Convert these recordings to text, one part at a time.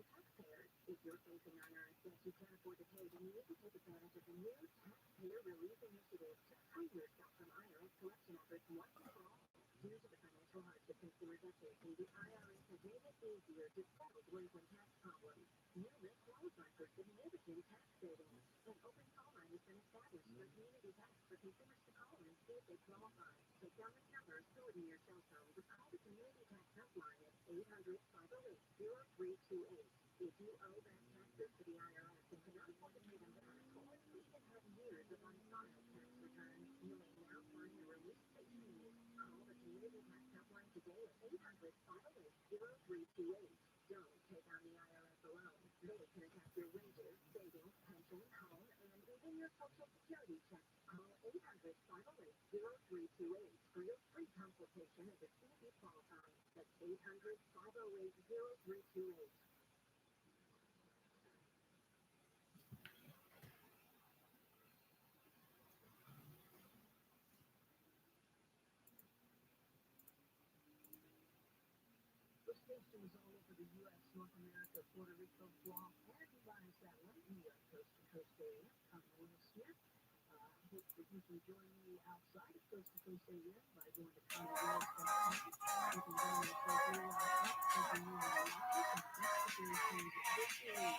taxpayers. If you're facing IRS debt you can't afford to pay, then you need to take advantage of the new taxpayer relief initiative to free yourself from IRS collection efforts once and for all. Due to the financial hardship consumers are facing, the IRS has made it easier to settle delinquent tax problems. You may qualify for significant tax savings. An open call line has been established for community tax for consumers to call and see if they qualify. Take down this number, store it in your cell phone, or call the community tax helpline at 800-508-0328. If you owe back taxes to the IRS and cannot afford to pay them back, or even have years of unfiled tax returns, you may now find the relief that you need. Call the community tax helpline today at 800-508-0328. Don't take on the IRS alone. They can attack your wages, savings, pension, home, and even your Social Security check. Call 800-508-0328 for your free consultation and to see if you qualify. That's 800-508-0328. Stations all over the U.S., North America, Puerto Rico, Guam, and via satellite in the coast to coast area. I'm Will Smith. Hope that you can join me outside of coast to coast area by going to CommonWorld.com. You can join me outside, taking me on live, and investigations officially.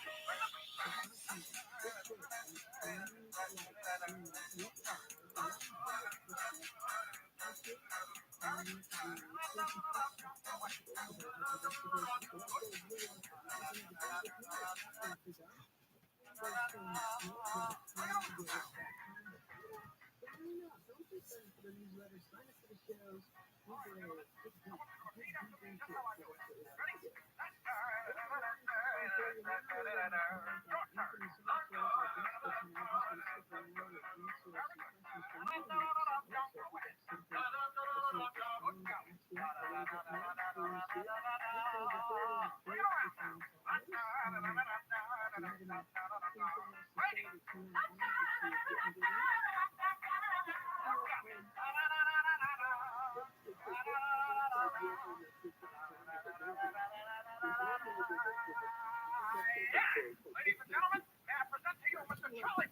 Sign up for the shows. Ladies and gentlemen, may I present to you Mr. Charlie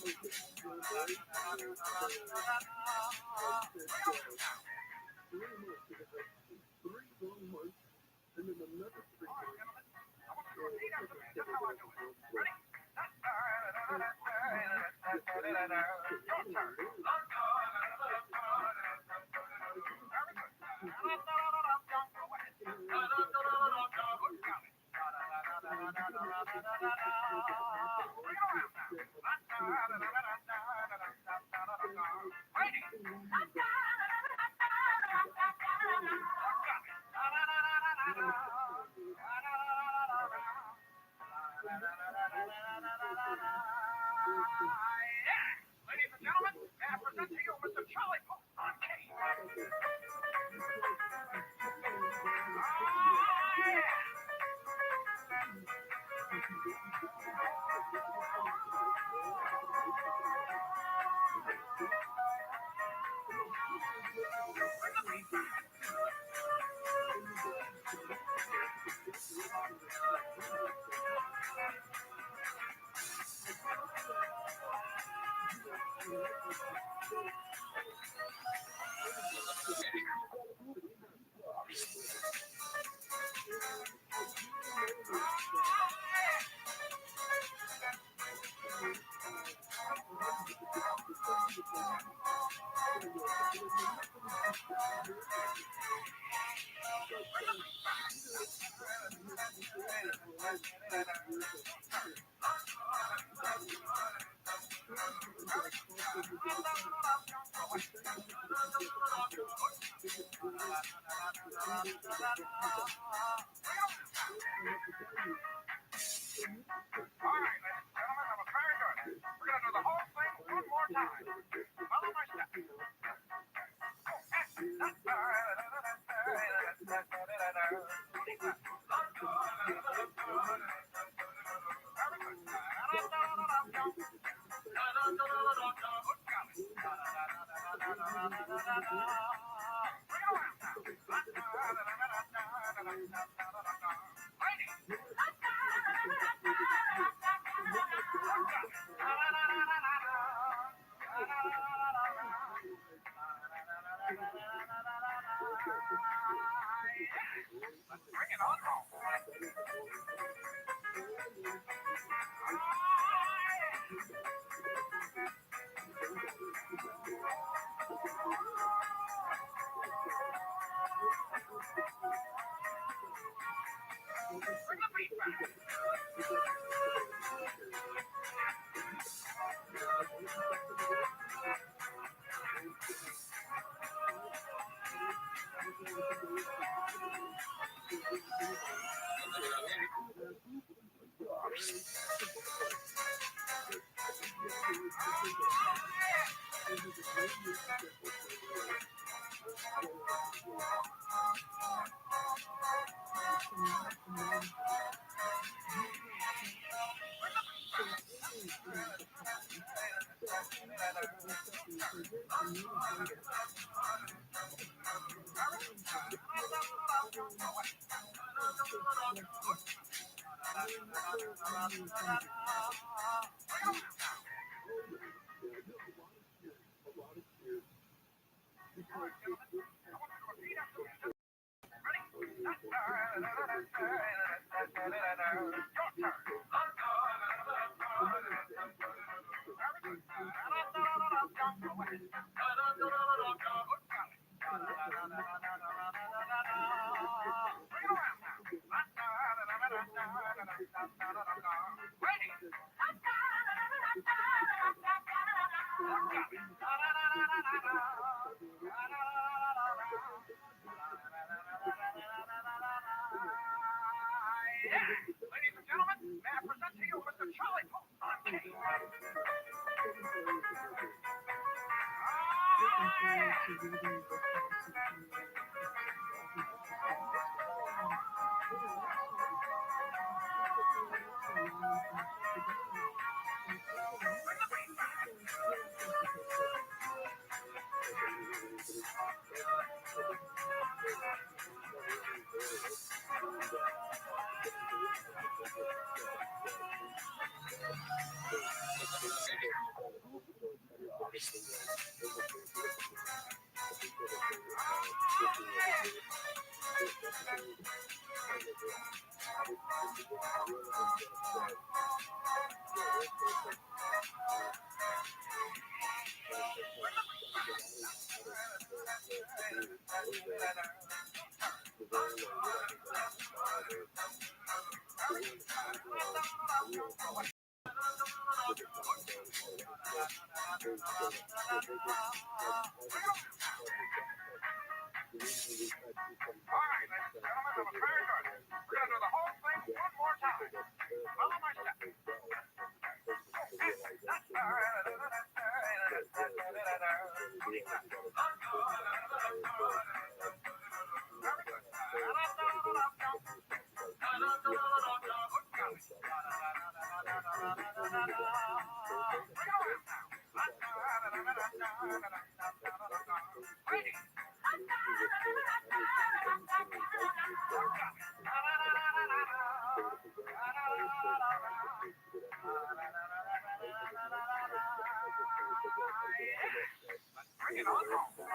And then another 3 months. That's how I do it. Ready? Your turn. Ladies and gentlemen, may I present to you Mr. Charlie on cake. Bring it on home. Bring the beat back. Ladies and gentlemen, may I present to you Mr. Charlie on cake. Bring it on home.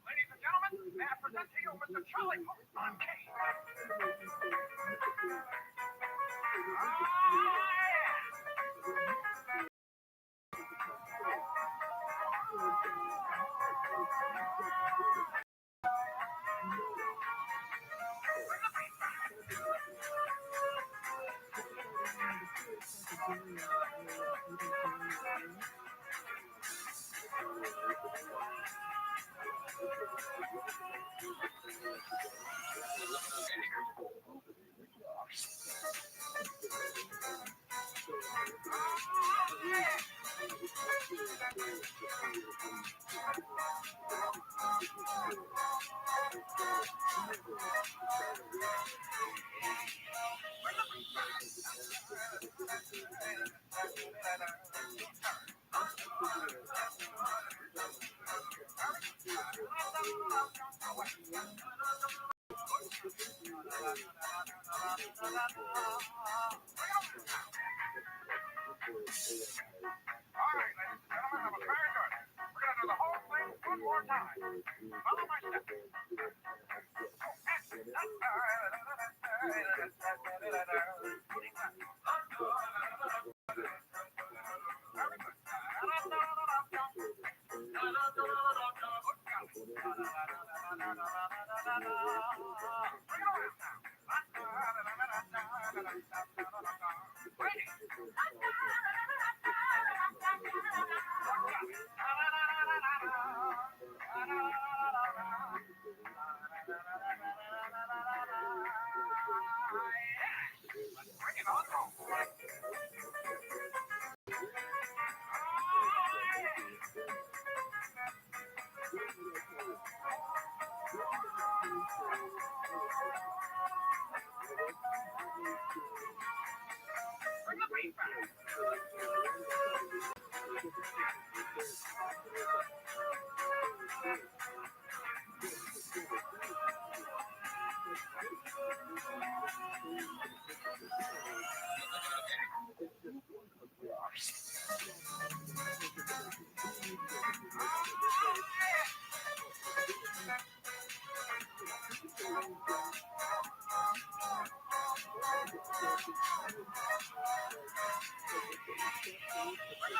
Ladies and gentlemen, may I present to you Mr. Charlie on cake.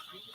Ladies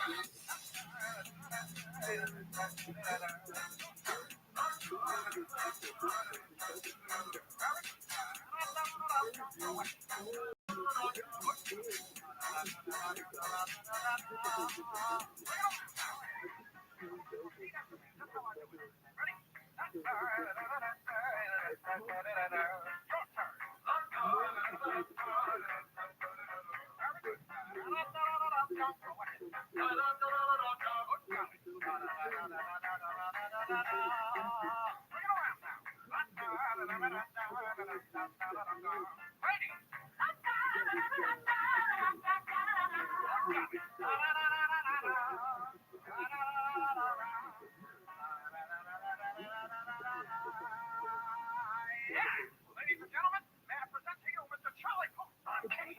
and gentlemen, may I present to you Mr. Charlie Post on cake?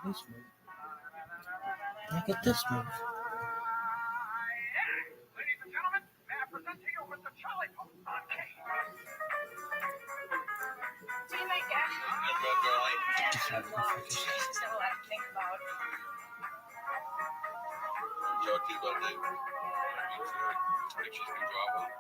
This move. Look at this move. Ladies and gentlemen, may I present to you Mr. Charlie Post on cake? Do you like it? Just have a fucking shit. Just have a lot to think about. Talk to you about that. Think she's gonna drop one?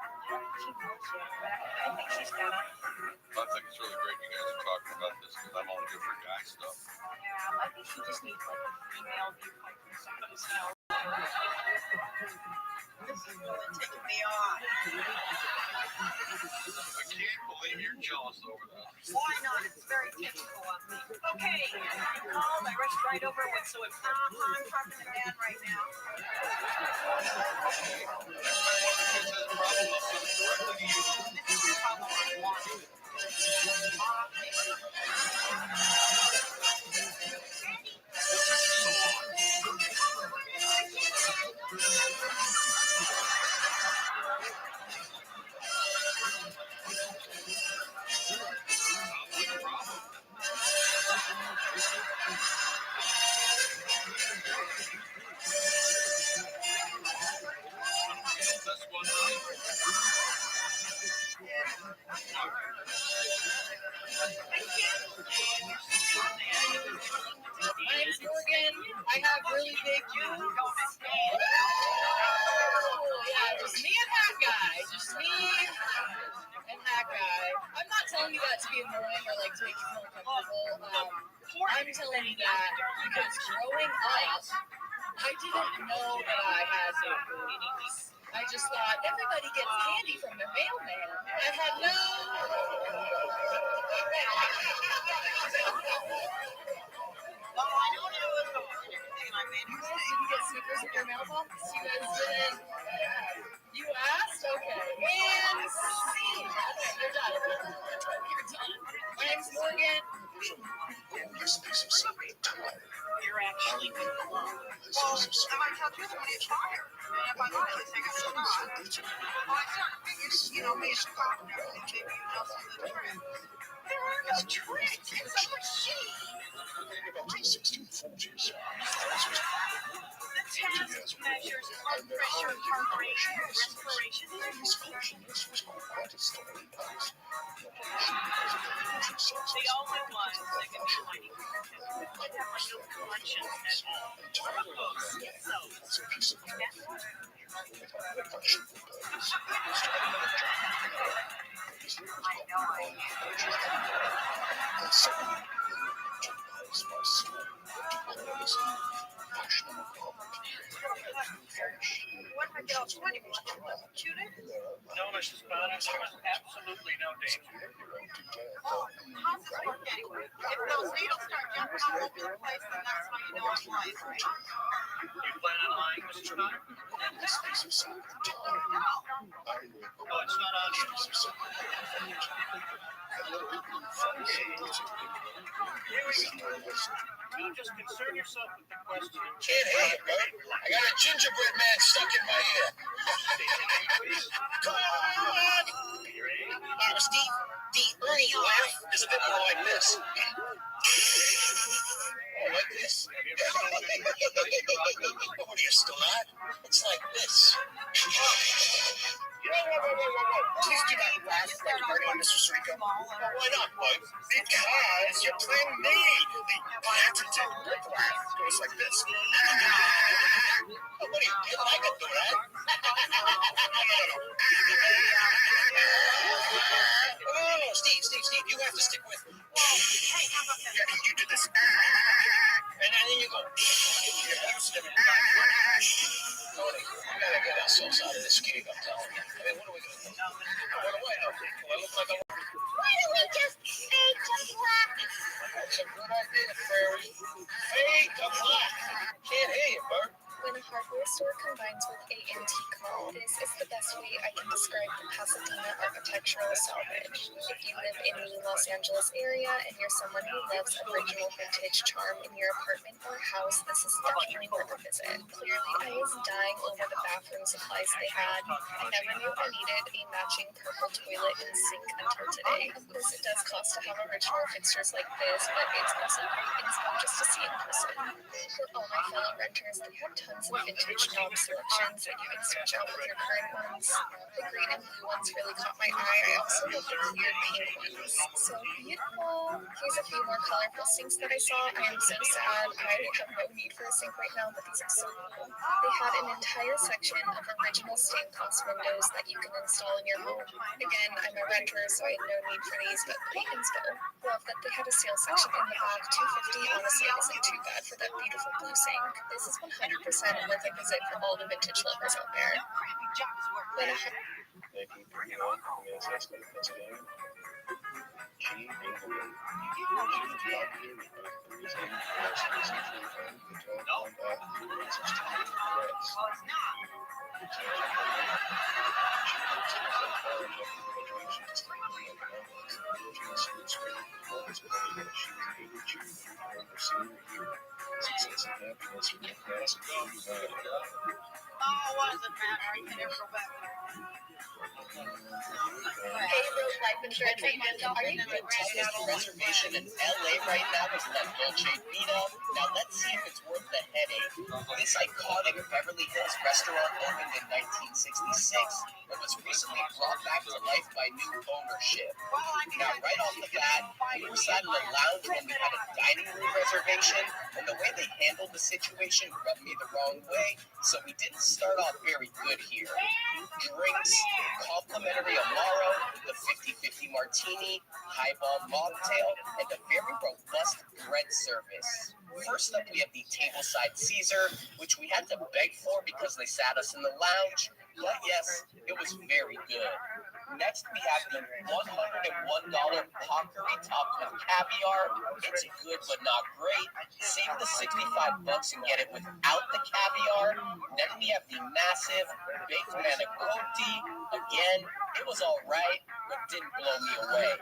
She knows you, but I think she's gonna. I think it's really great you guys are talking about this because I'm only good for guy stuff. Yeah, I think she just needs like a female viewpoint from somebody's house. over with, so it's I'm talking to Dan right now. This is your problem with water. My name's Morgan. I have really big boobs. Yeah, just me and that guy. Just me and that guy. I'm not telling you that to be annoying or like to make you feel uncomfortable. I'm telling you that because growing up, I didn't know that I had big boobs. I just thought everybody gets candy from the mailman. I had no. Oh, I know what it was going and everything, and I made a mistake. Did you get sneakers in your mailbox? You guys didn't. You asked? Okay. And scene. Okay, you're done. You're done. My name's Morgan. You're actually good. Well, if I tell you when it's fire, and if I lie, at least I got some on. Well, I started figuring, you know, me and Scott and everything, maybe you know some of the tricks. There are no tricks. It's a machine. The test measures blood pressure, heart rate, respiration. The only ones that can be mighty have no conscience at all. So, I know I What if I get all 20 more? Shoot it? No, Mrs. Bonner, there was absolutely no danger. Well, how's this work anyway? If those needles start jumping all over the place, then that's how you know I'm lying, right? You plan on lying, Mrs. Bonner? No. Oh, it's not on you. Here we go. You just concern yourself with the question. Can't hear you, bud. I got a gingerbread man stuck in my ear. Come on! Steve, the Ernie laugh is a bit more like this. Oh, like this. Oh, you're still not? It's like this. Whoa. Please do not laugh like you're burning on Mr. Srico. Well, why not, bud? Because you're playing me. The patented brick laugh goes like this. What do you think I could do that? No, Steve, you have to stick with me. Hey, how about that? Yeah, you do this. And then you go. Tony, we gotta get ourselves out of this gig, I'm telling you. I mean, what are we gonna do? Run away? Okay, well, I look like a... Why don't we just fade to black? That's a good idea, Prairie. Fade to black. Can't hear you, Bert. When a hardware store combines with a antique home, this is the best way I can describe the Pasadena architectural salvage. If you live in the Los Angeles area and you're someone who loves original vintage charm in your apartment or house, this is definitely worth a visit. Clearly, I was dying over the bathroom supplies they had. I never knew I needed a matching purple toilet and sink until today. Of course, it does cost to have original fixtures like this, but it's also great inspo just to see in person. For all my fellow renters, they have tons of vintage knob selections that you can switch out with your current ones. The green and blue ones really caught my eye. I also love the weird pink ones. So beautiful. Here's a few more colorful sinks that I saw. I am so sad. I have no need for a sink right now, but these are so cool. They had an entire section of original stained glass windows that you can install in your home. Again, I'm a renter, so I had no need for these, but great inspo. Love that they had a sale section in the back. $250 honestly isn't too bad for that beautiful blue sink. This is 100% worth a visit for all the vintage lovers out there. Crappy job is worth When a Thank you for your Hey, Rose Life Insurance Agent, are you the toughest reservation in LA right now is La Dolce Vita? Now let's see if it's worth the headache. This iconic Beverly Hills restaurant opened in 1966 and was recently brought back to life by new ownership. Now, right off the bat, we were sat in the lounge when we had a dining room reservation, and the way they handled the situation rubbed me the wrong way, so we didn't start off very good here. Drinks, complimentary Amaro, the 50-50 martini, highball mocktail, and a very robust bread service. First up, we have the tableside Caesar, which we had to beg for because they sat us in the lounge, but yes, it was very good. Next, we have the $101 Pockery topped with caviar. It's good but not great. Save the $65 and get it without the caviar. Then we have the massive baked manicotti. Again, it was all right, but didn't blow me away.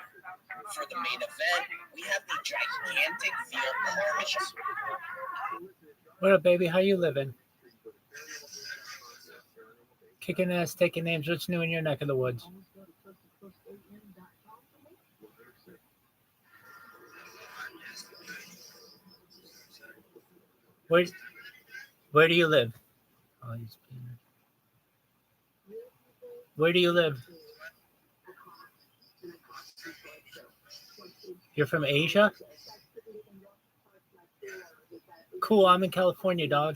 For the main event, we have the gigantic veal parmesan. What up, baby? How you living? Kicking ass, taking names. What's new in your neck of the woods? Where do you live? Oh, he's peeing. Where do you live? You're from Asia? Cool, I'm in California, dog.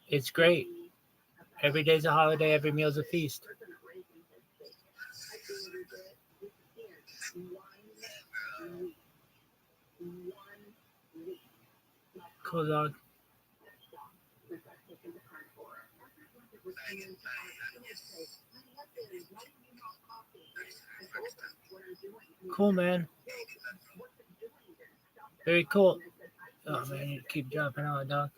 It's great. Every day's a holiday, every meal's a feast. Cool, dog. Cool, man. Very cool. Oh, man, you keep dropping out, dog.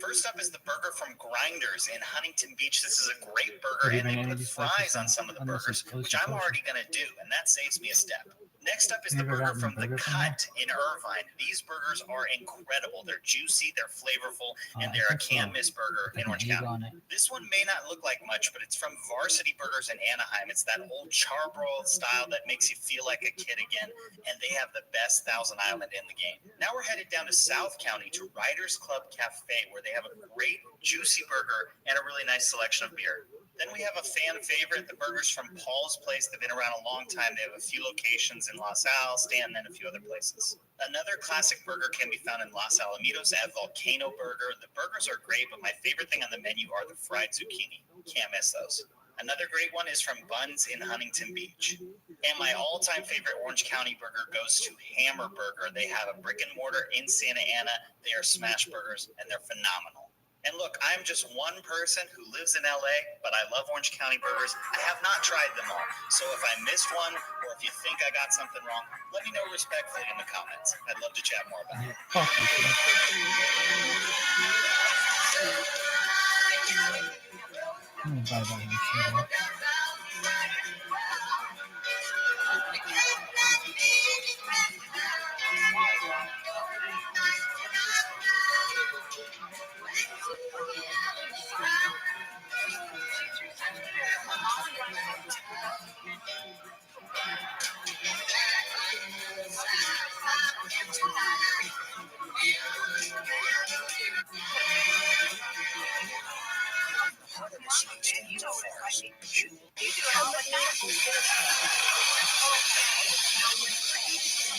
First up is the burger from Grinders in Huntington Beach. This is a great burger, and they put fries on some of the burgers, which I'm already going to do, and that saves me a step. Next up is the burger from The Cut in Irvine. These burgers are incredible. They're juicy, they're flavorful, and they're a can't-miss burger in Orange County. This one may not look like much, but it's from Varsity Burgers in Anaheim. It's that old charbroil style that makes you feel like a kid again, and they have the best Thousand Island in the game. Now we're headed down to South County to Riders Club Cafe, where they have a great, juicy burger and a really nice selection of beer. Then we have a fan favorite, the burgers from Paul's Place. They've been around a long time. They have a few locations in Los Al, Stanton, and a few other places. Another classic burger can be found in Los Alamitos at Volcano Burger. The burgers are great, but my favorite thing on the menu are the fried zucchini. Can't miss those. Another great one is from Buns in Huntington Beach. And my all-time favorite Orange County burger goes to Hammer Burger. They have a brick and mortar in Santa Ana. They are smash burgers, and they're phenomenal. And look, I'm just one person who lives in LA, but I love Orange County burgers. I have not tried them all. So if I missed one, or if you think I got something wrong, let me know respectfully in the comments. I'd love to chat more about it. Bye-bye.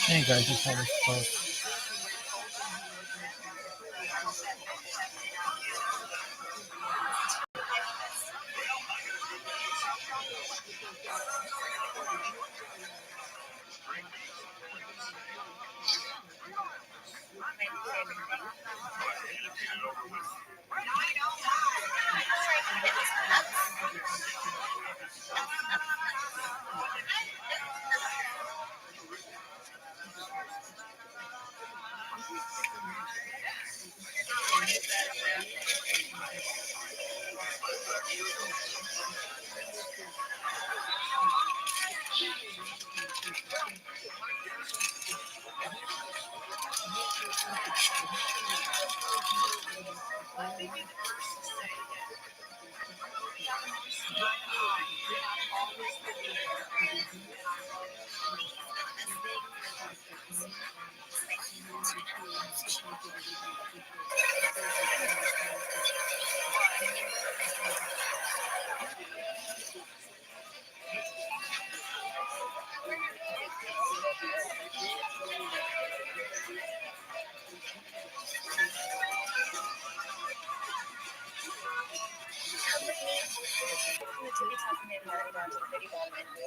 Hey guys, just had this close.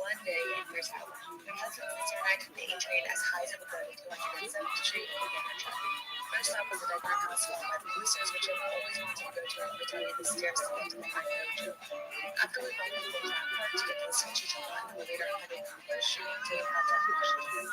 One day, here's how. My husband sits her 19-day train as high as it would go to 107th Street in Denver. First stop was a Denver hospital by the boosters, which I've always wanted to go to, and they tell me the stairs to get to the high road. After we found the floor park to get to the city TRUMAN, we later headed shooting to the contact Washington.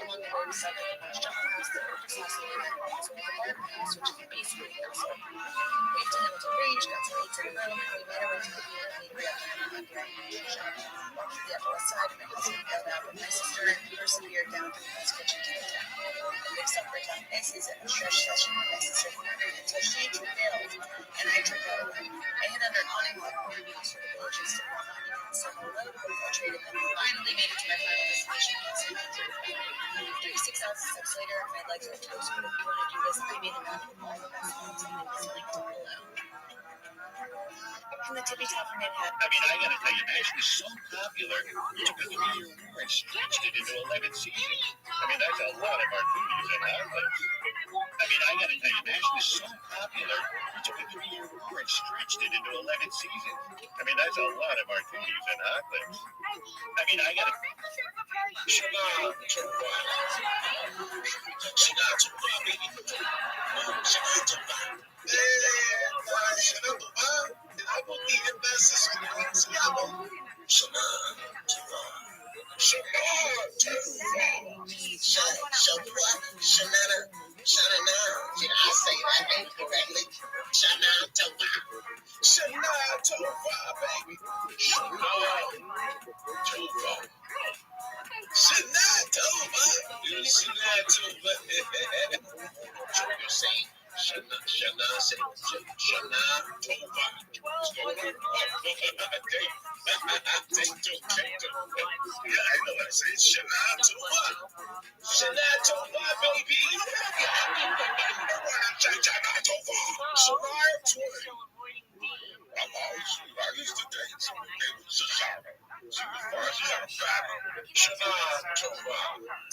Along the way, we stopped at the bus jump house, the Burgess house, and the garden house, which is basically the house. We ate to Hamilton Range, got some pizza in the room, and we made our way to the pier and we grabbed a walked to the Upper West Side, and my husband bailed out with my sister and persevered down to the bus kitchen to the town. The big supper time is a stretch session with my sister until she travailed and I travailed. I hid under an awning while the news for the villages to walk on and said hello to the infiltrated them. Finally made it to my final destination. 36 steps later, my legs are toast, but if you want to do this, I made it out of all the best ones and it's linked below. From the tippy top of Manhattan. I mean, I gotta tell you, Ashley's so popular. You took a 3-year war and stretched it into 11 seasons. I mean, that's a lot of martinis and outlets. I mean, I gotta tell you, Ashley's so popular. You took a 3-year war and stretched it into 11 seasons. I mean, that's a lot of martinis and outlets. I mean, I gotta.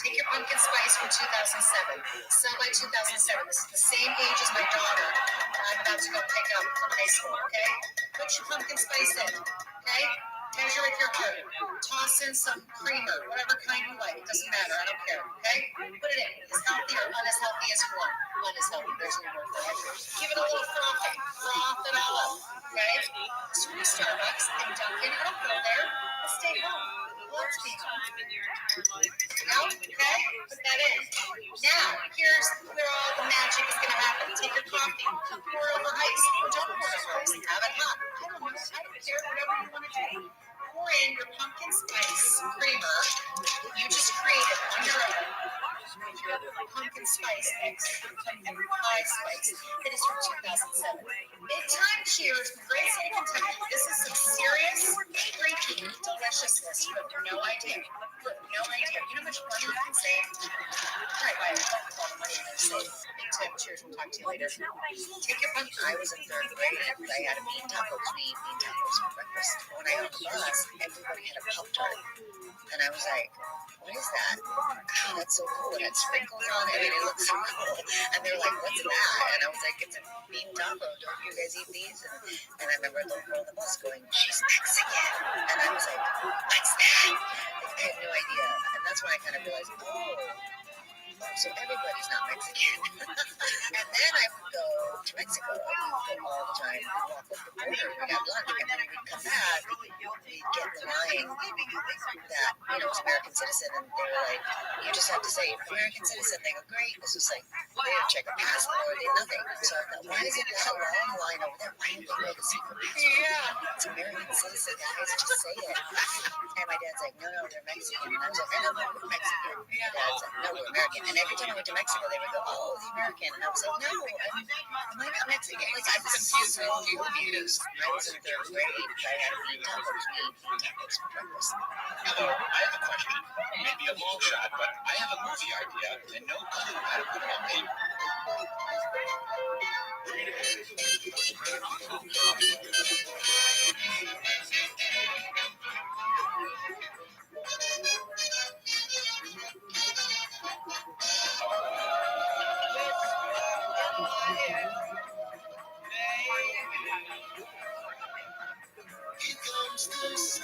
Take your pumpkin spice from 2007. Sell by 2007. This is the same age as my daughter. I'm about to go pick up from high school, okay? Put your pumpkin spice in, okay? Measure with your heart. Toss in some creamer, whatever kind you like. It doesn't matter. I don't care, okay? Put it in. As healthy or unhealthy as you want. Unhealthy, there's no word for it. Give it a little frothing. Froth it all up, okay? Swing to Starbucks and Dunkin'. I don't go there. I stay home. Let's be home. Okay? Put that in. Now, here's where all the magic is going to happen. Take your coffee, pour over ice, or don't pour over ice. Have it hot. I don't know. I don't care. Whatever you want to do. Pour in your pumpkin spice creamer. You just created on your own. Your pumpkin spice mix, pumpkin pie spice. It is from 2007. Big time cheers from Great City, Kentucky. This is some serious, freaky deliciousness. You have no idea. No idea. You know how much money you can save? Right, buy a lot of money and save. Big time cheers. We'll talk to you later. Take your pumpkin. I was in 3rd grade and I had a bean taco to eat bean tacos for breakfast. When I got on the bus, everybody had a Pop-Tart. And I was like, what is that? Oh, that's so cool. It had sprinkles on it. I mean, it looks so cool. And they were like, what's that? And I was like, it's a bean taco. Don't you guys eat these? And I remember the girl on the bus going, she's Mexican. And I was like, what's that? Like, I had no idea. And that's when I kind of realized, so everybody's not Mexican. And then I would go to Mexico. I would go all the time. We'd walk over the border. We'd have lunch. And when we'd come back, we'd get in the line that, was American citizen. And they were like, you just have to say, American citizen. They go, great. This was like, they didn't check a passport. They did nothing. So I thought, why is it that long line over there? Why didn't they make a secret passport? Yeah. It's American citizen, guys. Just say it. And my dad's like, no, they're Mexican. And I was like, I know we're Mexican. My dad's like, no, we're American. And every time I went to Mexico, they would go, oh, the American. And I was like, no, am I not Mexican? Like, I was so confused. I was in third grade. I had to eat tacos for breakfast. Hello, I have a question. Maybe a long shot, but I have a movie idea and no clue how to put it on paper. Here comes the sun.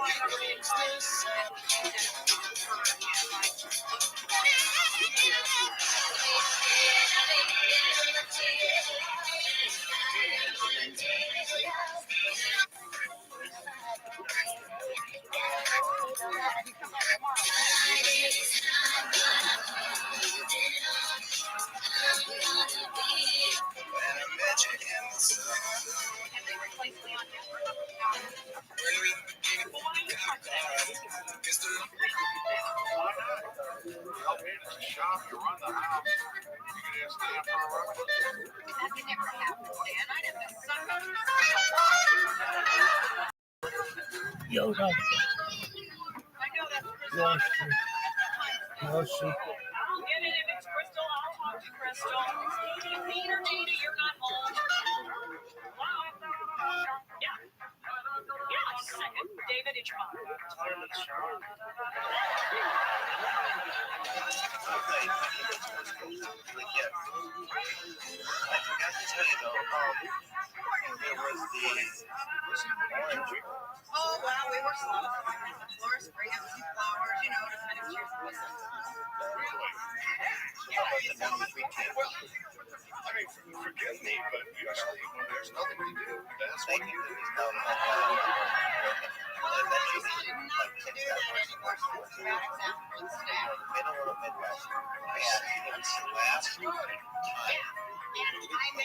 Here comes the sun. Shop, you run the house. You can just stay for a run. That never happened, Dan. I didn't Yo, no. I know that's Crystal. No, she. I'll get it if it's Crystal. I'll talk to Crystal. Peter, Nita, you're not home. Yeah. Yeah, a second. David, it's your mom. I forgot to tell you though, there was the orange. Oh, wow, we were slow. Florist bring up some flowers, to kind of cheer the business. I mean, forgive me, but usually when there's nothing to do, that's They when do you this stuff like eventually, like, kids that work middle or Midwest. Yeah, it's the last time. The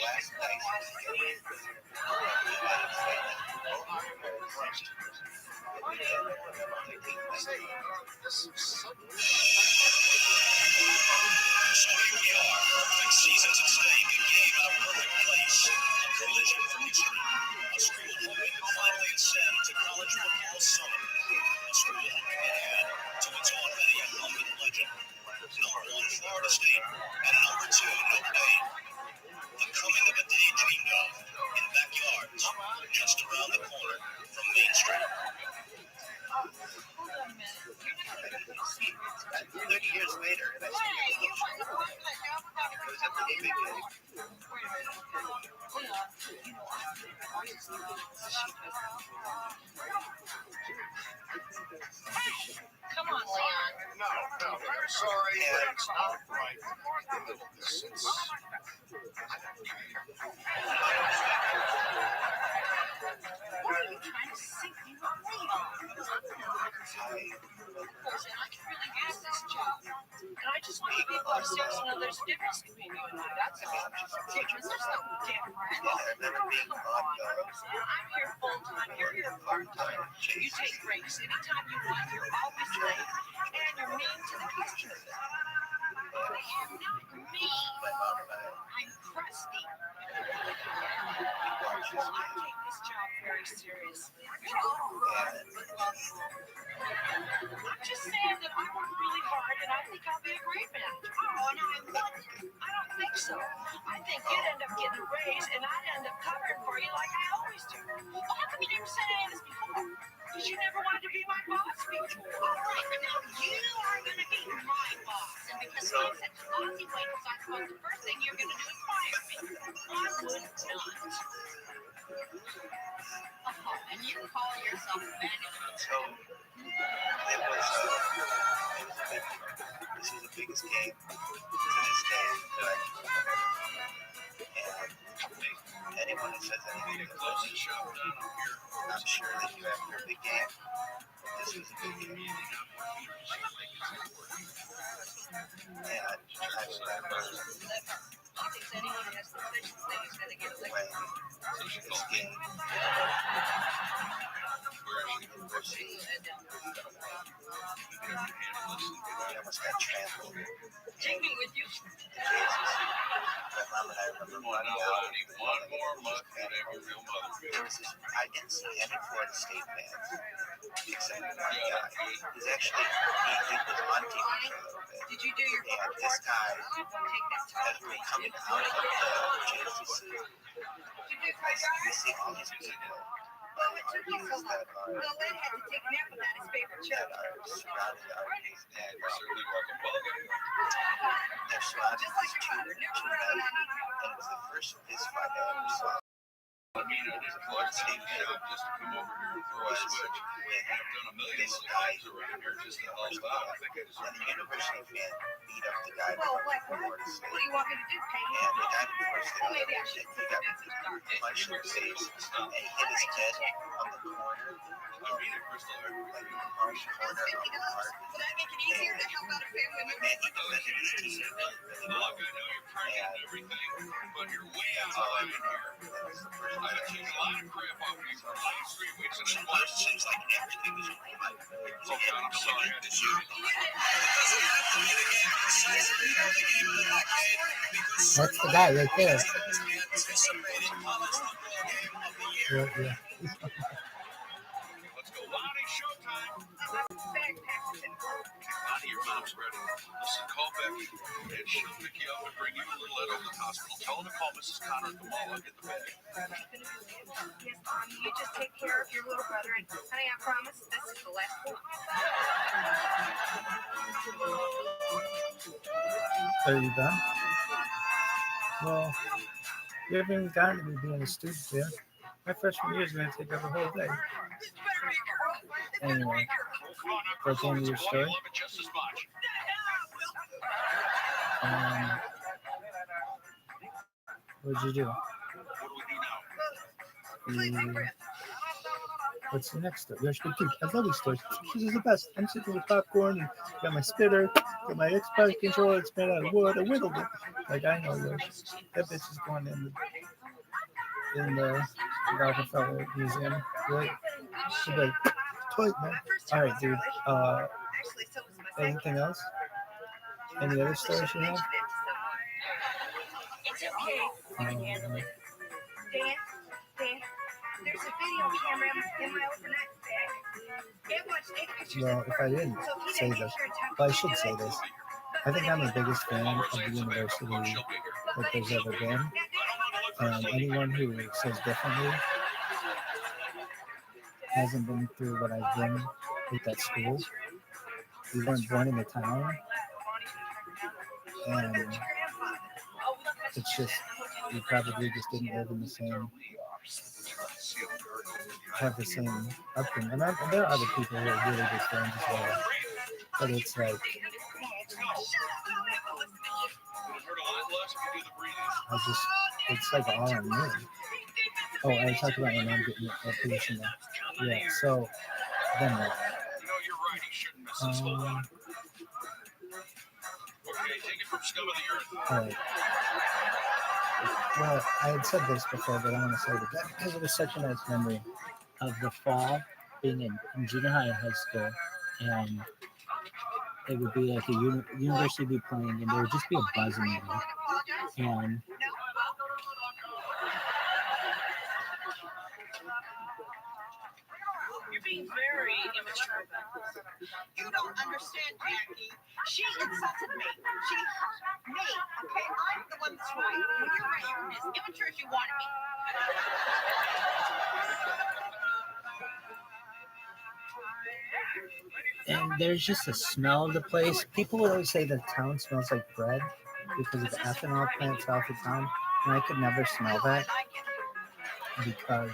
last night. So here we are, perfect season to stay the game in a perfect place. A collision for history. A school hoping to finally ascend to college football summit. A school hoping ahead to its already incumbent legend. Number 1, Florida State, and number 2, Notre Dame. The coming of a day dreamed of in backyards, just around the corner from Main Street. 30 years later, and I still get it was at the big game. Come on, Leon. No, I'm sorry, but it's not right. It's What are you trying to sink me with, Leon? Listen, I can really use this job. And I just want people upstairs to know there's a difference between you and I. That's all. There's no damn right. I'm here full time. You're here part time. You take breaks anytime you want. You're always late. And you're mean to the customers. I am not mean. I'm crusty. I take this job very seriously. You're all hard, but lovable. I'm just saying that I work really hard and I think I'll be a great manager. Oh, and I wouldn't. I don't think so. I think you'd end up getting a raise and I'd end up covering for you like I always do. Well, how come you never said any of this before? Because you never wanted to be my boss before. All right, but now you are going to be my boss. And because I'm such a bossy waitress, I suppose the first thing you're going to do is fire me. I would not. Oh, and you call yourself a manager. So it was a big, this was the biggest game to this day that I can remember. And anyone who says anything about me, I'm sure that you have your big game. This was a big game. And I remember Anyone has suspicious that he's going to get away. when this game university, we almost got trampled. Take me with you. Jesus. My mom and I remember running out. One more month than every real mother. There was this, I didn't see any Florida State fans except one guy. He's actually, he was on TV for a little bit. Did you do your And this guy, as we were coming out of the JCC, we see all these people. Well, it took you so long. That Well, Ed had to take a nap without his favorite are chip. surrounded our And you're certainly welcome. they're surrounded Just like with your mother, never running on each and it was the first fist fight I ever saw. I mean, I didn't collect Steve shop just to come over here and throw a switch. And I've done a million little guys around here just to help out. I think I deserve And the university fan beat up the guy Well, from like what? Florida What State. do you want me to do? Pay you? And the guy from Florida State, Well, maybe I should he got punched in the face and he hit his head on the corner I mean, it, Crystal. like on the corner of the heart. Will that make it easier to help out a family member? Man, he defended his team really, really well. Look, I know you're trying and everything, but you're way out of line in here. That was the first I have taken a lot of crap off you for the last 3 weeks, and At it first, it seems like everything was right. Oh, God, I'm sorry. I didn't shoot. That's the guy right there. Yeah. Let's go, Lonnie. Showtime. Lonnie, your mom's ready. Listen, call Becky, and she'll pick you up and bring you and little Ed over to the hospital. Tell her to call Mrs. Connor at the mall and get the bag. Yes, Mom, you just take care of your little brother, and honey, I promise this is the last one. Are you done? Well, you haven't even gotten to me being a student yet. My freshman year is going to take up a whole day. Anyway, that's the end of your story. Just as much. What'd you do? What do we do now? What's the next story? Yours, dude, I love these stories. This is the best. I'm sitting with popcorn and got my spitter, got my Xbox controller. It's made out of wood. I whittled it. Like I know yours. That bitch is going in the Rockefeller Museum. Right? She's like, toy, man. All right, dude. Anything else? Any other stories you have? It's okay. Dan, there's a video camera in my overnight bag. It wants to take pictures Well, of if I didn't birds. So he say didn't this, make sure in time well, I to should do say it. this. I think I'm the biggest fan of the university that there's ever been. Anyone who says differently hasn't been through what I've been at that school. We weren't born in the town, and it's just we probably just didn't live in the same, have the same upbringing. And there are other people who are really good friends as well, but it's like it's like all on me. Oh, I was talking about when I'm getting a position now. Yeah, so then what? All right. Well, I had said this before, but I want to say it again because it was such a nice memory of the fall being in junior high and high school, and it would be like a university would be playing, and there would just be a buzz in there, and You're being very immature. You don't understand, Jackie. She insulted me. She hurt me. Okay, I'm the one that's right. When you're right, you're as immature as you want to be. there's just a smell of the place. People would always say the town smells like bread because of the ethanol plants off the town, and I could never smell that because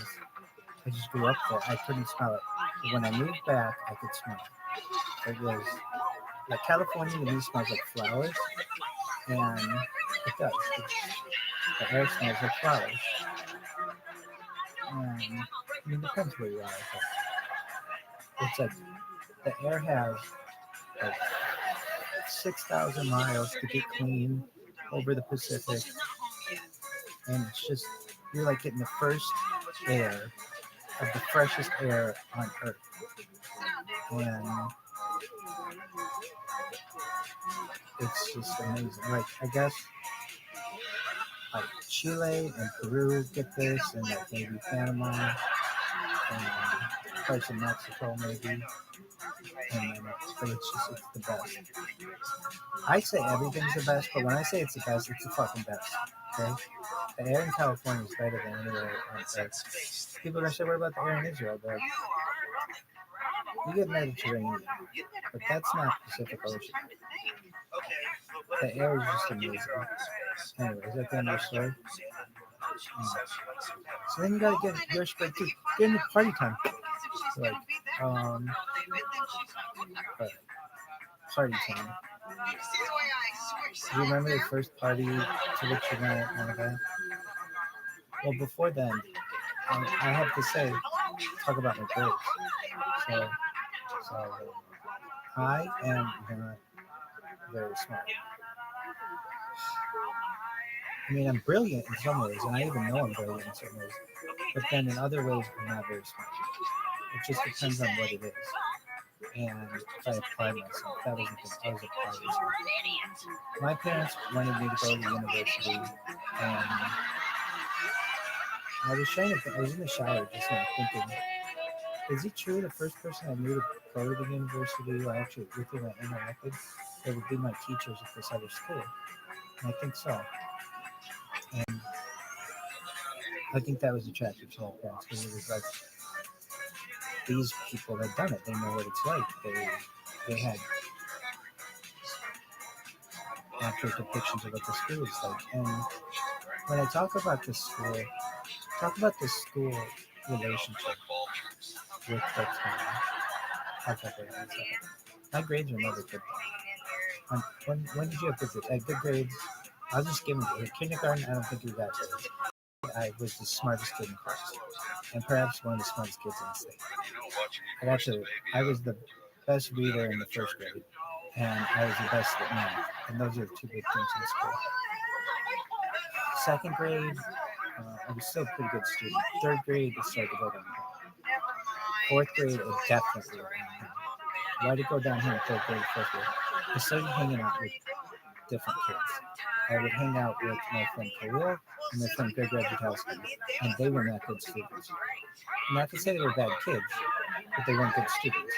I just grew up there. I couldn't smell it. But when I moved back, I could smell it. It was like California to me smells like flowers, and it does. The air smells like flowers. I mean, it depends where you are. But it's like the air has like 6,000 miles to get clean over the Pacific, and it's just you're like getting the first air of the freshest air on Earth, and it's just amazing. Like I guess like Chile and Peru get this, and like maybe Panama and parts of Mexico maybe, and then but it's the best. I say everything's the best, but when I say it's the best, it's the fucking best. Okay, the air in California is better than anywhere on Earth. People are gonna say, "What about the air in Israel?" But you get Mediterranean, but that's not Pacific Ocean. The air is just amazing. Anyway, is that the end of the story? So then you gotta get your spread too. Get into party time. Like, party time. Do you remember the first party to which you went and that? Well, before then, I have to say, talk about my grades. So I am not very smart. I mean, I'm brilliant in some ways, and I even know I'm brilliant in some ways. But then in other ways, I'm not very smart. It just depends on what it is. And if I apply myself, that was the thing. I was applying myself. My parents wanted me to go to university, and I was trying to think, I was in the shower just now thinking, is it true the first person I knew to go to the university who I actually with whom I interacted, they would be my teachers at this other school? And I think so. And I think that was attractive to my parents because it was like these people had done it. They know what it's like. They had accurate depictions of what the school is like. And when I talk about the school relationship with the town. I'll talk about that in a second. My grades were never good. When did you have good grades? I had good grades. I was just giving it. Kindergarten, I don't think we got grades. I was the smartest kid in class, and perhaps one of the smartest kids in the state. I was the best reader in the first grade, and I was the best at math, and those are the two big things in school. Second grade, I was still a pretty good student. Third grade, it started to go downhill. Fourth grade, it definitely went downhill. Why did it go downhill in third grade, fourth grade? I started hanging out with different kids. I would hang out with my friend Khalil and my friend Greg Rajatowski, and they were not good students. Not to say they were bad kids, but they weren't good students.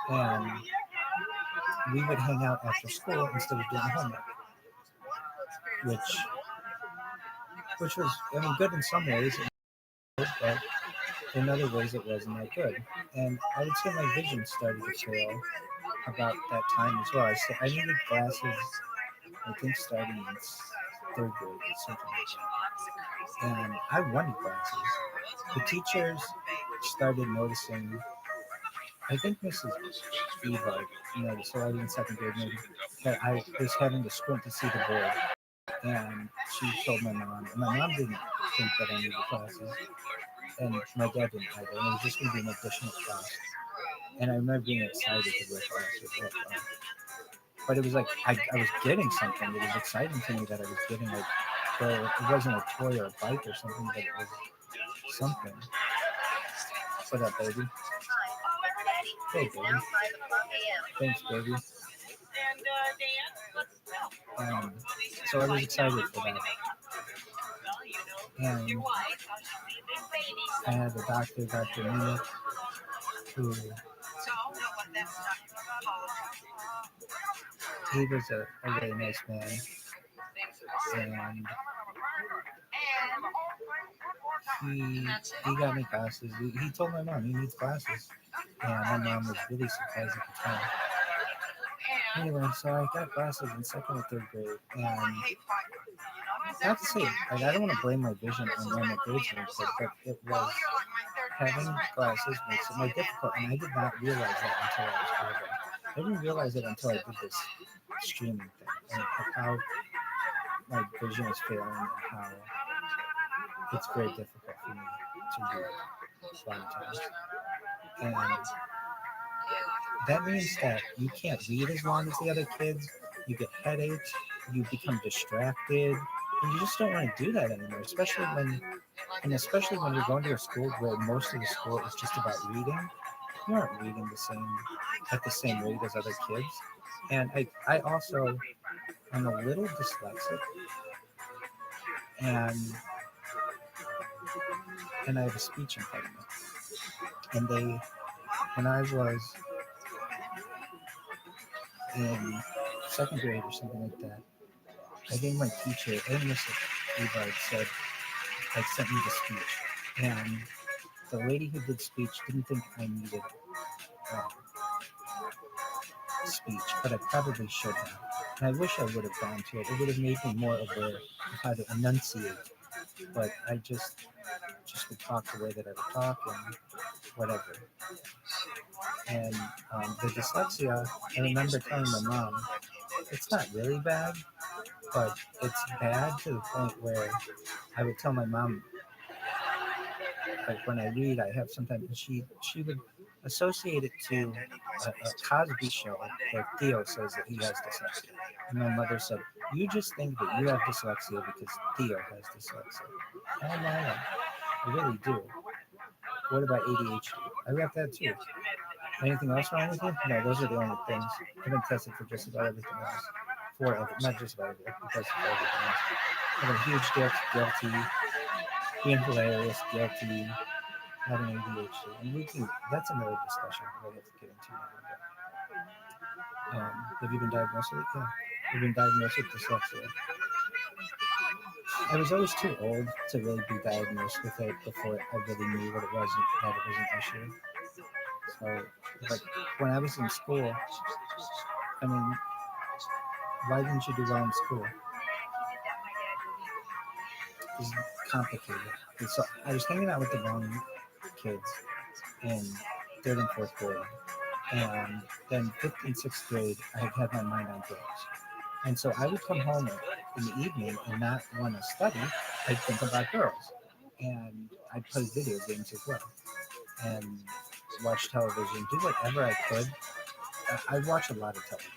And we would hang out after school instead of doing homework, which was, I mean, good in some ways, but in other ways it wasn't that good. And I would say my vision started to fail about that time as well. I needed glasses, I think starting in third grade or something like that. And I wanted glasses. The teachers started noticing, I think Mrs. Eva noticed already in second grade maybe, that I was having to squint to see the board. And she told my mom, and my mom didn't think that I needed glasses, and my dad didn't either, and it was just going to be an additional class. And I remember being excited to wear glasses. But it was like I was getting something. It was exciting to me that I was getting like, well, it wasn't a toy or a bike or something, but it was something. What's up, baby? Hey, baby. Thanks, baby. So I was excited for that. And I had the doctor, Dr. Munich, who he was a really nice man. And he got me glasses. He told my mom he needs glasses. And my mom was really surprised at the time. Anyway, so I got glasses in second or third grade, and not to say, like, I don't want to blame my vision on when the grades were good, but it was having glasses makes it more difficult, and I did not realize that until I was older. I didn't realize it until I did this streaming thing, and how my vision is failing, and how it's very difficult for me to read a lot of times. And that means that you can't read as long as the other kids. You get headaches, you become distracted, and you just don't want to do that anymore. Especially when you're going to a school where most of the school is just about reading. You aren't reading at the same rate as other kids. And I also am a little dyslexic, and I have a speech impediment. And when I was in second grade or something like that, I think my teacher, Mrs. Rabbi, sent me the speech, and the lady who did speech didn't think I needed speech, but I probably should have. And I wish I would have gone to it. It would have made me more aware of how to enunciate. But I just would talk the way that I would talk and whatever. And the dyslexia, I remember telling my mom, it's not really bad, but it's bad to the point where I would tell my mom, like when I read, I have sometimes, and she would associate it to a Cosby show where Theo says that he has dyslexia. And my mother said, you just think that you have dyslexia because Theo has dyslexia. Oh no, I really do. What about ADHD? I got that too. Anything else wrong with you? No, those are the only things. I've been tested for just about everything else. Not just about everything, I've been tested for everything else. I have a huge dick, guilty, being hilarious, guilty, having ADHD. And that's another discussion that I have to get into now. Have you been diagnosed with it? Yeah. You've been diagnosed with dyslexia. I was always too old to really be diagnosed with it before I really knew what it was and that it was an issue. So, but when I was in school, I mean, why didn't you do well in school? It's complicated. And so I was hanging out with the wrong kids in third and fourth grade. And then fifth and sixth grade, I had my mind on girls. And so I would come home in the evening and not want to study. I'd think about girls. And I'd play video games as well. And watch television, do whatever I could. I watch a lot of television.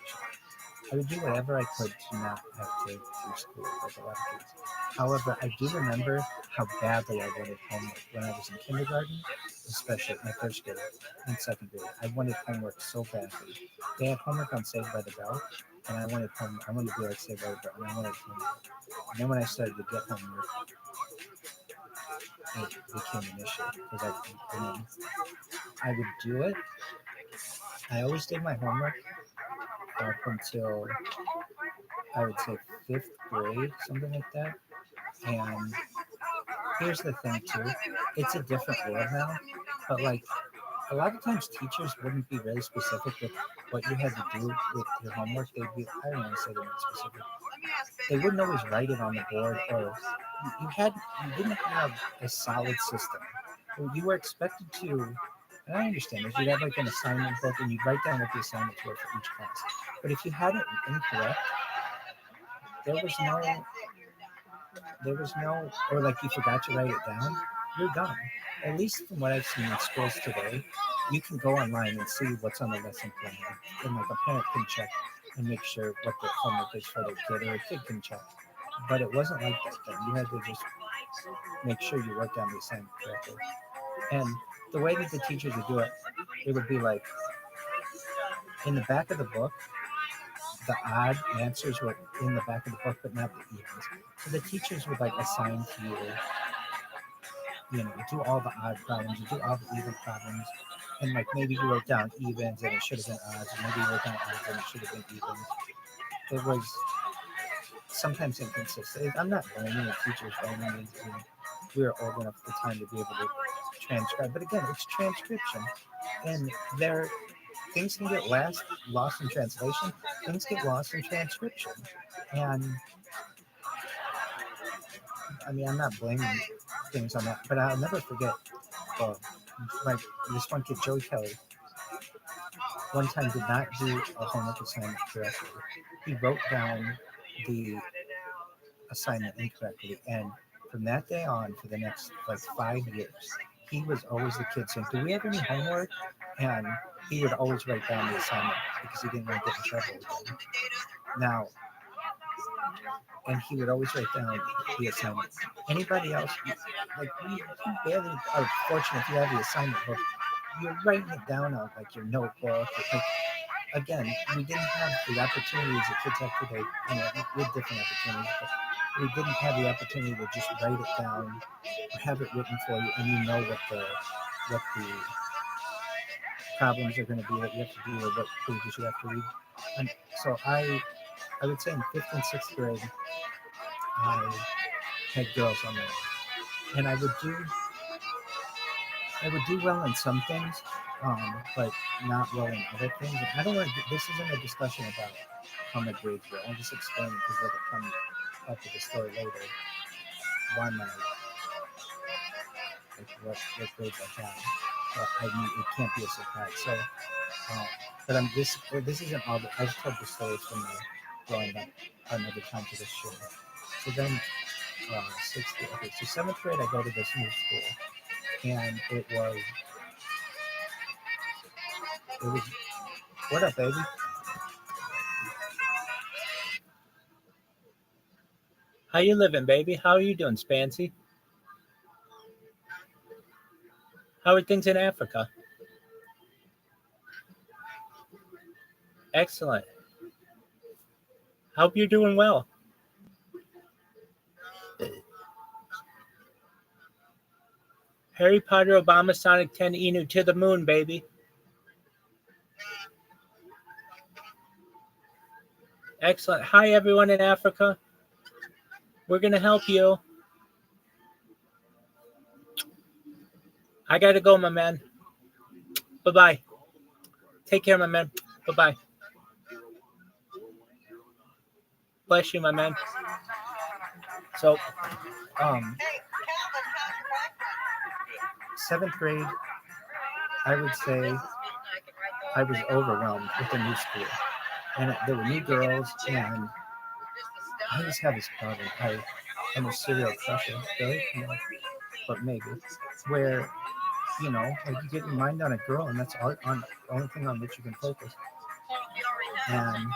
I would do whatever I could to not have to do school like a lot of kids. However, I do remember how badly I wanted homework when I was in kindergarten, especially my first grade and second grade. I wanted homework so badly. They had homework on Saved by the Bell, and I wanted to be like Saved by the Bell, and I wanted homework. And then when I started to get homework, it became an issue because I would do it. I always did my homework up until I would say fifth grade, something like that. And here's the thing too, it's a different world now, but like a lot of times teachers wouldn't be really specific with what you had to do with your homework. They'd be, I don't want to say they're not specific. They wouldn't always write it on the board, or you didn't have a solid system. You were expected to, and I understand this, you'd have like an assignment book and you'd write down what the assignments were for each class. But if you had it incorrect, there was no, or like you forgot to write it down, you're done. At least from what I've seen in schools today, you can go online and see what's on the lesson plan. And like a parent can check and make sure what the homework is for their kid, or a kid can check. But it wasn't like that then. You had to just make sure you wrote down the assignment correctly. And the way that the teachers would do it, it would be like in the back of the book, the odd answers were in the back of the book, but not the evens. So the teachers would like assign to you, do all the odd problems, you do all the even problems, and like maybe you wrote down evens and it should have been odds, or maybe you wrote down odds and it should have been evens. It was sometimes inconsistent. I'm not blaming the teachers for any means. We were old enough at the time to be able to transcribe, but again, it's transcription, and things can get lost in translation. Things get lost in transcription. And I mean, I'm not blaming things on that, but I'll never forget. Like this one kid, Joey Kelly, one time did not do a homework assignment correctly. He wrote down the assignment incorrectly, and from that day on, for the next like 5 years, he was always the kid saying, "Do we have any homework?" And he would always write down the assignment because he didn't want to get in trouble again. Now, and he would always write down the assignment. Anybody else, like you barely are fortunate if you have the assignment book. You're writing it down on like your notebook. Like, again, we didn't have the opportunities that kids have today. You know, with different opportunities, but we didn't have the opportunity to just write it down or have it written for you, and you know what the problems are going to be that you have to do or what pages you have to read. And so I would say in 5th and 6th grade, I had girls on there, and I would do well in some things, but not well in other things. And I don't want to. This isn't a discussion about how my grades were. I'm just explaining because it'll come up with the story later. Why my what grades I had. But I mean, it can't be a surprise. So, but this isn't all. I just told the stories from my growing up another time for this show. So then, 6th grade. Okay, so 7th grade, I go to this new school, and it was. What up, baby? How you living, baby? How are you doing, Spancy? How are things in Africa? Excellent. Hope you're doing well. Harry Potter, Obama, Sonic 10, Inu to the moon, baby. Excellent. Hi, everyone in Africa. We're going to help you. I got to go, my man. Bye-bye. Take care, my man. Bye-bye. Bless you, my man. So, 7th grade, I would say I was overwhelmed with the new school. And there were new girls, and I just have this problem. I'm a serial crusher, right? No, but maybe. Where, you know, like you get your mind on a girl, and that's the only thing on which you can focus. And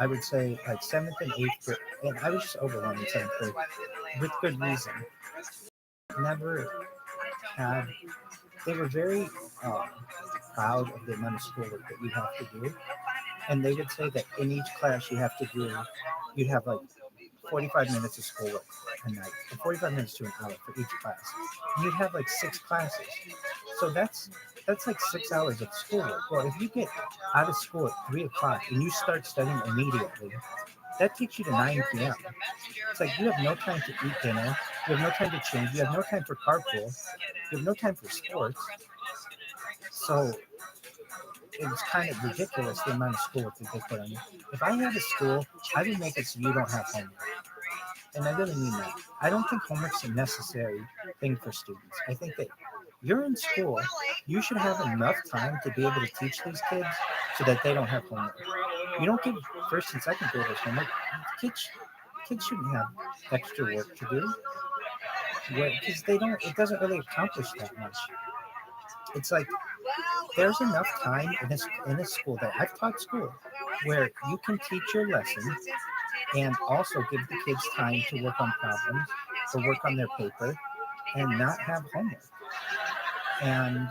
I would say like 7th and 8th grade, and I was just overwhelmed in 7th grade with good reason. Never had. They were very proud of the amount of schoolwork that you have to do, and they would say that in each class you'd have like 45 minutes of schoolwork a night, or 45 minutes to an hour for each class. And you'd have like 6 classes, so that's like 6 hours of schoolwork. Well, if you get out of school at 3 o'clock and you start studying immediately, that takes you to 9 p.m. It's like you have no time to eat dinner, you have no time to change, you have no time for carpool, you have no time for sports. So it's kind of ridiculous the amount of schoolwork that they put on you. If I had a school, I would make it so you don't have homework. And I really mean that. I don't think homework's a necessary thing for students. I think that you're in school, you should have enough time to be able to teach these kids so that they don't have homework. You don't give 1st and 2nd graders homework. Kids shouldn't have extra work to do. Because it doesn't really accomplish that much. It's like there's enough time in a school that I've taught school where you can teach your lesson and also give the kids time to work on problems or work on their paper and not have homework. And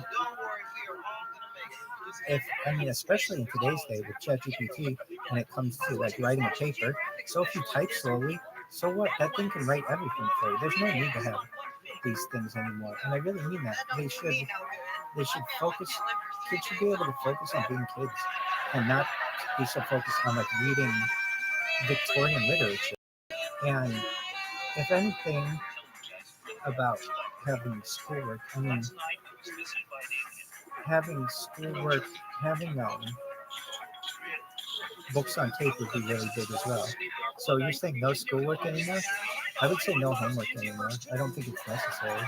especially in today's day with ChatGPT, when it comes to like writing a paper, so if you type slowly, so what? That thing can write everything for you. There's no need to have these things anymore. And I really mean that. They should focus. Kids should be able to focus on being kids and not be so focused on like reading Victorian literature. And if anything about having schoolwork, having schoolwork, having books on tape would be really big as well. So you're saying no schoolwork anymore? I would say no homework anymore. I don't think it's necessary.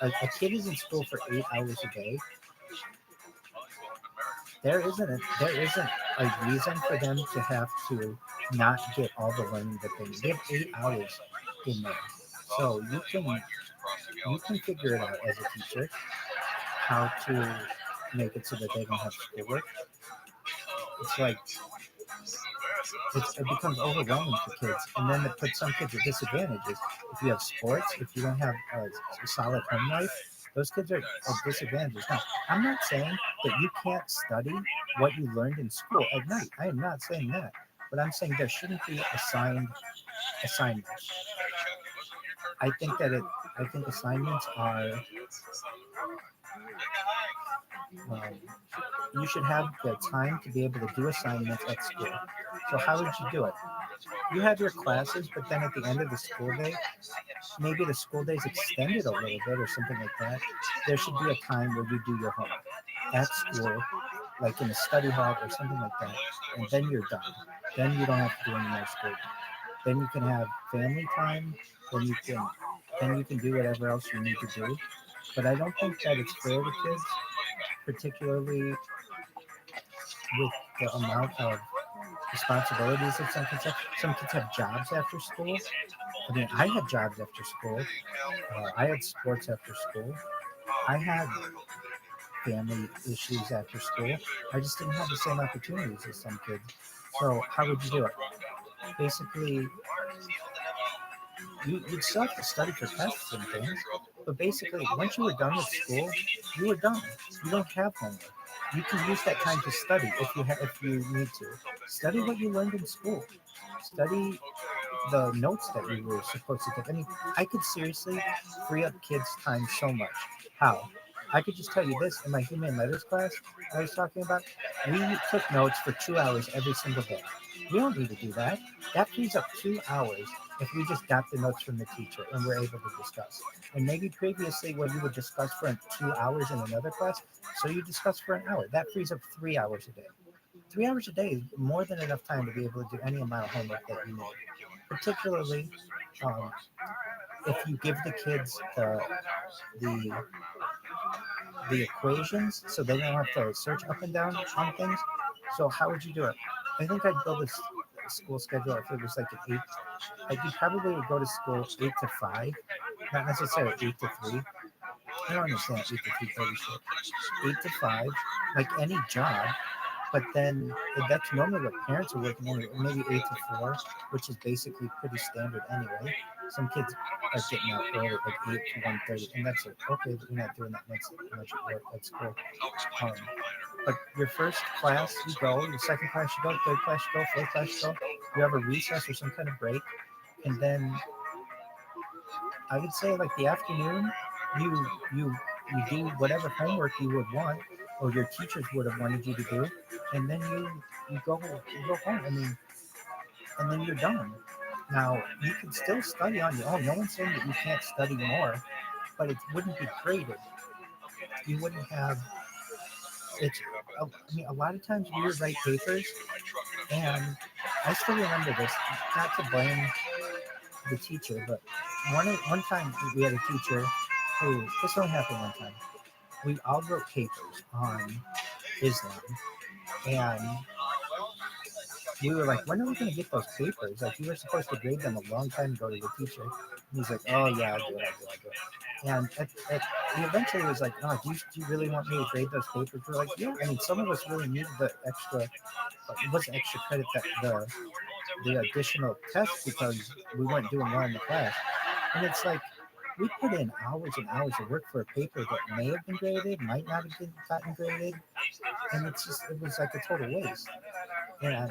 A kid is in school for 8 hours a day. There isn't a reason for them to have to not get all the learning that they need. They have 8 hours in there, so you can figure it out as a teacher how to make it so that they don't have schoolwork. It's like it becomes overwhelming for kids, and then it puts some kids at disadvantages. If you have sports, if you don't have a solid home life, those kids are at disadvantages. Now, I'm not saying that you can't study what you learned in school at night. I am not saying that, but I'm saying there shouldn't be assigned assignments. I think assignments are. You should have the time to be able to do assignments at school. So how would you do it? You have your classes, but then at the end of the school day, maybe the school day is extended a little bit or something like that. There should be a time where you do your homework at school, like in a study hall or something like that, and then you're done. Then you don't have to do any more school. Then you can have family time. Then you can do whatever else you need to do. But I don't think that it's fair to kids, particularly with the amount of responsibilities that some kids have. Some kids have jobs after school. I mean, I had jobs after school. I had sports after school. I had family issues after school. I just didn't have the same opportunities as some kids. So how would you do it? Basically, you'd still have to study for tests and things. But basically, once you were done with school, you were done. You don't have homework. You can use that time to study if you need to. Study what you learned in school. Study the notes that you were supposed to take. I mean, I could seriously free up kids' time so much. How? I could just tell you this in my human letters class I was talking about. We took notes for 2 hours every single day. We don't need to do that. That frees up 2 hours if we just got the notes from the teacher and we're able to discuss. And maybe previously when you would discuss for 2 hours in another class, so you discuss for an hour. That frees up 3 hours a day. 3 hours a day is more than enough time to be able to do any amount of homework that you need. Particularly if you give the kids the equations so they don't have to search up and down on things. So how would you do it? I think I'd build a school schedule if it was like an 8. Like you probably would go to school 8 to 5, not necessarily 8 to 3. I don't understand 8 to 3:30 shit. 8 to 5, like any job. But then that's normally what parents are working anyway, maybe 8 to 4, which is basically pretty standard anyway. Some kids are getting out early, like 8 to 1:30, and that's it. Okay, you're not doing that much at work at school. But your first class, you go. Your second class, you go. Third class, you go. Fourth class, you go. You have a recess or some kind of break, and then I would say like the afternoon, you do whatever homework you would want or your teachers would have wanted you to do, and then you go home. I mean, and then you're done. Now you can still study on your own. No one's saying that you can't study more, but it wouldn't be graded. You wouldn't have. It's. I mean, a lot of times we would write papers, and I still remember this. Not to blame the teacher, but one time we had a teacher who this only happened one time. We all wrote papers on Islam, and we were like, when are we going to get those papers? Like, you were supposed to grade them a long time ago to the teacher. And he's like, oh, yeah, I'll do it. And he eventually was like, oh, do you really want me to grade those papers? We're like, yeah. I mean, some of us really needed the extra, it wasn't extra credit, that the additional test because we weren't doing well in the class. And it's like, we put in hours and hours of work for a paper that may have been graded, might not have been gotten graded. And it was like a total waste. And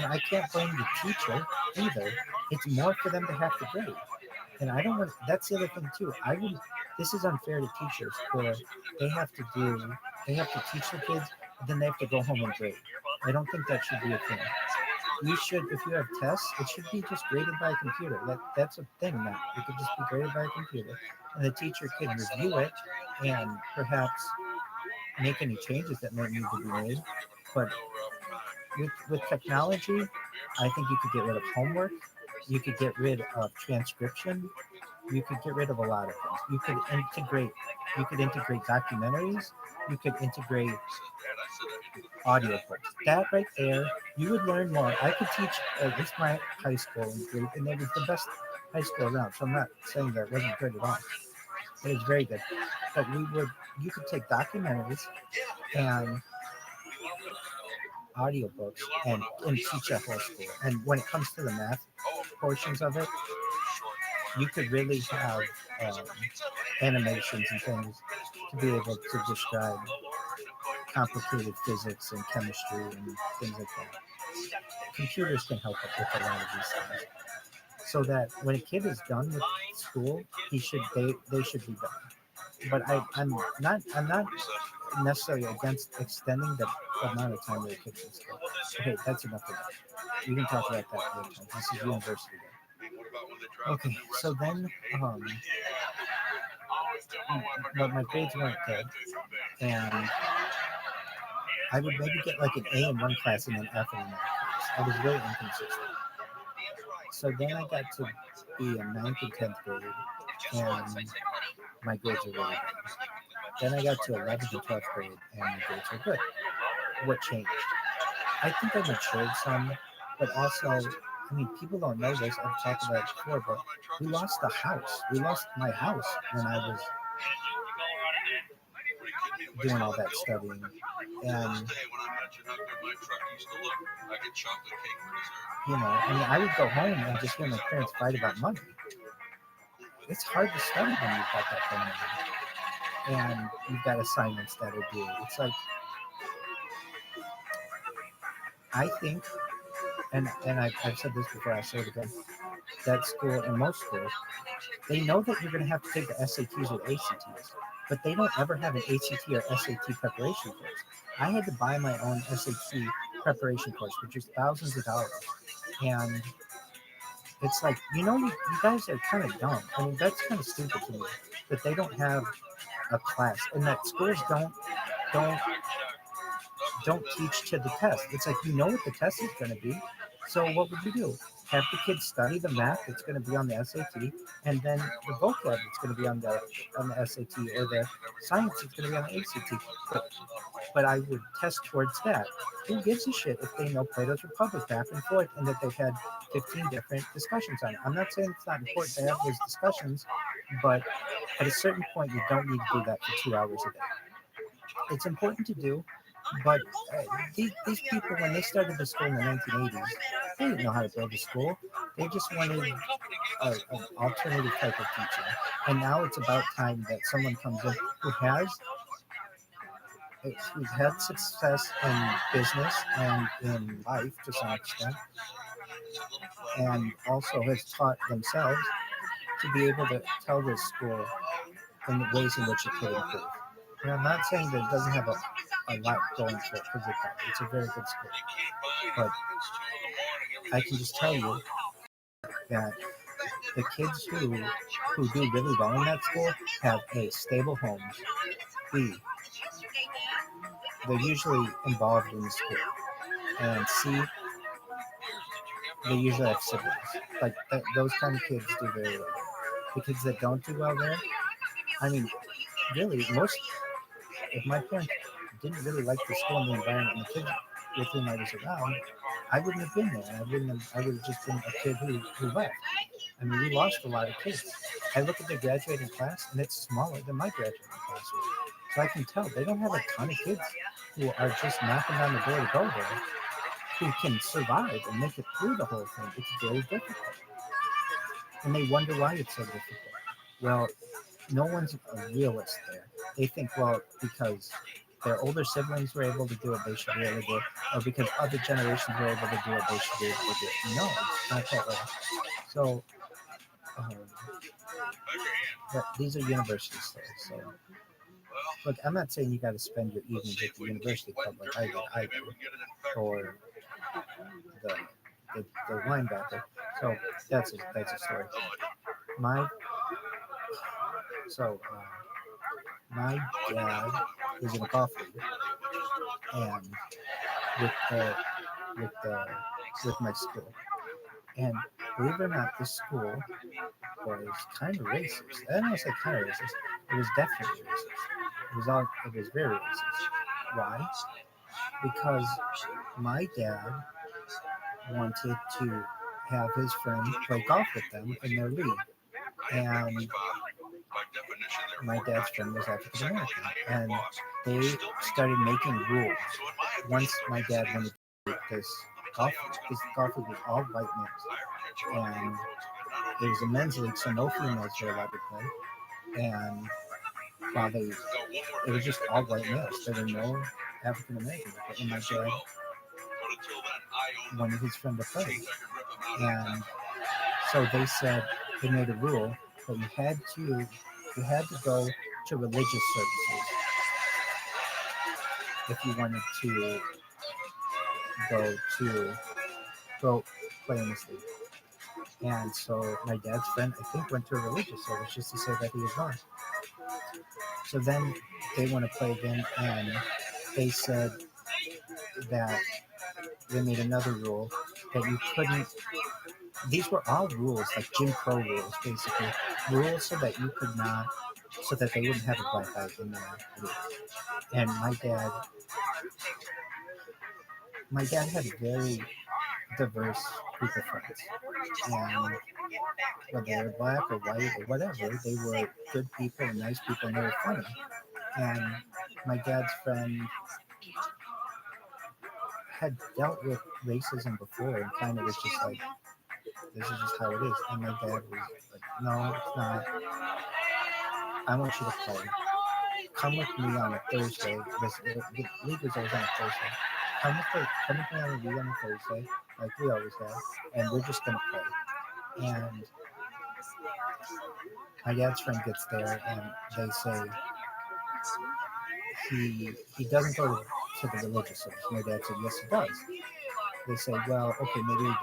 I can't blame the teacher either. It's more for them to have to grade. And I don't want, that's the other thing too. This is unfair to teachers where they have to teach the kids, and then they have to go home and grade. I don't think that should be a thing. you should, if you have tests, it should be just graded by a computer. That's a thing now. It could just be graded by a computer, and the teacher can review it and perhaps make any changes that might need to be made. But with technology, I think you could get rid of homework. You could get rid of transcription. You could get rid of a lot of things. You could integrate documentaries. You could integrate audiobooks. That right there, you would learn more. I could teach at least my high school in Greek, and it was the best high school around. So I'm not saying that it wasn't good at all. It was very good. But you could take documentaries and audiobooks and teach that whole school. And when it comes to the math portions of it, you could really have animations and things to be able to describe complicated physics and chemistry and things like that. Computers can help with a lot of these things. So that when a kid is done with school, they should be done. But I'm not necessarily against extending the amount of time that a kid can school. Okay, that's enough of that. We can talk about that later. This is university day. Okay, so then but my grades weren't good, and I would maybe get like an A in one class and an F in another class. I was very inconsistent. So then I got to be in 9th and 10th grade, and my grades were really good. Then I got to 11th and 12th grade, and my grades were good. What changed? I think I matured some, but also, I mean, people don't know this. I've talked about it before, but we lost the house. We lost my house when I was doing all that studying. And, you know, I mean, I would go home and just hear my parents fight about money. It's hard to study when you've got that going on. And you've got assignments that are due. It's like, I think, and I've said this before, I'll say it again, that school, in most schools, they know that you're going to have to take the SATs or ACTs, but they don't ever have an ACT or SAT preparation course. I had to buy my own SAT preparation course, which is thousands of dollars. And it's like, you guys are kind of dumb. I mean, that's kind of stupid to me that they don't have a class and that schools don't teach to the test. It's like, you know what the test is going to be. So what would you do? Have the kids study the math that's going to be on the SAT, and then the vocab that's going to be on the SAT, or the science that's going to be on the ACT. But I would test towards that. Who gives a shit if they know Plato's Republic back and forth, and that they've had 15 different discussions on it? I'm not saying it's not important to have those discussions, but at a certain point, you don't need to do that for 2 hours a day. It's important to do, but these people, when they started the school in the 1980s, they didn't know how to build a school. They just wanted an alternative type of teaching. And now it's about time that someone comes in who's had success in business and in life to some extent, and also has taught themselves to be able to tell this school in the ways in which it could improve. And I'm not saying that it doesn't have a lot going for it, because it's a very good school. But I can just tell you that the kids who do really well in that school have A, stable homes, B, they're usually involved in the school, and C, they usually have siblings. Like those kind of kids do very well. The kids that don't do well there, I mean, really, if my parents didn't really like the school and the environment and the kids with whom I was around, I wouldn't have been there. I would have just been a kid who left. I mean, we lost a lot of kids. I look at the graduating class, and it's smaller than my graduating class was. So I can tell they don't have a ton of kids who are just knocking on the door to go there, who can survive and make it through the whole thing. It's very difficult. And they wonder why it's so difficult. Well, no one's a realist there. They think, well, because their older siblings were able to do it, they should be able to do it, or because other generations were able to do it, they should be able to do it. No, it's not that way. So, but these are university stories. So, look, I'm not saying you got to spend your evenings at the university club like I did, or the linebacker. So that's a story. My dad was in a golf league, and with my school, and believe it or not, this school was kind of racist. I don't want to say kind of racist. It was definitely racist. It was very racist. Why? Because my dad wanted to have his friend play golf with them in their league, and my dad's friend was African American, and they started making rules. Once my dad wanted to make this golf league was all white males, and it was a men's league, so no females were allowed to play. And while it was just all white males, there were no African Americans. And my dad wanted his friend to play, and so they made a rule that you had to go to religious services if you wanted to go play in this league. And so my dad's friend, I think, went to a religious service just to say that he was gone. So then they want to play again, and they said that they made another rule that you couldn't. These were all rules, like Jim Crow rules, basically. Rules so that you could not, so that they wouldn't have a black guy in their league. And my dad had a very diverse group of friends. And whether they were black or white or whatever, they were good people and nice people, and they were funny. And my dad's friend had dealt with racism before and kind of was just like, this is just how it is. And my dad was like, no, it's not. I want you to play. Come with me on a Thursday. The league was always on a Thursday. Come with me on the league on a Thursday, like we always have, and we're just going to play. And my dad's friend gets there, and they say he doesn't go to the religious service. My dad said, yes, he does. They say, well, okay, maybe he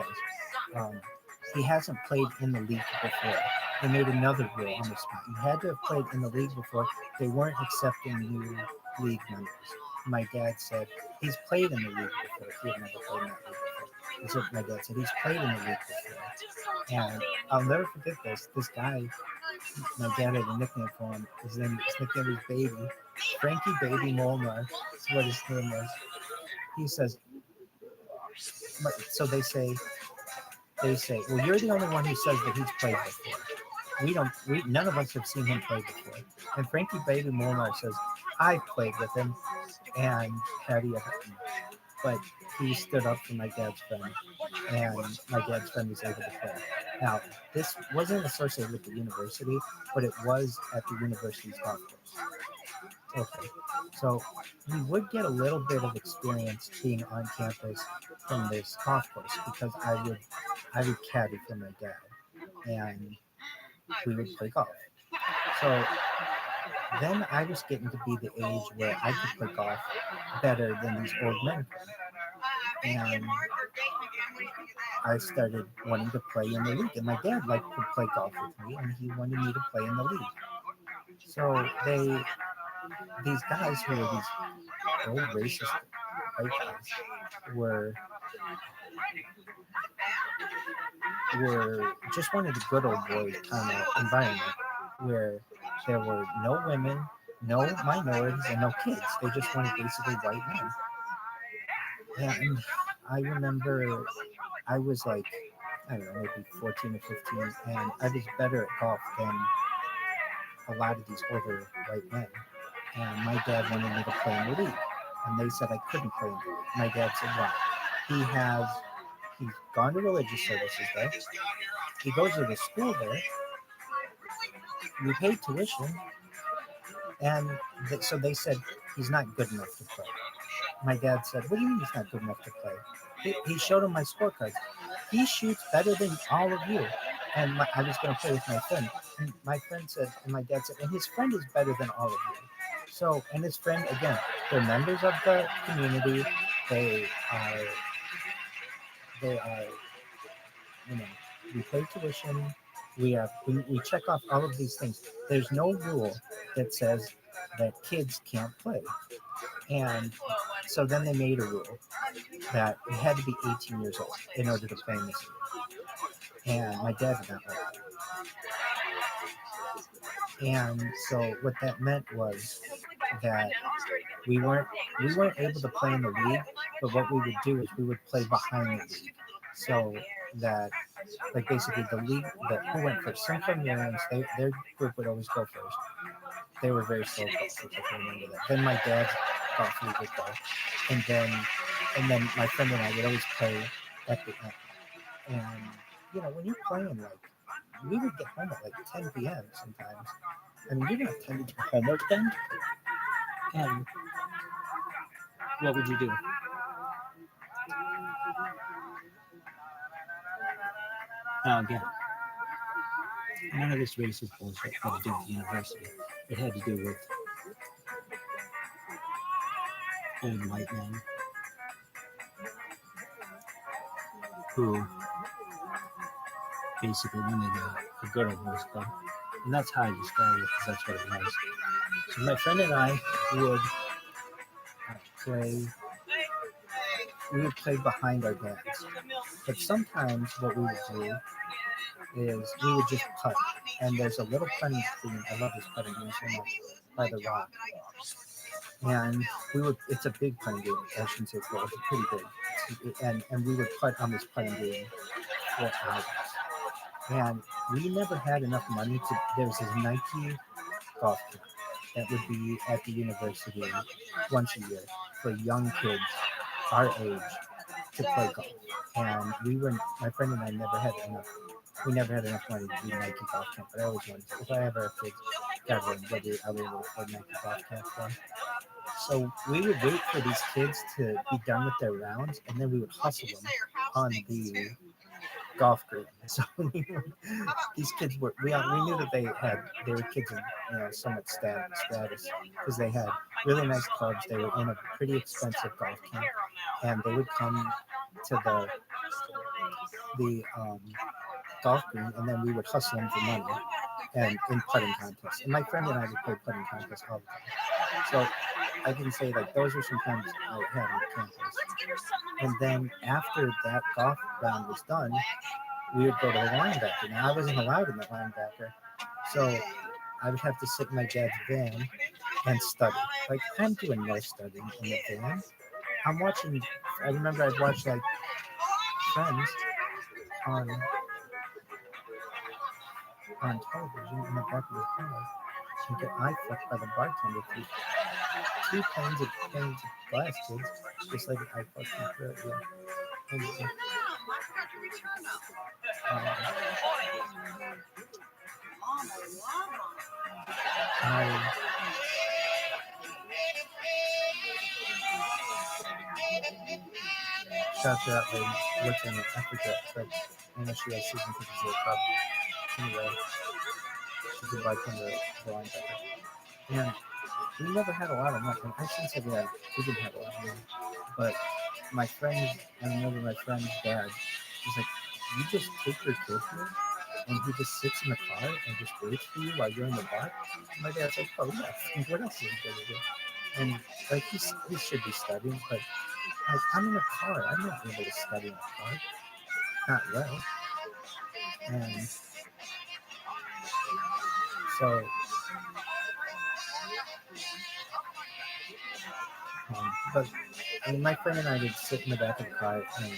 does. He hasn't played in the league before. They made another rule on the spot. You had to have played in the league before. They weren't accepting new league members. My dad said, he's played in the league before. He had never played in that league before. That's what my dad said. He's played in the league before. And I'll never forget this. This guy, my dad had a nickname for him. His nickname was Baby. Frankie Baby Molnar. That's what his name was. He says, so they say, well, you're the only one who says that he's played before. None of us have seen him play before. And Frankie Baby Molnar says, I played with him, and Patty, but he stood up for my dad's friend, and my dad's friend was able to play. Now, this wasn't associated with the university, but it was at the university's golf course. Okay, so we would get a little bit of experience being on campus from this golf course because I would caddy for my dad, and we would play golf. So then I was getting to be the age where I could play golf better than these old men could. And I started wanting to play in the league, and my dad liked to play golf with me, and he wanted me to play in the league. So these guys who were these old racist white guys were just wanted a good old boy kind of environment where there were no women, no minorities, and no kids. They just wanted basically white men. And I remember I was like, I don't know, maybe 14 or 15, and I was better at golf than a lot of these older white men. And my dad wanted me to play in the league. And they said I couldn't play in the league. My dad said, why? He's gone to religious services there. He goes to the school there. We paid tuition. And so they said, he's not good enough to play. My dad said, what do you mean he's not good enough to play? He showed him my scorecards. He shoots better than all of you. And I was going to play with my friend. And my friend said, and my dad said, and his friend is better than all of you. So, and his friend, again, they're members of the community. They are you know, we pay tuition. We check off all of these things. There's no rule that says that kids can't play. And so then they made a rule that you had to be 18 years old in order to play in this league. And my dad did not like that. And so what that meant was that we weren't able to play in the league, but what we would do is we would play behind the league. So that like basically the league that who went first, some Carnarians, their group would always go first. They were very slow golfers, if I remember that. Then my dad's golf league would go. And then my friend and I would always play at the end. And you know, when you're playing, like we would get home at like 10 p.m. sometimes. I mean, you're gonna have time to do homework then. And what would you do? Again, none of this racist bullshit had to do with the university. It had to do with old white men who basically wanted a good old boys club. And that's how I describe it, because that's what it was. So my friend and I would play, behind our dads. But sometimes what we would do is we would just putt. And there's a little putting green. I love this putting green so much, by the rock. And it's a big putting green. I shouldn't say it's pretty big. And we would putt on this putting green for hours. And we never had enough money to, there was this Nike golf camp that would be at the university once a year for young kids our age to play golf. And my friend and I never had enough. We never had enough money to do Nike golf camp, but I always wanted to. If I ever have kids, God willing, I will afford Nike golf camp for them. So we would wait for these kids to be done with their rounds, and then we would hustle them on the golf green. So these kids we knew that they were kids of somewhat status because they had really nice clubs. They were in a pretty expensive golf camp, and they would come to the golf green, and then we would hustle them for money and in putting contests. And my friend and I would play putting contests all the time. So I can say like those were some times I had on campus. And then after that golf round was done, we would go to the linebacker. Now I wasn't allowed in the linebacker, so I would have to sit in my dad's van and study. Like I'm doing no studying in the van. I'm watching. I remember I'd watch like Friends on television in the back of the car and get eye fucked by the bartender for two panes of glass kids, just like I fucked him through it. Yeah. And, shout out lady, what's in Africa, but I know she has season tickets to the club. Anyway, she could buy from the linebacker. And we never had a lot of money. I shouldn't say we didn't have a lot of money. But I remember my friend's dad was like, you just take your kid here and he just sits in the car and just waits for you while you're in the bar? And my dad's like, oh yeah, what else is he going to do? And like he should be studying, but like I'm in a car. I'm not able to study in a car. Not well. And so but I mean, my friend and I would sit in the back of the car and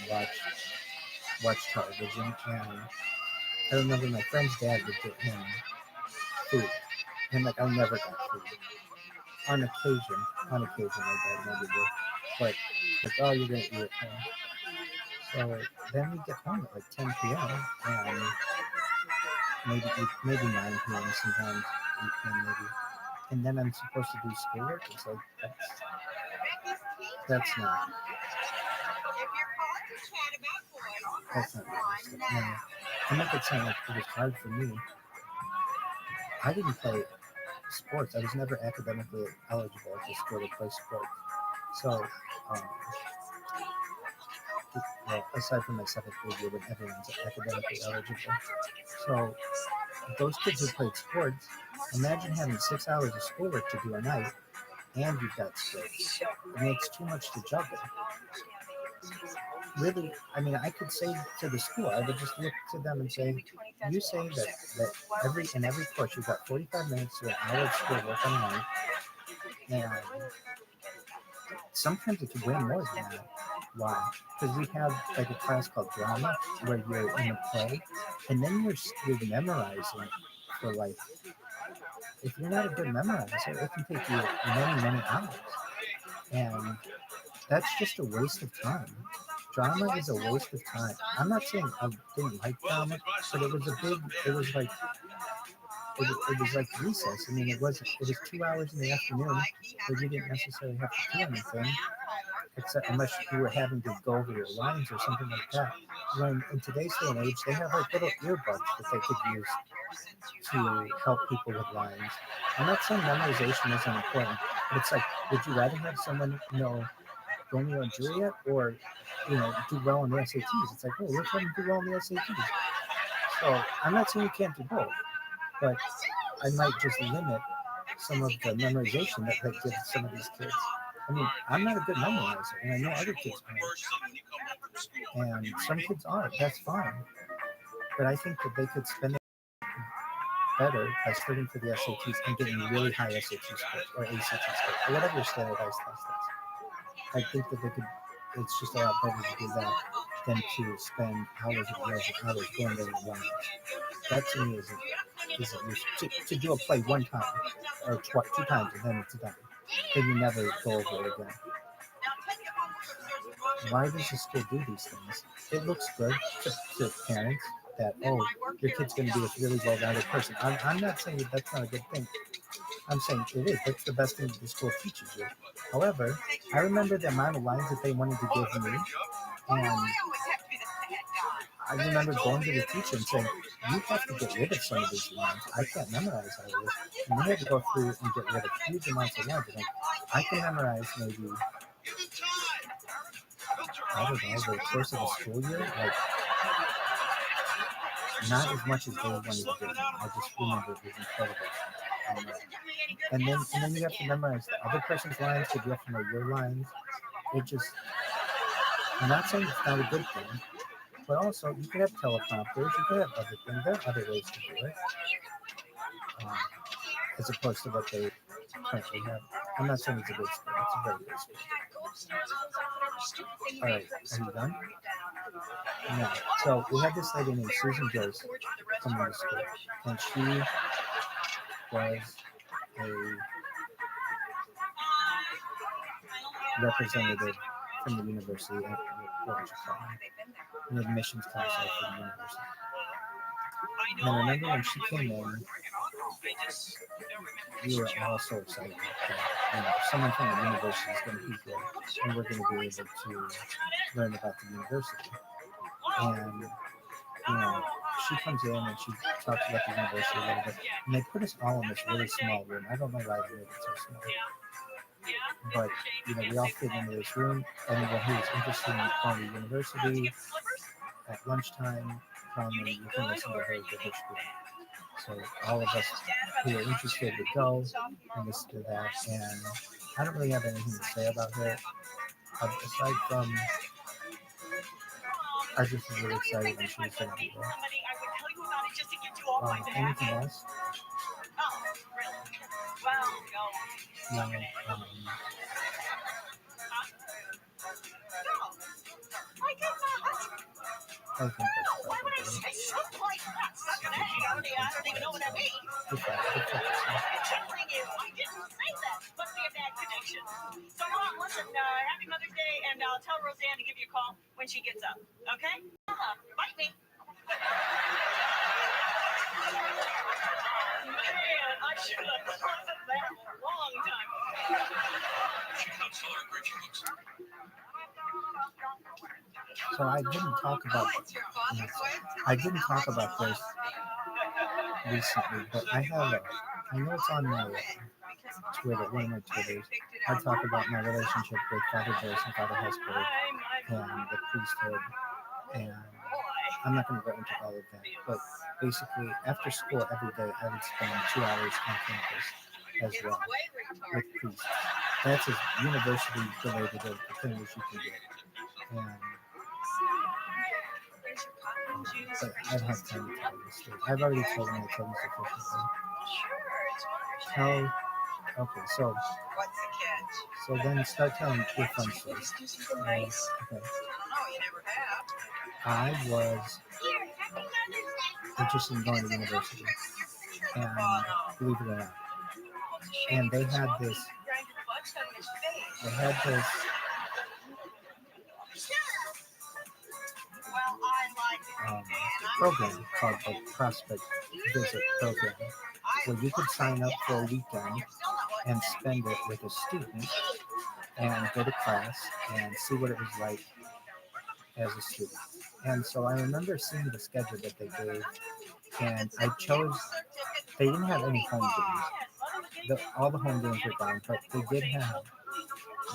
watch television. And I remember my friend's dad would get him food, and like I never got food. On occasion, my dad never did. But like, oh, you're gonna eat it. So then we get home at like 10 p.m. and maybe 9 p.m. sometimes, 8 p.m. maybe. And then I'm supposed to do schoolwork. It's like that's not realistic. No. I'm not saying like it was hard for me. I didn't play sports. I was never academically eligible to school to play sports. So well, aside from my 7th grade year when everyone's academically eligible. So those kids who played sports, imagine having 6 hours of schoolwork to do a night, and you've got sports. I mean, it's too much to juggle. Really, I mean, I could say to the school, I would just look to them and say, you say that in every course you've got 45 minutes to an hour of schoolwork on a night, and sometimes it's way more than that. Why? Because we have like a class called drama where you're in a play, and then you're memorizing for like, if you're not a good memorizer, it can take you many hours, and that's just a waste of time. Drama is a waste of time. I'm not saying I didn't like drama, but it was like recess. I mean, it was 2 hours in the afternoon where you didn't necessarily have to do anything, except unless you were having to go over your lines or something like that. When in today's day and age, they have like little earbuds that they could use to help people with lines. I'm not saying memorization isn't important, but it's like, would you rather have someone know Romeo and Juliet or do well in the SATs? It's like, oh, which one do well in the SATs? So I'm not saying you can't do both, but I might just limit some of the memorization that they give some of these kids. I mean, I'm not a good memorizer, and I know other kids aren't, and some kids aren't. That's fine, but I think that they could spend it better by studying for the SATs and getting really high SAT scores or ACT scores or whatever your standardized test is. I think that they could. It's just a lot better to do that than to spend hours and hours and hours going over lines. That to me isn't useful. To do a play one time or 2 times and then it's done. Then you never go over it again. Why does the school do these things? It looks good to parents that, oh, your kid's going to be this really well-rounded person. I'm not saying that that's not a good thing. I'm saying it is. That's the best thing that the school teaches you. However, I remember the amount of lines that they wanted to give me, and I remember going to the teacher and saying, you have to get rid of some of these lines. I can't memorize all of this. And we had to go through and get rid of huge amounts of lines. Like, I can memorize maybe, I don't know, over the course of a school year, like, not as much as they wanted to give me. I just remember it was incredible. And then you have to memorize the other person's lines because you have to know your lines. I'm not saying it's not a good thing, but also you could have teleprompters, you could have other things. There are other ways to do it, as opposed to what they currently have. I'm not saying it's a good school. It's a very good school. All right, are you done? No. So we had this lady named Susan Joyce coming to school, and she was a representative from the university at an admissions counselor for the university. And I remember when she came in, we were all so excited that someone from the university is going to be here, and we're going to be able to learn about the university. And she comes in and she talks about the university a little bit, and they put us all in this really small room. I don't know why they made it so small. But, we all fit into this room. Anyone who's interested in going to university at lunchtime, come and you can listen to her give her spiel. So all of us who are interested would go and listen to that. And I don't really have anything to say about her, aside from I just was really excited when she was going to be there. Anything else? No. I think that's probably good. So, Mom, listen, happy Mother's Day, and I'll tell Roseanne to give you a call when she gets up, okay? Bite me. Man, I should have thought of that a long time ago. So I didn't talk about this recently, but I know it's on my Twitter, one of my Twitters. I talk about my relationship with Father Joyce and Father Hesper and the priesthood, and I'm not going to go into all of that, but basically after school every day I would spend 2 hours on campus as well with priests. That's as university related a thing as you can get. And but I don't have time to tell you this story. I've already told them I told this officially. How? Okay, so What's the catch? so then start telling your fun stories. Just do something nice. Okay, I don't know. You never have. I was interested in going to university, and believe it or not, and they had this program called the Prospect Visit Program, where you could sign up for a weekend and spend it with a student and go to class and see what it was like as a student. And so I remember seeing the schedule that they gave, and I chose, they didn't have any home games. All the home games were gone, but they did have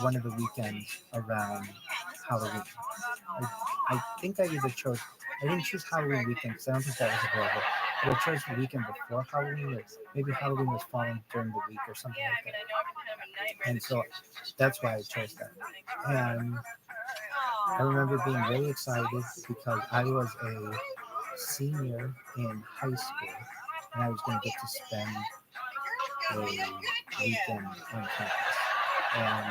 one of the weekends around Halloween. I think I either chose, I didn't choose Halloween weekend because I don't think that was available, but I chose the weekend before Halloween, or maybe Halloween was falling during the week or something like that. And so that's why I chose that. And I remember being really excited because I was a senior in high school and I was going to get to spend a weekend on campus. And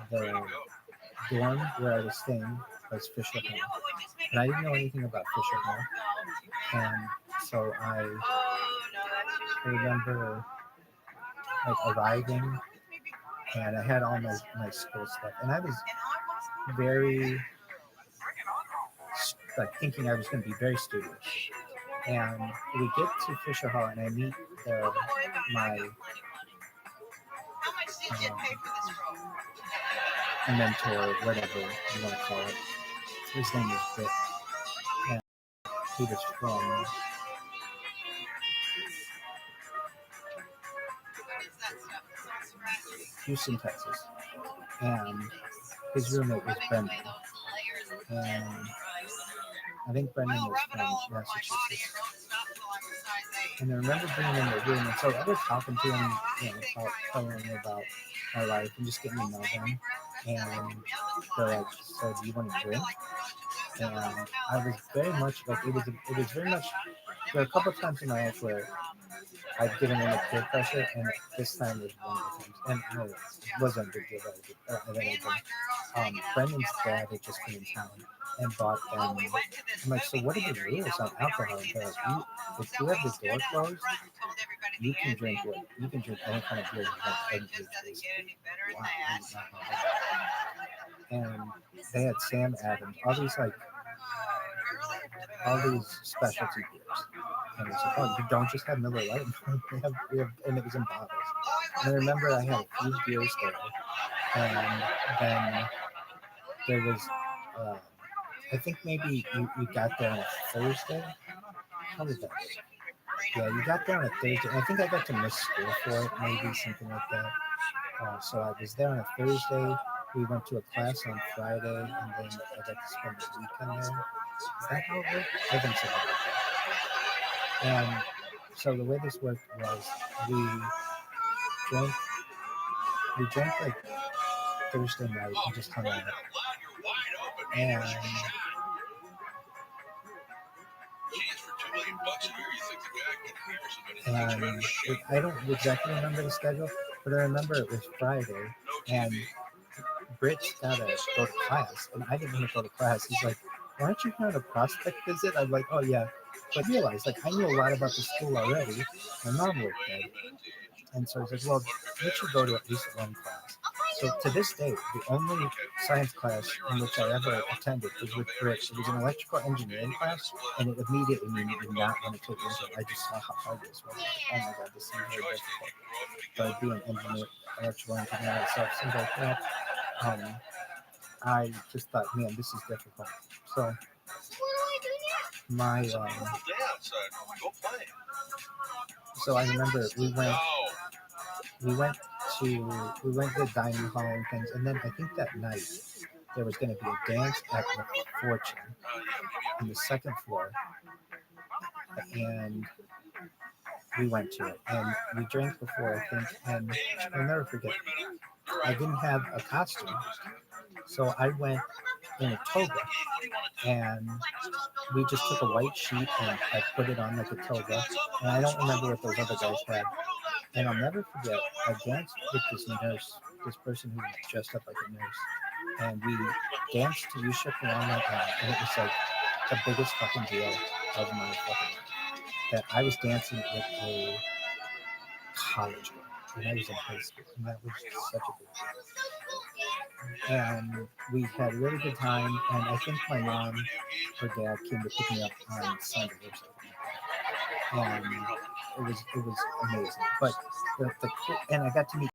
the dorm where I was staying was Fisher Hall. And I didn't know anything about Fisher Hall. And so I remember like arriving and I had all my school stuff. And I was very like thinking I was going to be very student-ish. And we get to Fisher Hall and I meet my mentor, whatever you want to call it. His name is Britt. And he was from Houston, Texas. And his roommate was Brendan. And I think Brendan was from Massachusetts. And I remember being in the room, and so I was talking to him, telling him about my life and just getting to know him. And they're like, "So do you want to drink?" And I was very much like, it was very much. There were a couple of times in my life where I've given in to peer pressure, and this time was one of the times. And it wasn't a big deal at anything. Brendan's dad had just been in town and bought them. I'm like, so what are the rules on alcohol? And they're like, if you have the door closed, you can drink any kind of beer you want. And they had Sam Adams, all these specialty beers. And it's like, oh, you don't just have Miller Lite. we have, and it was in bottles. And I remember I had a few beers there, and then there was, I think maybe you got there on a Thursday. How was that? Yeah, you got there on a Thursday. I think I got to miss school for it, maybe something like that. So I was there on a Thursday. We went to a class on Friday, and then I got to spend the weekend there. Is that how it worked? I think so. And so the way this worked was we drank like Thursday night and just hung out. And I don't exactly remember the schedule, but I remember it was Friday, and Britt's gotta go to class, and I didn't want to go to class. He's like, "Why aren't you going to Prospect Visit?" I'm like, "Oh yeah," but I realized like I knew a lot about the school already. My mom worked there, and so I was like, "Well, you should go to at least one class." So to this day, the only science class in which I ever attended was with Britt. It was an electrical engineering class, and it immediately made me not want to take it. I just saw how hard this was. Oh my god, this seems very difficult. But being an engineer, electrical engineer myself, seems like that. I just thought, man, this is difficult. So my so I remember we went to the dining hall and things, and then I think that night there was going to be a dance at the Fortune on the second floor, and we went to it, and we drank before, I think, and I'll never forget, I didn't have a costume, so I went in a toga, and we just took a white sheet and I put it on like a toga, and I don't remember what those other guys had. And I'll never forget, I danced with this nurse, this person who was dressed up like a nurse, and we danced to You Shook Me All Night Long, and it was like the biggest fucking deal of my fucking life. That I was dancing with a college girl when I was in high school, and that was such a big deal. And we had a really good time, and I think my mom or dad came to pick me up on Sunday or something. And it was amazing. But and I got to meet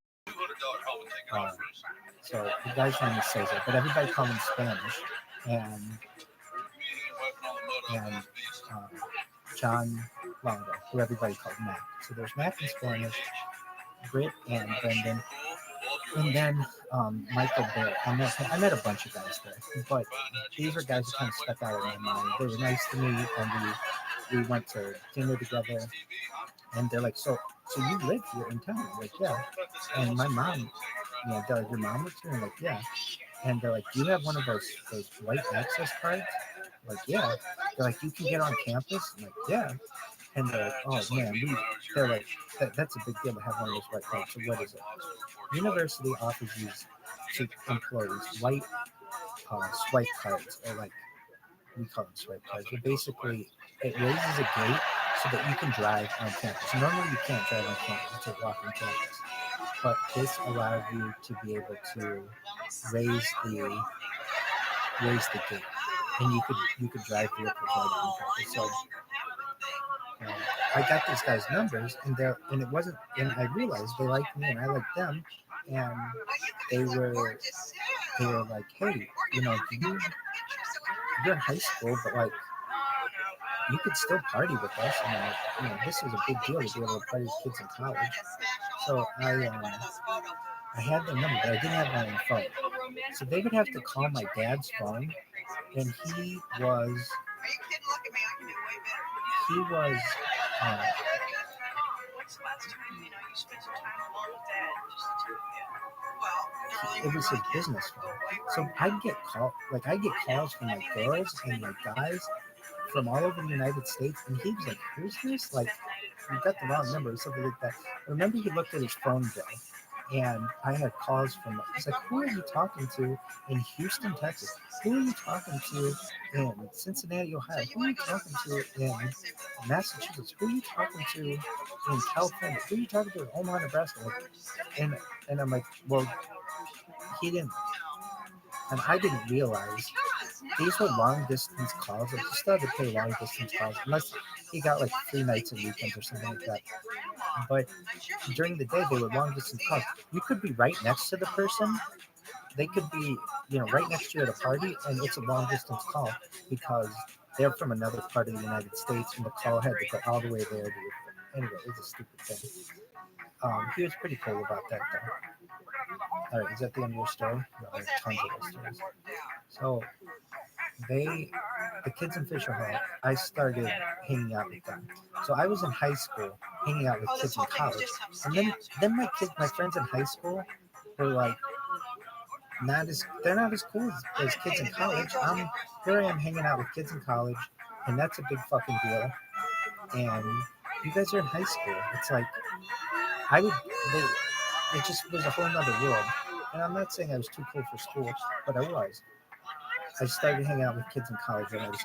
so the guy's name is Cesar, but everybody called him Spanish, and John Longo, who everybody called Mac. So there's Mac in Spanish, Britt and Brendan, and then Michael Bear. I met a bunch of guys there, but these are guys that kind of stuck out in my mind. They were nice to me, and we went to dinner together, and they're like, so you live here in town? I'm like, yeah. And my mom, they're like, your mom lives here? I'm like, yeah. And they're like, do you have one of those white access cards? I'm like, yeah. They're like, you can get on campus? I'm like, yeah. And they're like, oh man, they're like, that's a big deal to have one of those white cards. So what is it? University offers you to employees white swipe cards, or like we call them swipe cards. But basically, it raises a gate so that you can drive on campus. Normally, you can't drive on campus to walk on campus, but this allowed you to be able to raise the gate, and you could drive vehicles right on campus. So I got these guys' numbers, and it wasn't, and I realized they liked me and I liked them, and they were like, hey, you're in high school, but like you could still party with us, and like, this is a big deal to be able to party with kids in college. So I had their number, but I didn't have my own phone, so they would have to call my dad's phone, and he was. It was his business phone. So I get calls from like girls and like guys from all over the United States, and he was like, who's this? Like, you got the wrong number or something like that. I remember he looked at his phone bill, and I had calls from, he's like, who are you talking to in Houston, Texas? Who are you talking to in Cincinnati, Ohio? Who are you talking to in Massachusetts? Who are you talking to in California? Who are you talking to in Omaha, Nebraska? And I'm like, well, he didn't, and I didn't realize these were long distance calls. Like, you started to pay long distance calls unless he got like 3 nights and weekends or something like that. But during the day, they were long distance calls. You could be right next to the person. They could be, right next to you at a party, and it's a long distance call because they're from another part of the United States, and the call had to go all the way there. Anyway, it was a stupid thing. He was pretty cool about that, though. All right, is that the end of your story? No, there's tons of those stories. So the kids in Fisher Hall, I started hanging out with them. So I was in high school hanging out with kids in college, and then my friends in high school were like, they're not as cool as kids in college. Here I am hanging out with kids in college, and that's a big fucking deal. And you guys are in high school. It's like it just was a whole nother world. And I'm not saying I was too cool for school, but I was. I started hanging out with kids in college when I was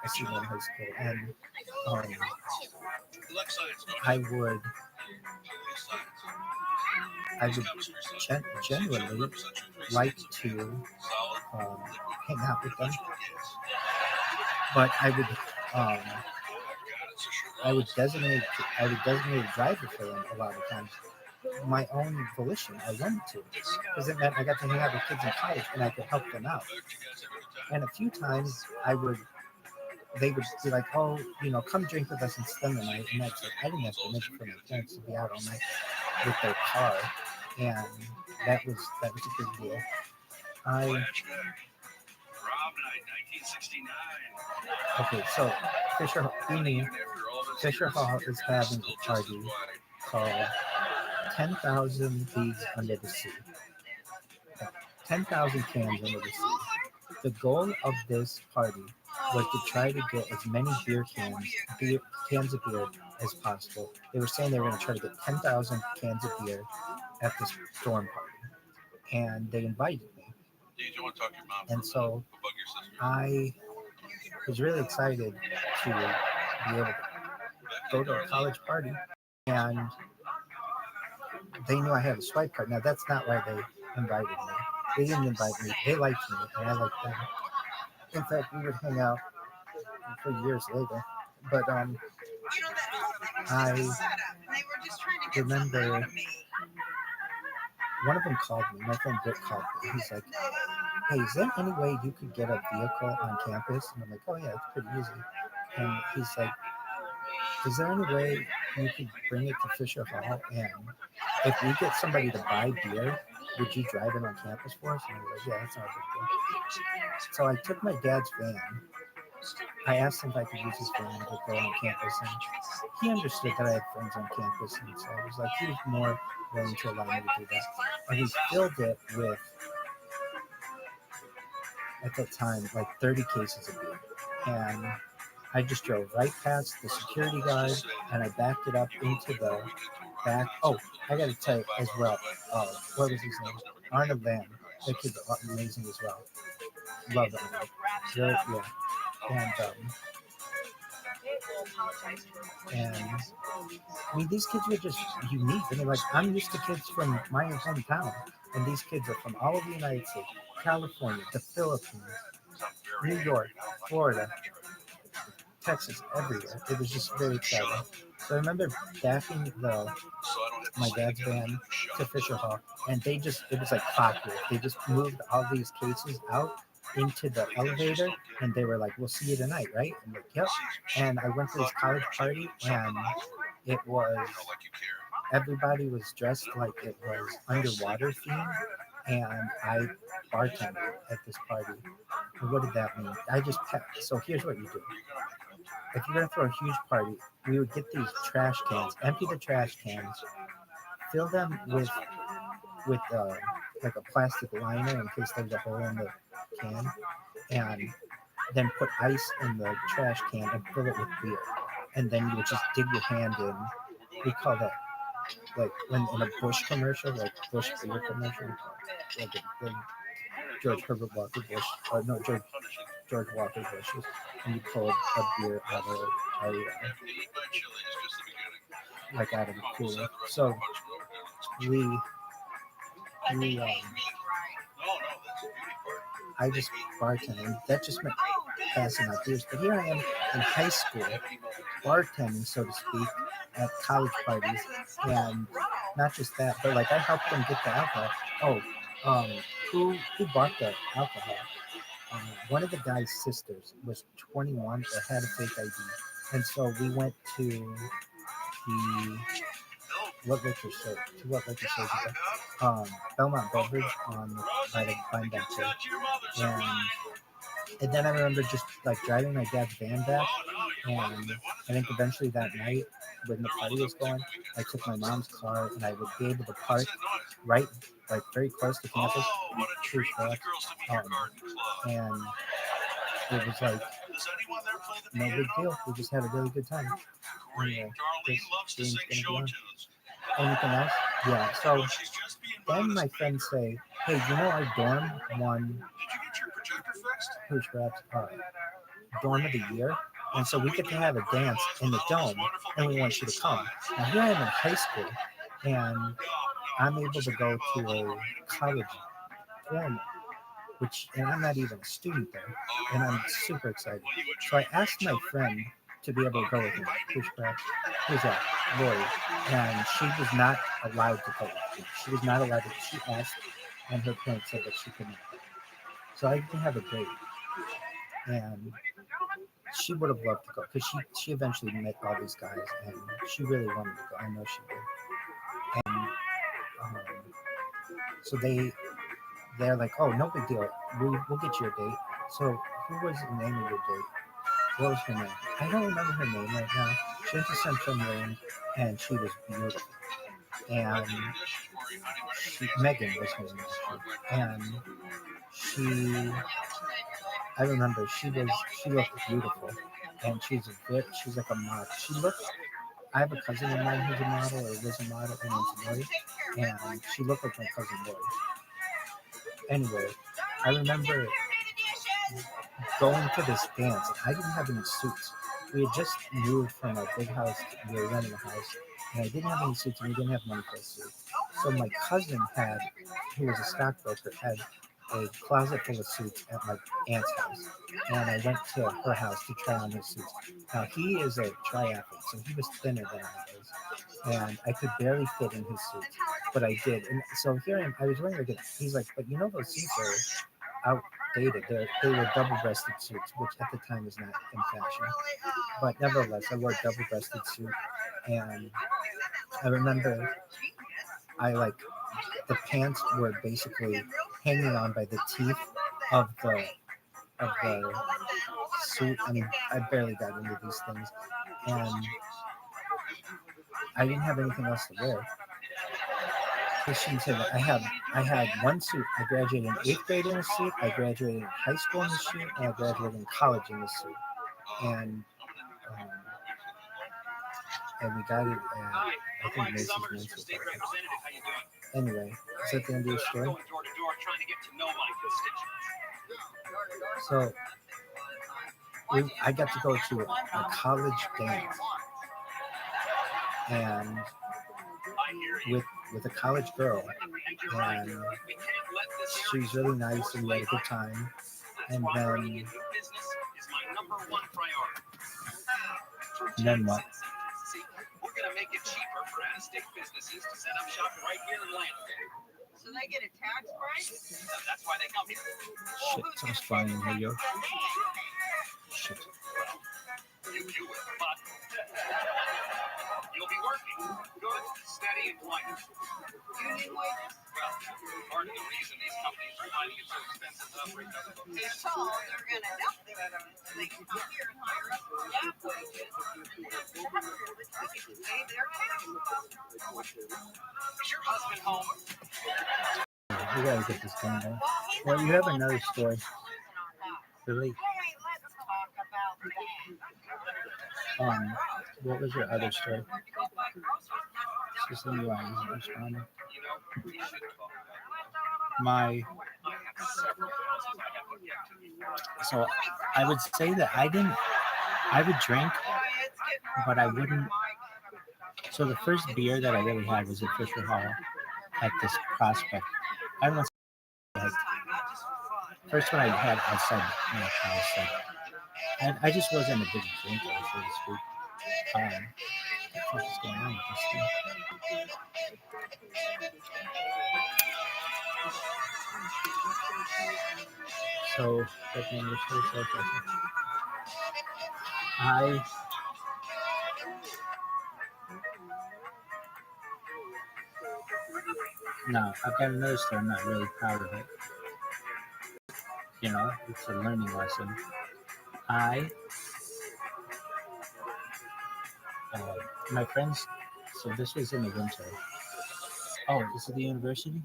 a senior in high school, and I would genuinely like to hang out with them, but I would designate a driver for them a lot of times. My own volition, I wanted to, because it meant I got to hang out with kids in college and I could help them out. And a few times they would be like, oh, come drink with us and spend the night. And that's like, I didn't have permission from my parents to be out all night with their car, and that was a big deal. Okay, so Fisher Hall is having a party called 10,000 Leagues Under the Sea. 10,000 cans under the sea. The goal of this party was to try to get as many cans of beer as possible. They were saying they were going to try to get 10,000 cans of beer at this storm party, and they invited me. And so I was really excited to be able to go to a college party, and they knew I had a swipe card. Now that's not why they invited me. They didn't invite me. They liked me, and I liked them. In fact, we would hang out for years later. But I remember one of them called me. My friend Dick called me. He's like, "Hey, is there any way you could get a vehicle on campus?" And I'm like, "Oh yeah, it's pretty easy." And he's like, "Is there any way you could bring it to Fisher Hall? And if we get somebody to buy beer, would you drive it on campus for us?" And I was like, "Yeah, that's not a big deal." So I took my dad's van. I asked him if I could use his van to go on campus, and he understood that I had friends on campus, and so I was like, he was more willing to allow me to do that. And we filled it with, at that time, like 30 cases of beer. And I just drove right past the security guard, and I backed it up into the back. Oh, I got to tell you as well, what was his name? Arnold Van. That kid's amazing as well. Love Arnold. Yeah. And I mean, these kids were just unique. I mean, like, I'm used to kids from my hometown, and these kids are from all over the United States, California, the Philippines, New York, Florida, Texas, everywhere. It was just very exciting. So I remember backing my dad's van to Fisher Hall, and it was like clockwork. They just moved all these cases out into the elevator, and they were like, "We'll see you tonight, right?" I'm like, "Yep." And I went to this college party, and it was, everybody was dressed like it was underwater theme, and I bartended at this party. And what did that mean? So here's what you do. If you're going to throw a huge party, we would get these trash cans, empty the trash cans, fill them with like a plastic liner in case there's a hole in the can, and then put ice in the trash can and fill it with beer. And then you would just dig your hand in. We call that, like, when in a Bush commercial, like Bush beer commercial, like the George Herbert Walker Bush, or no, George Walker Bushes, and you pull a beer out of like out of the cooler. So I just bartending. That just meant passing out beers. But here I am in high school, bartending, so to speak, at college parties, and not just that, but like I helped them get the alcohol. Who bought the alcohol? One of the guy's sisters was 21 or had a fake ID, and so we went to the what liquor store? Belmont Beverage by the Pine Back there. And then I remember just like driving my dad's van back, and I think eventually that night when the party was going, I took my mom's car, and I would be able to park right, like very close to campus, and it was like no big deal. We just had a really good time. Anyway, this game's gonna be on. Anything else? Yeah. So then my friends say, "Hey, our dorm won dorm of the year, and so we get to have a dance in the dome, and we want you to come." Now here I am in high school, and I'm able to go to a college formal, and I'm not even a student there, and I'm super excited. So I asked my friend to be able to go with me. Who's that? Lori. And she was not allowed to go with me. She was not allowed to. She asked, and her parents said that she couldn't. So I didn't have a date. And she would have loved to go, because she eventually met all these guys, and she really wanted to go. I know she did. And so they're like, oh, no big deal. We'll get you a date. So who was the name of your date? What was her name? I don't remember her name right now. She went to Central Marine, and she was beautiful. And Megan was her name. And I remember she looked beautiful, and she's like a model. I have a cousin of mine who's a model, or was a model, and is married, and she looked like my cousin Lori. Anyway, I remember going to this dance. I didn't have any suits. We had just moved from a big house. We were renting a house, and I didn't have any suits, and we didn't have money for a suit. So my cousin who was a stockbroker, had a closet full of suits at my aunt's house, and I went to her house to try on his suits. Now he is a triathlete, so he was thinner than I was, and I could barely fit in his suits, but I did. And so here I am. I was wearing he's like, but you know those suits are outdated. They were double-breasted suits, which at the time was not in fashion. But nevertheless, I wore a double-breasted suit, and I remember the pants were basically hanging on by the teeth of the suit. I mean, I barely got into these things, and I didn't have anything else to wear. I shouldn't say that. I had one suit. I graduated in 8th grade in a suit. I graduated in high school in a suit, and I graduated in college in a suit. And we got it at, I think, Macy's Men's. Anyway, is that the end of your story? So I got to go to a college dance, and with a college girl, and she was really nice, and we had a good time. And then what? We're going to make it cheaper for out-of-state businesses to set up shop right here in Lansing. So they get a tax break? That's why they come here. Shit, someone's flying in here, yo. Shit. You do it, but you'll be working. Good, steady employment. Union wages? Well, part of the reason these companies are finding it so expensive to operate other locations. So they're going to help them. They can come here and hire us for gap wages. Pay their taxes. Is your husband home? We gotta get this done, though. Well, you have another story. Really? What was your other story? Just let me know. He's responding. So I would say that I would drink, but I wouldn't. So the first beer that I really had was at Fisher Hall at this Prospect. I don't know. First one I had outside my house. I just wasn't a big drinker, so to speak. What is going on with this thing? So, no, I've got another story. I'm not really proud of it. You know, it's a learning lesson. My friends, so this was in the winter. Oh, this is the university?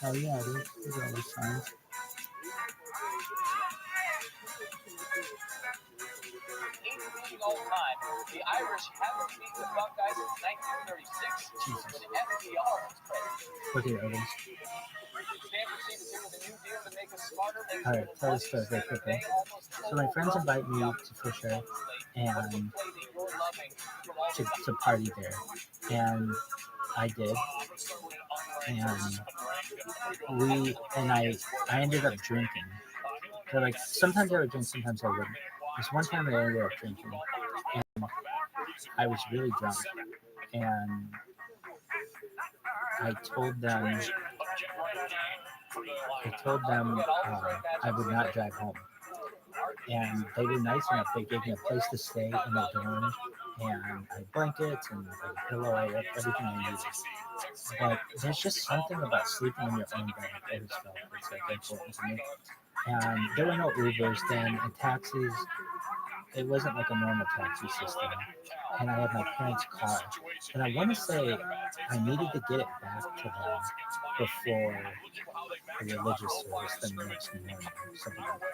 Oh, yeah, there's all these signs. The Irish haven't beaten the Buckeyes since 1936. Jesus. When the FDR was president. Look at others. All right, tell the story very quickly. So my friends invite me to Fisher and to party there, and I did, and I ended up drinking. So like sometimes I would drink, sometimes I wouldn't. This one time I ended up drinking, and I was really drunk, and I told them I would not drive home. And they were nice enough. They gave me a place to stay in a dorm, and I had blankets and a pillow. I had everything I needed. But there's just something about sleeping in your own bed. I always felt it's like important to me. And there were no Ubers then, and taxis. It wasn't like a normal taxi system. And I had my parents' car. And I want to say I needed to get it back to them before a religious service the next morning, something like that.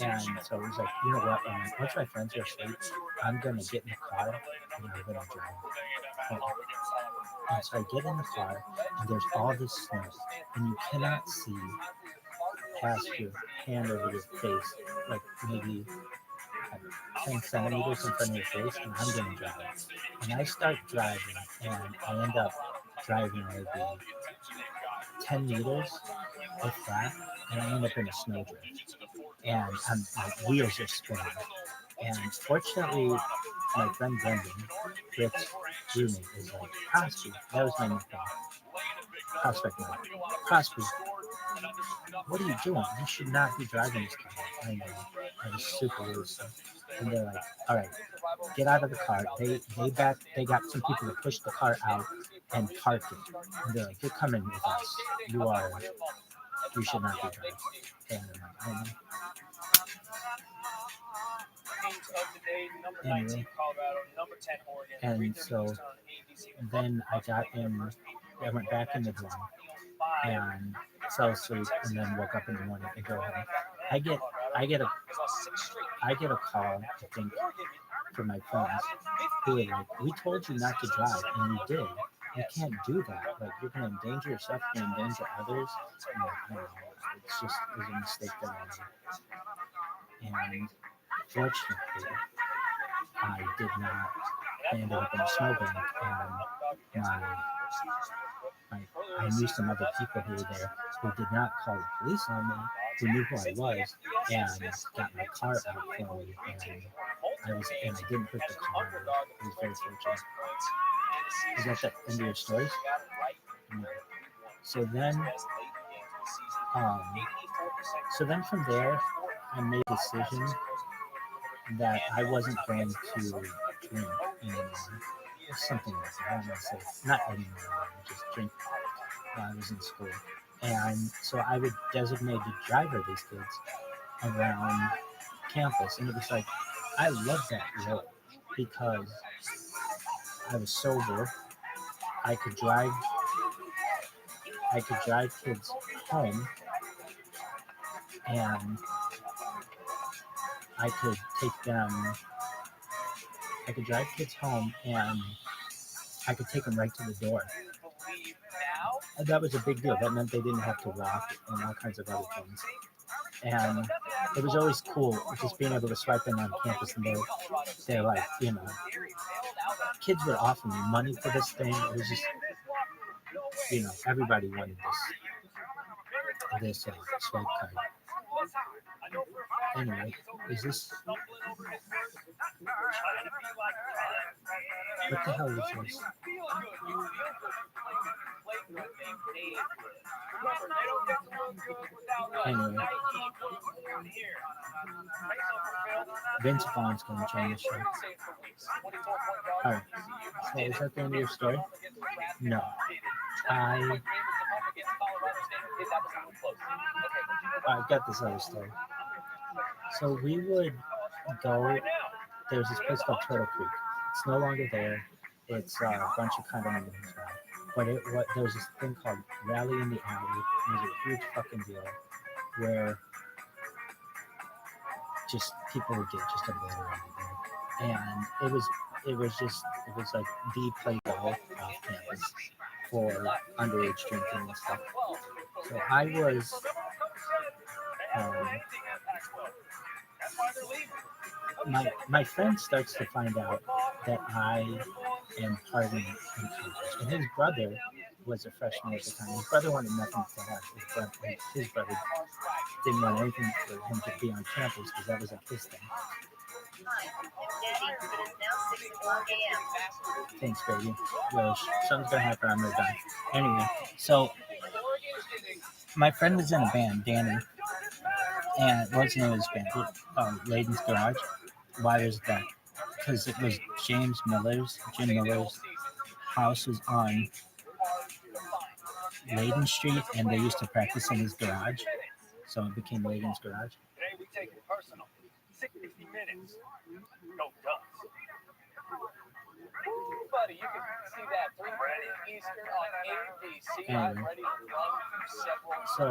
And so it was like, you know what? Once my friends are asleep, I'm going to get in the car and I'm going to drive home. And so I get in the car and there's all this snow and you cannot see past your hand over your face, like maybe 10 centimeters in front of your face, and I'm going to drive. And I start driving, and I end up driving maybe 10 meters, if that, and I end up in a snowdrift. And my wheels are spinning. And fortunately, my friend Brendan, Rick's roommate, is like, Prosper, that was my nickname. Prospect man. Prosper, what are you doing? You should not be driving this car. I know. I was super loose. And they're like, all right, get out of the car. They got some people to push the car out and park it. And they're like, you're coming with us. You should not be driving. And I'm like, I know. Anyway, and so then I went back in the dorm and fell asleep and then woke up in the morning and go home. I get a call, I think, from my friends who were like, we told you not to drive and you did. You can't do that. Like, you're going to endanger yourself, you're going to endanger others. And like, no, it was a mistake that I made. And fortunately, I did not. I ended up in a snowbank, and I knew some other people who were there who did not call the police on me, who knew who I was, and got my car out for me, and I didn't hurt the car. It was very fortunate. Is that the end of your story? No. So then from there, I made a decision that I wasn't going to drink anymore. Something like that. I don't want to say not anymore, just drink while I was in school. And so I would designate a driver these kids around campus. And it was like, I loved that role because I was sober. I could drive kids home, and I could drive kids home, and I could take them right to the door. And that was a big deal. That meant they didn't have to walk and all kinds of other things. And it was always cool just being able to swipe in on campus, and they're like, you know, kids would offer me money for this thing. It was just, you know, everybody wanted this swipe card. Anyway, is this? What the hell is this? Anyway, Vince Vaughn's going to join the show. Alright, so is that the end of your story? No. I got this other story. So we would go, there's this place called Turtle Creek. It's no longer there. It's a bunch of condominiums now. But there was this thing called Rally in the Alley. It was a huge fucking deal where just people would get just obliterated there. And it was like the place off campus for underage drinking and stuff. So I was my friend starts to find out that I am partying in campus, and his brother was a freshman at the time. His brother wanted nothing to have his brother didn't want anything for him to be on campus because that was like his thing. Thanks, baby. Yo, something's gonna happen. I'm gonna die. Anyway, so my friend was in a band, Danny, and what's the name of his band? Layden's Garage. Why was that? Because it was Jim Miller's house was on Layden Street, and they used to practice in his garage, so it became Layden's garage. Today we take it personal. 60 minutes. No ducks. Ooh, buddy, you can see that 3:30 Eastern on ABC. I'm Anyway, ready to run through several. so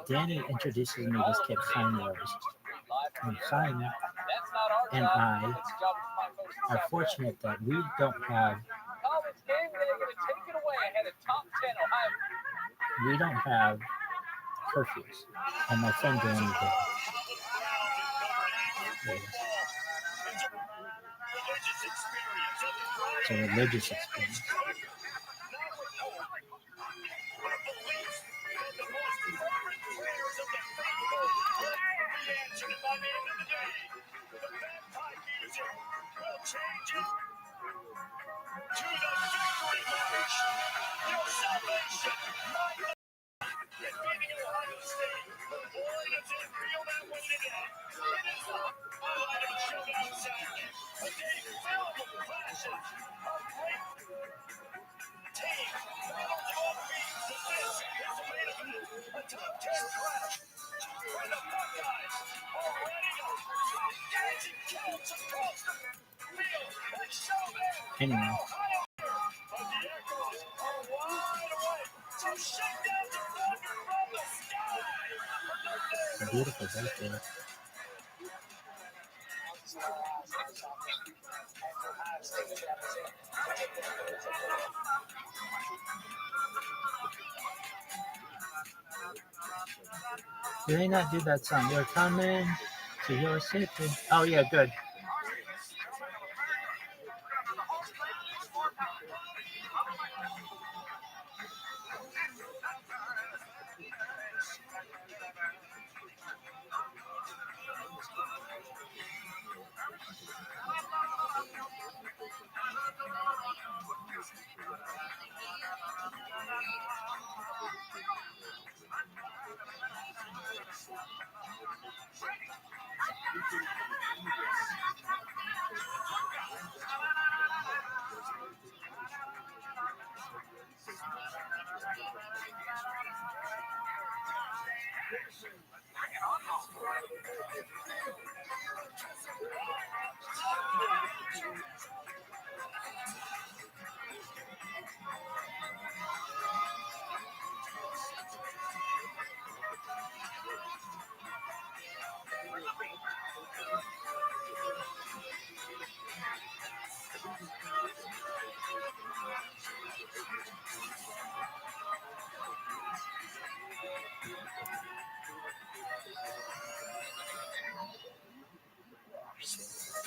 Danny introduces me to this kid, Chaim Rose. And Chaim and I are fortunate that we don't have curfews, and my friend Danny did. It's a religious experience. Anyway. It's a beautiful day there. Do they not do that song? You're coming to your city. Oh yeah, good.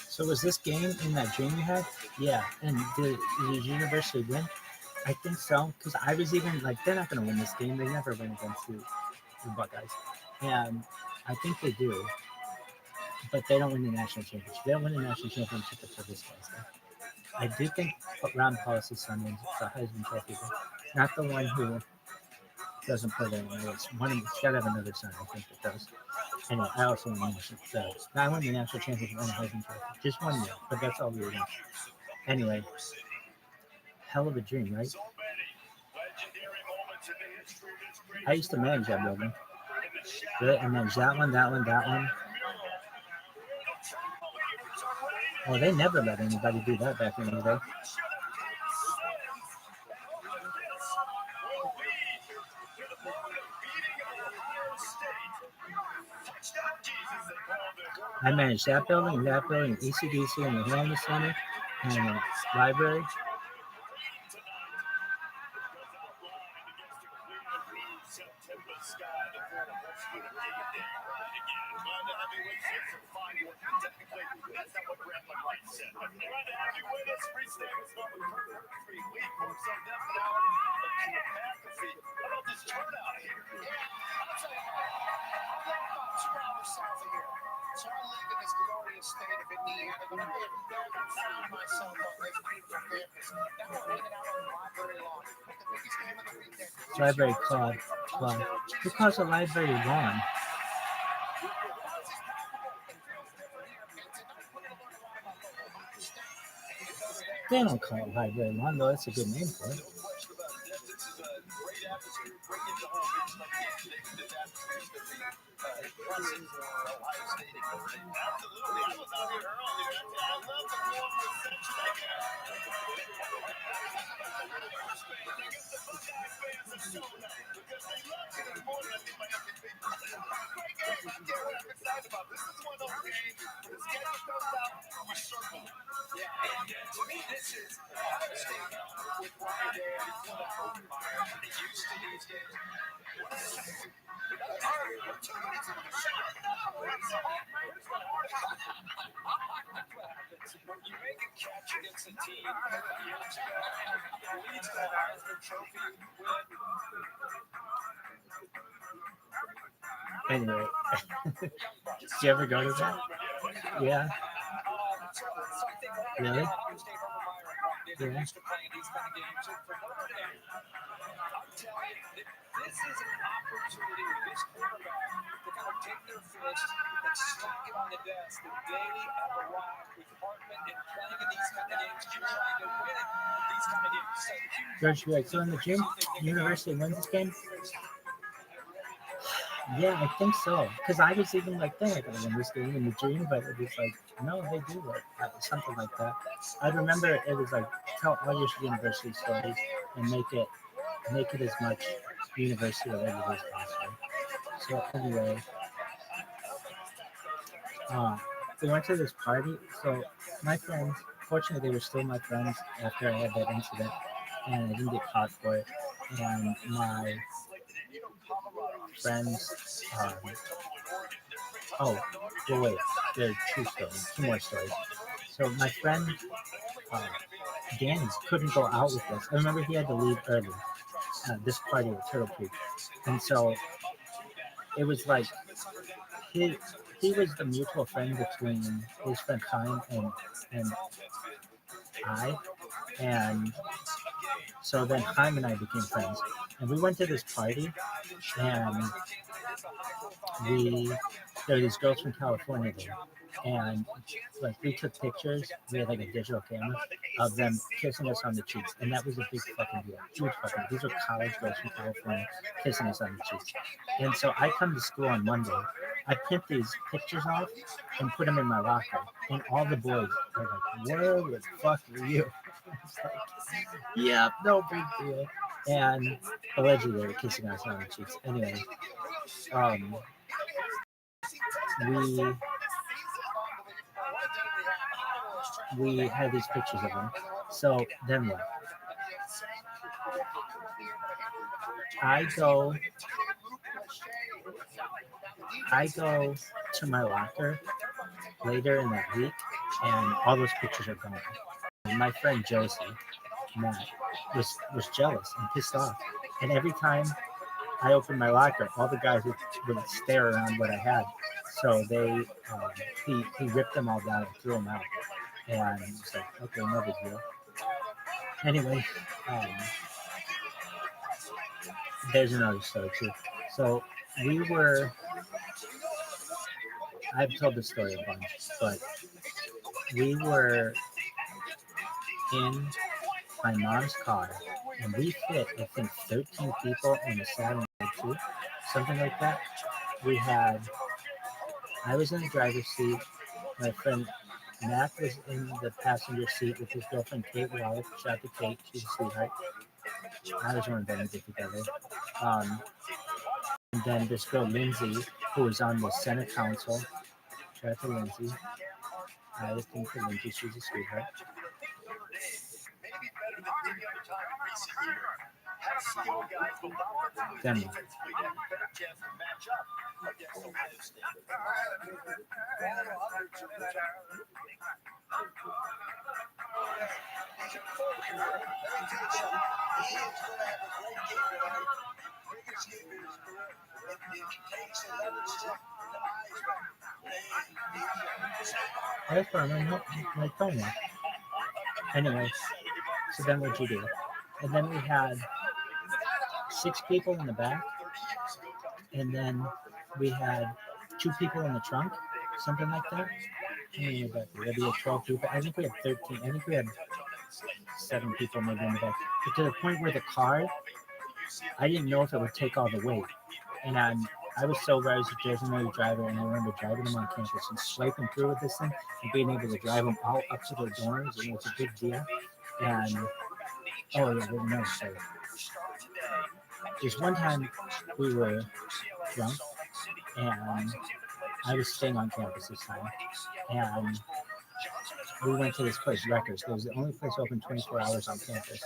So was this game in that dream you had? Yeah. And did University win? I think so, because I was even like, they're not going to win this game. They never win against the Buckeyes. And I think they do, but they don't win the national championship. They don't win the national championship until this guy's there. I do think Ron Paul's son wins the Heisman Trophy, not the one who doesn't play there anymore. It's one. It's got to have another son, I think it does. Anyway, I also won the national. I won the national championship and the Heisman Trophy. Just 1 year, but that's all we were doing. Anyway, hell of a dream, right? I used to manage that building. I managed that one. Well, they never let anybody do that back in the day. I managed that building, ECDC, and the Wellness Center, and the library. Library Club. Who calls a library lawn? They don't call it library lawn, though. That's a good name for it. Anyway, did you ever go to that? Yeah. Really? Yeah. George, be like, so in the gym, University, when's this game? Yeah, I think so. Because I was even like, dang, I gotta win this game in the dream, but it was like, no, they do like something like that. I remember it was like, tell all your university stories and make it as much university related as possible. So anyway, we went to this party. So my friends, fortunately, they were still my friends after I had that incident, and I didn't get caught for it. And my friends, oh, well, wait, there are two more stories. So my friend Danny couldn't go out with us. I remember he had to leave early. This party at Turtle Creek, and so it was like he was the mutual friend between his friend Chaim and I, and so then Chaim and I became friends, and we went to this party, and there were these girls from California there, and like we took pictures. We had like a digital camera of them kissing us on the cheeks, and that was a big fucking deal. Huge fucking. These were college girls from California kissing us on the cheeks, and so I come to school on Monday. I print these pictures off and put them in my locker, and all the boys are like, "Where the fuck were you?" It's like, yeah, no big deal. And allegedly they were kissing us on the cheeks. Anyway, we had these pictures of them. So then what? I go to my locker later in that week, and all those pictures are gone. And my friend Josie, Matt, was jealous and pissed off. And every time I opened my locker, all the guys would stare around what I had. So he ripped them all down and threw them out. And it's like, okay, no big deal. Anyway, there's another story too. So I've told this story a bunch, but we were in my mom's car, and we fit, I think, 13 people in a Saturn too, something like that. I was in the driver's seat. My friend Matt was in the passenger seat with his girlfriend Kate Wallace. Shout out to Kate, she's a sweetheart. I was one of them to get together. And then this girl Lindsay, who was on the Senate Council. Shout out to Lindsay. I was thinking for Lindsay, she's a sweetheart. Then that's where my phone went. Anyway, so then what'd you do? And then we had 6 people in the back, and then we had 2 people in the trunk, something like that. How many would that be? That'd be 12 people. I think we had 13. I think we had 7 people maybe in the back. But to the point where the car, I didn't know if it would take all the weight. And I was sober, I was just a new driver, and I remember driving them on campus and swiping through with this thing and being able to drive them all up to their dorms, and it was a big deal. And oh yeah, no, sorry. There's one time we were drunk, and I was staying on campus this time, and we went to this place, Records. It was the only place open 24 hours on campus,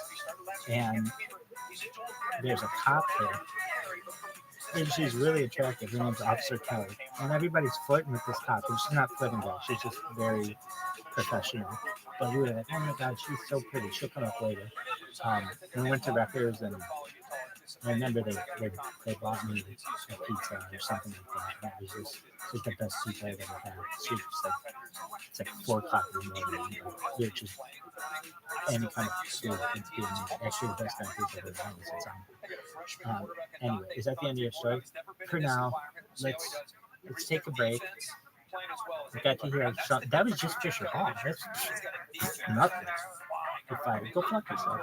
and there's a cop there. And she's really attractive. Her name's Officer Kelly. And everybody's flirting with this cop. And she's not flirting back. She's just very professional. But we were like, oh my God, she's so pretty. She'll come up later. We went to Records, and I remember they bought me a pizza or something like that. It was the best pizza I've ever had. She was like, it's like 4 o'clock in the morning. You're just any kind of food. It's being actually the best kind of pizza I've ever had since I'm. Anyway, is that the end of your story? For now, let's take a break. I got to hear that was just Fisher Hall. That's nothing. Go fuck yourself.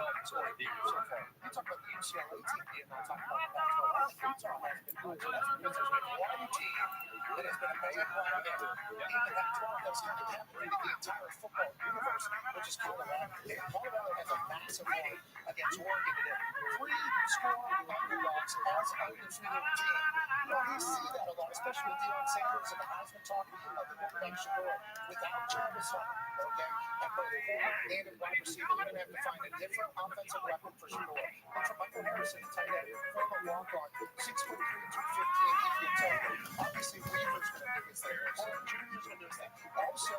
Against Oregon today. 3-score underdogs as undefeated team. We see that a lot, especially with Deion Sanders and the Heisman talk of the Notre Dame Shador. Without Travis Hunter, okay, at both corner and at wide receiver, you're going to have to find a different offensive weapon for Shador. And for Michael Harrison, tight end, former walk-on, 6'3", 215, he can take. Obviously, Weaver's going to do his thing. Porter Jr.'s going to do his thing. Also,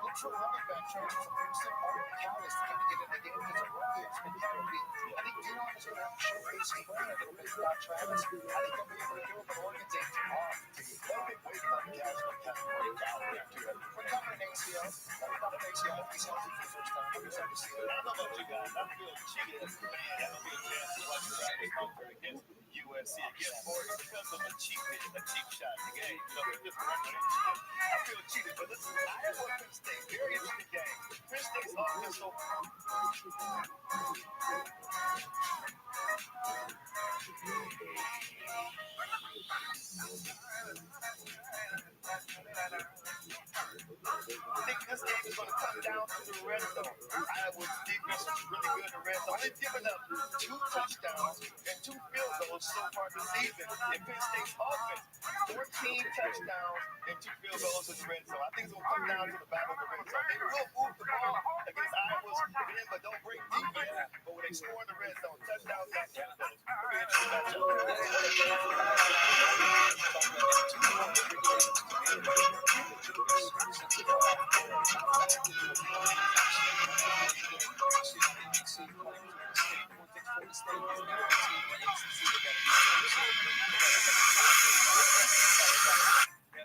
look for a running back transfer from Houston, Martin Callis, to kind of get in the game because a rookie has been kind of weak. I think Deion is going to have to showcase his brand a little bit without Travis. I think they'll be able to do it, but Oregon's a team off. They'll be waiting on Callis to kind of break out there, too. Recovering ACL. About an ACL. He's healthy for the first time. We're excited to see it. I don't know about you guys. I feel cheated as a fan. I don't get a chance to watch Travis Hunter against USC, against Oregon, because of a cheap shot in the game. You know, just I feel cheated, but listen, Iowa Penn State, very interesting game. Penn State's offense so I think this game is going to come down to the red zone. Iowa's defense is really good in the red zone. They've given up 2 touchdowns and 2 field goals so far this season. And Penn State's offense, 14 touchdowns and 2 field goals in the red zone. I think it's going to come down to the battle of the red zone. They will move the ball against Iowa's bend, but don't break defense. But when they score in the red zone, touchdowns, not field goals. Very interesting matchup.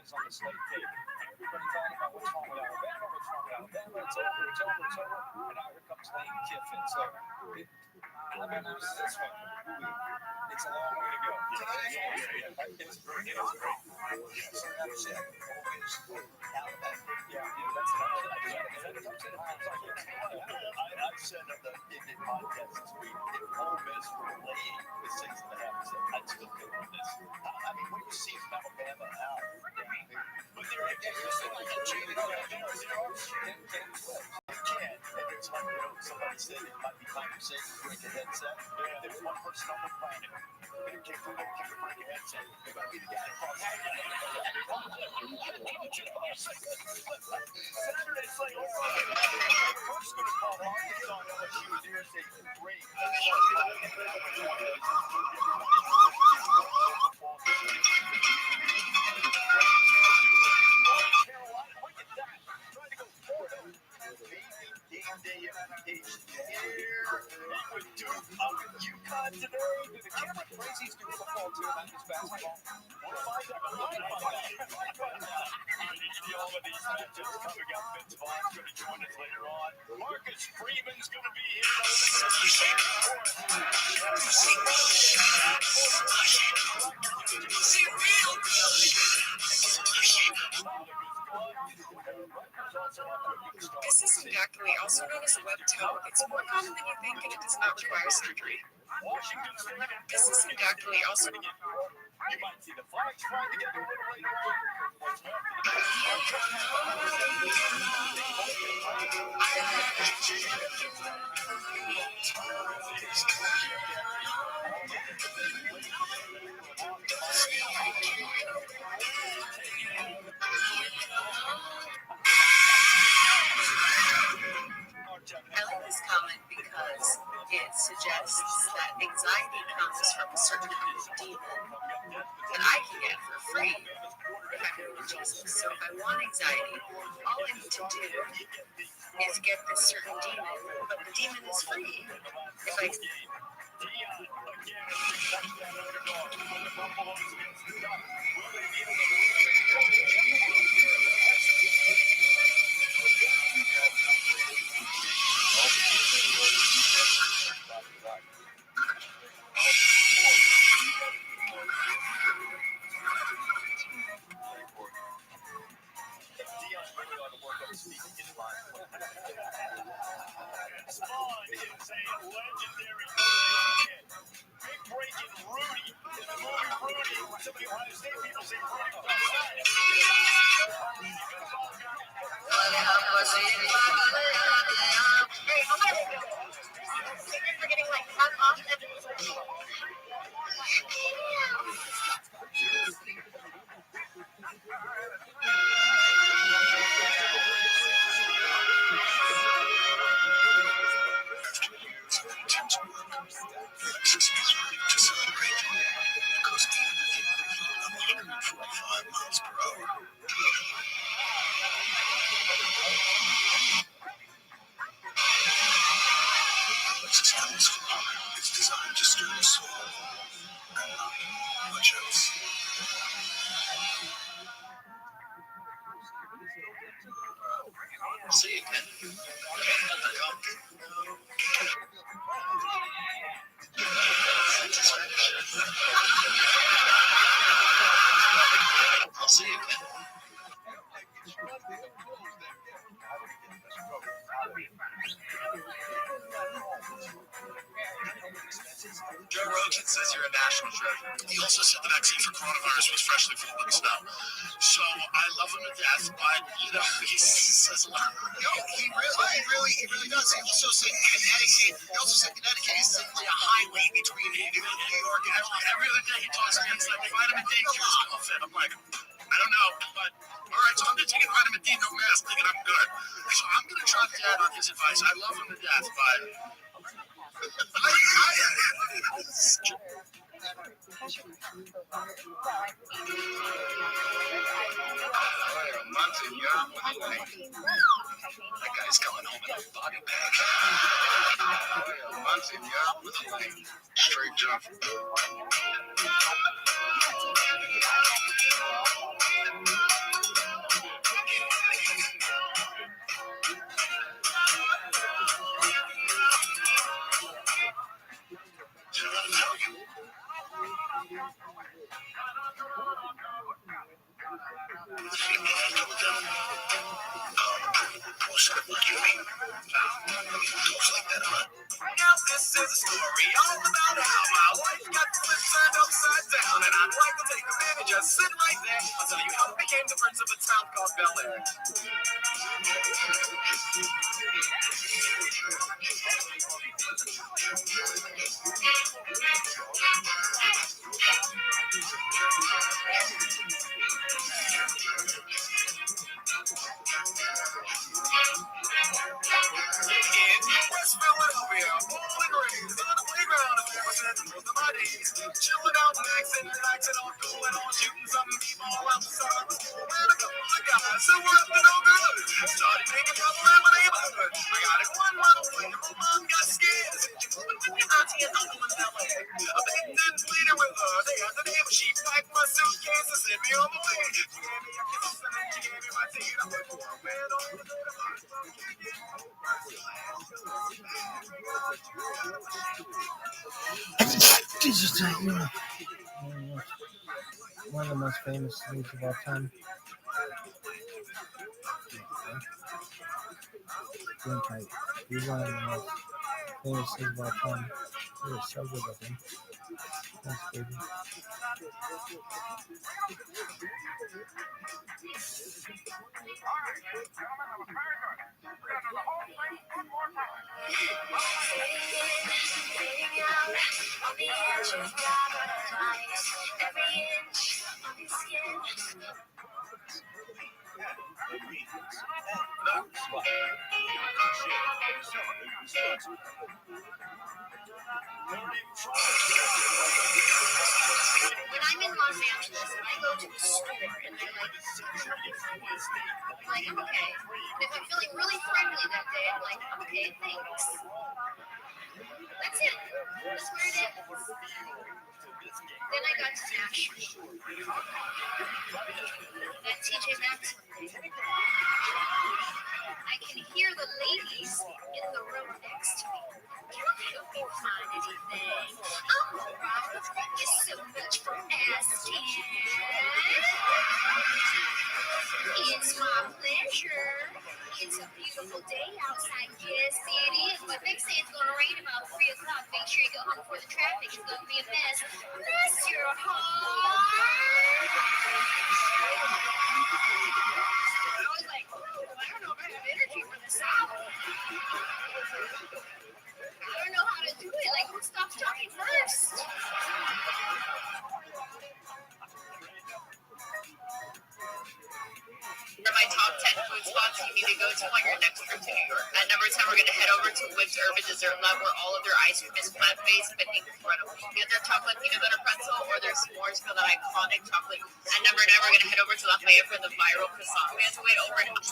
On the slate tape. Everybody talking about what's wrong with Alabama, it's over. And now here comes Lane Kiffin. So Alabama loses this one. It's a long way to go. Yeah. It's great. Yes, upset. Always Alabama. Yeah, that's an upset. I've said on the Indian podcast this week, if Ole Miss were laying the 6.5%, I'd still pick on this. I mean, when you see Alabama out, but they're like a cheating. You can. And there's like, somebody said it might be time to say break a headset. There's one person on the planet who can break a headset. It might be the guy across the Saturday's like, first going to call Arkansas on LSU. There's a great Carolina, look at that. Trying to go forward. Amazing game day implications here with Duke up in UConn today. The Cameron Crazies do football too, not just basketball. We'll find out. All of these matchups coming up. Vince Vaughn's going to join us later on. Marcus Freeman's going to be here. Piscicindactyly, also known as web toe, it's more common than you think and it does not require surgery. Piscicindactyly, also You might see the flags flying together literally. I like this comment because it suggests that anxiety comes from a certain kind of demon that I can get for free if I'm with Jesus. So if I want anxiety, all I need to do is get this certain demon, but the demon is free. If I Spawn is a legendary big breaking Rudy. In the movie Rudy, somebody Ohio State people say Rudy was outside. We're getting like cut off and It's designed to stir the soul and not much else. See you, Ken. I'll see you, Ken. Joe Rogan says you're a national treasure. He also said the vaccine for coronavirus was freshly filled with snow. So I love him to death, but you know, he says a lot. No, he really does. He also said Connecticut is simply a highway between New York and every other day he talks against like vitamin D cures COVID. I'm like, I don't know, but all right, so I'm gonna take vitamin D, no mask, thinking I'm good. So I'm gonna trust Dad on his advice. I love him to death, but That guy's coming home in a body bag. Months in Europe with a lane. Straight jump. Now this is a story all about how my life got flipped turned upside down, and I'd like to take a minute, just sit right there. I'll tell you how I became the prince of a town called Bel Air. In West Philadelphia, bowling greens on the playground of Jefferson, most of my days. Chilling out, maxing, relaxing, all cool and all shooting some b-ball outside the school. And a couple of guys who were up to no good started making trouble in my neighborhood. We got it one mile away, and my mom got scared. Said, "You moving with your auntie and uncle in LA?" A big didn't bleed it with her. They had the neighbor. She packed my suitcase and sent me on my way. She gave me a kiss and then she gave me my tea. I went for a man on the day of my Jesus, one of the most famous sleeves of all time. Green Kite. He's one of the most famous things of all time. He was so good looking. Thanks, baby. When I'm in Los Angeles and I go to a store and they're like, I'm okay. And if I'm feeling really friendly that day, I'm like, okay, thanks. That's it. That's what it is. Then I got to Nashville. That TJ Maxx one day. I can hear the ladies in the room next to me. Can I help you find anything? I'm alright. Thank you so much for asking. It's my pleasure. It's a beautiful day outside. Yes, it is. But they say it's going to rain about 3 o'clock. Make sure you go home before the traffic is going to be a mess. Bless your heart. I was like, I don't know if I have energy for the South. I don't know how to do it. Like, who stops talking first? For my top 10 food spots you need to go to on your next trip to New York. At number 10, we're going to head over to Whipped Urban Dessert Lab, where all of their ice cream is plant-based but incredible. Get their chocolate peanut butter pretzel or their s'mores for that iconic chocolate. At number 9, we're going to head over to Lafayette for the viral croissant. We have to wait over an hour.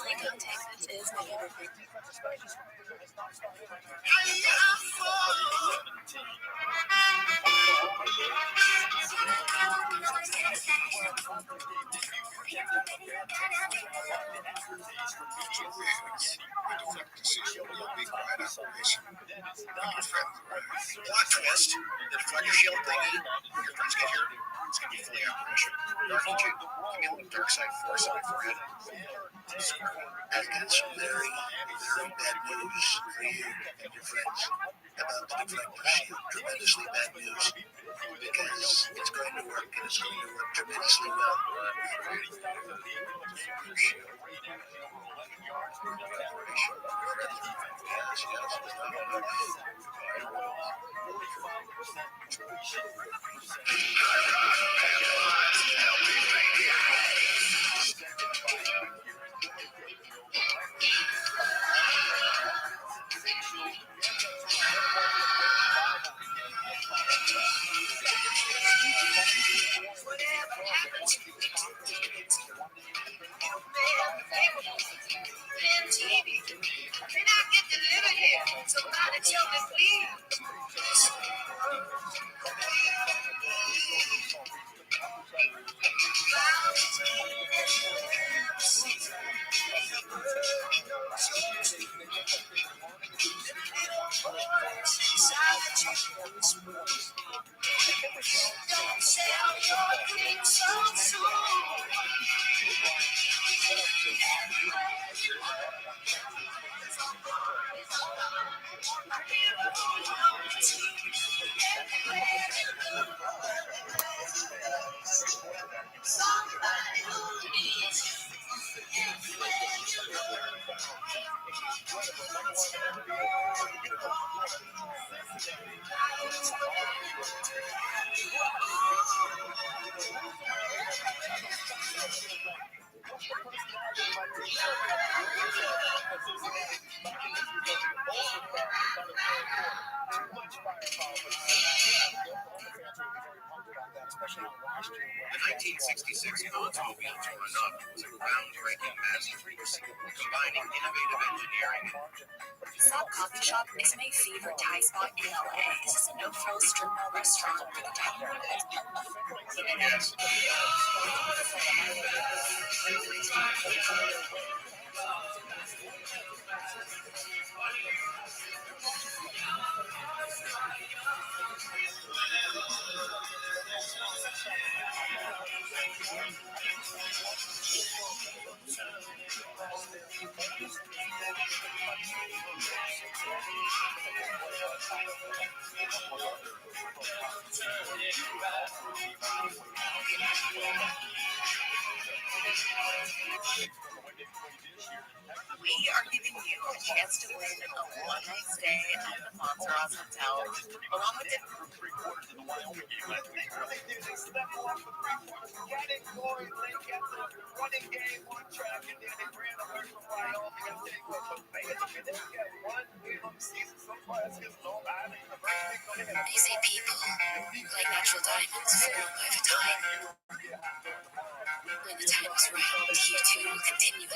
Plot twist, the deflector shield thingy, when your friends get here, it's going to be fully operational. Dark Agent, give me a little dark side force on my forehead. I've got some very, very bad news for you and your friends about the deflector shield. Tremendously bad news, because it's going to work, and it's going to work tremendously well. Whatever happened to TV? Can I get delivered here? Somebody tell me, please. Don't sell your dreams so soon. Somebody who needs The 1966 Oldsmobile TRUMAN was a groundbreaking masterpiece, combining innovative engineering. Salt Coffee Shop is my favorite Thai spot in LA. This is a no-frills strip mall restaurant where the dining room is We are giving you a chance to win a one-night stay at the ROTHSCHILD, along with different They say people, like natural diamonds, fall over time. When the time is right, you two will continue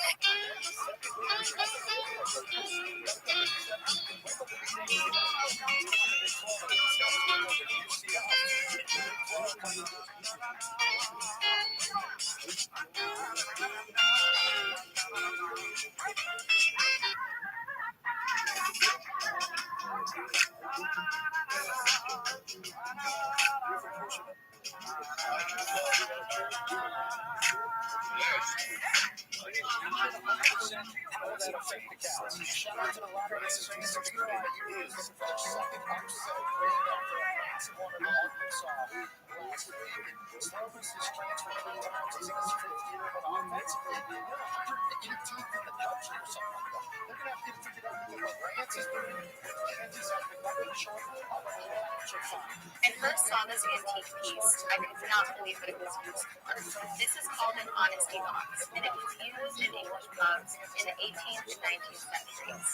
And first saw this antique piece, I could not believe that it was used for. This is called an honesty box, and it was used in English pubs in the 18th and 19th centuries.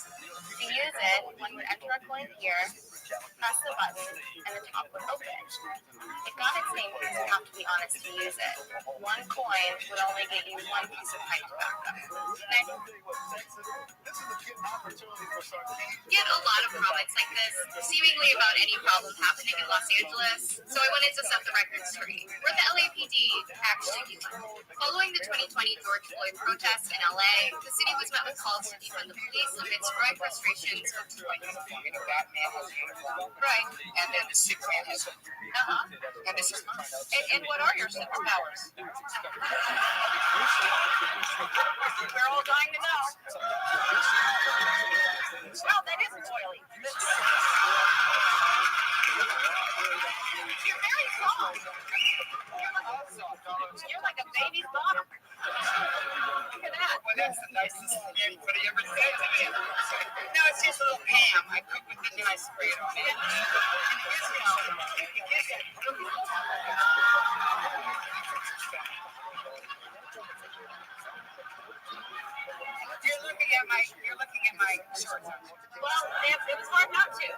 To use it, one would enter a coin here, press the button, and the top would open. It got its name because you have to be honest to use it. One coin would only get you one piece of pipe tobacco. Get a lot of products like this, seemingly about any problem happening in Los Angeles, so I wanted to set the record straight. We're the LAPD, actually. Following the 2020 George Floyd protests in LA, the city was met with calls to defund the police amidst growing frustrations of Right. And then the sick man has and this is mine. And what are your superpowers? We're all dying to know. Well, that isn't oily. You're very soft. You're like a baby's bottom. Look at that. Well, that's the nicest thing anybody ever said to me. No, it's just a little Pam. I cook with the nice spray on it. You're looking at my shorts. Well, it was hard not to. Yeah.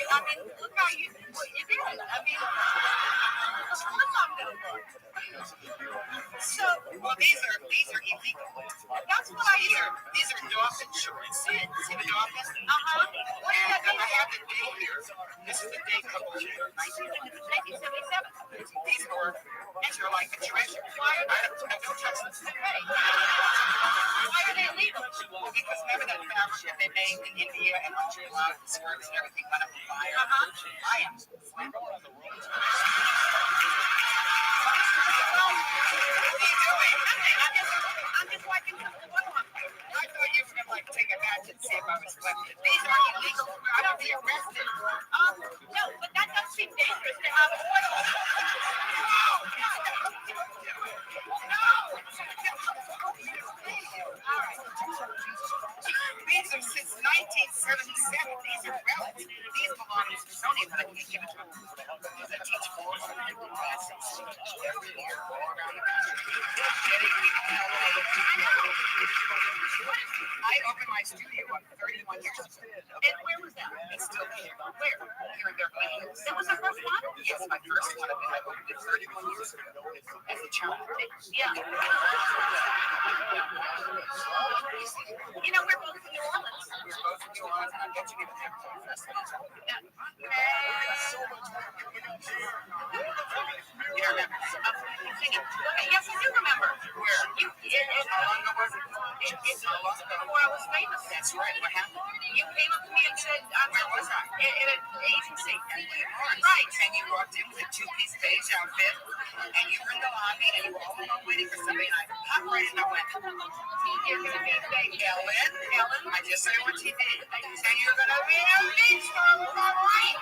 I mean, look how you did. I mean, of course I'm gonna look. So, well, these are illegal. That's what I hear. These are dolphin shorts. See the dolphin? What is that? I have the date here. This is the date published in 1977. These are like a treasure. Why are they? I don't trust this. Hey. Why are they illegal? Well, because remember that fab shit they made in India and Australia, the skirts and everything went up in fire? I am. I'm just wiping the one off. I thought you were going to like take a match and see if I was sweating. These are illegal. I don't be arrested. No, but that does seem dangerous to have a oil. All right. These are since 1977. These are relics. These belong to Smithsonian, but I can't give it to them. I teach forms and people classes. Every year, all around the country. I opened my studio up 31 years ago. And where was that? It's still here. Where? Here in Beverly Hills. That was the first one? Yes, my first one. I opened it 31 years ago as a child. Yeah. You know, we're both in New Orleans. We're both in New Orleans, and I'm getting it there. You remember? Yes, I do remember. Where? You Before I was famous. That's right. What happened? You came up to me and said, where was I? In an agency. Right. And you walked in with a two-piece beige outfit, and you were in the lobby, and you were all alone waiting for somebody, and I popped right in. I went, you're going to be Ellen, I just saw you on TV, and you're going to be a big star, all right?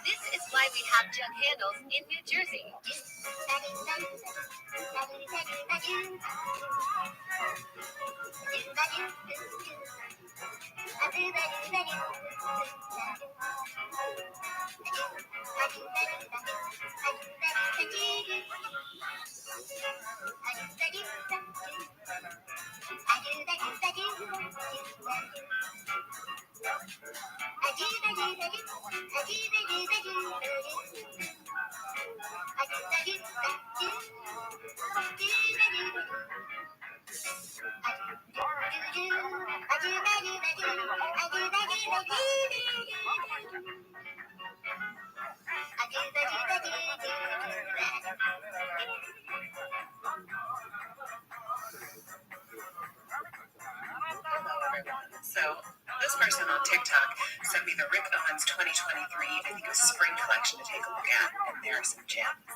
This is why we have jug handles in New Jersey. So this person on TikTok sent me the Rick Owens 2023, I think it was spring collection to take a look at, and there are some gems.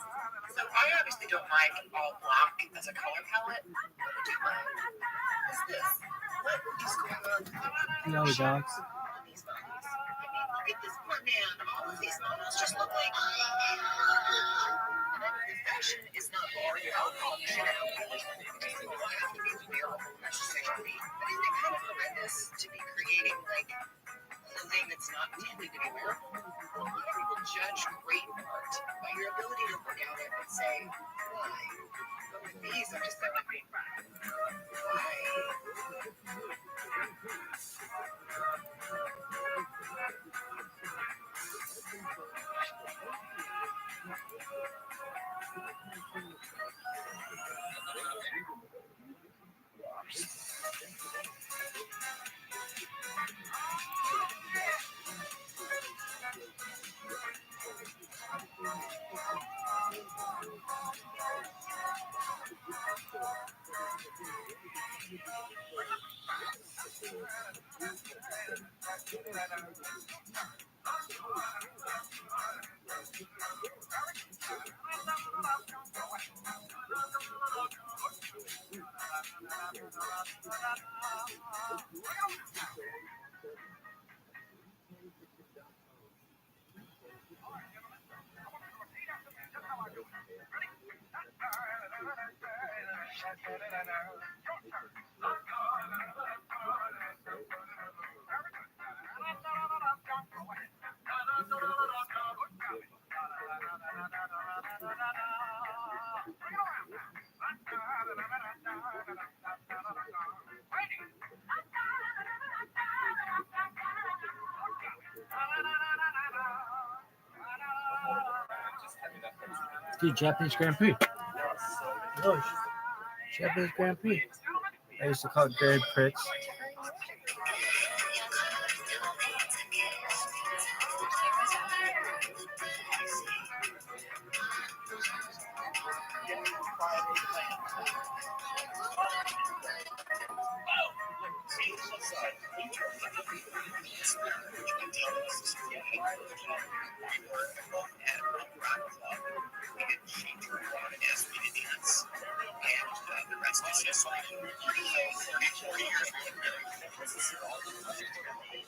So I obviously don't like all black as a color palette. What I do like is this. What is going on? No, dogs. These models. I mean, look at this poor man. All of these models just look like fashion is not boring. People have to be wearable necessarily. But isn't it kind of horrendous to be creating like something that's not intended to be wearable? A lot of people judge great art by your ability to look at it and say, why? But with these, I'm just like, why? Dude, Japanese Grand Prix. Oh, Japanese Grand Prix. I used to call it Grand Prix.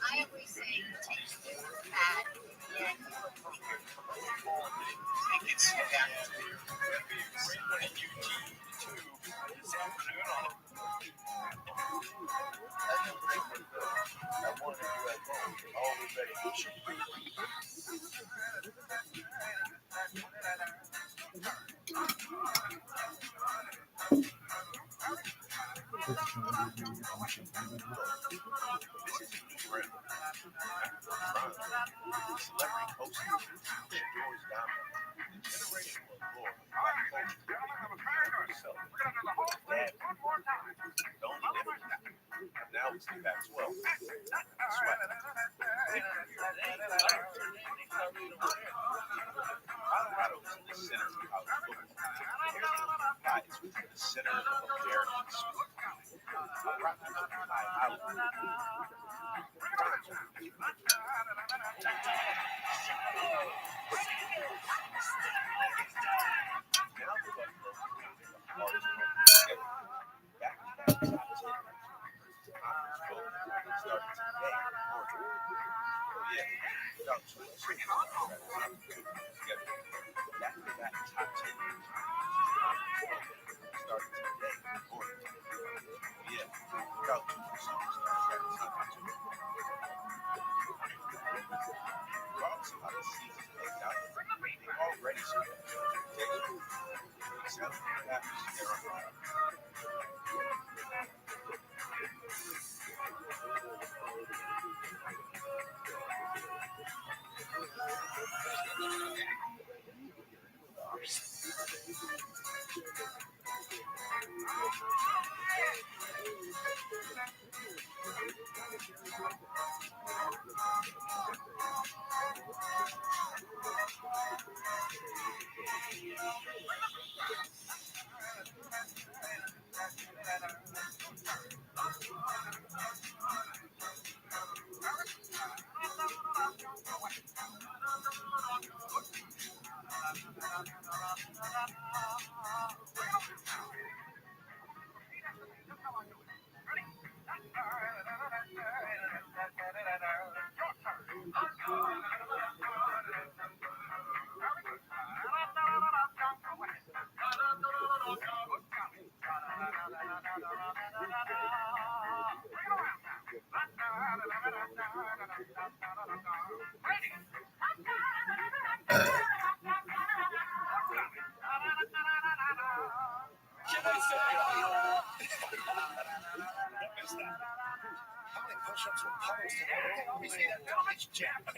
I always say take this pad and It's this afternoon on I wanted to do that all the day. Celebrity hosting, George Diamond, generational allure, see that as well. Sweat. Colorado is in the center of college football. Guys, we're in the center of American sport. push-ups with puddles today. We see that Village jam. 55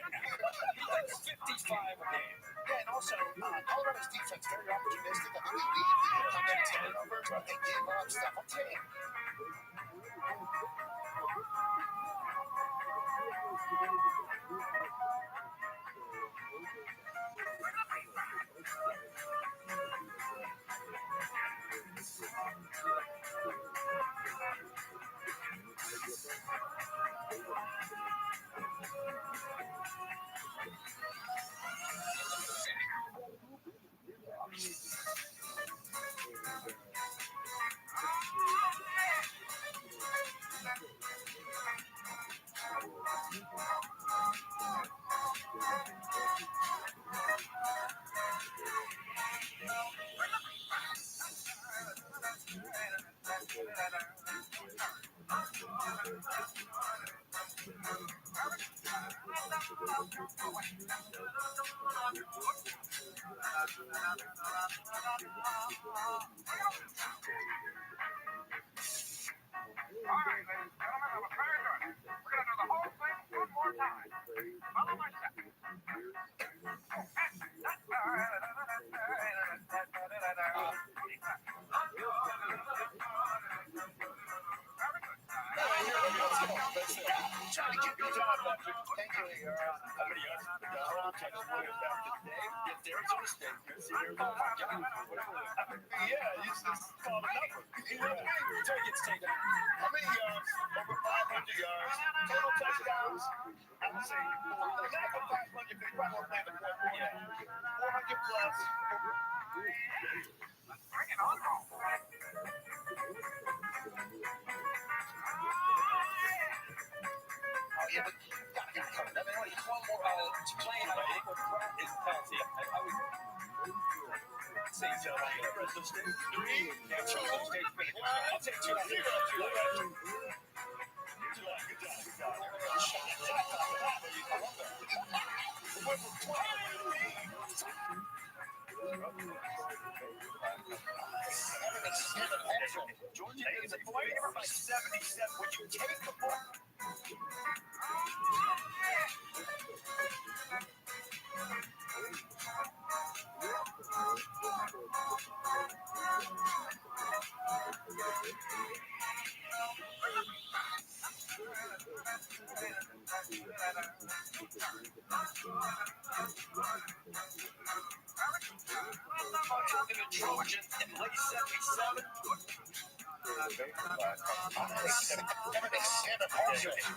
a game. Yeah, and also, Colorado's defense very opportunistic. I think they lead the contest turnovers, but they give up stuff. I'm telling you. Georgia is a favorite by 77. Would you take the ball? In the Trojan in late 77.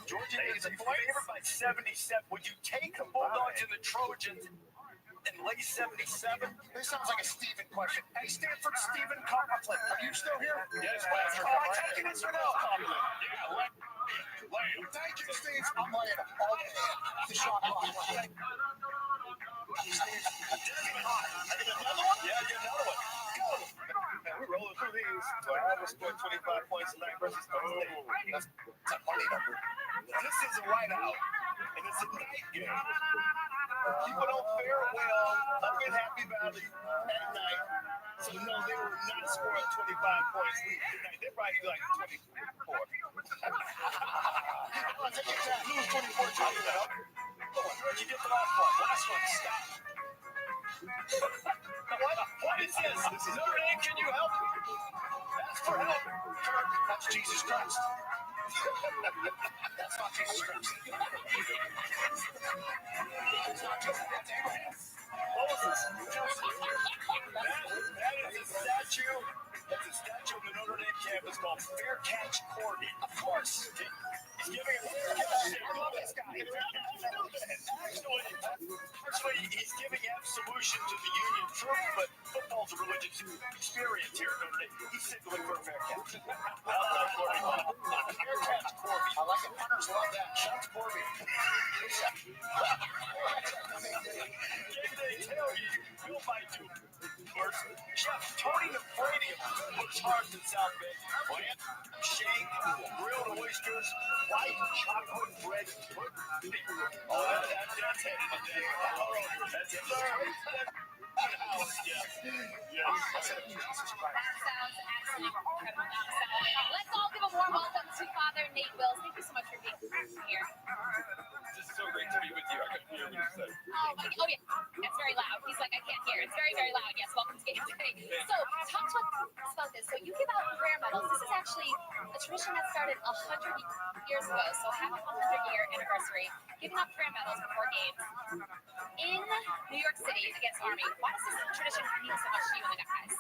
Georgia is favored by 77. Would you take the Bulldogs in the Trojans in late 77? This sounds like a Stephen question. Hey, Stanford Stephen Coughlin, are you still here? Yes, Pastor. Am I taking this or no? Yeah, Thank you, Steve. I'm laying all day. The shot clock. I get another one? Yeah, I get another one. Go. Man, we're rolling through these. So I almost scored 25 points tonight versus Penn State. That's a funny number. This is a whiteout, and it's a night game. People don't fare well up in Happy Valley at night. So, no, they will not score a 25 points lead tonight. They're probably like 24. I'll take it back. Lose 24 times now. Where'd you get the last one? Last one, stop. What is this? This is Notre Dame. Can you help? Ask for help. Kirk, that's Jesus Christ. That's not Jesus Christ. It's not Jesus. That's Abraham. Moses. That is a statue. That's a statue of the Notre Dame campus called Fair Catch Corby. Of course. He's giving a fair catch. I love this guy. Actually, he's giving absolution to the Union troops, but football's a religious experience here at Notre Dame. He's signaling for a fair catch. Fair catch Corby. I like it. Hunters love that. Shots Corby. Game day tell you, Bill might do. Chef Tony Nafranian works hard in South Bay. Plant, shake, grilled oysters, white chocolate bread. Oh, that's it. That's it. Yes. That sounds absolutely incredible. Let's all give a warm welcome to Father Nate Wills. Thank you so much for being here. It's so great to be with you. I couldn't hear what you said. Oh yeah, it's very loud. He's like, I can't hear. It's very, very loud. Yes, welcome to Game Day. So, talk to us about this. So, you give out prayer medals. This is actually a tradition that started 100 years ago. So, have a 100-year anniversary, giving out prayer medals before games in New York City against Army. Why does this tradition mean so much to you and the guys?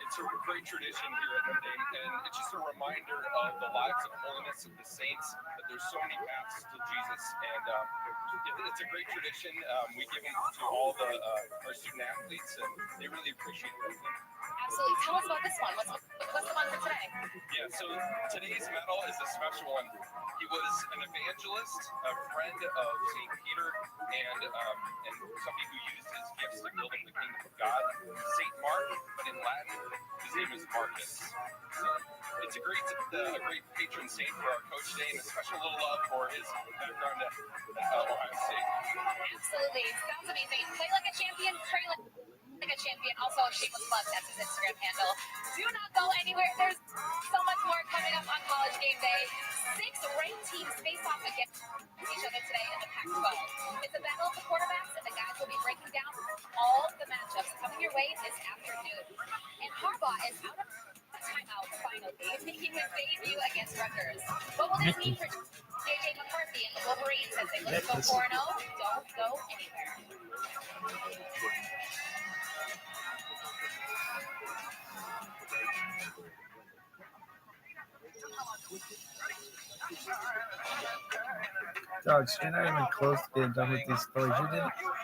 It's a great tradition here at Notre Dame, and it's just a reminder of the lives of holiness of the saints, that there's so many paths to Jesus, and it's a great tradition. We give them to all our student athletes, and they really appreciate it. Absolutely. Tell us about this one. What's the one for today? Yeah, so today's medal is a special one. He was an evangelist, a friend of St. Peter, and somebody who used his gifts to build up the kingdom of God. St. Mark, but in Latin, his name is Marcus. So it's a great patron saint for our coach today, and a special little love for his background at Ohio State. Absolutely. Sounds amazing. Play like a champion, pray like a champion. Also, Shameless Plug, that's his Instagram handle. Do not go anywhere. There's so much more coming up on College Game Day. 6 ranked teams face off against each other today in the Pac-12. It's a battle of the quarterbacks, and the guys will be breaking down all the matchups coming your way this afternoon. And Harbaugh is out of timeout finally, making his debut against Rutgers. What will this mean for J.J. McCarthy and the Wolverines as they look to go 4-0? Don't go anywhere. Dogs, you're not even close to being done with these stories.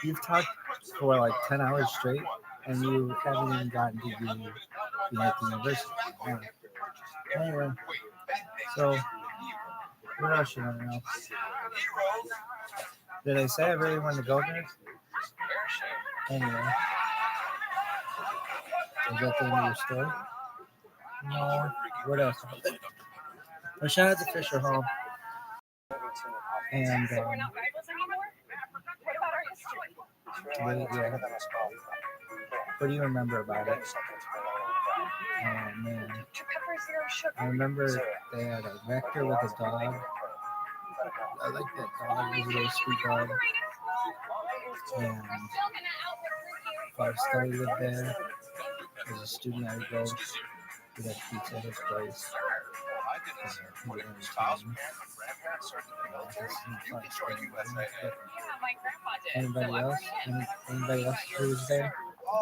You've talked for like 10 hours straight, and you haven't even gotten to be at the university. Yeah. Anyway, so what else you want to know? Did I say I really wanted to go there? Anyway, is that the end of your story? No. What else? Well, shout out to Fisher Hall. And So we're not rivals anymore? What about our history? yeah. What do you remember about it? Oh man, I remember they had a vector with a dog. I like that dog. It was a really sweet dog. And Scully lived there. As a student, I would go to that pizza at his place. served in the military, you can join USAA. Yeah, my grandpa did. Anybody So I'm else? pretty Anybody else who was there?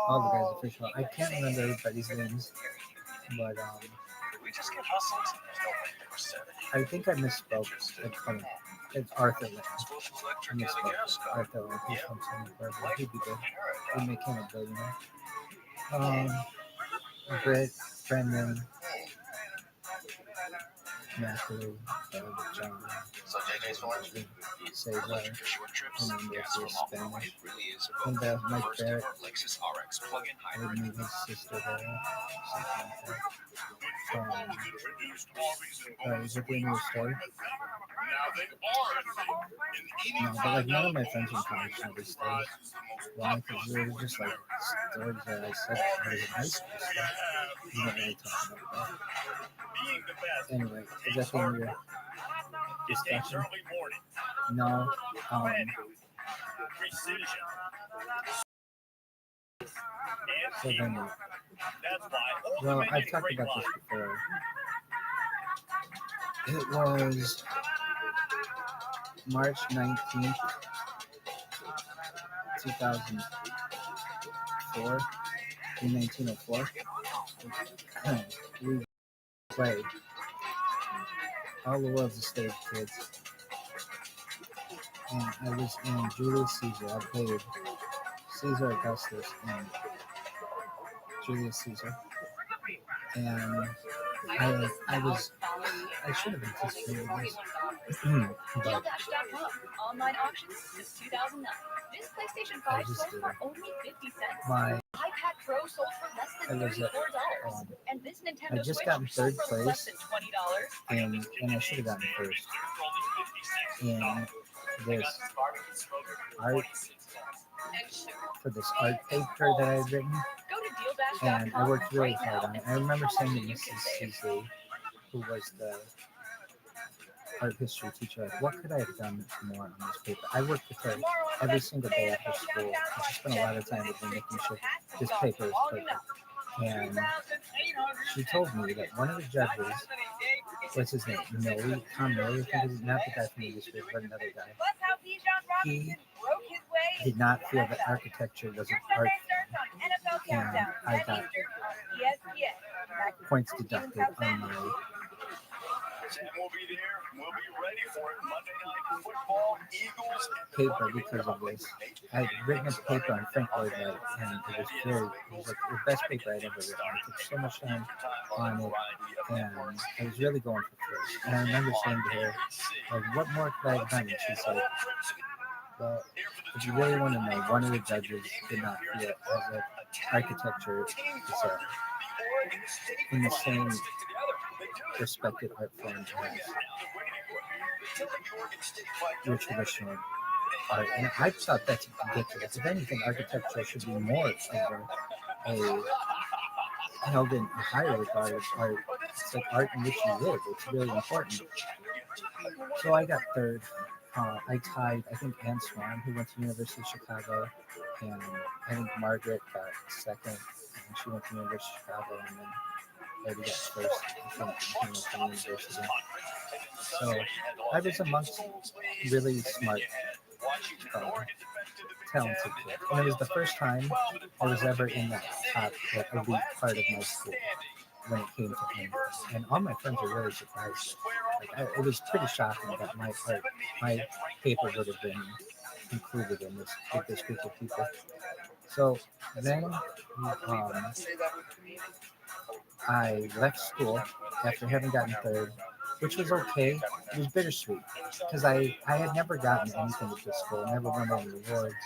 All the guys official. I can't remember everybody's names, but We just get hustled. There's no way they were 70. I think I misspoke. It's Arthur Lynn. Explosions I electric in the misspoke. gas car. Arthur Lynn. He's from Singapore. He'd be good. Inherit He'd make him a billionaire. Britt, Brendan, Matthew, John, So JJ's for lunch. Cesar, Short trips, and then gas there's for his long. Spanish. It really is And both. Mike First Barrett. ever Lexus RX plug-in I hybrid. would meet his sister there. Something like that. Is it the new story? No, but like none of my friends from college know these stories. Why? Because they were just like stories that I said when I was in high school stuff. You don't really talk about that. Anyway, is that the end of your discussion? No. So then, well, I've talked about this before. It was March 19th, 2004, in 1904. We played All the World's a Stage, Kids. And I was in Julius Caesar. I played Caesar Augustus and Julius Caesar. And I should have anticipated this. But Deal-com, online auctions since 2009. This PlayStation 5 sold for only 50 cents. my iPad Pro sold for less I than was at, $34. And this Nintendo I just Switch got in third sold for less place, than $20. and I should have gotten first. And this art for this art paper that I had written, Go to deal-com and I worked really right hard now on it. and I remember see how much sending you Mrs. can save. Cecily, who was the art history teacher, like, what could I have done more on this paper? I worked with her every single day after school. I spent a lot of time with her making sure this paper was perfect. And she told me that one of the judges, what's his name? Tom Murray, I think is not the guy from the newspaper, but another guy. He did not feel that architecture was an art form, and I got points deducted on my Sam will be there. We'll be ready for it. Monday Night Football, Eagles. paper because of this. I had written a paper on Frank Lloyd Wright, and it was like the best paper I'd ever written. I took so much time on it, and I was really going for first. And I remember saying to her, like, what more could I have done? And she said, well, if you really want to know, one of the judges did not feel as if architecture is in the same respected art form as your traditional art. And I thought that's ridiculous. If anything, architecture should be more of a held in a higher regard as art. It's like art in which you live. It's really important. So I got third. I tied, I think, Anne Swan, who went to the University of Chicago, and I think Margaret got second, and she went to the University of Chicago, and then Eddie got first from the university. So I was amongst really smart, talented kids. And it was the first time I was ever in that top, like, elite part of my school when it came to English. And all my friends were really surprised. Like, it was pretty shocking that my paper would have been included in this group of people. So then I left school after having gotten third, which was okay. It was bittersweet because I had never gotten anything at this school, never won any awards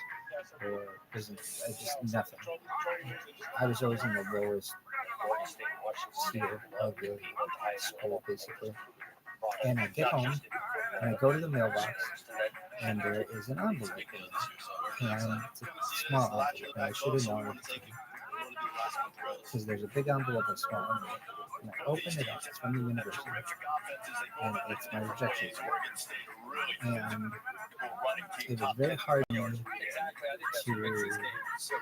or just nothing. I was always in the lowest tier of the school, basically. And I get home and I go to the mailbox, and there is an envelope there. And it's a small envelope, and I should have known at the time, because there's a big envelope and a small envelope. And I open it up, it's from the university, and it's my rejection script. And it was very hard for me to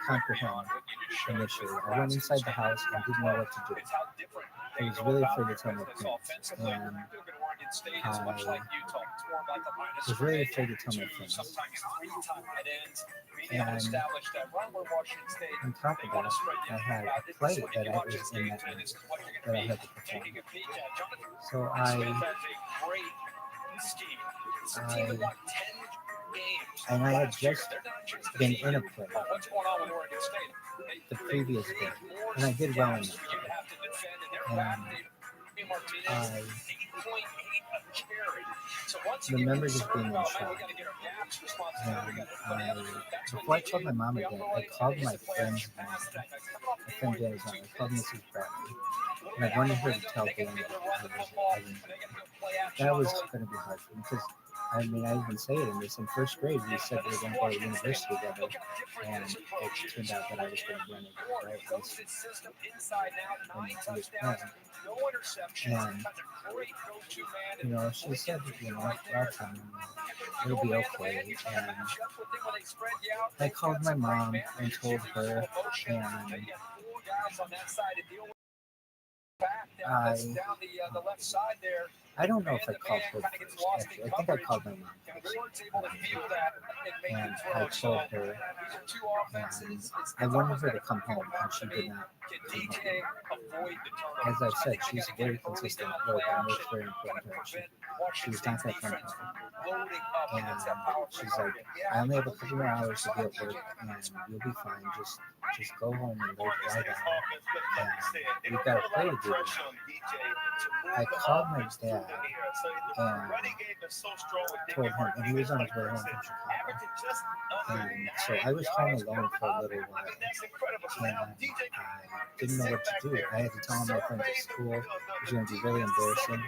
comprehend initially. I went inside the house and didn't know what to do. I was really afraid to tell my parents. And Oregon State is much like Utah. It's more about the line of was really scrimmage afraid to tell my to friends. sometimes 3 tight ends. Being able to And establish that run where Washington State, on top they of want that, to spread you I had out. a play This is what that you I watch was this in game, that and night this is what you're that I going to had to be perform. taking a peek at. Jonathan So Smith has a great scheme. It's a team that won 10 games and I had last year. just They're not just been defeated. in a play Well, what's going on with Oregon State? the previous day, and I did well in that You play. have to defend, and they're back. Martinez, I 8.8 a carry. So once you remember get just concerned being in about, shock. man, we got to get our gaps responsible. And before I told my mom again, I called my friend's mom, my friend Dan's mom. I called Mrs. Bradley, and I wanted her to tell Dan that that was going to be hard for me because, I mean, I even say it in this. In first grade, we said we were going to go to university together, and it turned out that I was going to run it right this and, you know, she said, you know, that's it'll be okay. And I called my mom and told her, and I don't know if I called her first, actually. I think I called my mom first. And I told her, and I wanted her to come home, and she did not come home. As I've said, she's very consistent at work, and it's very important to her. She was not going to come home. And she's like, I only have a couple more hours to be at work, and you'll be fine. Just go home and lie down. And we've got a play to do. I called my dad and told him, and he was on his way home from Chicago. And so I was home alone for a little while, and I didn't know what to do. I had to tell my friends at school it was going to be really embarrassing,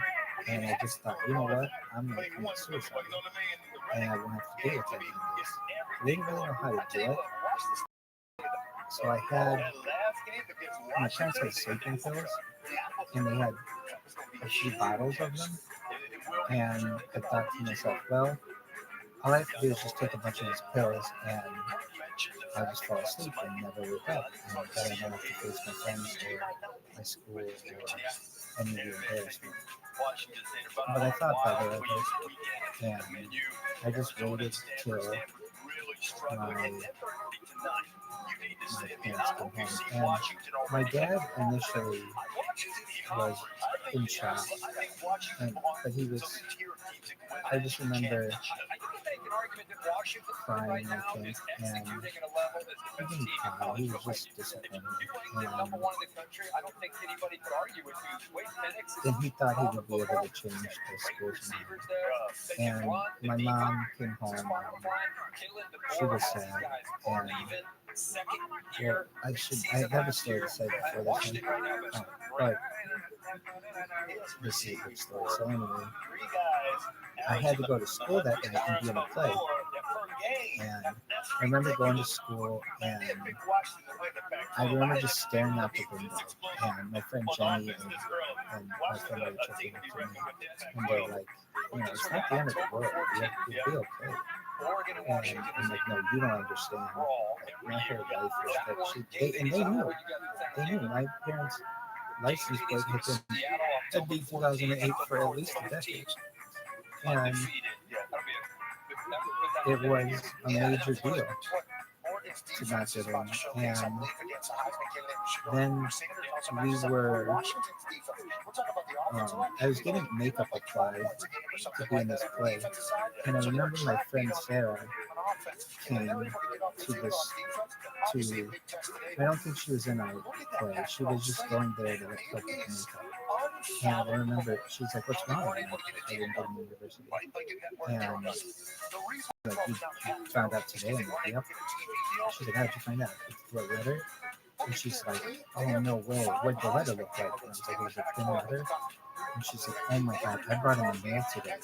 and I just thought, you know what, I'm going to commit suicide, and I won't have to deal with any of this. I didn't really know how to do it, so I had, my parents had sleeping pills, and they had a few bottles of them, and I thought to myself, well, all I have to do is just take a bunch of these pills, and I'll just fall asleep and never wake up, and then I don't have to face my friends or my school or any of the embarrassment. But I thought better of it, and I just waited till my parents came home. And my dad initially was in shock, but he was, I just remember crying, I think, and he didn't cry, he was just disappointed. And he thought he would be able to change the school's mind. And my mom came home, and she was sad, and well, I have a story to say before this one, but this is a good story. So anyway, I had to go to school that night and be in a play. And I remember going to school, and I remember just staring out the window, and my friend Jenny and my friend Rachel came up to me, and they're like, you know, it's not the end of the world, you'll be okay. And I'm like, no, you don't understand. My whole life was that they knew my parents' license plate had been 2008 for at least a decade. And it was a major deal to not get in. And then we were, I was getting makeup applied to be in this play. And I remember my friend Sarah came to this, I don't think she was in our play. She was just going there to help with makeup. And I remember she's like, what's wrong? I didn't go to university. And like, you found out today? I'm like, yep. She's like, how'd you find out? Through a letter? And she's like, oh, no way. What'd the letter look like? And I was like, it was a thin letter. And she's like, oh my God, I brought him a mail today.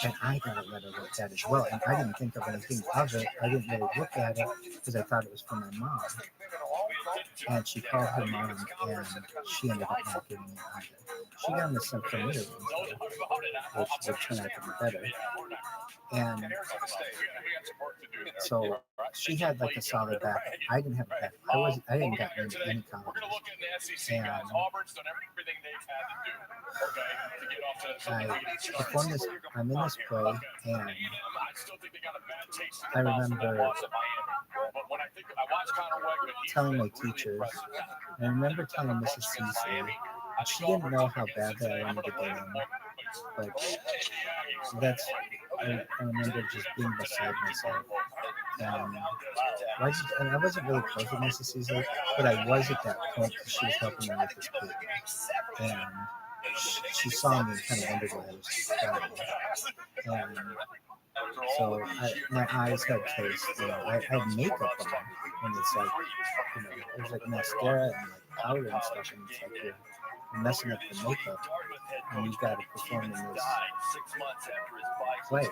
And I got a letter like that as well. And I didn't think of anything of it. I didn't really look at it because I thought it was from my mom. And she called her mom, and she ended up not giving me either. She got me some familiar ones, though, which would turn out to be better. And so she had like a solid back. I didn't have a back. I didn't get into any colleges. And I performed this. I'm in this play, and I remember telling my teachers. I remember telling Mrs. Cecily, and she didn't know how bad that I wanted to get in, but that's. I remember just being beside myself. And I wasn't really close with Mrs. Cecily, but I was at that point because she was helping me with this paper. And she saw me and kind of wondered why I was crying. And so my eyes had taste. I had makeup on, and it's like, there's like mascara and like powder and stuff, and it's like you're messing up the makeup, and you've got to perform in this play.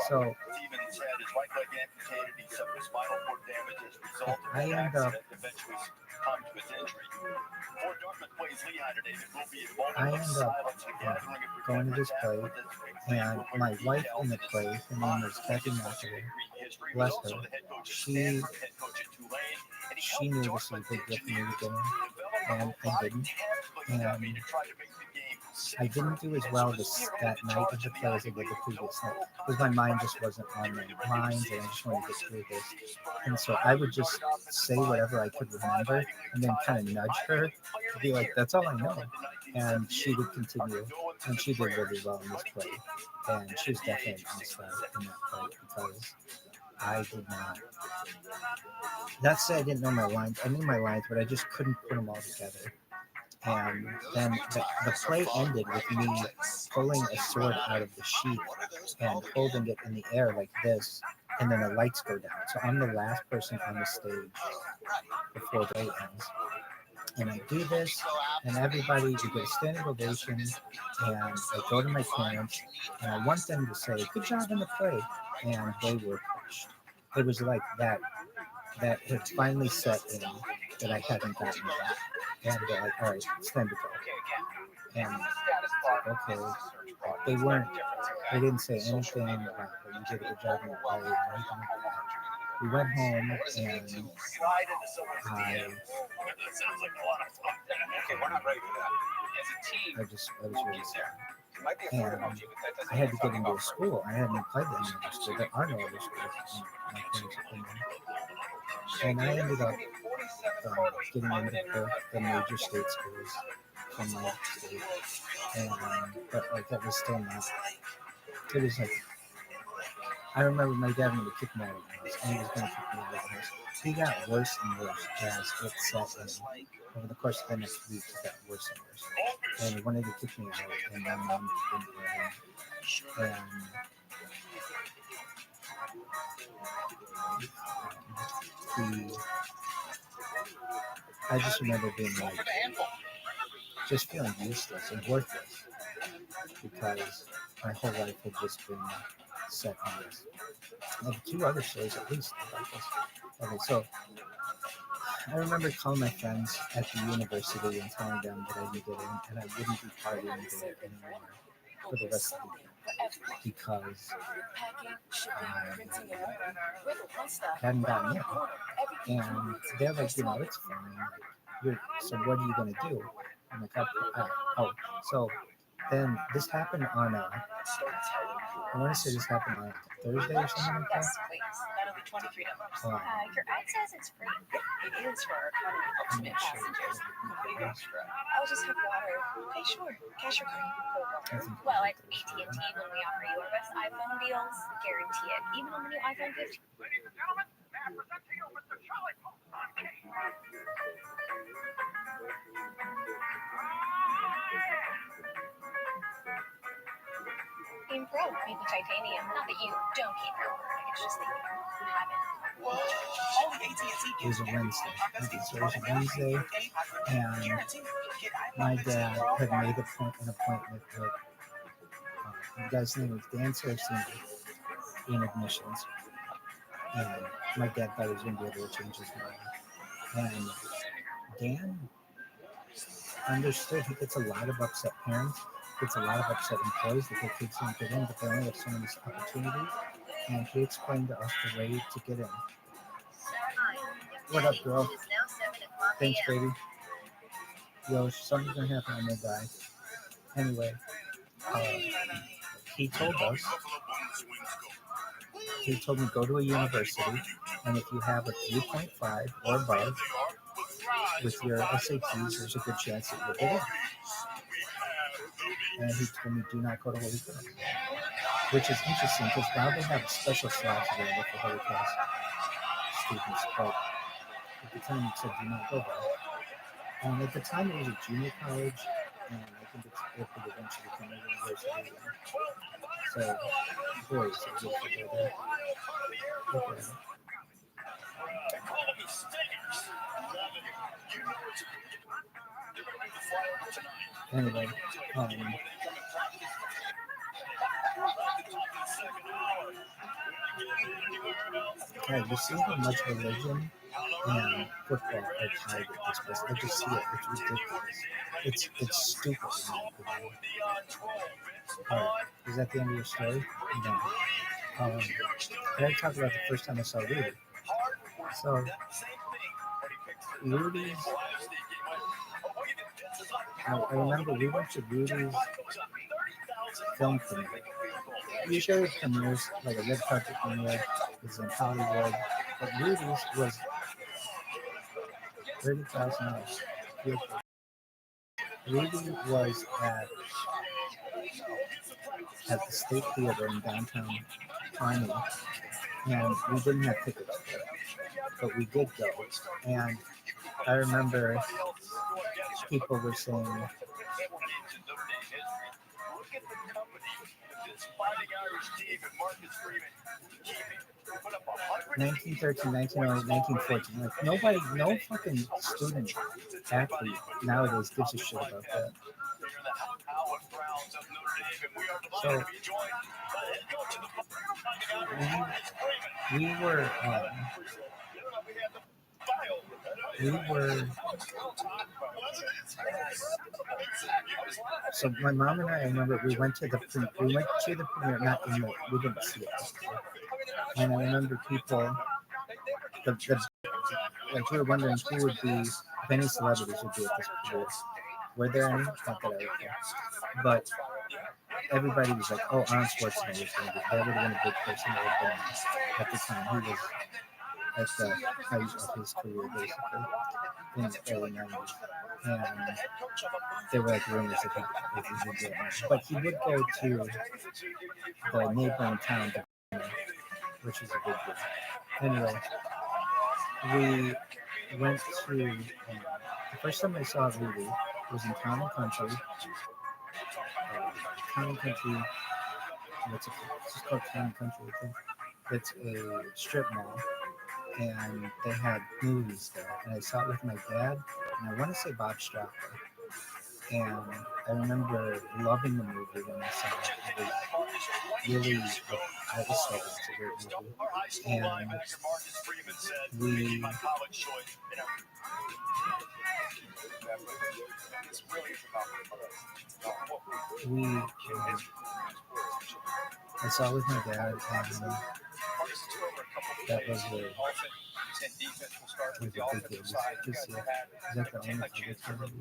So I end up going to this play, and my wife in the play, her name was Kathy McAvoy, bless her, she knew this was a big gift for me to get in, and I didn't. And I didn't do as well that night of the play as I did the previous night, because my mind just wasn't on my lines, and I just wanted to get through this. And so I would just say whatever I could remember, and then kind of nudge her to be like, that's all I know. And she would continue, and she did really well in this play. And she was definitely an all-star in that play, because I did not. That's I didn't know my lines. I knew my lines, but I just couldn't put them all together. And then the play ended with me pulling a sword out of the sheath and holding it in the air like this, and then the lights go down. So I'm the last person on the stage before the play ends. And I do this, and everybody, we get a standing ovation, and I go to my parents, and I want them to say, good job in the play, and they were crushed. It was like that had finally set in that I hadn't gotten it. And they're like, all right, it's time to go. And okay, they didn't say anything about you did a good job in the play or anything like that. We went home, and I was really sad. And I had to get into a school. I hadn't applied to any other school. There are no other schools in my parents' opinion. And I ended up getting into the major state schools from my state. And, but like, that was still not, it was like, I remember my dad wanted to kick me out of the house, and he was going to kick me out of the house. He got worse and worse as it set in. Over the course of the next week, it got worse and worse. And he wanted to kick me out, and my mom didn't let him. And I just remember being like, just feeling useless and worthless, because my whole life had just been set on this. I have 2 other stories at least about this. Okay, so I remember calling my friends at the university and telling them that I didn't get in, and I wouldn't be partying there anymore for the rest of the year, because I hadn't gotten in. And they're like, it's fine. So what are you going to do? I'm like, so then this happened on I want to say this happened on Thursday or something like that. Yes, please. That'll be $23. Your ad says it's free. It is for our economy ultimate passengers. I'll just have water. Okay, sure. Cash or card? Well, at AT&T, when we offer you our best iPhone deals, guarantee it, even on the new iPhone 15. Ladies and gentlemen, may I present to you Mr. Charlie Being Pro, maybe titanium. Not that you don't keep your word, it's just that you haven't. It was a Wednesday. Okay, so it was a Wednesday, and my dad had made an appointment with the guy's name was Dan Saraceni in admissions, and my dad thought he was going to be able to change his mind. And Dan understood he gets a lot of upset parents, gets a lot of upset employees that their kids don't get in, but they only have so many opportunities. And he explained to us the way to get in. What up, girl? Thanks, baby. Yo, something's gonna happen, I'm gonna die. Anyway, he told us, he told me go to a university, and if you have a 3.5 or above with your SATs, there's a good chance that you'll get in. And he told me do not go to Holy Cross, which is interesting because now they have special slots available for Holy Cross students, but at the time it said do not go there. And at the time it was a junior college, and I think it could eventually become a university. So, boy, it's a beautiful day there. Look at it. Anyway, yeah, you see how much religion and football are tied with this place. I just see it. It's ridiculous. It's stupid. Alright, is that the end of your story? No. I gotta talk about the first time I saw Rudy. So, Rudy's, I remember we went to Rudy's film premiere. Usually premieres, like a red carpet premiere, is in Hollywood, but Rudy's was $30,000. Rudy was at the State Theater in downtown Miami, and we didn't have tickets for it, but we did go. And I remember people were saying, 1913, 1908, 1914. Like nobody, no fucking student athlete nowadays gives a shit about that. So we were so my mom and I remember we went to the premiere, not in the, we didn't see it. And I remember people, like we were wondering who would be, if any celebrities would be at this premiere. Were there any? Not that I recall. But everybody was like, oh, Arnold Schwarzenegger was going to be, that would have been a big person that would have been at the time. He was at the height of his career, basically, in the early 90s. And there were like rumors that he would get one. But he would go to the neighboring town, which is a big deal. Anyway, we went to, the first time I saw Rudy was in Town and Country. Town and Country, what's it called? It's just called Town and Country, I think. It's a strip mall, and they had movies there. And I saw it with my dad, and I want to say Bob Strapper. And I remember loving the movie when I saw it. It was really, I was so it's a great movie. And I saw it with my dad, and that was a big deal. Is that the only thing that's going to be?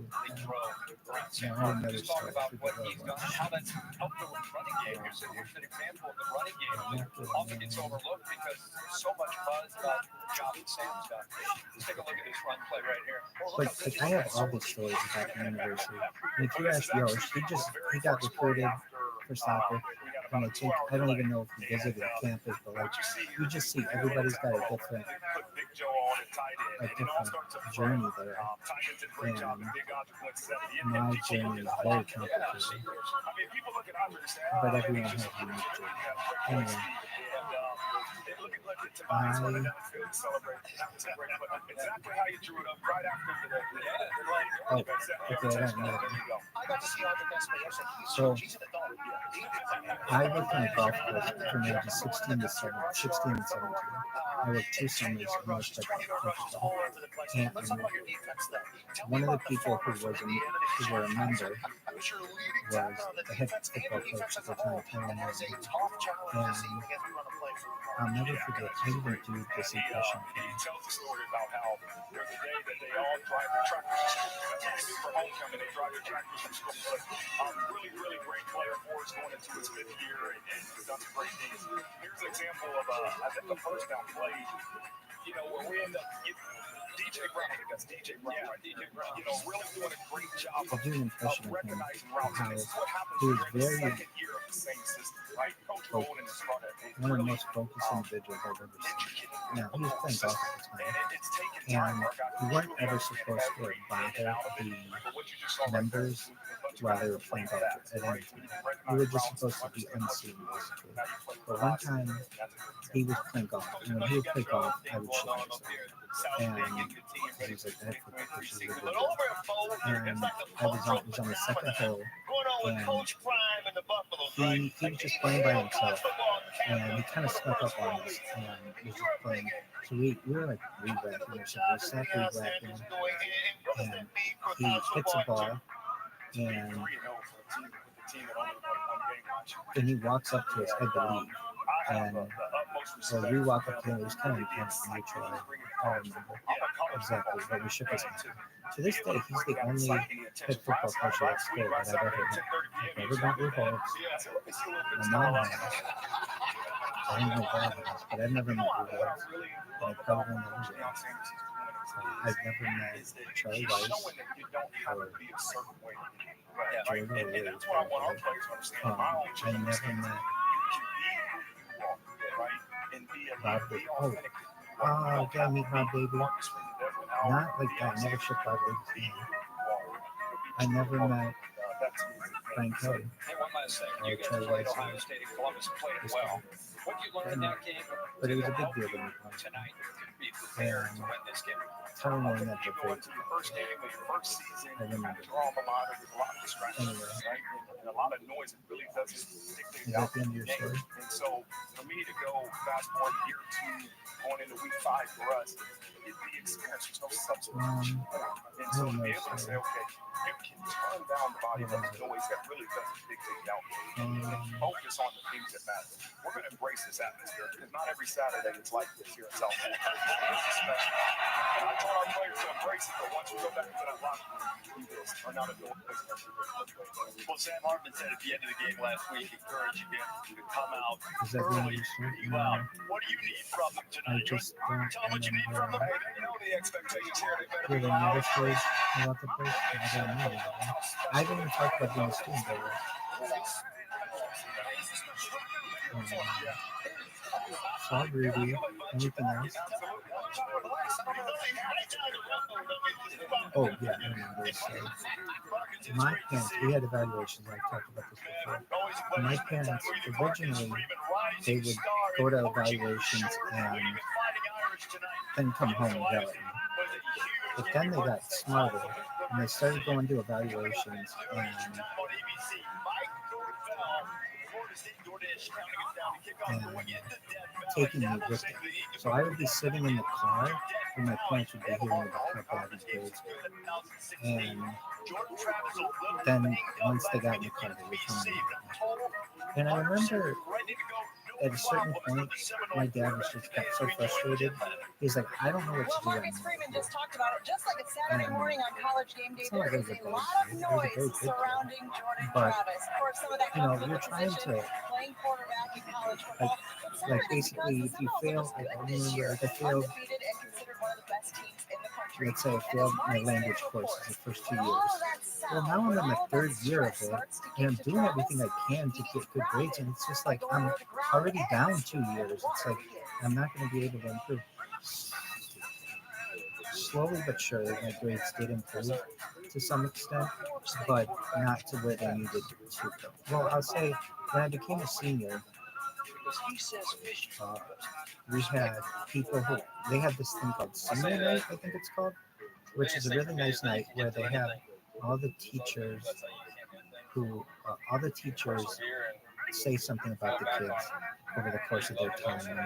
No, I had another story. I forget what it was. How that's helped the running game. Here's an example of the running game that often gets overlooked because there's so much buzz about the job that Sam's done. Let's take a look at this run play right here. Like I have all these stories about the university. And if you ask Yosh, he got recruited for soccer. And I think, I don't even know if he visited campus, but like, you just see everybody's got a different journey there. And my journey is very complicated. But everyone has a unique journey. Anyway, okay, I don't know. So I worked on a golf course from ages 16 to 16 and 17. I worked 2 summers in North Texas. And one of the people who were a member was the head football coach at the time, and I'll never forget, I didn't do this impression for him. He tells the story about how there's a day that they all drive their tractors to school. That's what they do for homecoming. They drive their tractors to school. But really, really great player for us going into his 5th year and done some great things. Here's an example of, I think, the first down play, where we end up DJ Brown, I think that's DJ Brown, right? DJ Brown, really doing a great job I'll do an impression of him, recognizing routes. how This is what happens he was during the very second year of the same system, right? Coach Golden is front end. one of the most focused individuals I've ever seen. Now, he was playing golf at the time, and you weren't ever supposed to bother the members while they were playing golf at any time. You were just supposed to be unseen, basically. But one time, he was playing golf, and when he would play golf, I would shake his hand. And he was like, that is really good. And I was on the second hole, and he was just playing by himself, and he kind of snuck up on us, and was just playing. So we were like re-whacking or something. We sat re-whacking, and he hits a ball, and he walks up to us, I believe, and so we walk up to him. It was kind of intense, neutral. I don't remember exactly, but we shook his hand. To this day, he's the only head football coach at that school that I've ever met. I've never met with Holtz. My mom has. I don't know if Dad has, but I've never met with Holtz. And I probably never will. I've never met Charlie Weiss or Jordan or Lee. I never met Bob Baby. Oh, gotta meet Bob Baby. Not like that. I never shook Bob Baby's hand. I never met Frank Kelly or Charlie Weiss. But it was a big deal to me. And telling me that the first game of your first season, I remember. Anyway. A lot of noise, it really doesn't dictate out the end of your story. And so for me to go fast forward year 2, going into week 5 for us, the experience was no substitute. And so to be able to say, okay, you can turn down the body of noise that really doesn't dictate the outcome. And focus on the things that matter. We're going to embrace this atmosphere because not every Saturday it's like this here in South Florida. It's special. And I told our players to embrace it, but once we go back into that locker room, are not a door place. Well, Sam Hartman said at the end of the game last week, encouraging him to come out early. What do you need from them tonight? Tell them what you need from them. Hey, they know the expectations here. They better There be are loud. other stories about the place. I don't know. I haven't even talked about being a student there yet. Saw Ruby. Anything else? Oh, yeah. I remember. So, my parents, we had evaluations. I talked about this before. My parents, originally, they would go to evaluations and then come home and yell at me. But then they got smarter and they started going to evaluations and taking me with them. So I would be sitting in the car and my parents would be hearing about how bad his grades were. And then once they got in the car, they would come in. And I remember at a certain point, my dad was just got so frustrated. He's like, I don't know what to do Marcus Freeman just talked about it. Just like a Saturday morning on College Game Day, there is a lot of noise surrounding Jordan Travis. Of course, some of that comes with the position, playing quarterback in college football. Like basically, if you fail, I remember like I failed. Undefeated and considered one of the best teams in the country. Let's say I failed my language courses the first 2 years. Well, now I'm in the 3rd year of it, and I'm doing everything I can to get good grades, and it's just like I'm already down 2 years. It's like I'm not going to be able to improve. Slowly but surely, my grades did improve to some extent, but not to where they needed to go. Well, I'll say when I became a senior, we had people who, they had this thing called senior night, I think it's called, which is a really nice night where they have all the teachers who all the teachers say something about the kids over the course of their time. And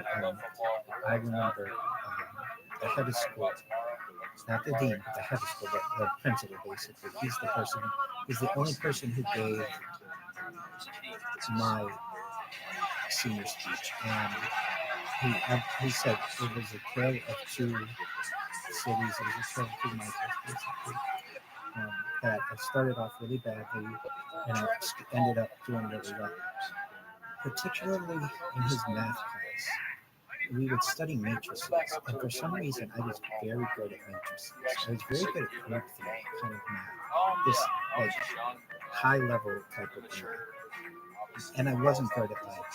I remember the head of school, not the dean, but the head of school, the principal basically. He's the only person who gave my senior speech. And he said it was a tale of two cities, it was a tale of two Michaels, basically. That I started off really badly and I ended up doing really well. Particularly in his math class, we would study matrices, and for some reason I was very good at matrices. I was very good at group theory kind of math, this like high level type of math, and I wasn't good at like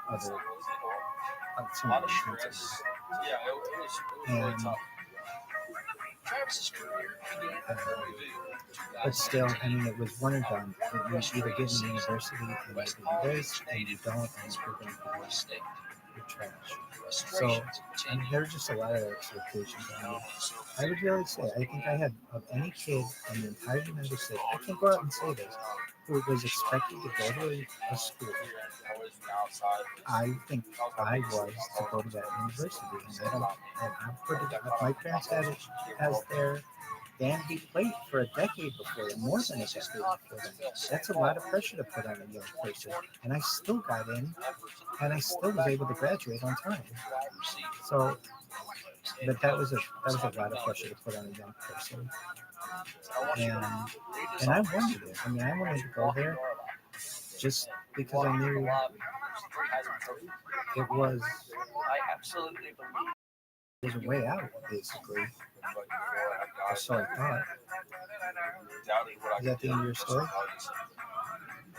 other some other kinds of math. And but still, I mean, it was one and done. You either get in university and you do this, and you don't, and you're going to be you're trash. So, and there were just a lot of expectations on me. I would really say, I think I had, of any kid in the entire United States, I can go out and say this, who was expected to go to a school, I think I was to go to that university. And I put it, my parents had it as their Dandy plate for a decade before that, more than a decade before that. That's a lot of pressure to put on a young person. And I still got in, and I still was able to graduate on time. So, but that was a lot of pressure to put on a young person. And I wanted it. I mean, I wanted to go there just because I knew it was a way out, basically. So I thought. Is that the end of your story?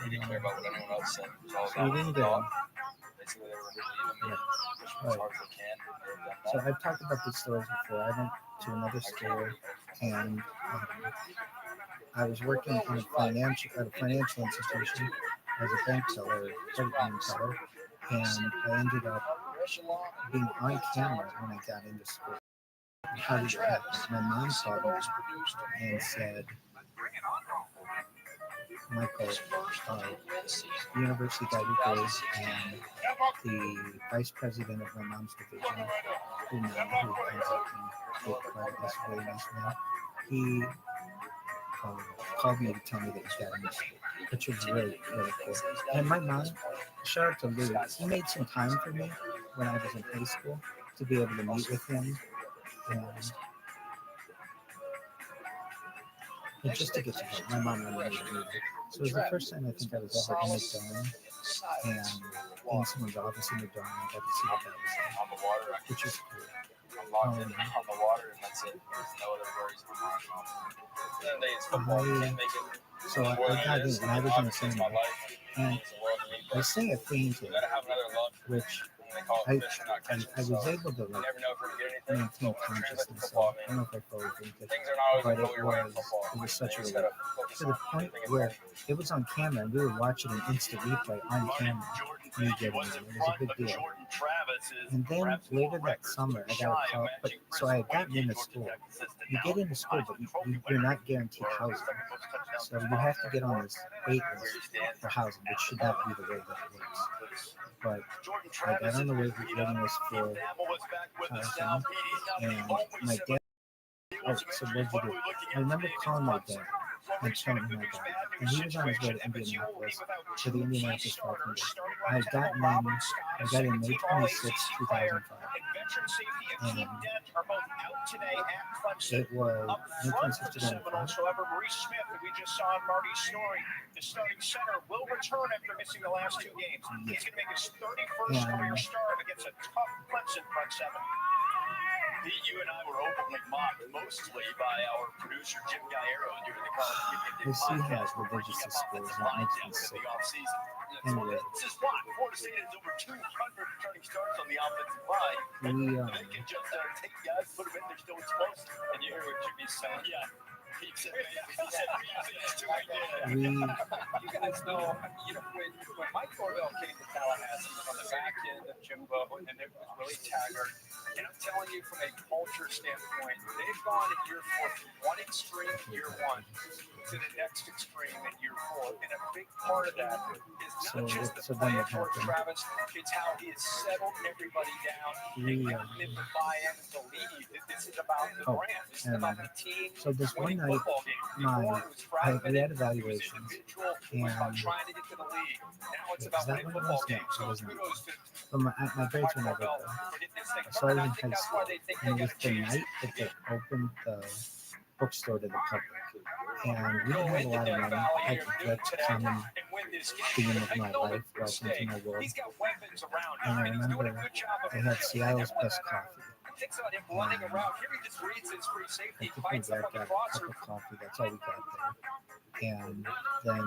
He didn't care about what anyone else said. So you didn't get him. Right. So I've talked about these stories before. I went to another store, and I was working in a financial institution as a bank teller, credit union teller, and I ended up being on camera when I got into school. How did it happen? My mom called me and said, Michael, university got your grades, and the vice president of my mom's division, who ends up being this really nice man, he called me to tell me that he got in this school, which was really, really cool. And my mom, shout out to Lou, he made some time for me when I was in high school to be able to meet with him. And just to get to know my mom and me. So it was the first time I think I was ever in a dorm and in someone's office in the dorm. I got to see what that was like, which is cool. On the water, and that's it. There's no other worries. So I got in, and I was in the same and I say a fainted, which I was able to like maintain consciousness. So I don't know if I fully fainted, but it was such a relief to the point where it was on camera and we were watching an instant replay on camera. Me getting it. It was a big deal. And then later that summer, I got a call. So I had gotten into school. You get into school, but you're not guaranteed housing. So you have to get on this wait list for housing, which should not be the way that it works. But I got on the waiting list for housing, and my dad. Oh, so what did you do? I remember calling my dad and telling him my dad, and he was on his way to Indianapolis for the Indianapolis 500. I got in May 26, 2005. And it was May 26, 2005. However, Maurice Smith, that we just saw in Marty's story, the starting center, will return after missing the last two games. He's going to make his 31st career start against a tough Clemson front seven. Pete, you and I were openly mocked mostly by our producer Jim Galliero during the college I see how religious this school is, and it makes me sick. Anyway, this is why Florida State has over 200 returning starts on the offensive line. They can just take guys, put them in, they're still explosive. And you hear what Jimmy's saying? Yeah. He said, you guys know, when Mike Norvell came to Tallahassee on the back end of Jimbo, and it was really taggart. And I'm telling you, from a culture standpoint, they've gone in year 4 from one extreme year 1 to the next extreme in year 4. And a big part of that is not just the play of George Travis, it's how he has settled everybody down and gotten them to buy in and believe that this is about the brand. This is about the team. So this one winning night, football game. Before it was we fragmented, had it was evaluations, individual, it was about trying to get to the league. Now it's about winning football games. So kudos to but my grades were never good. for getting this thing. So I was in I think high that's school, why they think and they it was got a the chance. night that they opened the bookstore to the public. And we didn't have a lot of money. I could come and beginning of my life, welcome to my world. He's got weapons around And him, I and he's doing a remember good job of they had Seattle's best coffee. Thinks about him running around. Here he just reads his free I safety, think my fights up dad on the got a crosser. cup of coffee. That's all we got there. And then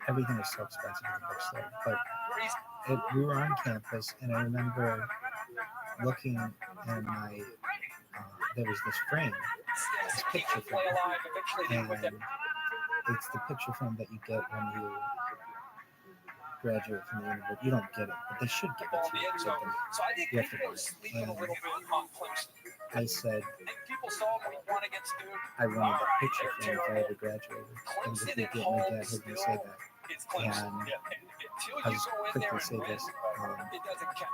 everything was so expensive in the bookstore. But we were on campus, and I remember looking at my, there was this frame, this picture frame, and it's the picture frame that you get when you graduate from the university. You don't get it, but they should give it to you. So you have to buy it. And I said, I wanted a picture frame if I ever graduated. It was a big deal. My dad heard me say that. And I'll just quickly say this.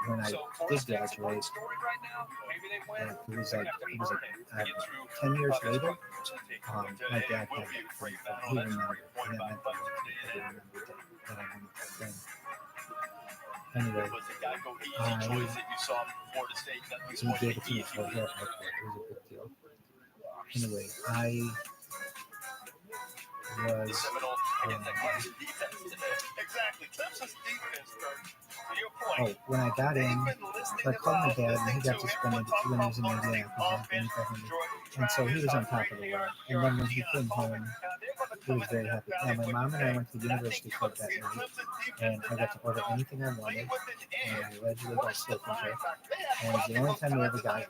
When I did graduate, it was like 10 years later, my dad had that frame. He remembered, and that meant that he remembered that I wanted that frame. Anyway, he gave it to me for hair. It was a big deal. Anyway, I was when I got in, I called my dad, and he got suspended when he was in Indianapolis. And so he was on top of the world. And then when he came home, he was very happy. Now, my mom and I went to the university club that night, and I got to order anything I wanted, and I allegedly got selfie. And it was the only time we ever got it.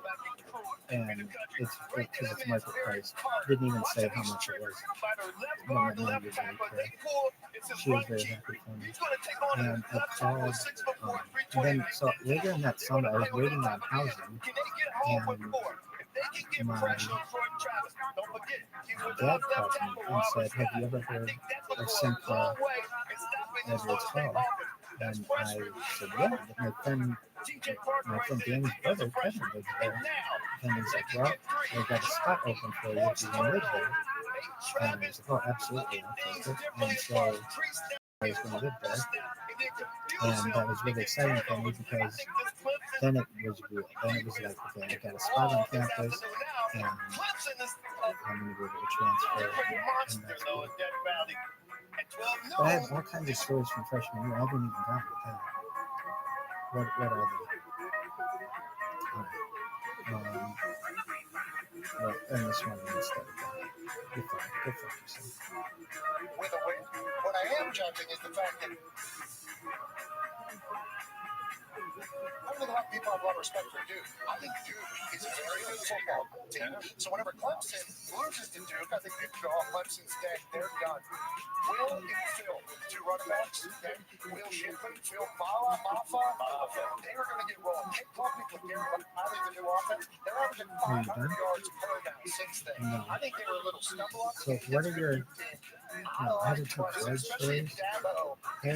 And it's because it's market price. Didn't even say how much it was. My mom was very clear. She was very happy for me. And I called, and then so later in that summer, I was waiting on housing, and my dad called me and said, "Have you ever heard of Simcha Edwards Hall?" And I said, "Yeah, my friend Danny's brother Kevin lives there." And he's like, "Well, we got a spot open for you if you want to live there." And I was like, "Oh, absolutely, I'll take it." And so I was going to live there. And that was really exciting for me because then it was real. Then it was like, okay, I got a spot on campus, and I'm going to be able to transfer. And that's cool. But I have all kinds of stories from freshman year. I haven't even gotten to that. What are they? Well, and this one instead. Go fuck yourself. What I am judging is the fact that I don't know how people have a lot of respect for Duke. I think Duke is a very good football team. So whenever Clemson loses to Duke, I think people go, "Oh, Clemson's dead. They're done." Will and Phil, two running backs, okay? Will Shipley, Phil Mafa, they are going to get rolled. They probably with Garrett Riley, the new offense. They're averaging 500 yards per now since then. No. I think they were a little stumble up. So what are your other top Floyd stories? I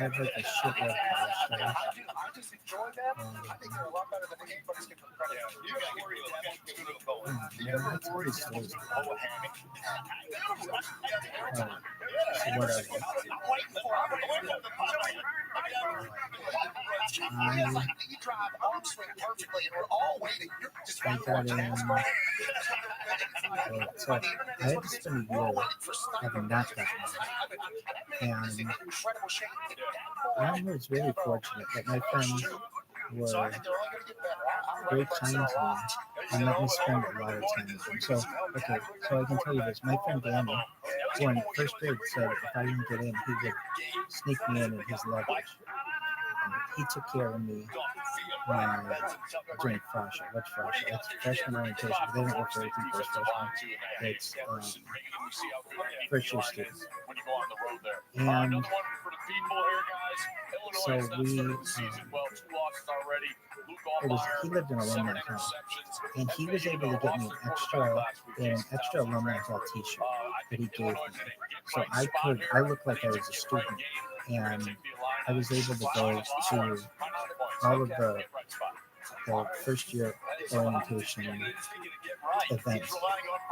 have like a shitload of college stories. I just enjoy them. I think they're a lot better than anybody's giving them credit. You got to worry about That's pretty stories. So what are they? You drive arm swing perfectly, and we're all waiting. You're just I got in. So I had to spend a year having not gotten in. And I was really fortunate that my friends were great time to me and let me spend a lot of time with them. So, okay, so I can tell you this. My friend Danny, who in first grade said if I didn't get in, he would sneak me in his luggage. He took care of me during Frasha. What's Frasha? It's freshman orientation, but they don't refer to people as freshmen. It's first year students. And so we losses already. He lived in alumni hall, and he was able to get me an extra alumni hall T-shirt that he gave me. So I looked like I was a student, and I was able to go to all of the first year orientation events,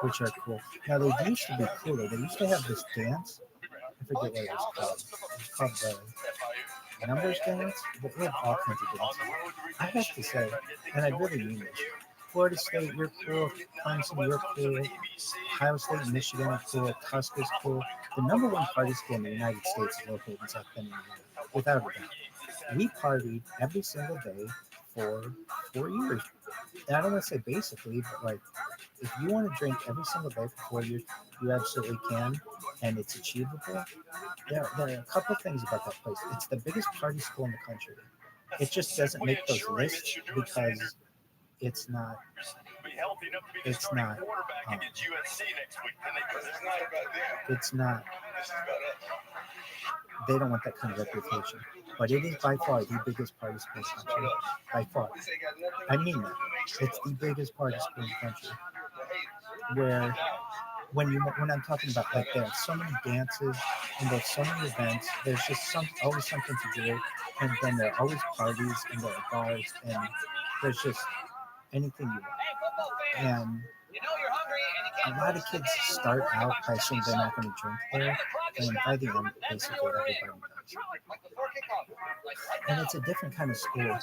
which are cool. Now they used to be cooler. They used to have this dance. I forget what it was called. It's called the numbers dance. But they have all kinds of dances. I have to say, and I really mean this, Florida State, you're cool. Clemson, you're cool. Ohio State, Michigan are cool. Tusk is cool. The number one party school in the United States is located in South Bend, Indiana, without a doubt. We partied every single day for 4 years. And I don't want to say basically, but like, if you want to drink every single day for 4 years, you absolutely can, and it's achievable. There are a couple things about that place. It's the biggest party school in the country. It just doesn't make those lists because it's not. It's not. It's not. They don't want that kind of reputation. But it is by far the biggest party school in the country. By far. I mean that. It's the biggest party school in the country. Where when I'm talking about, like, there are so many dances and there's so many events, there's just always something to do, and then there are always parties and there are bars, and there's just anything you want. And a lot of kids start out by saying they're not going to drink there, and by the end, basically everybody does. And it's a different kind of school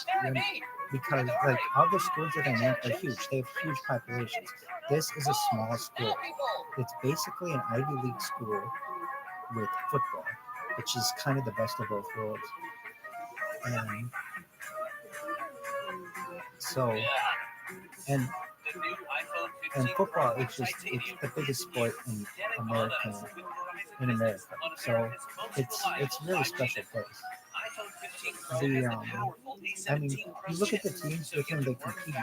because, like, all the schools that I named are huge. They have huge populations. This is a small school. It's basically an Ivy League school with football, which is kind of the best of both worlds. And so, and football is just, it's the biggest sport in America. So it's a really special place. I mean, you look at the teams with whom they compete,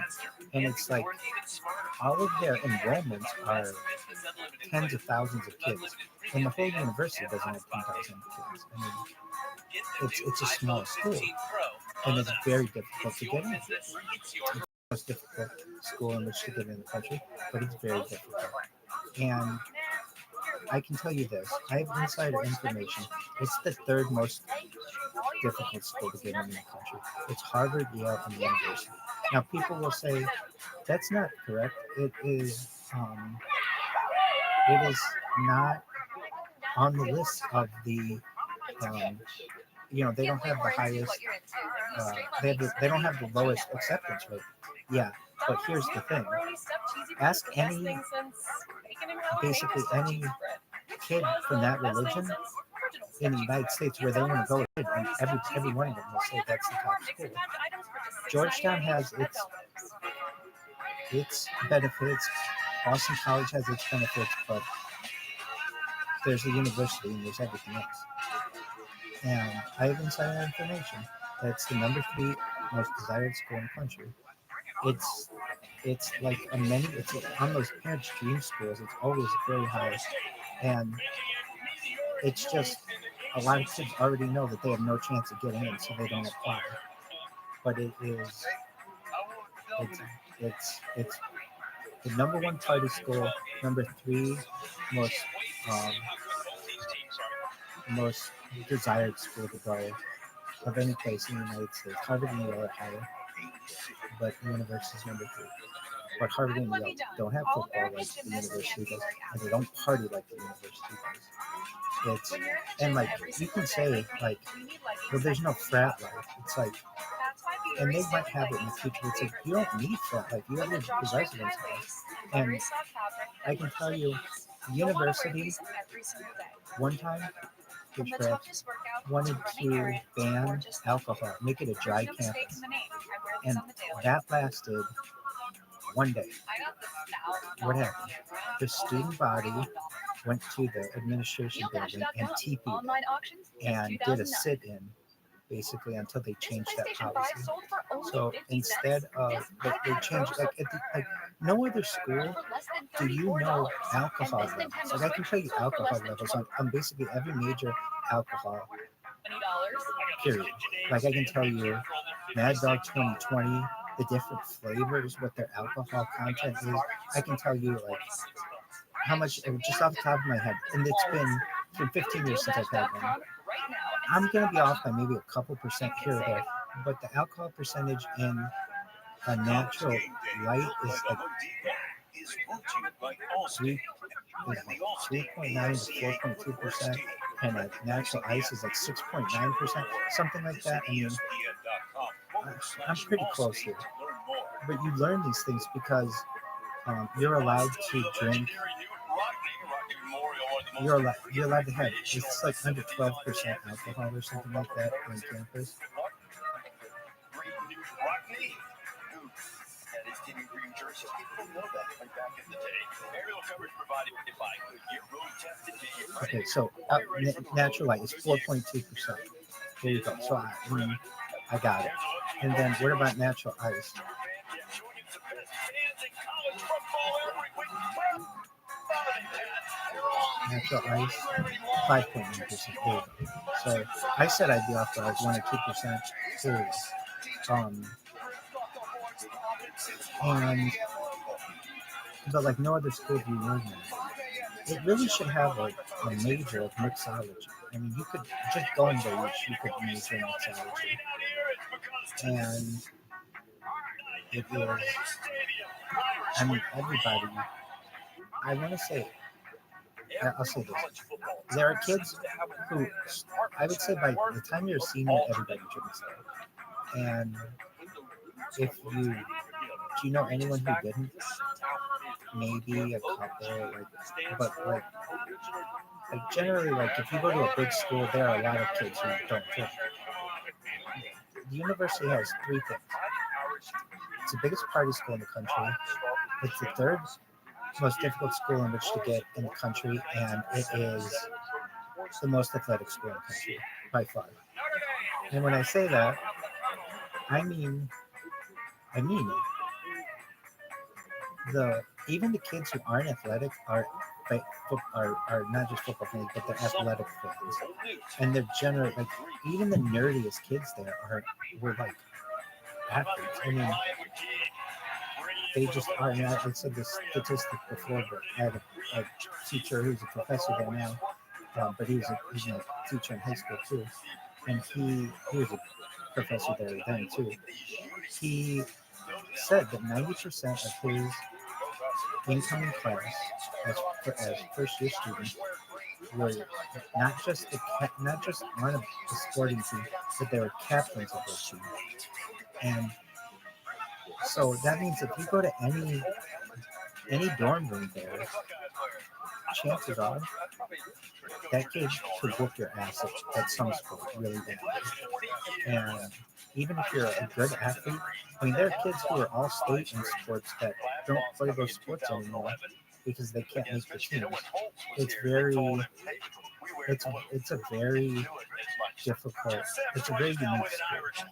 and it's like all of their enrollments are tens of thousands of kids, and the whole university doesn't have 10,000 kids. I mean, it's a small school, and it's very difficult to get in. It's the most difficult school in which to get in the country, but it's very difficult. And I can tell you this, I have insider information. It's the third most difficult school to get in the country. It's Harvard, Yale, and University. Now, people will say that's not correct. It is not on the list of the. They don't have the highest. They don't have the lowest acceptance rate. Yeah, but here's the thing. Ask basically any kid from that religion in the United States where they want to go, and every one of them will say that's the top school. Georgetown has its benefits. Boston College has its benefits, but there's a university and there's everything else. And I have insider information that's the number 3 most desired school in the country. It's like it's on those parents' dream schools. It's always very high, and it's just a lot of kids already know that they have no chance of getting in, so they don't apply. But it's the number 1 party school, number 3 most desired school to go of any place in the United States. Harvard and Yale are higher, but the university is number 3. But Harvard and Yale don't have football like the university does, and they don't party like the university does. And like, you can say, like, well, there's no frat life. It's like, and they might have it in the future. It's like, you don't need frat life. You have your residence life. And I can tell you, the university, one time, wanted to ban alcohol, make it a dry campus. And that lasted one day. What happened? The student body went to the administration building and TP'd and did a sit-in, basically, until they changed that policy. So instead of, they changed, like no other school do you know alcohol levels. Like, I can tell you alcohol levels on basically every major alcohol period. Like, I can tell you Mad Dog 2020, the different flavors, what their alcohol content is. I can tell you like how much, just off the top of my head, and it's been 15 years since I've had one. I'm gonna be off by maybe a couple percent here or there, but the alcohol percentage in a natural light is like 3.9 to 4.2%, and a natural ice is like 6.9%, something like that. I mean, I'm pretty close here. But you learn these things because you're allowed to drink. You're allowed to have, it's like under 12% alcohol or something like that on campus. Okay, so natural light is 4.2%. There you go. So I got it. And then what about natural ice? Natural ice, 5.9%. So I said I'd be off by like 1 or 2%. But like no other school do you learn that. It really should have like a major of mixology. I mean, you could just going to each, you could major in mixology. And it is, I mean, everybody, I want to say, I'll say this. There are kids who, I would say by the time you're a senior, everybody drinks it. And if you, do you know anyone who didn't? Maybe a couple, but generally, like if you go to a big school, there are a lot of kids who don't drink. The university has 3 things. It's the biggest party school in the country. It's the 3rd most difficult school in which to get in the country, and it is the most athletic school in the country by far. And when I say that, I mean it. Even the kids who aren't athletic are not just football fans, but they're athletic fans, and they're generally like even the nerdiest kids there were like athletes. I mean, they just are. And I said this statistic before, but I had a teacher who's a professor there now, but he's a teacher in high school too, and he was a professor there then too. He said that 90% of his incoming class as first year students were not just on the sporting team, but they were captains of those teams. And so that means if you go to any dorm room there, chances are that kid could whoop your ass at some sport really badly. And even if you're a good athlete, I mean, there are kids who are all state in sports that don't play those sports anymore because they can't make the teams. It's a very difficult, it's a very unique sport.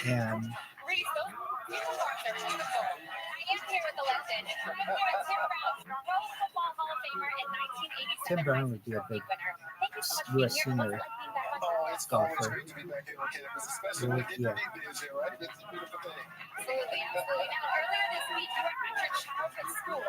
And Tim Brown would be a big U.S. senior golfer. Yeah. Absolutely. Now, earlier this week, you were at your childhood school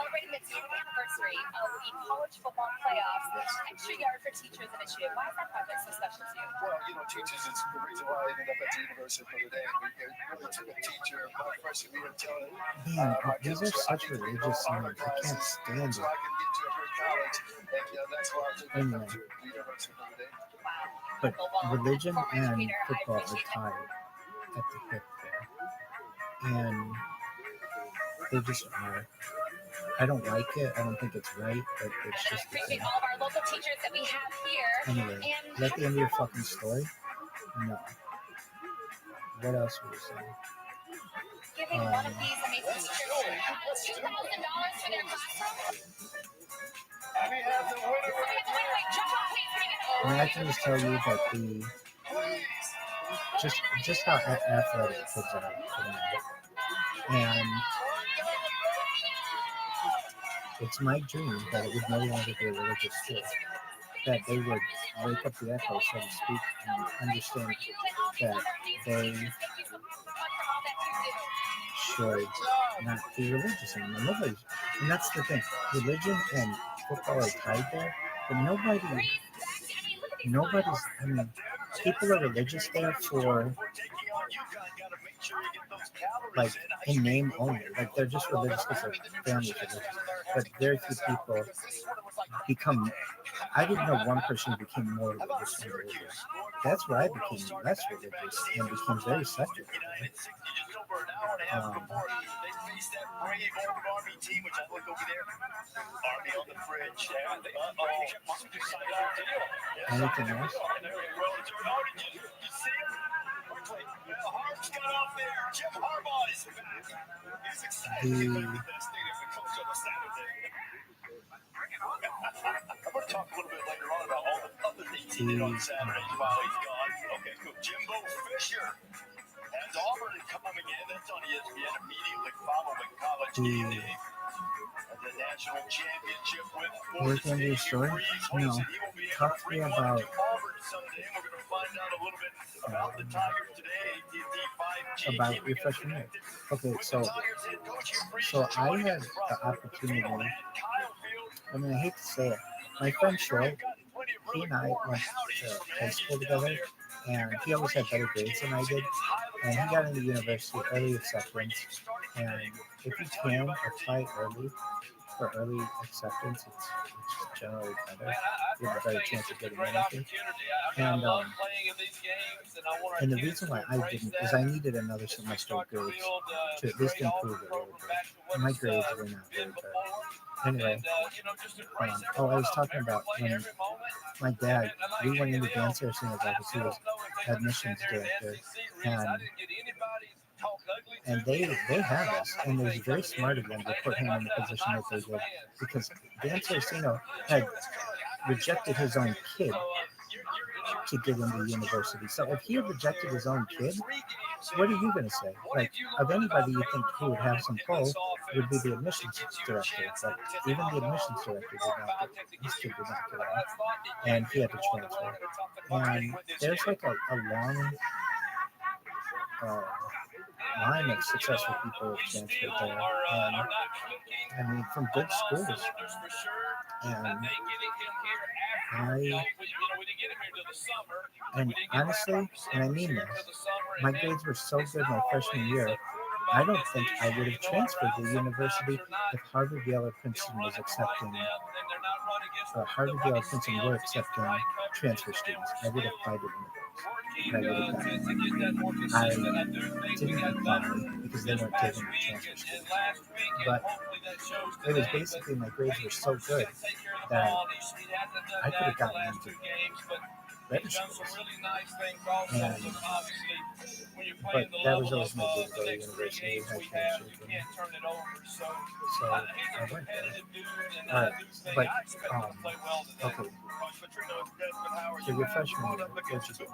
celebrating the 10th anniversary of the college football playoffs Extra Yard for Teachers initiative. Why is that project so special to you? Well, teachers is the reason why I ended up at the university for the day. We really took a teacher my freshman year and telling him, man, these are such religious scenes. I can't stand it. So I can get to a great college, and that's why I took to the university for the day. But religion and football are tied at the hip there. And they just are. I don't like it. I don't think it's right, but it's just the thing. All of our local teachers that we have here. Anyway, is that the end of your fucking story? No. What else were you saying? Giving one of these amazing teachers $2,000 for their classroom. And I can just tell you that just how athletic kids are today. And it's my dream that it would no longer be a religious school. that they would wake up the echo, so to speak, and understand that they should not be religious anymore. Nobody, and that's the thing. Religion and football are tied there, but nobody's. I mean, people are religious there for like in name only. Like they're just religious because their family's religious. But very few people become. I didn't know one person who became more religious than religious. That's where I became less religious and became very secular. Anything else? I'm going to talk a little bit later on about all the other things he did on Saturdays while he's gone. Okay, cool. Jimbo Fisher has Auburn coming in. That's on ESPN immediately following college game day. The national championship with We're going to do a story? No. Talk to me about your freshman year. Okay, so I had the opportunity. I mean, I hate to say it. My friend Troy, he and I went to high school together, and he always had better grades than I did. And he got into university early acceptance. And if you can apply early for early acceptance, it's generally better. You have a better chance of getting anything. And the reason why I didn't is I needed another semester of grades to at least improve a little bit. My grades were not very good. Anyway, I was talking about when my dad, we went into Dan Saraceno's office, he was admissions director, and they had us, and it was very smart of them to put him in the position that they did, because Dan Saraceno had rejected his own kid to get into university. So if he had rejected his own kid, what are you going to say? Like, of anybody you think who would have some pull would be the admissions director. But even the admissions director did not get, his kid did not get on, and he had to transfer. And there's like a long line of successful people who transferred there. And I mean, from good schools. And honestly, and I mean this, my grades were so good my freshman year, I don't think I would have transferred to university if Harvard, Yale, or Princeton was accepting, Harvard, Yale, or Princeton were accepting transfer students. I would have applied to one of those. I would have done. I didn't apply because they weren't taking the transfer students. But it was basically my grades were so good that I could have gotten into better schools. But that was always my goal to go to university. So I went there. Alright, but okay. So your freshman year, what'd you do?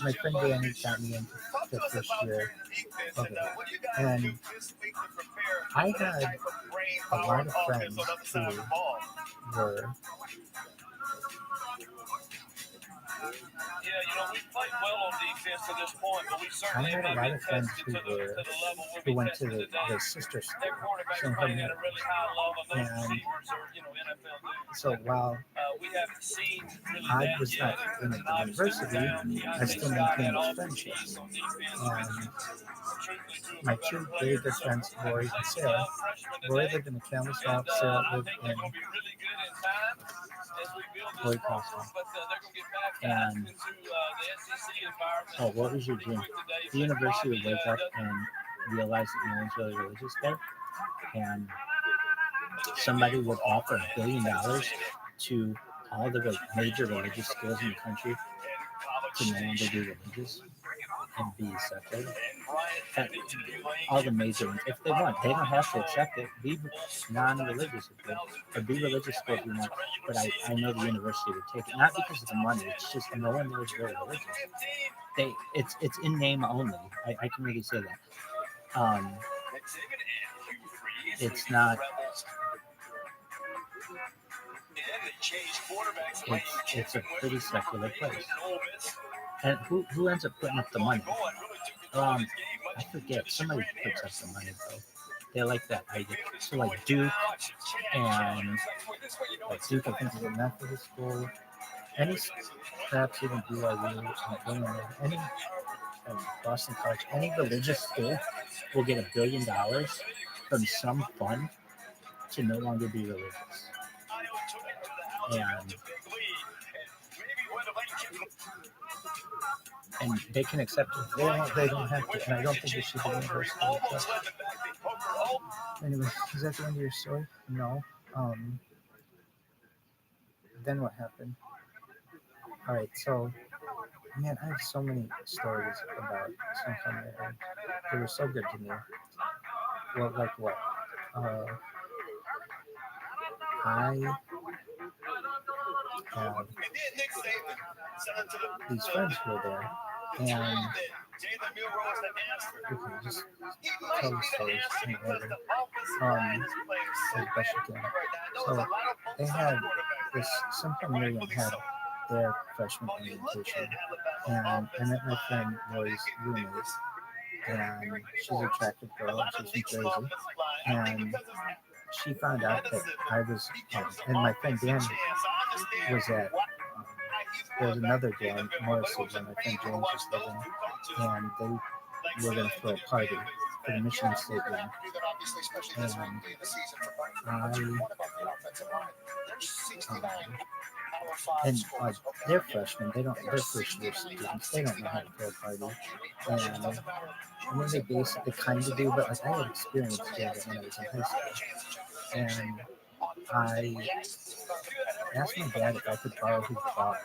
My friend Danny got me into the first year. Okay. And I had a lot of friends who were we played well on defense to this point, but we certainly I had a lot of friends who went to the sisters school. And so while I was not in the university, I still maintained those friendships. And my two very good friends, Lori and Sarah, Lori lived in McCandless Hall, Sarah lived in Lori Costco. And what was your dream? The university would wake up and realize that no one's really religious there, and somebody would offer $1 billion to all the major religious schools in the country to no longer be religious and be secular. All the major ones, if they want, they don't have to accept it. Be non-religious if they, or be religious if you want. But I know the university would take it, not because of the money. It's just no one knows very religious. It's in name only. I can really say that. It's not. it's a pretty secular place. And who ends up putting up the money? I forget. Somebody puts up the money though. They like that idea. So like Duke and like Duke, I think is a Methodist school. Any, perhaps even BYU, any Boston College, any religious school will get $1 billion from some fund to no longer be religious. And they can accept it. They don't have to. And I don't think it should be universal. Anyway, is that the end of your story? No. Then what happened? All right, so man, I have so many stories about something that they were so good to me. Well, like what? I have these friends who were there, and okay, just tell the stories in order, as best you can. So they had this, sometime Miriam had their freshman orientation, and I met my friend Lori's roommate, and she's an attractive girl, she's from Jersey, and she found out that I was, and my friend Dan was at, there was another dorm, Morris's, where my friend James was living, and they were going to throw a party for the Michigan State game. And they're freshmen, they're first year students, they don't know how to throw a party. And I mean, they basically kind of do, but like I had experience doing it when I was in high school. And I asked my dad if I could borrow his bar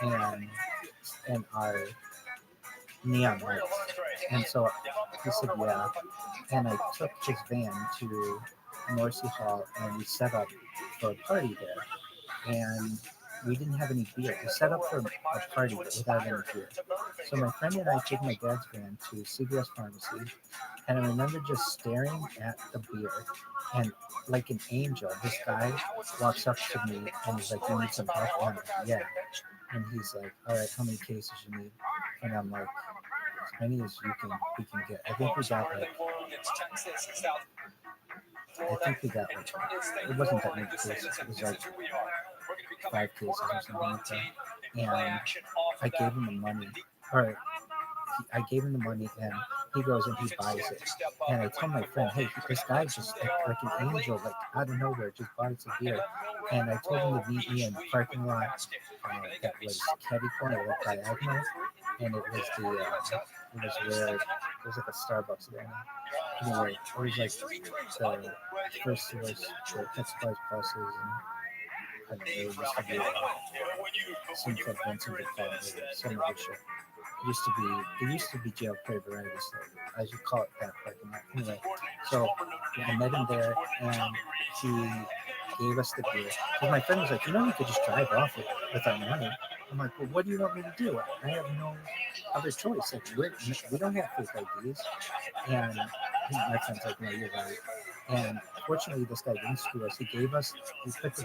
and our neon lights. And so he said, yeah. And I took his van to Morrissey Hall and we set up for a party there. And we didn't have any beer. We set up for a party without any beer. So my friend and I took my dad's van to CVS Pharmacy, and I remember just staring at the beer, and like an angel, this guy walks up to me and he's like, "You need some help?" And I'm like, "Yeah." And he's like, "All right, how many cases you need?" And I'm like, "As many as we can get." I think we got like, it wasn't that many cases. It was like 5 cases or something like that. And I gave him the money. I gave him the money, and he goes and he buys it. And I told my friend, "Hey, this guy just like an angel, like out of nowhere, just bought us a beer." And I told him to meet me in the parking lot that was Caddy Corner, like diagonal, and it was where it was like a Starbucks there. Anyway, it was like the first of those Pet Supplies buses, and I don't know, it used to be some club Vincent would call it, some other shit. It used to be jail play variety, so I should call it that parking lot. Anyway, so yeah, I met him there, and he gave us the beer. Because my friend was like, we could just drive off it with our money. I'm like, well, what do you want me to do? I have no other choice. Like, we don't have fake IDs. And my friend's like, no, you're right. And fortunately, this guy didn't screw us. He gave us, we put the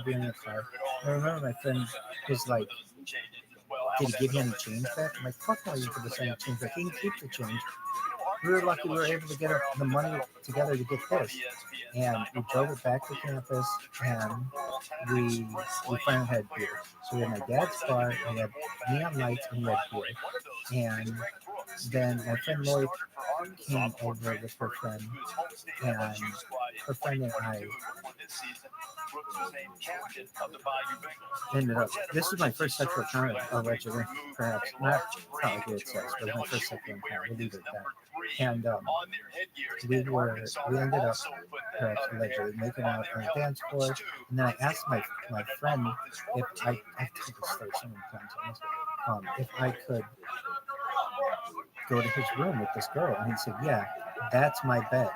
beer in the car. And I remember my friend was like, did he give you any change back? I'm like, fuck no, you could have sent change back. He can keep the change. We were lucky we were able to get the money together to get this. And we drove it back to campus, and we finally had beer. So we had my dad's bar, we had neon lights, and we had beer. And then my friend Lloyd came over with her friend, and her friend and I ended up, this was my first sexual encounter, allegedly, perhaps, not like good sex, but my first sexual encounter, we'll leave it at that. And we ended up, perhaps allegedly, making out on a dance floor, and then I asked my friend if I've told this story so many times on this, if I could go to his room with this girl, and he said, yeah, that's my bed.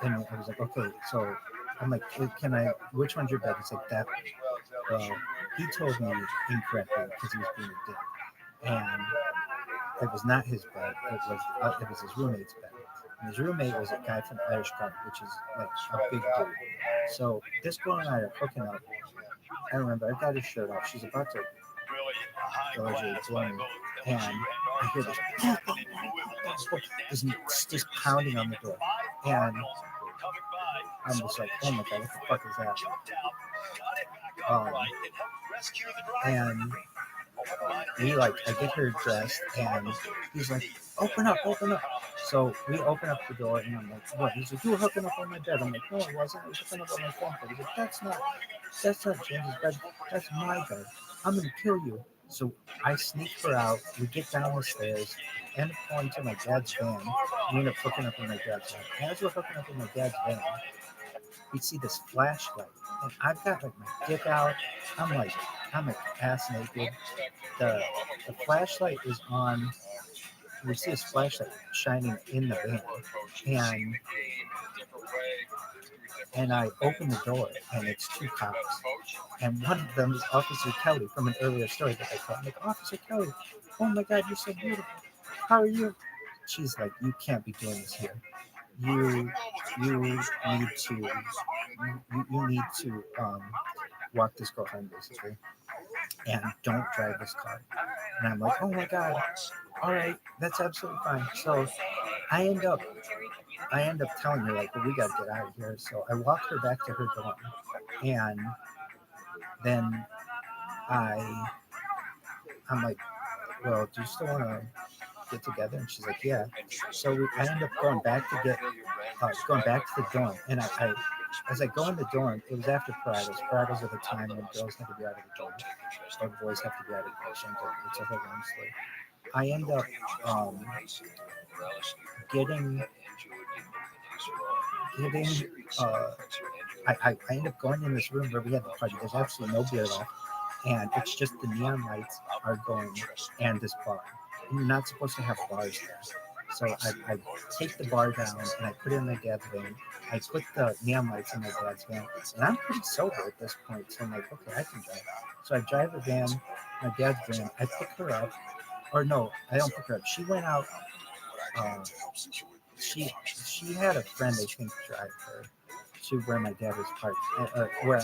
And I was like, okay, so I'm like, which one's your bed? He's like, that one. Well, he told me incorrectly because he was being a dick. And it was not his bed, it was his roommate's bed. And his roommate was a guy from Irish Guard, which is like a big dude. So this girl and I are hooking up, I remember I got her shirt off. She's about to Really high go to class the by woman, both and LSU and I hear this just pounding on the door, and I'm just like, oh my god, what the fuck is that? And we like, I get her dressed, and he's like, open up. So we open up the door, and I'm like, what? He's like, you were hooking up on my bed. I'm like, no, I wasn't. I was hooking up on my phone. He's like, that's not James's bed. That's my bed. I'm gonna kill you. So I sneak her out. We get down the stairs, end up going to my dad's van. We end up hooking up in my dad's van. As we're hooking up in my dad's van, we see this flashlight, and I've got like my dick out. I'm like ass naked. The flashlight is on. We see this flashlight shining in the van, and I open the door, and it's two cops, and one of them is Officer Kelly from an earlier story that I told. I'm like, Officer Kelly, oh my God, you're so beautiful. How are you? She's like, you can't be doing this here. You need to walk this girl home, basically, and don't drive this car. And I'm like, oh my God, all right, that's absolutely fine. So I end up telling her, like, well, we got to get out of here. So I walk her back to her dorm, and then I'm like, well, do you still want to get together? And she's like, yeah. So I end up going back to the dorm, and I as I go in the dorm, it was after Parados. Parados are the time when girls have to be out of the dorm, or boys have to be out of the dorm. It's a whole long story. I end up I end up going in this room where we had the party. There's absolutely no beer left, and it's just the neon lights are going and this bar. And you're not supposed to have bars there. So I take the bar down and I put it in my dad's van. I put the neon lights in my dad's van, and I'm pretty sober at this point. So I'm like, okay, I can drive. So I drive the van, my dad's van. I pick her up, or no, I don't pick her up. She went out. She had a friend, I think, drive her to where my dad was parked, where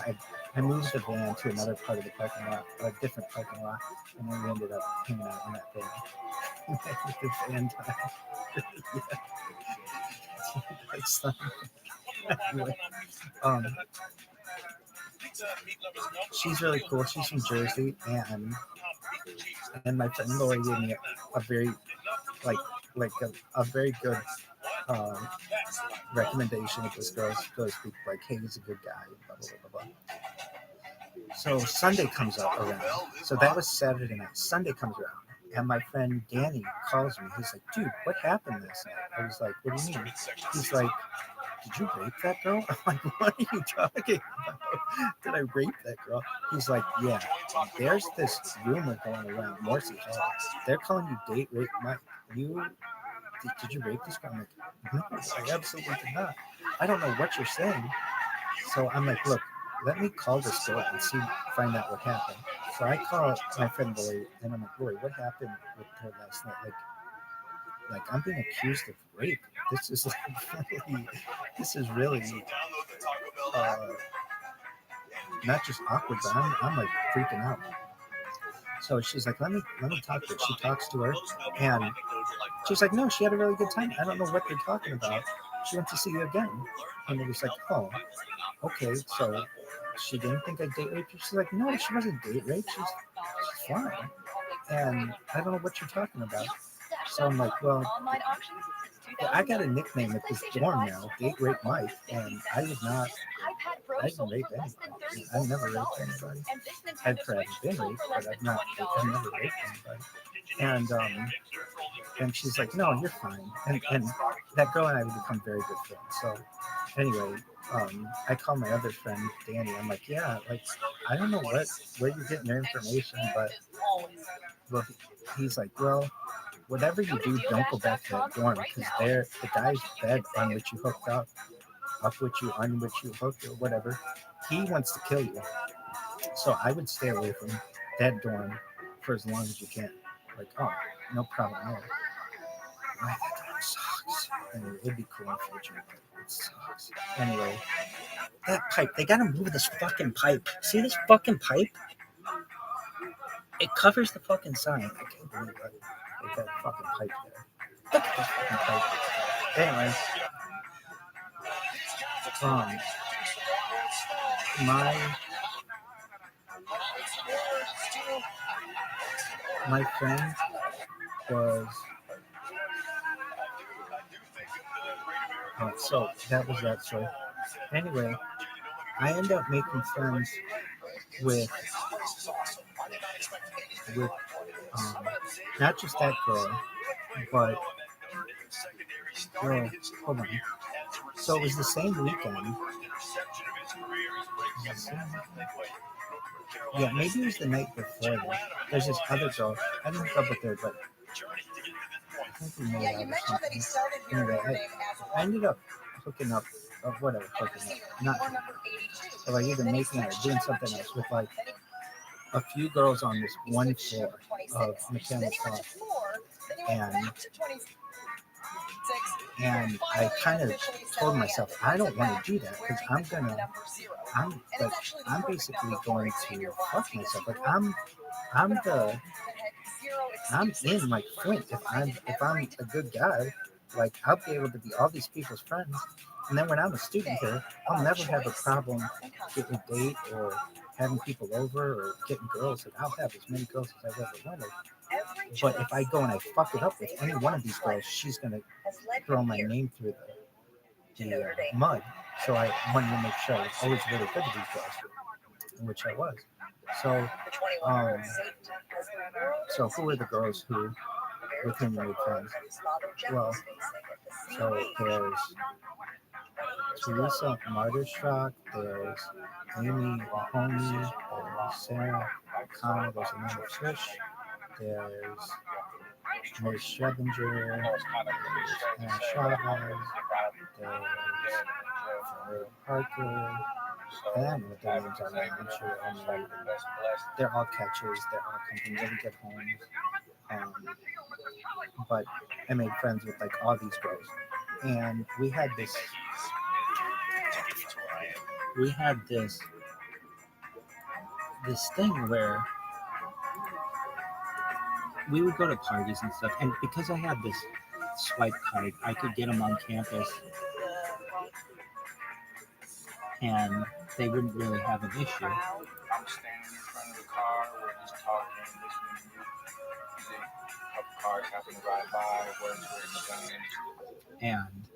I moved the van to another part of the parking lot, a different parking lot, and then we ended up hanging out in that van. The van time. Anyway, she's really cool. She's from Jersey, and my friend Lori gave me a very a very good recommendation of this girl. Like, hey, he's a good guy, blah blah blah blah blah. So Sunday comes up around. So that was Saturday night. Sunday comes around, and my friend Danny calls me. He's like, dude, what happened last night? I was like, what do you mean? He's like, did you rape that girl? I'm like, what are you talking about? Did I rape that girl? He's like, yeah, there's this rumor going around Morsi Hall. They're calling you date rape. Did you rape this girl? I'm like, no, I absolutely did not. I don't know what you're saying. So I'm like, look, let me call this girl and find out what happened. So I call my friend Lori, and I'm like, Lori, what happened with her last night? Like I'm being accused of rape. This is really not just awkward, but I'm like freaking out. So she's like, let me talk to her. She talks to her, and she's like, no, she had a really good time. I don't know what they're talking about. She went to see you again. And it was like, oh, okay. So she didn't think I date raped her. She's like, no, she wasn't date raped. She's fine. And I don't know what you're talking about. So I'm like, well, I got a nickname at this dorm now, Date Rape Mike, and I didn't rape anybody. I never raped anybody. I've probably been raped, but I've never raped anybody. And she's like, no, you're fine. And that girl and I would become very good friends. So anyway, I call my other friend Danny. I'm like, yeah, like I don't know where you're getting your information, but well, he's like, well, whatever you do, don't go back to that dorm because the guy's bed on which you hooked up which you hooked or whatever, he wants to kill you. So I would stay away from that dorm for as long as you can. Like, oh, no problem there. That dorm sucks. And it'd be cool in the future. sucks. Anyway, that pipe. They gotta move this fucking pipe. See this fucking pipe? It covers the fucking sign. I can't believe it. They got a fucking pipe there. Look at this fucking pipe. Anyway, my friend was. So that was that story. Anyway, I ended up making friends with not just that girl, but girl. Hold on. So it was the same weekend. Yeah, maybe it was the night before that. There's this other girl. I didn't hook up with her, but I think we made out or something. Anyway, I ended up hooking up, or whatever, hooking up. Not hooking up. So like either making it or doing something else with like a few girls on this one floor of Mechanics Hall. And I kind of told myself, I don't want to do that because I'm basically going to fuck myself. Like I'm in like Flint. If I'm a good guy, like I'll be able to be all these people's friends. And then when I'm a student here, I'll never have a problem getting a date or having people over or getting girls. Like I'll have as many girls as I've ever wanted. But if I go and I fuck it up with any one of these girls, she's gonna throw my name through the mud. So I wanted to make sure I was always really good to these girls, which I was. So, so who were the girls with whom you made friends? Well, so there's Teresa Marderstock, there's Amy Mahoney, there's Sarah Connor, there's Amanda Fish, there's May Schrebinger, Anna Chavez, there's Parker. I don't know what their names are. I'm sure they're all catchers. They're all companies. They get homes. But I made friends with like all these girls, and we had this thing where we would go to parties and stuff, and because I had this swipe card, I could get them on campus, and they wouldn't really have an issue. I'm standing in front of the car, we're just talking, listening to music. A couple cars happen to ride by, words were exchanged. And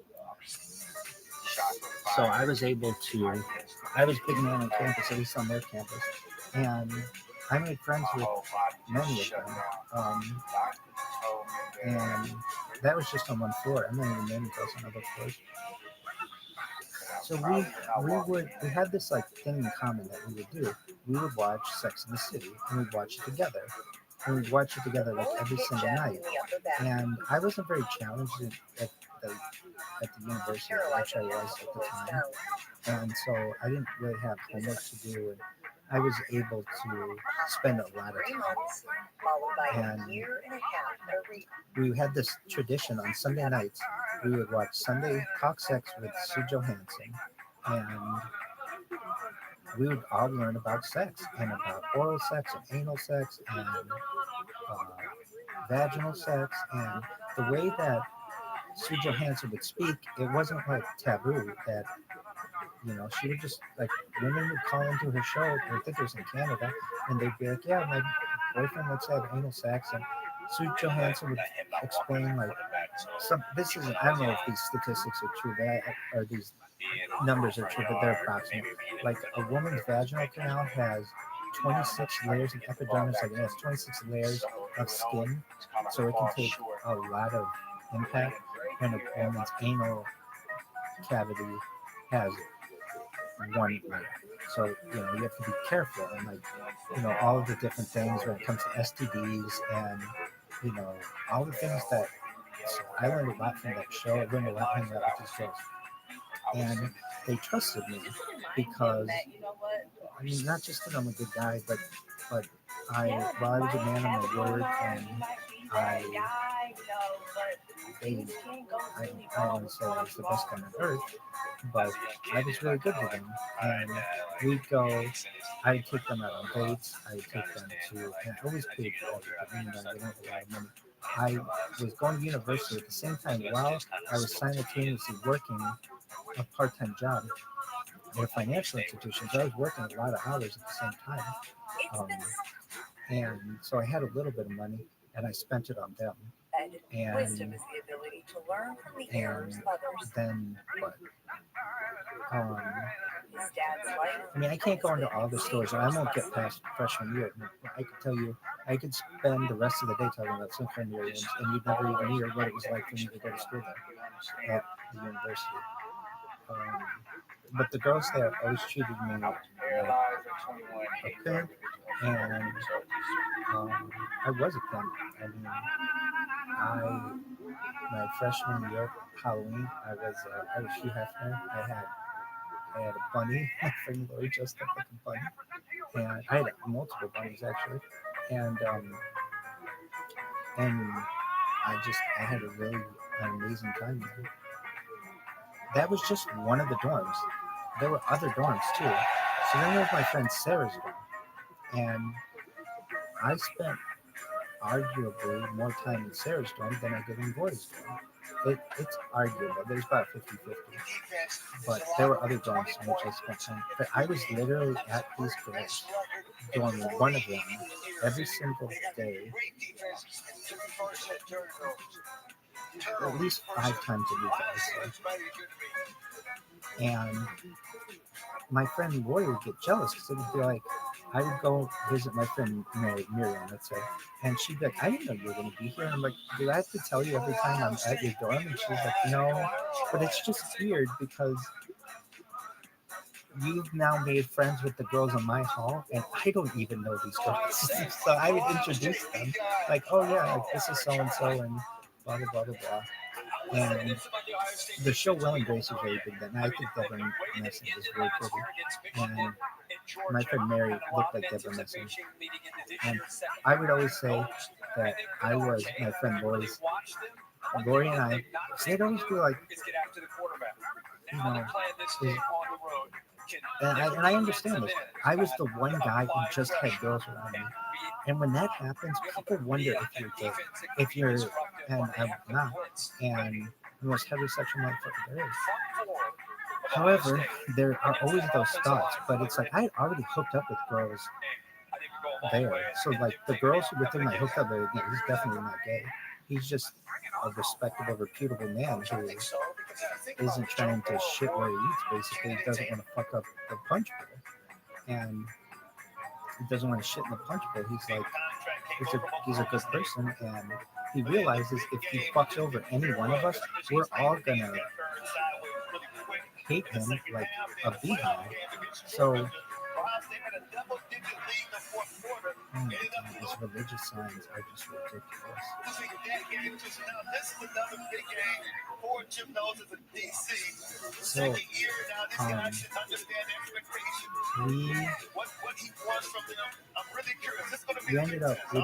so I was big man on campus, at least on their campus, and I made friends with many of them. And that was just on one floor. I didn't even name girls on other floors. So we had this like thing in common that we would do. We would watch Sex and the City, and we'd watch it together. And we'd watch it together like every single night. And I wasn't very challenged at the university at which I was at the time. And so I didn't really have homework to do, and I was able to spend a lot of time. And we had this tradition on Sunday nights. We would watch Sunday Talk Sex with Sue Johansson, and we would all learn about sex and about oral sex and anal sex and vaginal sex. And the way that Sue Johansson would speak, it wasn't like taboo that, she would just, like, women would call into her show, I think it was in Canada, and they'd be like, yeah, my boyfriend wants to have anal sex, and Sue Johansson would explain, like, I don't know if these statistics are true, or these numbers are true, but they're approximate. Like, a woman's vaginal canal has 26 layers of epidermis, like it has 26 layers of skin, so it can take a lot of impact, and a woman's anal cavity has one layer. So, you have to be careful, and all of the different things when it comes to STDs and, all the things that, so I learned a lot from that show. I learned a lot hanging out with these girls. And they trusted me because, not just that I'm a good guy, but while I was a man of my word, and I I don't want to say I was the best guy on earth, but I was really good with them. And we'd go, I would take them out on dates, I would take them to, and I always paid for everything, even though I didn't have a lot of money. I was going to university at the same time while I was simultaneously working a part-time job at a financial institution. So I was working a lot of hours at the same time. And so I had a little bit of money and I spent it on them. And, wisdom is the ability to learn from the errors of others. then what? His dad's life. I mean, I can't go into all the stories. I won't get past freshman year. I could tell you, I could spend the rest of the day talking about seminarians, and you'd never even hear what it was like for me to go to school there at the university. But the girls there always treated me like a pimp, and I was a pimp. I mean, my freshman year, Halloween, I was Hugh Hefner. I had a bunny. My friend Lori dressed up like a bunny, and I had multiple bunnies actually, and I had a really amazing time there. That was just one of the dorms. There were other dorms too. So then there was my friend Sarah's dorm, and I spent arguably more time in Sarah's dorm than I did in Gordy's dorm. It's arguable. There's about 50-50. But there were other dorms in which I spent time. But I was literally at these girls, dorm one of them, every single day, at least 5 times a week, I would say. And my friend Roy would get jealous because it would be like, I would go visit my friend Miriam, let's say, and she'd be like, I didn't know you were going to be here. And I'm like, do I have to tell you every time I'm at your dorm? And she's like, no, but it's just weird because you've now made friends with the girls in my hall, and I don't even know these girls. So I would introduce them, like, oh yeah, like, this is so-and-so, and blah, blah, blah, blah, blah. And the show Will and Grace was very big then. I think Deborah Messing was very pretty. And my friend Mary looked like Deborah Messing. And I would always say that I was my friend Lori and I, they'd always be like, you know, and I understand this. I was the one guy who just had girls around me. And when that happens, people wonder if you're gay, if you're, and I'm not, and the most heterosexual motherfucker there is. However, there are always those thoughts, but it's like I had already hooked up with girls there. So like the girls with whom I hooked up with, he's definitely not gay. He's just a respectable, reputable man who isn't trying to shit where he eats, basically. He doesn't want to fuck up the punch bowl. And he doesn't want to shit in the punch bowl. He's like, he's a good person, and he realizes if he fucks over any one of us, we're all gonna hate him like a beehive. So these religious signs are just ridiculous. So, we ended up, we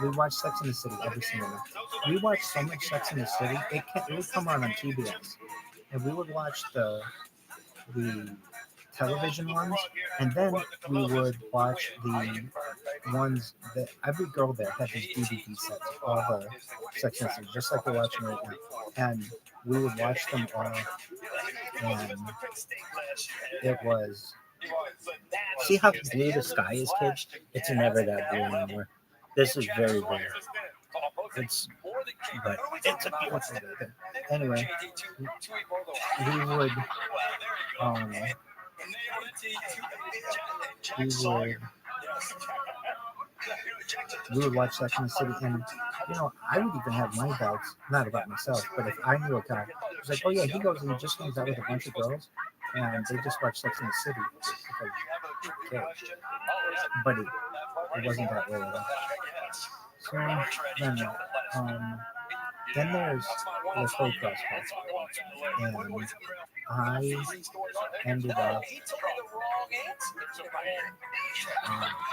watched Sex and the City every single night. We watched so much Sex and the City, it would come on TBS. And we would watch the television ones, and then we would watch the ones that every girl there had these DVD sets, all the Sex and the City, just like we're watching right now. And we would watch them all, and it was, see how blue the sky is, kids? It's never that blue anymore. This is very rare. But it's a beautiful day. Anyway, we would watch Sex and the City, and you know, I would even have my doubts, not about myself, but if I knew a guy, it was like, oh yeah, he goes and he just hangs out with a bunch of girls, and they just watch Sex and the City. Okay. But it wasn't that way at all. So then there's the Holy Cross Festival, and I ended up,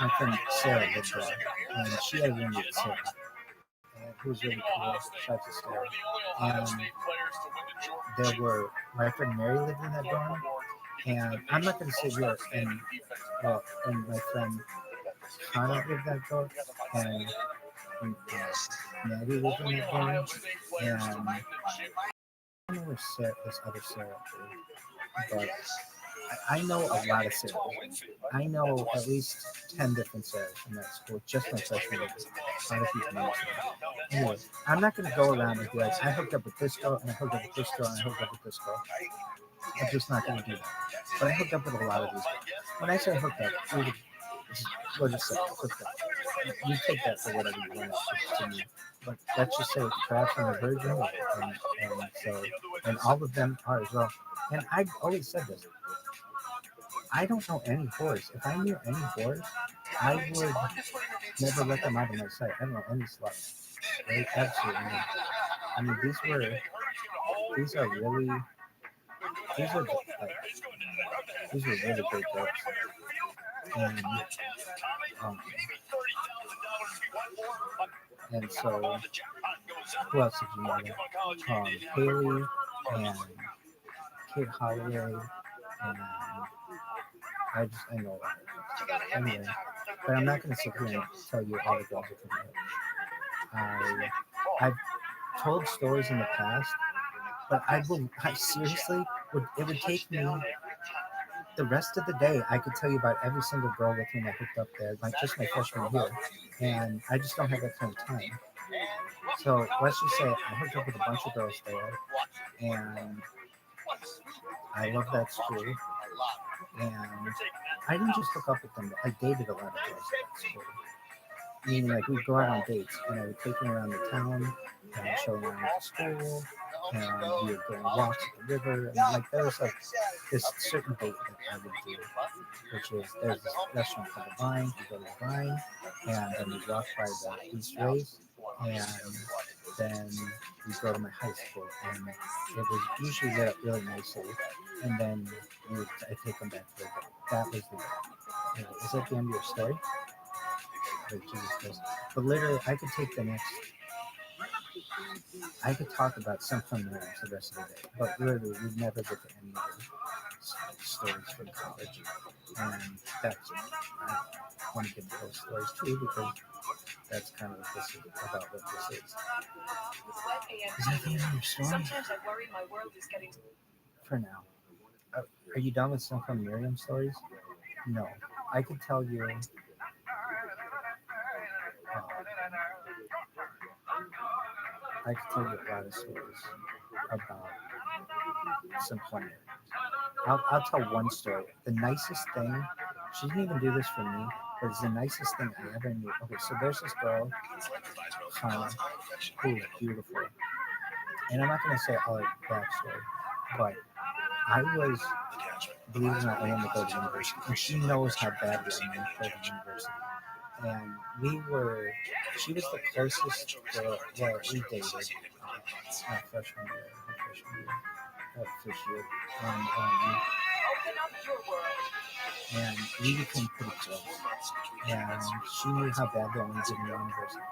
my friend Sarah lived there, and she had a roommate, Sarah, and who was really cool. Shout out to Sarah. And there were, my friend Mary lived in that dorm. And I'm not going to say where, and my friend Connor lived in that dorm. And Maddie lived in that dorm. And I don't know where Sarah, this other Sarah is, but I know a lot of Sarahs. I know at least 10 different Sarahs in that school, just my freshman year. A lot of people know. Anyway, I'm not going to go around and be like, I hooked up with this girl, and I hooked up with this girl, and I hooked up with this girl. I'm just not going to do that. But I hooked up with a lot of these girls. When I say hooked up, we'll just say hooked up. You take that for whatever you want to me. But let's just say perhaps I'm a virgin, and all of them are as well. And I've always said this. I don't know any whores. If I knew any whores, I would never let them out of my sight. I don't know any sluts. Right? Absolutely not. I mean, these are really, these are really great girls. And so, who else did you know? Haley and Kate Holloway, and I know that. Anyway, but I'm not going to sit here and tell you all the girls that come out. I've told stories in the past, but I seriously, it would take me the rest of the day. I could tell you about every single girl with whom I hooked up there, just my freshman year, and I just don't have that kind of time. So let's just say I hooked up with a bunch of girls there, and I love that school. And I didn't just hook up with them, I dated a lot of girls at that school. Meaning, like, we'd go out on dates, and I would take them around the town, and I'd show them around the school, and we would go on walks at the river, and like, there was like this certain date that I would do, which is, there's this restaurant called The Vine, we go to The Vine, and then we walk by the East Race, and then we go to my high school, and it was usually lit up really nicely, and then I take them back to the day. That was the day. Is that the end of your story? Jesus Christ. But literally, I could take the next, I could talk about some fun names the rest of the day, but literally, we'd never get to any other stories from college. And that's, I want to get to those stories too, because that's kind of what this is about, what this is. Is that the end of your story? Sometimes I worry my world is getting... For now. Are you done with some fun Miriam stories? No. I could tell you... I could tell you a lot of stories about some fun Miriam. I'll tell one story. The nicest thing, she didn't even do this for me, but it's the nicest thing I ever knew. Okay, so there's this girl, Hannah, who is beautiful. And I'm not going to say all her backstory, but I was, believe it or not, I wanted to go to university. And she knows how badly I wanted to go to university. And she was the closest girl, well, we dated, freshman year, first year. And we became pretty close. And she knew how badly I wanted to get into university.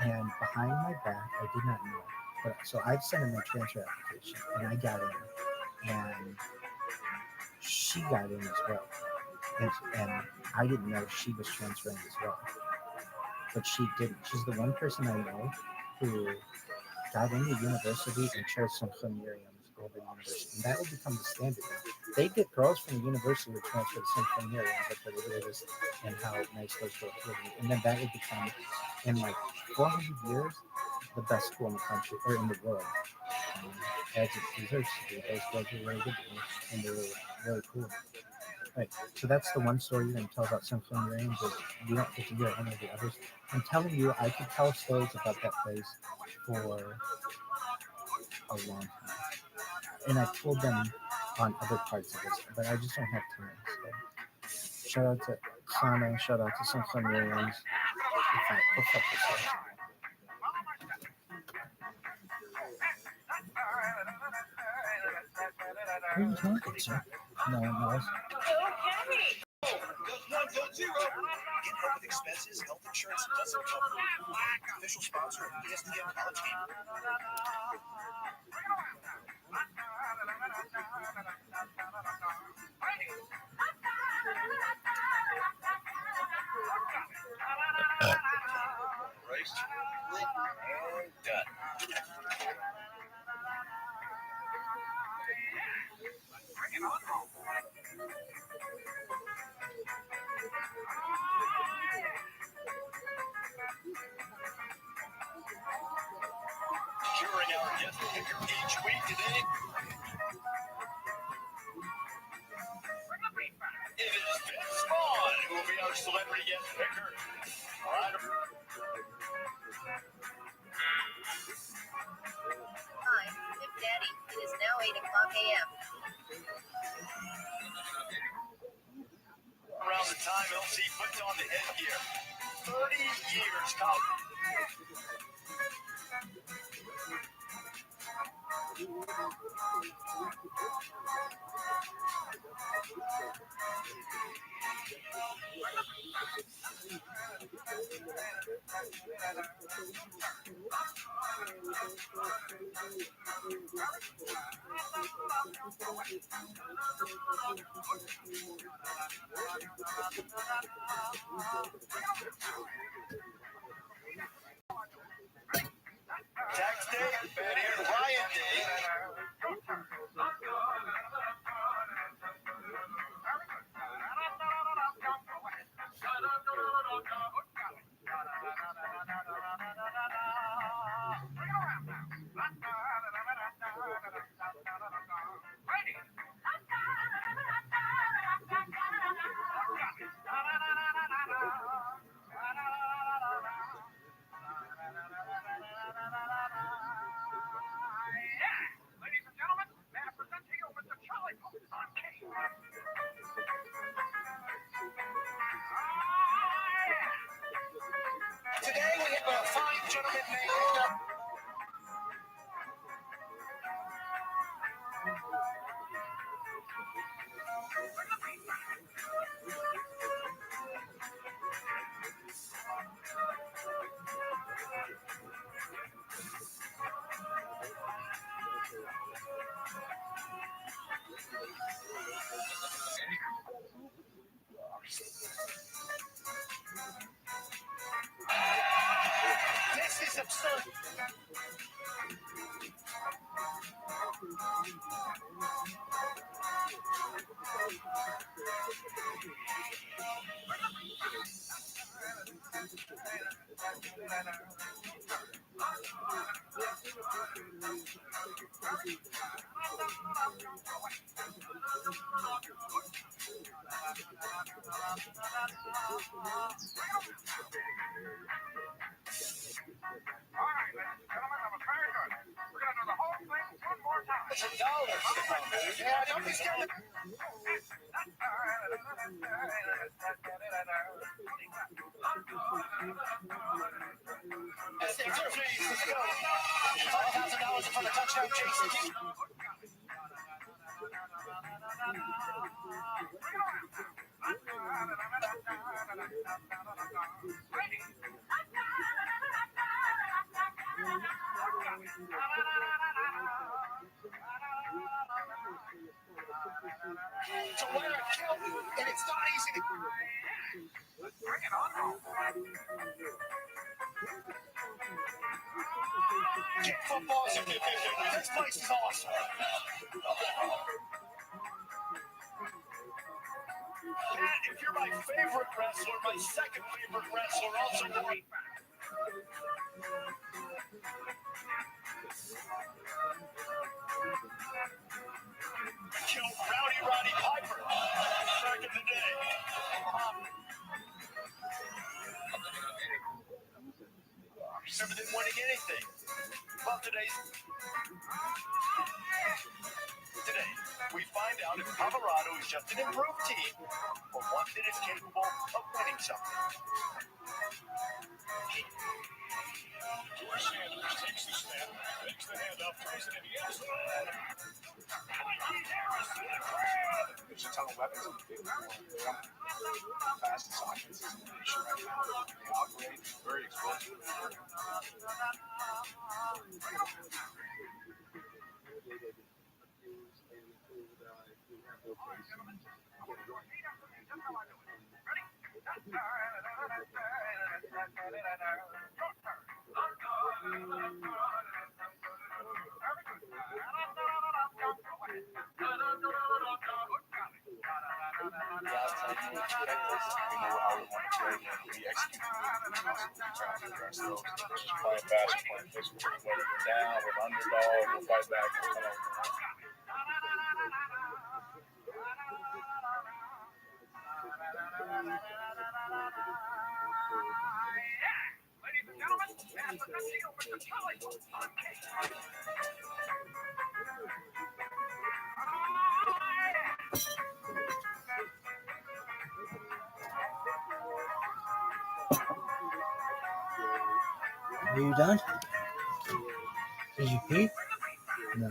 And behind my back, I did not know. But so I've sent in my transfer application, and I got in. And she got in as well. And I didn't know she was transferring as well. But she didn't. She's the one person I know who got into university and chose some Miriams over university. And that will become the standard now. They get girls from the university to transfer to some Miriams like the religious and how nice those girls will be. And then that will become, in like 400 years, the best school in the country, or in the world. As it deserves to be. Those girls are really good, and they're really cool. Right, so that's the one story you're going to tell about Central Miriam, but you don't get to hear any of the others. I'm telling you, I could tell stories about that place for a long time. And I've told them on other parts of this, but I just don't have time. So shout out to Kana, shout out to Central Miriams. Go fuck yourself. Who are you talking to? No one knows. Get help with expenses health insurance doesn't cover. Official sponsor of ESPN College Game. Rice, lit, and done. Curing our guest picker each week today. It is Vince Vaughn who will be our celebrity guest picker. Right. Hi, I'm Daddy. It is now 8 o'clock a.m. Around the time LC puts on the headgear. 30 years college. Tax day, bad ear Ryan day. Ladies and gentlemen, may I present to you Mr. Charlie on King. Today we have a fine gentleman named This is absurd. Yeah, don't be scared. Let's go. $5,000 for the touchdown, Jason. To wear a kilt, and it's not easy to bring it on. Kick football. This place is awesome. Pat, if you're my favorite wrestler, my second favorite wrestler also won. Killed Roddy Piper back in the day. Never been winning anything. Well, today. We find out if Colorado is just an improved team or one that is capable of winning something. George Sanders takes the snap, makes the handoff, throws it in the end zone. Harris to the crowd. There's a ton of weapons in the field. One of the fastest offenses in the nation right now. They operate very explosive. Last time we expect this, we know how we want to play, and we execute the way we try to address those. Just playing fast, playing physical. Whether we're down, we're underdog, we'll fight back. Ladies and gentlemen, that's the deal with the volleyball on Are you done? Did you pee? No.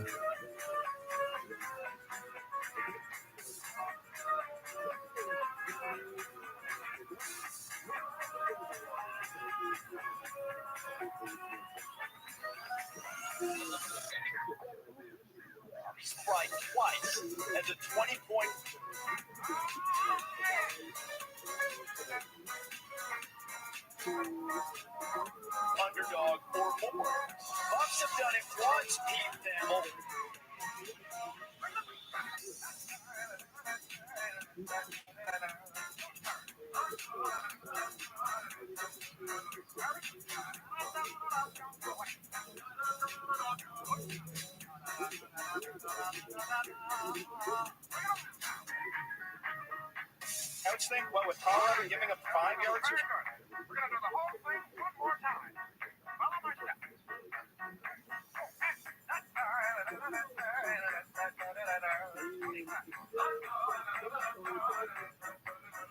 Strike twice as a 20-point underdog or more. Bucks have done it once, Pete Thamel. Coach think, what, with Colorado giving up 5 yards? We're going to do the whole thing one more time. Follow my steps.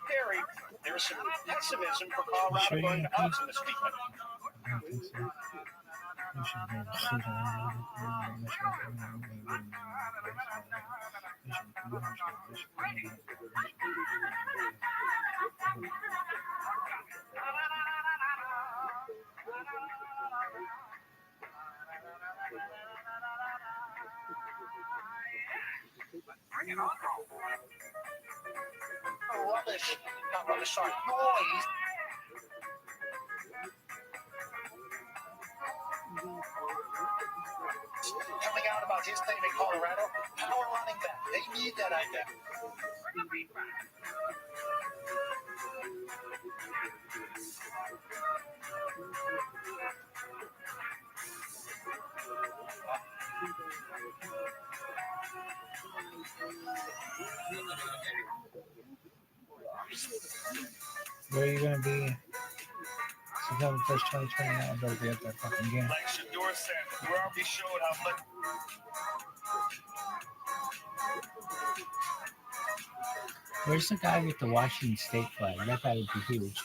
Perry, there's some pessimism for Colorado going to Hudson this weekend. I don't think so. I should be able to see Rubbish. Not rubbish, sorry. Noise. Coming out about his thing in Colorado. Power running back. They need that, I guess. where are you going to be September 1st, 2029? I better be at that fucking game. Like Shador said, ROTHSCHILD showed how much. Where's the guy with the Washington State flag? That guy would be huge.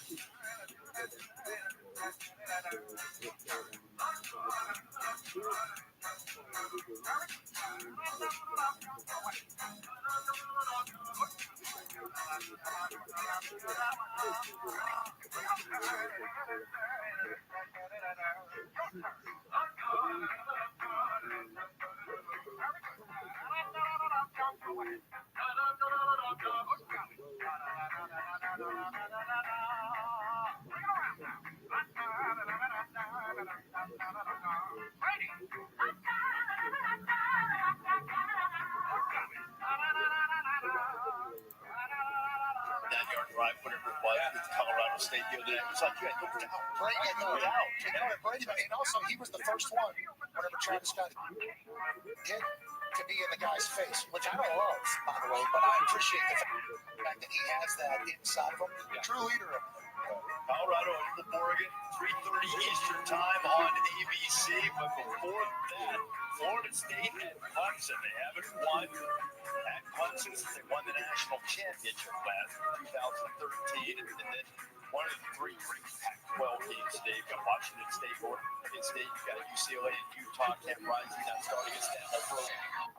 Whatever it was with Colorado State the other day. It was like, yeah, no doubt. Brady had no doubt. And also, he was the first one, whenever Travis got hit, to be in the guy's face, which I don't love, by the way, but I appreciate the fact that he has that inside of him. True leader of Colorado and Oregon, 3:30 Eastern time on ABC. But before that, Florida State and Clemson, they haven't won at Clemson since they won the national championship last 2013. And then one of the three great Pac-12 games today. You've got Washington State, Oregon State, you've got UCLA and Utah. Camp Rising not starting a stand-up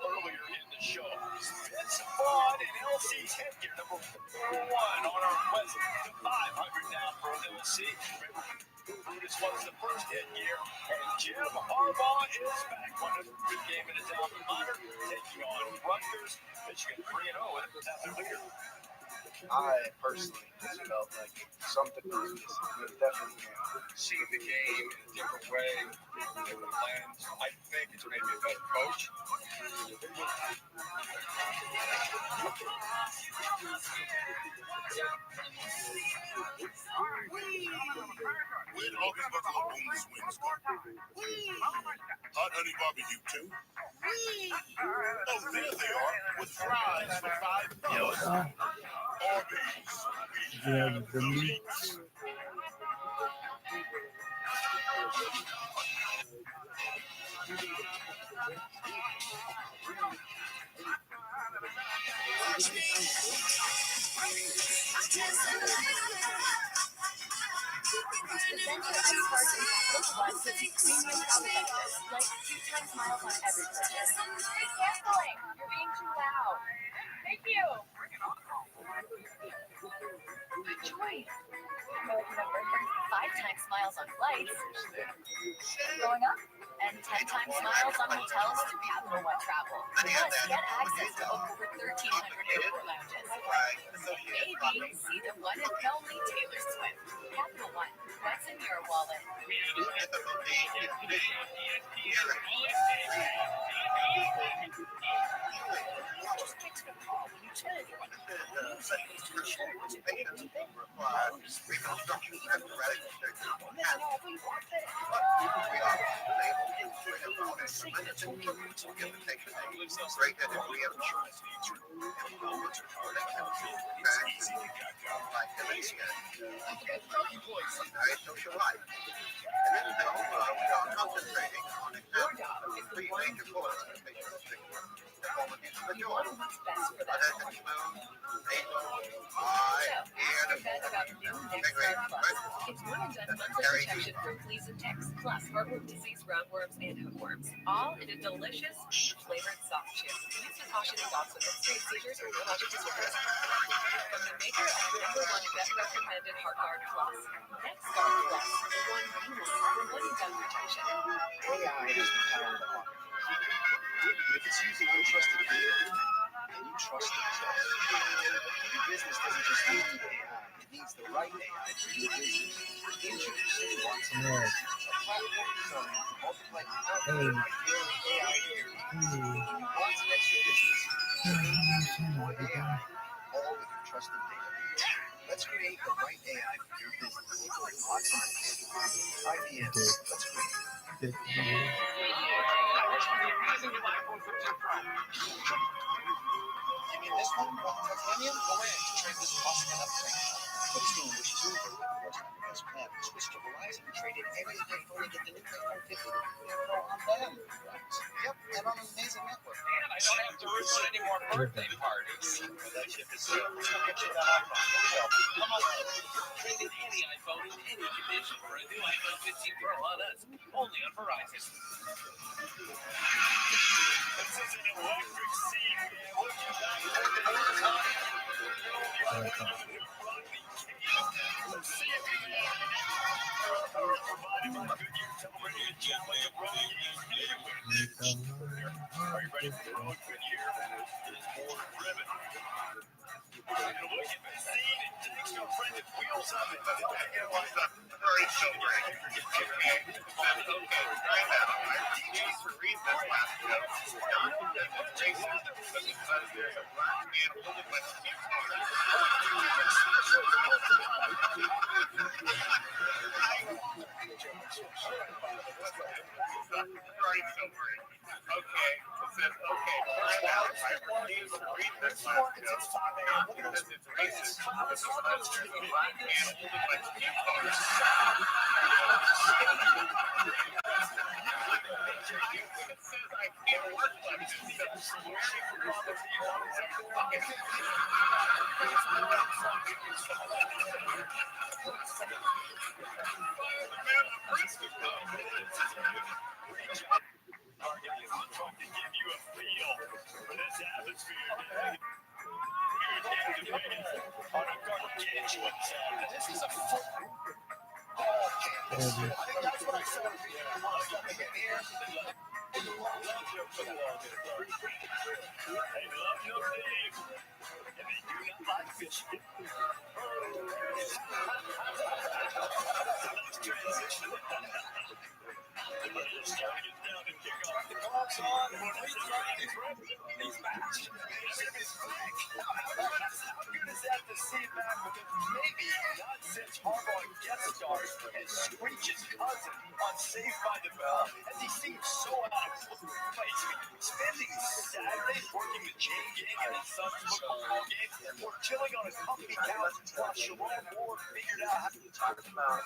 earlier in the show. It's fun and LC's headgear number 1 on our quest to 500 now for LC. This was the first headgear, and Jim Harbaugh is back. One of the good game in his alma mater, taking on Rutgers. Michigan 3-0 and nothing leader. I personally just felt like something was missing. It definitely Seeing the game in a different way, different plans. I think it's maybe a better coach. Where did all these Buffalo boneless wings go? Hot honey barbecue too? Oh, there they are, with fries for $5. Arby's. Yeah, the meats. Like 2 times miles on every purchase. Canceling. You're being too loud. Thank you. Enjoy. American number 5 times miles on flights. Going up. And 10 times miles on hotels through Capital One Travel. Plus, get access to over 1,300 airport lounges. Maybe see the one and only Taylor Swift. Capital One. What's in your wallet? Just get to the car when you tell everyone. Reconstruction social life. And then we are concentrating on exactly 3 major goals. You want what's best for that moment. It's one and done monthly protection for fleas and ticks, plus heartworm disease, roundworms, and hookworms, all in a delicious, flavored soft chew. Use with caution in dogs with extreme seizures or neurologic disorders. From the maker of the #1 vet recommended Heart Guard Plus. Next Guard Plus, the one you want for one and done protection. AI is the power of the heart. But if it's using untrusted data, and you trust it, your business doesn't just need AI, it needs the right AI for your business. Introducing Watson, a platform designed to multiply AI Watson extra business. More AI, all with your trusted data. Let's create the right AI for your business. Watson IBM. Let's create it. You mean this one? Titanium? Go in to trade this Oscar upgrade. Quickstone wishes you a best plan. Switch to Verizon and trade in every iPhone into the new iPhone 50. On them. Yep, and on an amazing network. And I don't have to ruin any more birthday parties. That chip is let's go get you that iPhone. Come on, trade in any iPhone in any condition for a new iPhone 15 Pro on us, only on Verizon. This is an electric seat, man. What you got? Are you ready for the road? Goodyear is more driven. And look at the seat. It takes your friend with wheels on it. Very sobering. Okay, right now. DJs for read this last joke. Not because it's racist, but because there's a black man holding my Very sobering. Okay, it says, okay, right now. I refuse to read this last joke because it's racist. black animal with like few colors. It says I can't work like this. This is a football canvas. That's what I said. Maybe not since Harbaugh guest stars and Screech's cousin on Saved by the Bell, as he seems so out of place. Spending Saturdays working the chain gang at his son's football game, or chilling on a comfy couch while Sharon Moore figured out how to talk about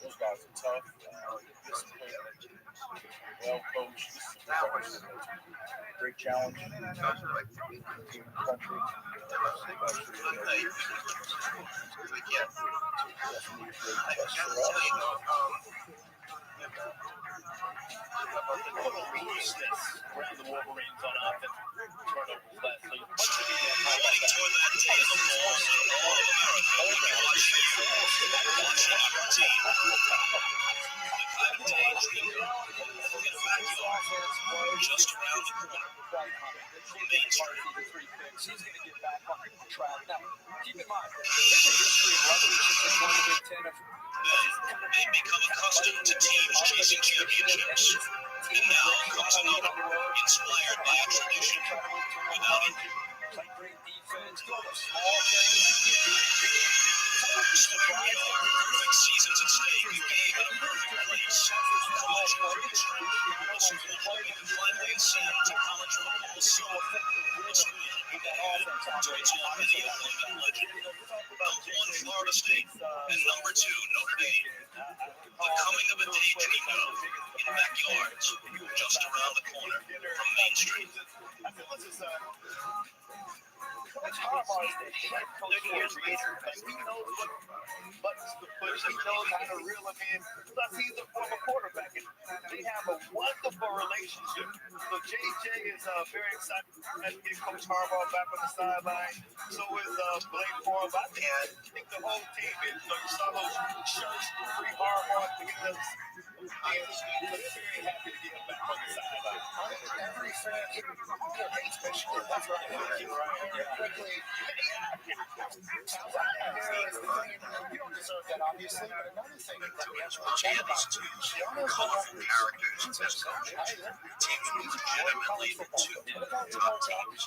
Those guys are tough, well coached, great challenge. Country. Looseness around the Wolverines on offense. Turnovers last league. Just around the corner. Main Street. He's going to get back on track. Now, keep in mind, there's a history of Rabbi since one of the Big Ten. They've become accustomed to teams chasing championships. And now comes another, inspired by a tradition without it. Play great defense, do all the small things. Perfect seasons at stake, a game in a perfect place. College mortgage, a school hoping to finally ascend to college football's summit. A school that joins on many a Olympic legend. Number 1, Florida State, and number 2, Notre Dame. The coming of a day dreamed of in backyards, just around the corner from Main Street. It's Harbaugh is the head coach for a reason. He knows what buttons to push. He knows how to reel them in. Plus, he's a former quarterback, and they have a wonderful relationship. So JJ is very excited to get Coach Harbaugh back on the sideline. So is Blake Forbes. I think the whole team is. You saw those shirts, free Harbaugh. I was very happy to get him back on the sideline. Every fan here hates Michigan. That's right. You don't deserve that, obviously. But another thing that we have to chat about too, Colorful characters as coaches. Teams with legitimately the two top teams.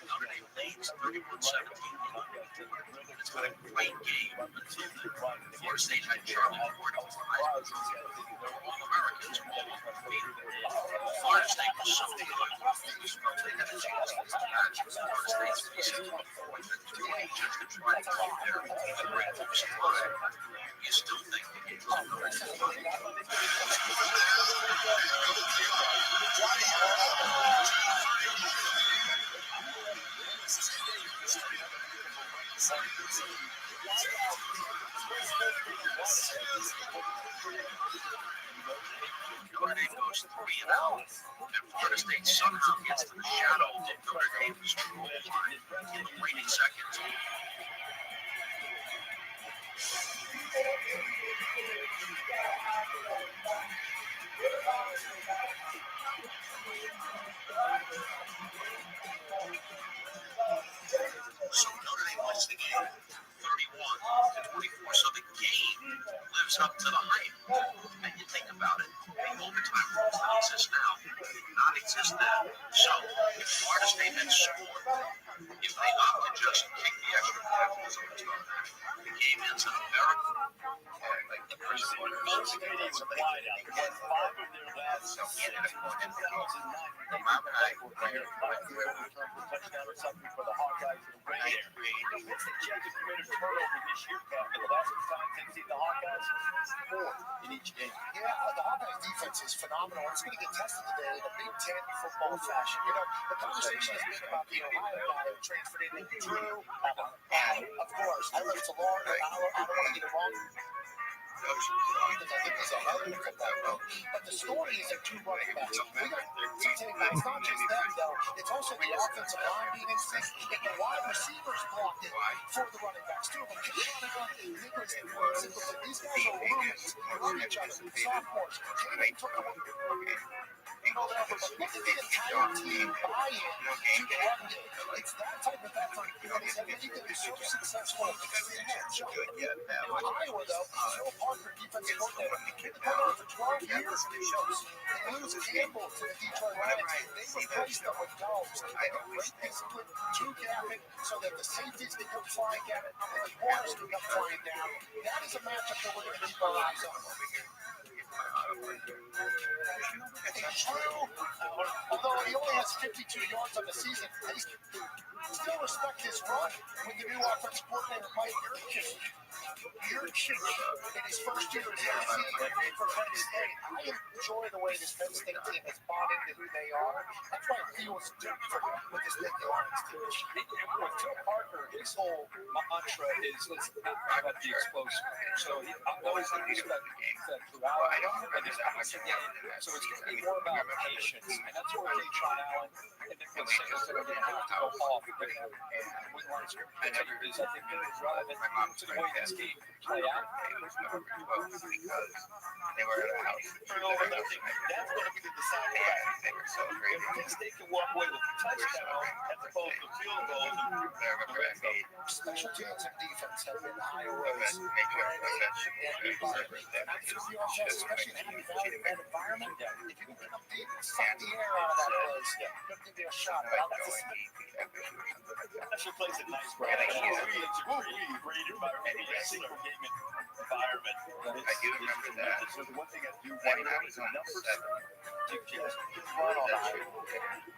Notre Dame leads 31-17. It's been a great game until Florida State had Charlie Ford on the rise. All-Americans Florida State was so good. They had a chance to match Florida State's season just to try to keep their great hopes alive. You still think they get Notre Dame goes 3-0, and Florida State somehow gets to the shadow of Notre Dame's goal line in the waning seconds. So Notre Dame wins the game 31-24. So the game lives up to the hype. And you think about it, the overtime rules that exist now not exist then. So if Florida State had scored, if they opt to just kick the extra point as overtime, the game ends in a miracle. Like the first one, Most Canadians are wide out. They won 5 of their last 6 since 2009. Mom and I were Player might be able to return for a touchdown or something for the Hawkeyes in the win there. Vince State has committed a turnover this year, Cap, but the last 2 times they've seen the Hawkeyes 4 in each game. Yeah, the Hawkeyes defense is phenomenal. It's going to get tested today in a Big Ten football fashion. You know, the conversation has been about the Ohio guy who transferred in Drew. And, of course, I love to Lord. I don't want to get it wrong. Because I think he's a hell of a football. But the story is that 2 running backs. We got to take that. It's not just them, though. It's also the offensive line being in sync. And the wide receivers blocked it for the running backs, too. But keep on out. Nicholas and Singleton. These guys are rookies. They love each other. Sophomores. They took them. Look at the entire team buy-in to the run game. It's that type of effort. And it's everything that is so successful. Iowa, though, so hard for defensive coordinator. They've been on for 12 years. They lose Campbell to the Detroit Lions. They replace them with dogs. They have a great discipline, 2 gapping, so that the safeties can come flying down and the corners can come flying down. That is a matchup that we're going to keep our eyes on. True, although he only has 52 yards on the season, I still respect his run with the new offensive coordinator, Mike Yurcich. In his first year as DC for Penn State. I enjoy the way this Penn State team has bought into who they are. That's why it feels different with this Nick Lions team. With Joe Parker, his whole mantra is let's not about the explosive. So I'm always going to use that throughout. And this passing game. So it's going to be more about patience. And that's where John Allen and Nicholas Singleton are going to have to go off. With line script, I think it is relevant to the way this game play out. Because they were at a house. Turnover, that's going to be the deciding factor. They were celebrating. If Penn State can walk away with a touchdown as opposed to field goals, Special teams and defense have been Iowa's especially in that environment. If you can pick up deep and suck the air out of that place, you'll give you a shot. Special plays a nice run. It's a great environment. It's a single game environment. I do remember that. So the one thing I do When I was on the 7, to just run on Iowa.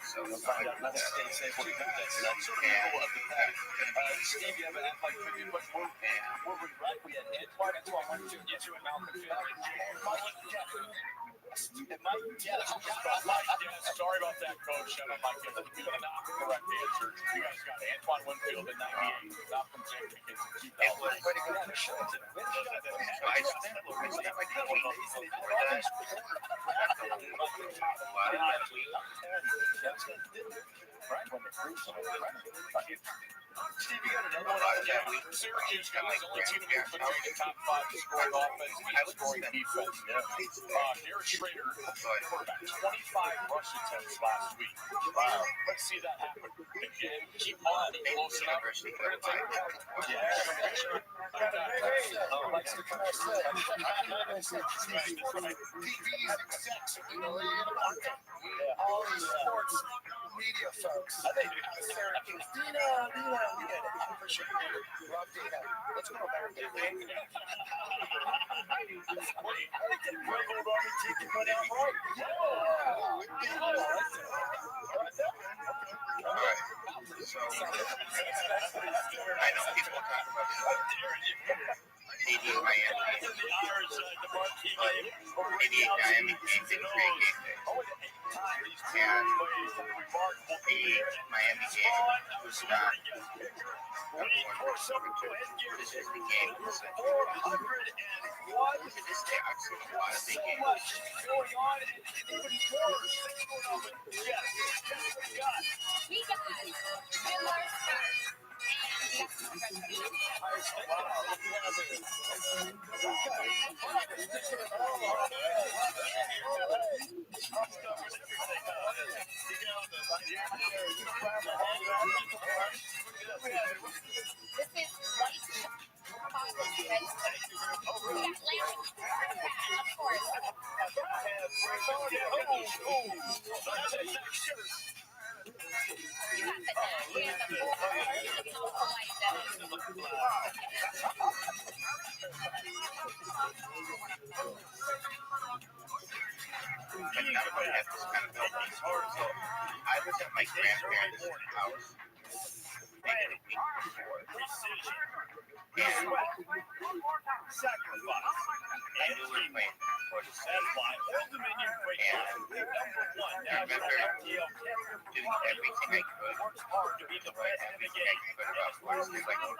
so We'll find out another state able to do that. So that's sort of the middle of the pack. Steve, you have an athletic tribute, but we're right. We had Antoine 1, 2, you 2, and Malcolm 2. Sorry about that, Coach. I don't like it. You got not the correct answer. You guys got Antoine Winfield in 98. Malcolm Jenkins and Keith Elwood. Steve, you got another one? Syracuse guys, only team in the country in the top 5 to scoring offense and scoring defense. Derek Schrader, quarterback, 25 rush attempts last week. Wow. Let's see that happen again. Keep on close enough. We're going to take it. Likes to come all these sports media folks. I think Syracuse. Dina, I appreciate it. Love Dina. Let's go to American. I know people talk about AD Miami. 88 Miami games in 3 game days. And the Miami game was not. This is the game. Look at this day. I've seen a lot of big games. We got I was at my grandparents' house maybe a week before. And sacrifice. I knew we were playing for the state. And I remember doing everything I could to learn everything I could about sports. Like me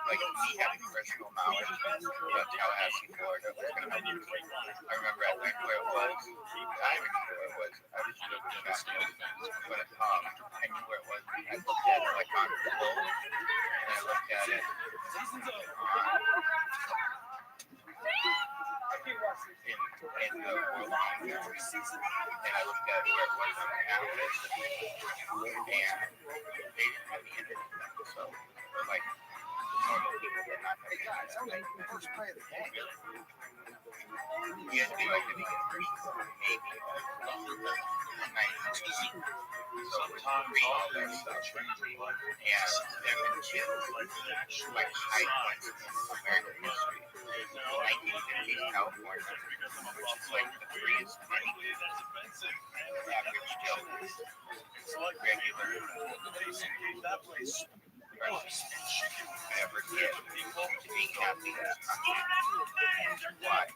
having personal knowledge about Tallahassee, Florida. I remember I learned where it was. I already knew where it was. I was just looking at it. But I knew where it was. I looked at it like on Google. And I looked at it in the world calendar, and I looked at where it was on the atlas, and they didn't have the internet then, so they're like normal people did not have the internet. First play of the game. You had to be like the university, maybe so it was free all that stuff, and there have been kids like high points in American history. 1950s California, which is like the freest average Joe, regular person ever get to be happy in this country. Why?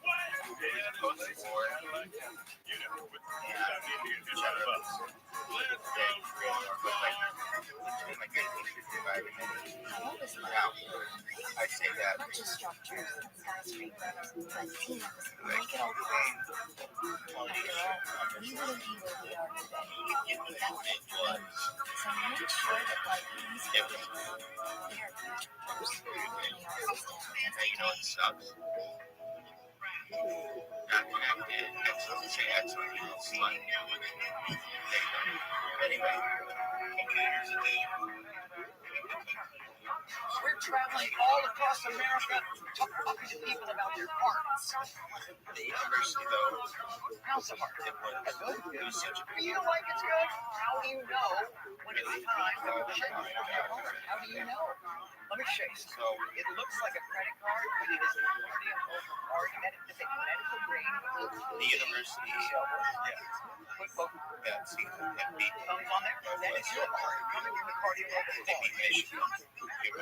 Post-war and general. Like I think you're surviving it. Now, I say that. Not just structures and skyscrapers, but teams make it all possible. After all, we wouldn't be where we are today without it. So make sure that like these people, they are future first. Now you know what sucks? Not connected. Excellent. Say excellent. You know, slut. Anyway, computers a day. We're traveling all across America talking to people about their parts. The university, though, How's the heart? it was such a Do you like it's good? How do you know when it's time to check on your heart? How do you know? Let me show you. so It looks like a credit card, but it is an accordion over card, and it is a medical grade. the university, Put both that seems to be thumbs on there. That is your card. Coming from the cardiac over phone. You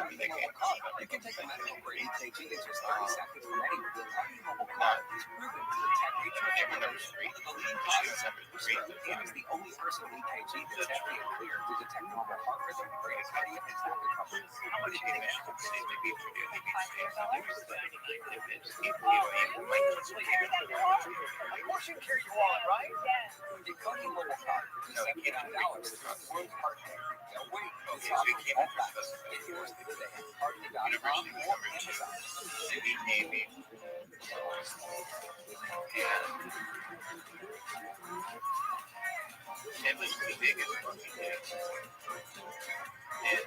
can take a medical grade EKG in just 30 seconds from anywhere. Cardiomobile card is proven to detect atrial fibrillation, the leading cause of septic. It is the only person with EKG that's FDA cleared to detect normal heart rhythm, bradycardia, and stop recovery. How much do you think it seems to be for doing Of course you can carry your wallet, right? The cardiomobile card is $79 from World Heart Care. No wait, it's off all facts. Get yours today. Cardio.com or Amazon. City Navy. And it was the biggest fucking day. And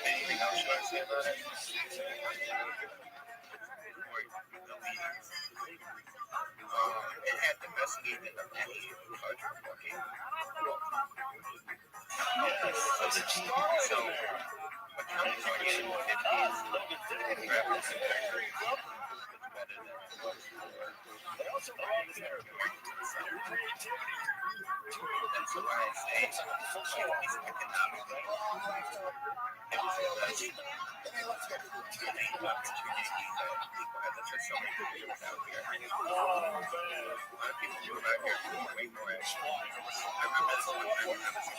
anything else you want to say about it? It had the best lead in any larger fucking. So, what California did is it represents better than it was before. And so when I say at least economically, it was the best opportunity that people had. That's why so many people moved out here. A lot of people move out here for way more actually. I remember this one time when I was in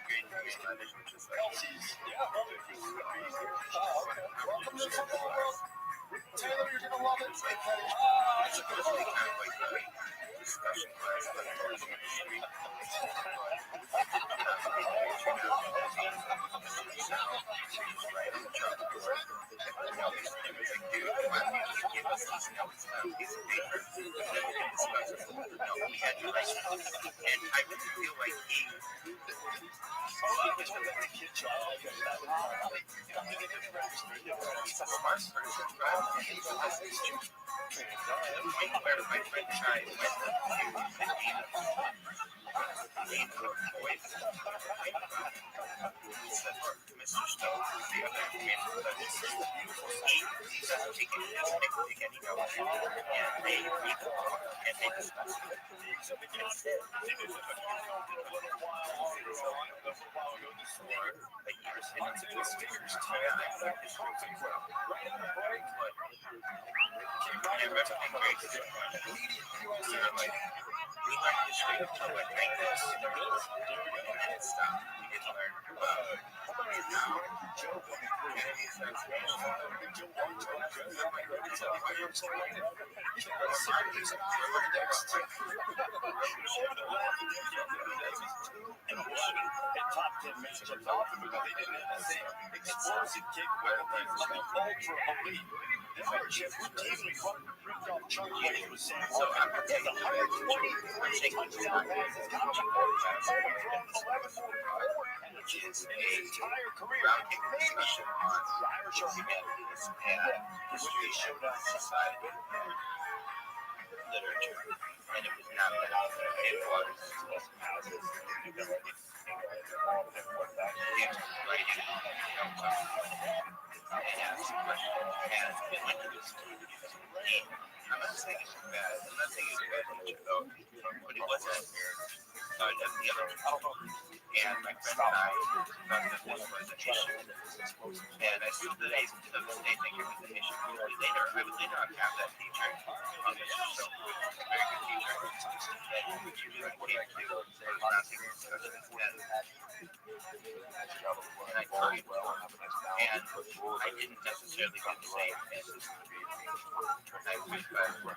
grade 3 Spanish, which is like, Taylor, you're gonna love it. It's like, That's a good it's one. kind of like a discussion class, but it's also industry. Right on the chalkboard. You know, these things like, dude, why don't you just give us this notes on a piece of paper and discuss it? You know, we had to like, and I really feel like he was the kid child. He's a smart person, right? Where my friend tried with the voice. Mr. Stone, the other he doesn't take any notes, and they read the book and they discuss it. Instead, they do it like years into the speakers together. And everything very disappointed. We were like, we learned history until like 19 and it stopped. We didn't learn now. Top 10 matchups often because they didn't have the same explosive capabilities like ultra elite. This matchup routinely ripped off Chuck Wade with Sam Walker. He has 123 touchdown passes, overthrown 11 more in his entire career. Maybe the Irish are humanities and history showdown society. Literature, and it was not that. It was houses. Writing notes on and ask a question. And when he was I'm not saying it's bad. I'm not saying it's a bad teacher though, but he wasn't as the other two. And my friend and I thought that this was an issue. And I still today think it was an issue. I would later on have that teacher on the show. Very good teacher. And usually when it came to classic discussions, and I tried well, and I didn't necessarily do the same.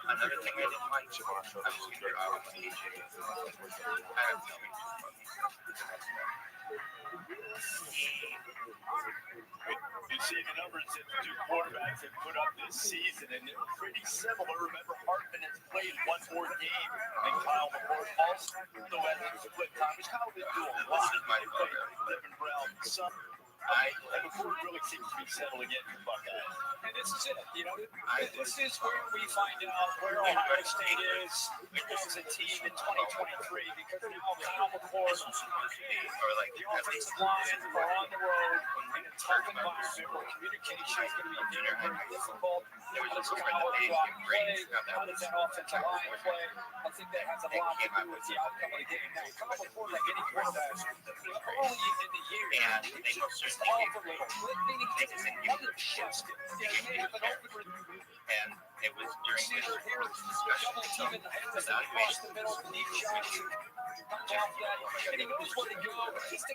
Another thing I didn't like, I was super out of teaching. Kind of coming You see the numbers that the two quarterbacks have put up this season, and they're pretty similar. Remember, Hartman has played one more game than Kyle McCord. Also has split time, which Kyle didn't do a lot. They played Devin Brown some. And McCord really seems to be settling in for Buckeyes. And this is it, you know, this is where we find out where Ohio State is as a team in 2023, because now Kyle McCord and the offensive line are on the road in a tough environment where communication is going to be very, very difficult. Let's go how do I play? How does that offensive line play? I think that has a lot to do with the outcome of the game. Now, Kyle McCord, like any quarterback, early in the year, it's all for little. Meaning he doesn't just and it was during this discussion. double team in the hands of across the middle, deep shots, comes off that, and he knows where to go. Just the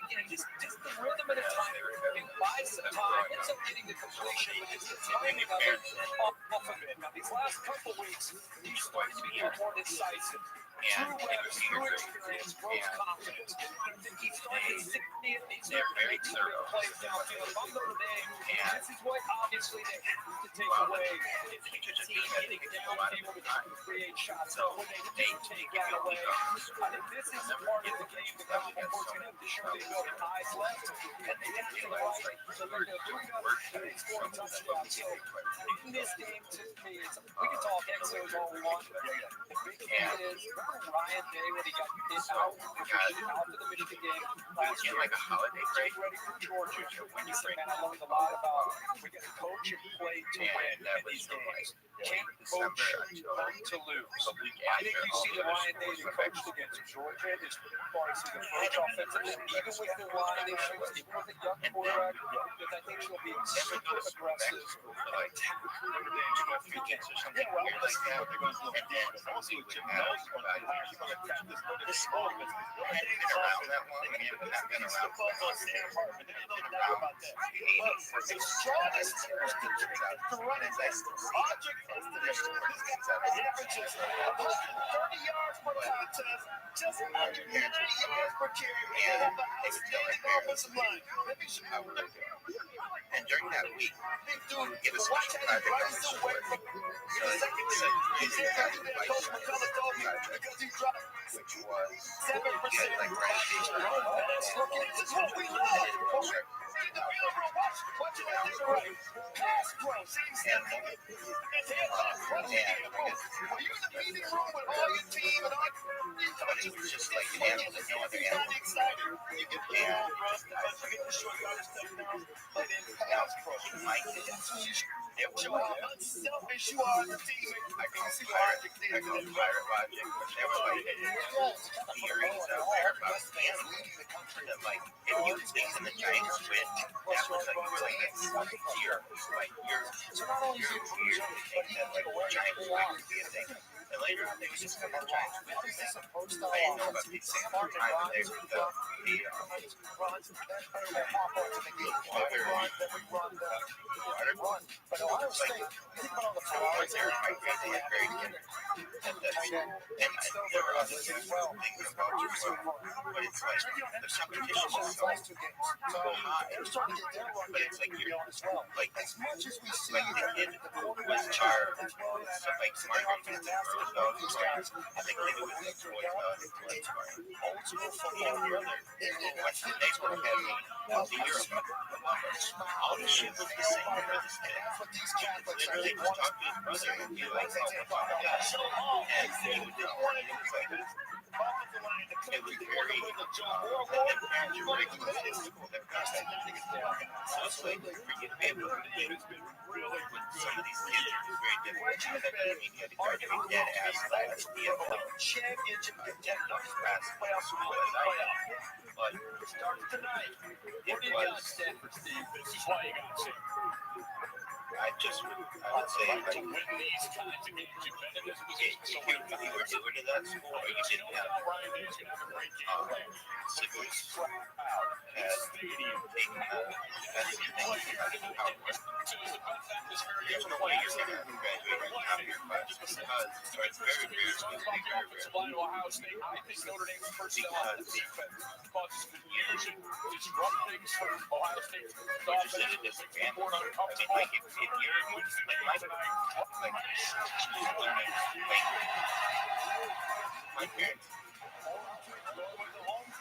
rhythm of the time, he buys some time, ends up getting the completion, but it's the timing of it off of it. Now, these last couple weeks, he's starting to be more decisive. True reps, true experience, grows confidence. I think he's starting to see it. These are very clear plays downfield. If I'm Notre Dame, and this is what obviously they have to take away. It's the team getting downfield to create shots. So when they take that away, I think this is the part of the game that Kyle McCord's going to have to show they build eyes left. And they have to get right. So they're going to do it. They score a touchdown. So in this game, to me, we can talk X's all we want. The big thing is, Ryan Day, when he got hit out for the Michigan game last year, like a holiday break, ready for Georgia. When you say, man, I learned a lot about we got to coach and play to win in these games. Can't coach to lose. I think you see the Ryan Day that coached against Georgia as far as his approach offensively, even with the line issues, even with the young quarterback, because I think he'll be super aggressive. like Notre Dame's or something weird like that. And then also Jim knows The school hadn't been around that long. I mean, it hadn't been around for that long. It had been around since the strongest to run his object is the mission. 130 yards per contest, just under 30 yards per carry, and the outstanding offensive line. Let me show you what they do. And during that week, Big dude, give a watch special how he project on rises the away sword. from So the second it's team. a He's easy here to guy do that. white Coach McCullough told me because he dropped which was 7% like right each run. This is what we love. See the field room. Watch it out to the right. Pass pro. See him stepping in. His head off. Watch it again. When you're in the meeting room with all your team and all your coaches, it's just like you him, get no other everybody excited. You get the ball rush because you get the short yardage touchdowns, but in pass pro. It will show how unselfish you are as a teammate. I call ViralRabbi, but they were like theories out there about gambling. That like if you think in the Giants win, that was like a tier. Like you're weird to think that like the Giants win would be a thing. And later on, they was just the Giants win. I didn't know about the same time that they were the But Ohio State, think about all the flaws there. My family is very different. And there are other things about you, but it's like the competition is so high. But it's like you're like As much as we see like the kid was charged, so like smarter than the girls though, I think they would like boys though, like old school football brother. What's the name for him? The Europe. All the shit was the same for this kid. Literally just talk to his brother and be like, oh, what's up with that? And he would know. It was like, it was very, and parents were like, they're not that so it's like, for you to be able to live with some of these kids, it's very difficult. I mean, you had to guard every dead ass last NFL. Championship contender. Not as fast as but It starts tonight. it was, Stanford, Steve? This is why you got to see. I would say, like, To win these kinds of games, you've been in this position if so you many times. were newer to that school, or you didn't have Ryan Day's going to have a great game. siblings Out. as Stadium. that's the thing about how it works. There's no way you're going to graduate out of your class because, or it's very rare to be very rare. Ohio State. I think Notre Dame's personnel on the defense causes confusion, disrupt things for Ohio State. We're just in a different family. I mean, like, if you're, like, my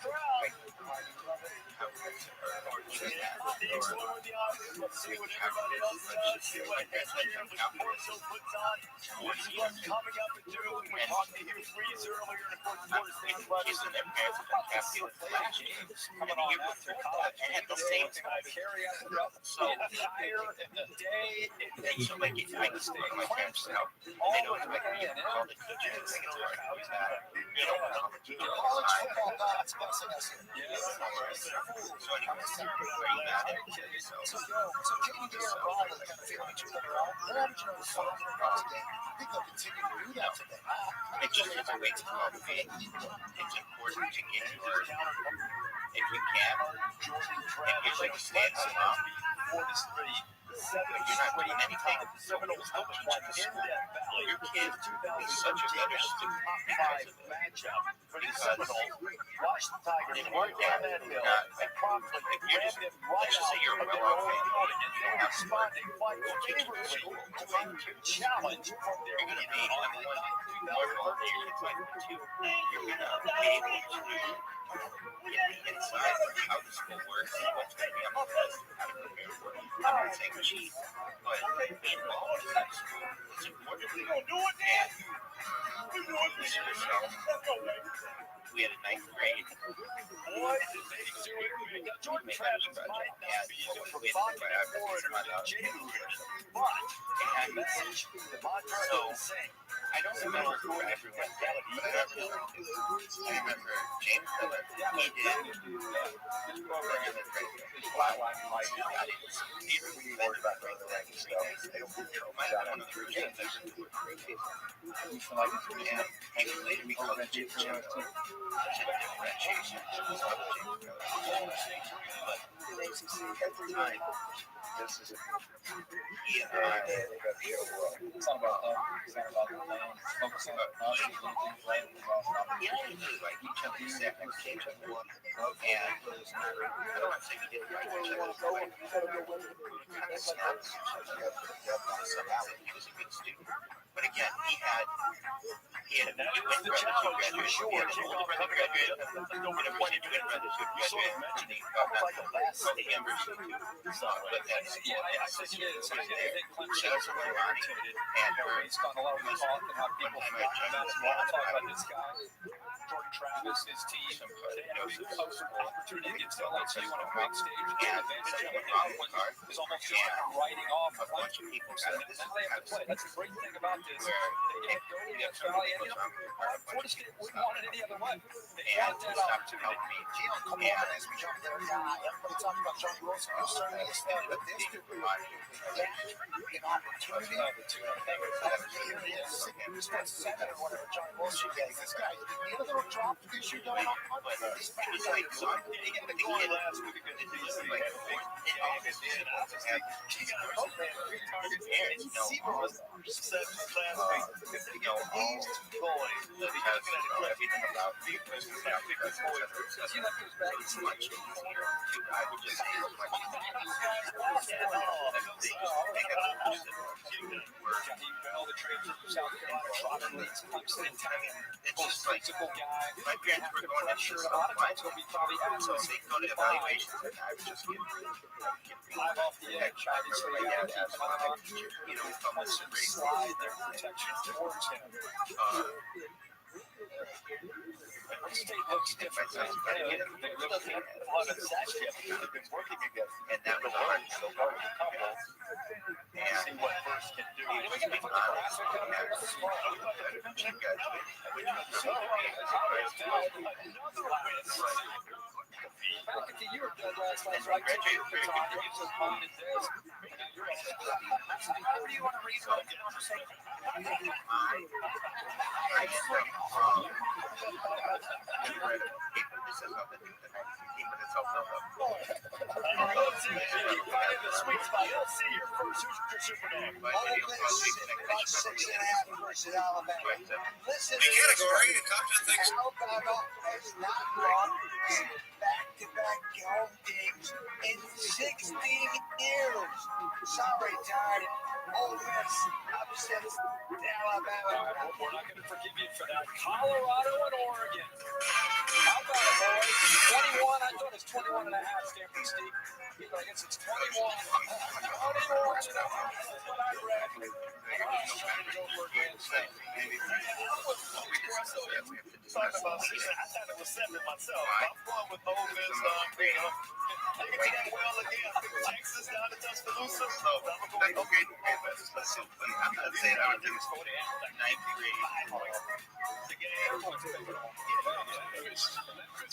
parents, and at the same time, so like, I can stay my parents out. They don't like me to call the teacher and think it's hard. You don't want to call the teacher. College football gods blessing us here. So anyway, where you at it, kill yourself. So Katie and Rob are kind of feeling each other out. They're averaging over 5 points a game. I think they'll continue to do that today. It just is a way to motivate. It's important to get your, if you can, if you're like stand up, but you're not doing anything, so it's not teaching the school. Your kid is such a better student because of it. Because in one day, not, if you're just, let's just say you're a well-off family, and you don't have sport, we'll teach you the school. Challenge. You're going to be, number one, more involved in your kid's life, but two, you're going to be able to get the inside of how the school works and what's going to be on the test, how to prepare for it. I'm not saying cheat, but be involved in that school is important. And we had a 9th grade. I don't remember who everyone did, but I remember James Miller. He did. His program is great. Flatline life is not even. Even when you worry about the ranking stuff, they don't might have one of the routines. And later we called it Jim Miller. Differentiation. But every time, this is he and I. It's not about them. It's not about the plan. It's focusing on us. Yeah, he knew, like, each other sat next to each other. And I don't want to say we did like each other's way. Kind of snaps. Somehow he was a good student. But again, he had you went the challenge for sure. Brother graduated. When you went brother to graduate, mentioning like the last of the Emerson too. But that's I think it is. I think Clemson that's where Ronnie and based on a lot of the talk and how people talk about this guy. Jordan Travis, his team, they had a opportunity against LSU on a big stage. And advantage of it is almost just writing off a bunch of people. So now they have to play. That's the great thing about this. They can't go against Valley. And, Florida State wouldn't want it any other way. They had that opportunity. Come on, as we jump there, everybody talking about John Wilson. You're certainly excited, but this could be an opportunity. Here it is. He spent 7 or whatever John Wilson gets. This guy, the other little drop issue going on. He's like, he got the goal last week against the like everything about me was it's just like my parents were going to shoot so they go to evaluations and I was just getting live off the edge. Obviously, you have to come and slide their protection towards him. State looks different. They look at a lot of that shit they've been working against, and that was hard. So hard to couple and see what first can do. We got to put the graphic on there. You were dead last night, right? What do you want to read? Back-to-back home games in 16 years. Sorry, Todd. Ole Miss upsets Alabama. We're not going to forgive you for that. Colorado and Oregon. How about it, boys? 21. I thought it's 21 and a half, Stanford State. I guess it's 21. 21 and a half. That's what I read. Talking about season, I thought it was 7 myself. I'm going with Ole Miss. They can do that well again. Texas down to Tuscaloosa. Okay, let's see. I'm not saying I would do 93. The game. Memphis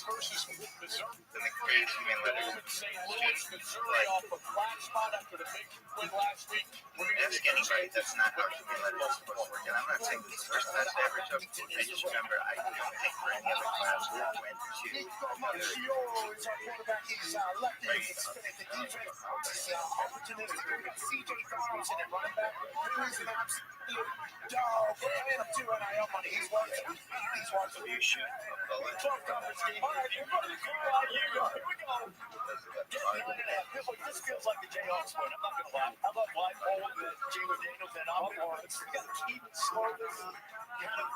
versus Missouri. The crazy man letter. St. Louis, Missouri off a flat spot after the big win last week. That's getting right. That's not how you let it supposed to work. And I'm not saying this is the first class I ever took. I just remember I don't think for any other class we went to opportunistic. CJ Donaldson at running back. Who's an absolute dog. I'm doing IO money. He's watching. you shoot a bullet. 12 conference game. All right, everybody, here we go. This feels like the Jayhawks win. I'm not going to lie. I love Mike Owen and Jalen Daniels and I'm Lawrence. You got to keep it slow. Kind of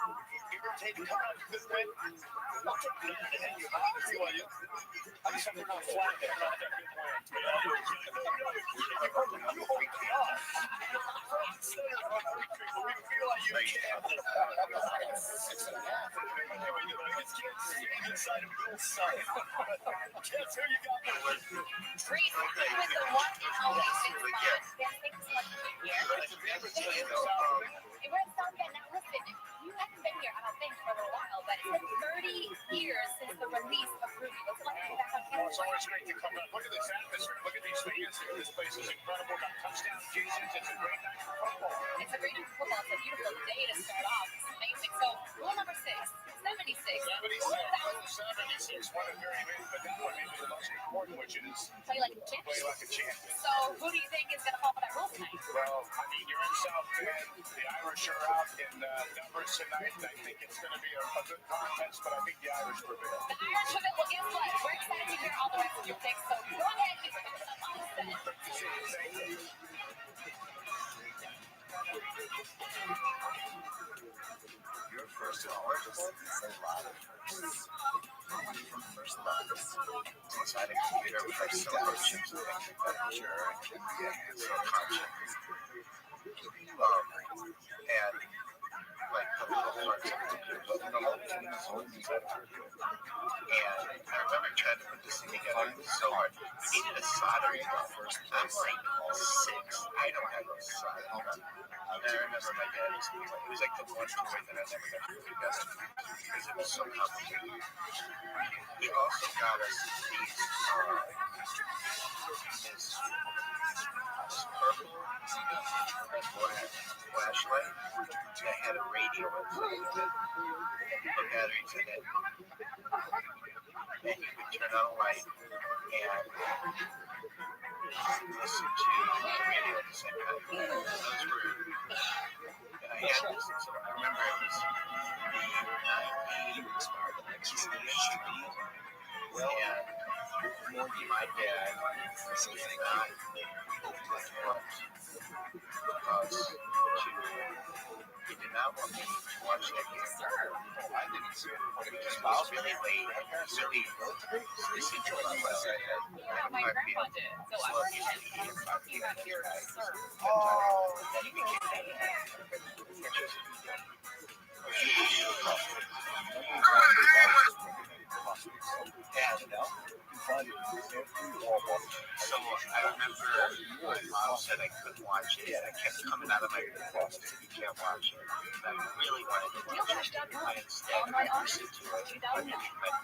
irritated. Come on, good win. I'll take the BYU. I just have to not flat there. Not that good win. We feel like you can't. Inside of your side. Guess who you got? Great. With the one and only 6 months. Thanks so much for being here. We're in South Bend now. listen, you haven't been here, I don't think, for a little while, but it's been 30 years since the release of Ruby. What's it like to be back on campus? It's always great to come back. Look at this atmosphere. Look at these fans here. This place is incredible. Got touchdown Jesus. It's a great night for football. It's a great night for football. It's a beautiful day to start off. It's amazing. So, rule number 6, 76. 76. One of very many, but that one may be the most important, which is Play like a champion. play like a champion. So, who do you think is going to follow that rule tonight? Well, I mean, you're in South Bend. The Irish are out in numbers tonight. I think it's going to be a good contest, but I think the Irish prevail. The Irish prevail. Well, guess what? We're excited to hear all the rest of your picks. So, go ahead and put them on the set. Your first thoughts is a lot of first thoughts. Inside a computer with like so much chips and things like that, sure, and so conscious. And like the little parts of the computer, but the whole thing is always inside a computer. And I remember trying to put this thing together, it was so hard. I needed a soldering gun. I'm like 6. I don't have a soldering gun. And I remember my dad was like the one toy that I never got to really best because it was so complicated. He also got us these this purple and black flashlight that had a radio inside of it, put batteries in it, and you could turn on a light and listen to the radio at the same time. Those were, and I had this, so I remember it was the 90s TV, and my dad was not he did not want me to watch that game. I didn't see it. It was really late. Really listening to it. My grandpa did. So I wasn't even talking about your surf. So I remember my mom said I couldn't watch it. I kept coming out of my room. You can't watch it. And I really wanted to watch it. I instead listened to it.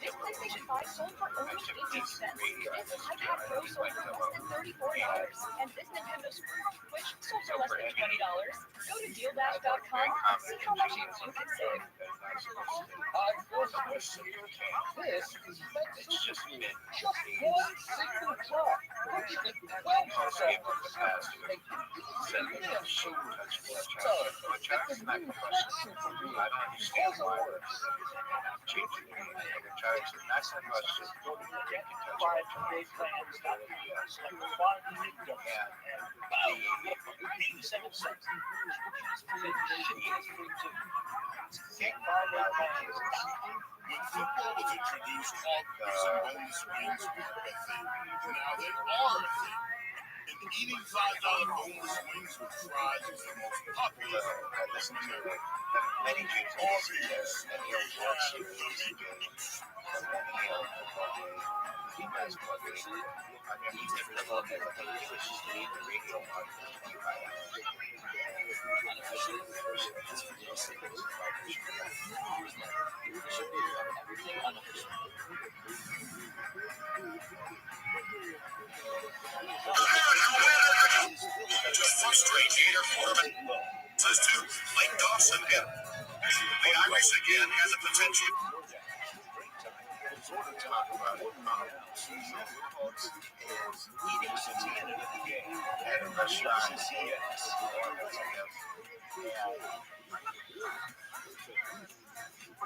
This PlayStation 5 sold for only 18 cents. This iPad Pro sold for less than $34. And this Nintendo Switch sold for less than $20. Go to dealdash.com and see how much you can save. This is it's just been one single clock. Football was introduced, offers and bonus wins were a thing. Now they are a thing. And eating $5 bonus wings with fries is the most popular. I listen to many games of this, and he'll watch the music games, and then he'll keep basketball games. I mean, he's different than what he was just leaving the radio on for 25 hours. To frustrate Gator quarterback says to Lake Dawson and the Irish again has a potential. Talk about it. Folks is eating since the end of the game at a restaurant.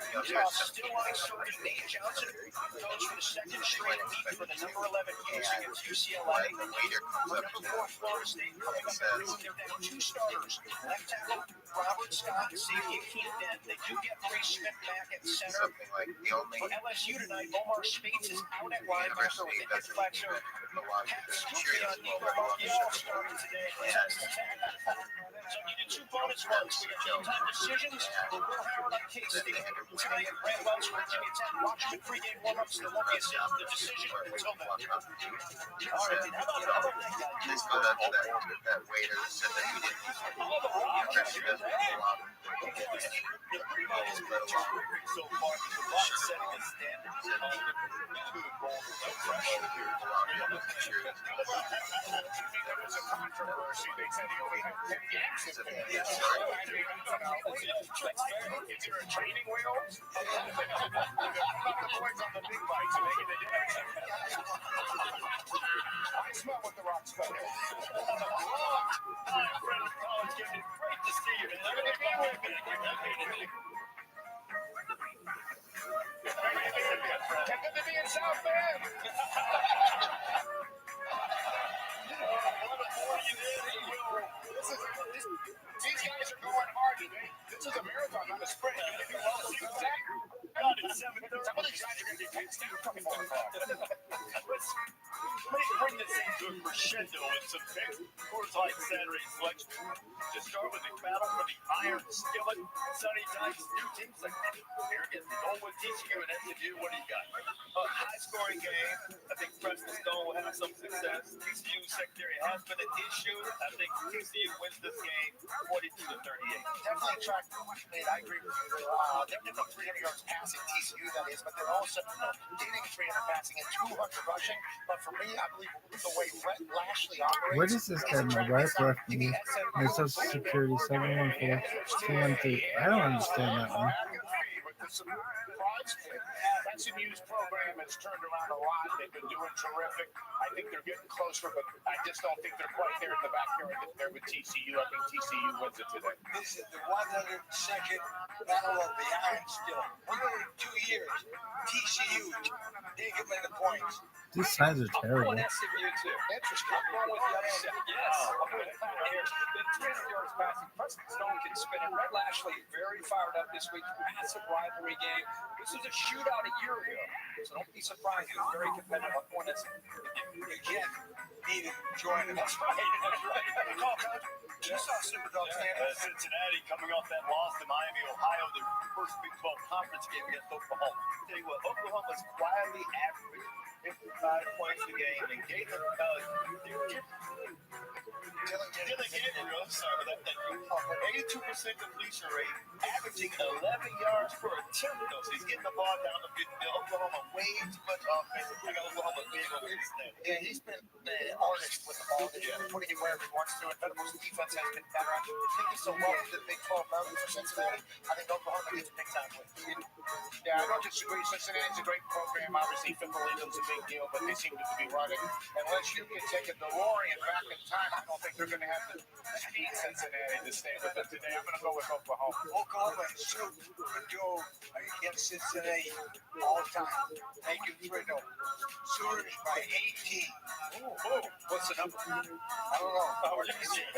Still on surge, Nate Johnson goes for the second straight week for the number 11 case against UCLA. For number 4 Florida State coming up at noon, they're down 2 starters. Left tackle Robert Scott, safety Keith Dent. They do get Ray Smith back at center. For LSU tonight, Omar Spates is out at linebacker with a hip flexor. Pat Scoopy on Eagle Monkey starting today. So you did 2 bonus ones. We got game-time decisions. We'll have it on K-State. Tonight, Red Welch for Jimmy 10. Watching the pregame warm-ups. There won't be a sound of the decision until then. All right, how about that guy? They still have that waiter that said that he didn't use it. Oh, the Rock. That he doesn't allow them. The pre-ball is so far. The Rock setting a standard. There was a controversy. They said he only had 10 games. Is there a training wheel? How about the boys on the big bikes and making a difference? I smell what the Rock's got. Friend of college, Kevin, great to see you. Good to be in South Bend. These guys are going hard today. This is a marathon, not a sprint. God, it's 7:30. Some of these guys are going to be texting a couple more Let's bring this into a crescendo with some big Coors Light Saturday selection. To start with the battle for the iron skillet, Sunny Dykes, new teams like American, going with TCU and SMU. What do you got? A high-scoring game. I think Preston Stone will have some success. TCU secondary has been an issue. I think TCU wins this game 42-38. Definitely track. I agree with you. They're getting up 300 yards passing, TCU that is, but they're also getting 300 passing and 200 rushing. But for me, I believe the way Brett Lashley operates. What is this guy? My wife left me. My social security 714-213. I don't understand that one. SMU's program has turned around a lot. They've been doing terrific. I think they're getting closer, but I just don't think they're quite there in the backyard there with TCU. I think TCU wins it today. This is the 102nd Battle of the Iron Skillet. 102 years. TCU didn't get many points. These signs are terrible. SMU too. Interesting. I'm going with the upset. Yes. I'm going to find here. The 300 yards passing. Preston Stone can spin it. Brett Lashley very fired up this week. Massive rivalry game. This was a shootout a year ago, so don't be surprised. It was very competitive. I'm going to again. Need to join it. That's right. That's right. Call, Coach. You saw Superdog stand up. Cincinnati coming off that loss to Miami, Ohio, the first Big 12 conference game against Oklahoma. I'll tell you what, Oklahoma's quietly averaging 55 points a game and gave them Dylan Gabriel, sorry about that. 82% completion rate, averaging 11 yards per attempt. So he's getting the ball down the field. Oklahoma way too much offense. I got Oklahoma big on this thing. Yeah, he's been the artist with the ball. He's putting it wherever he wants to. And Venables' defense has been better. I think he's so well with the Big 12 level for Cincinnati. I think Oklahoma gets a big time win. Yeah, I don't disagree. Cincinnati's a great program. Obviously, Fimbulingham's a big deal, but they seem to be running. Unless you can take a DeLorean back in time, I don't think they're going to have the speed Cincinnati to stay with them today. I'm going to go with Oklahoma. Oklahoma and Sue would go against Cincinnati all the time. Make it 3-0. Sooners by 18. What's the number? I don't know. Oh, let me see. He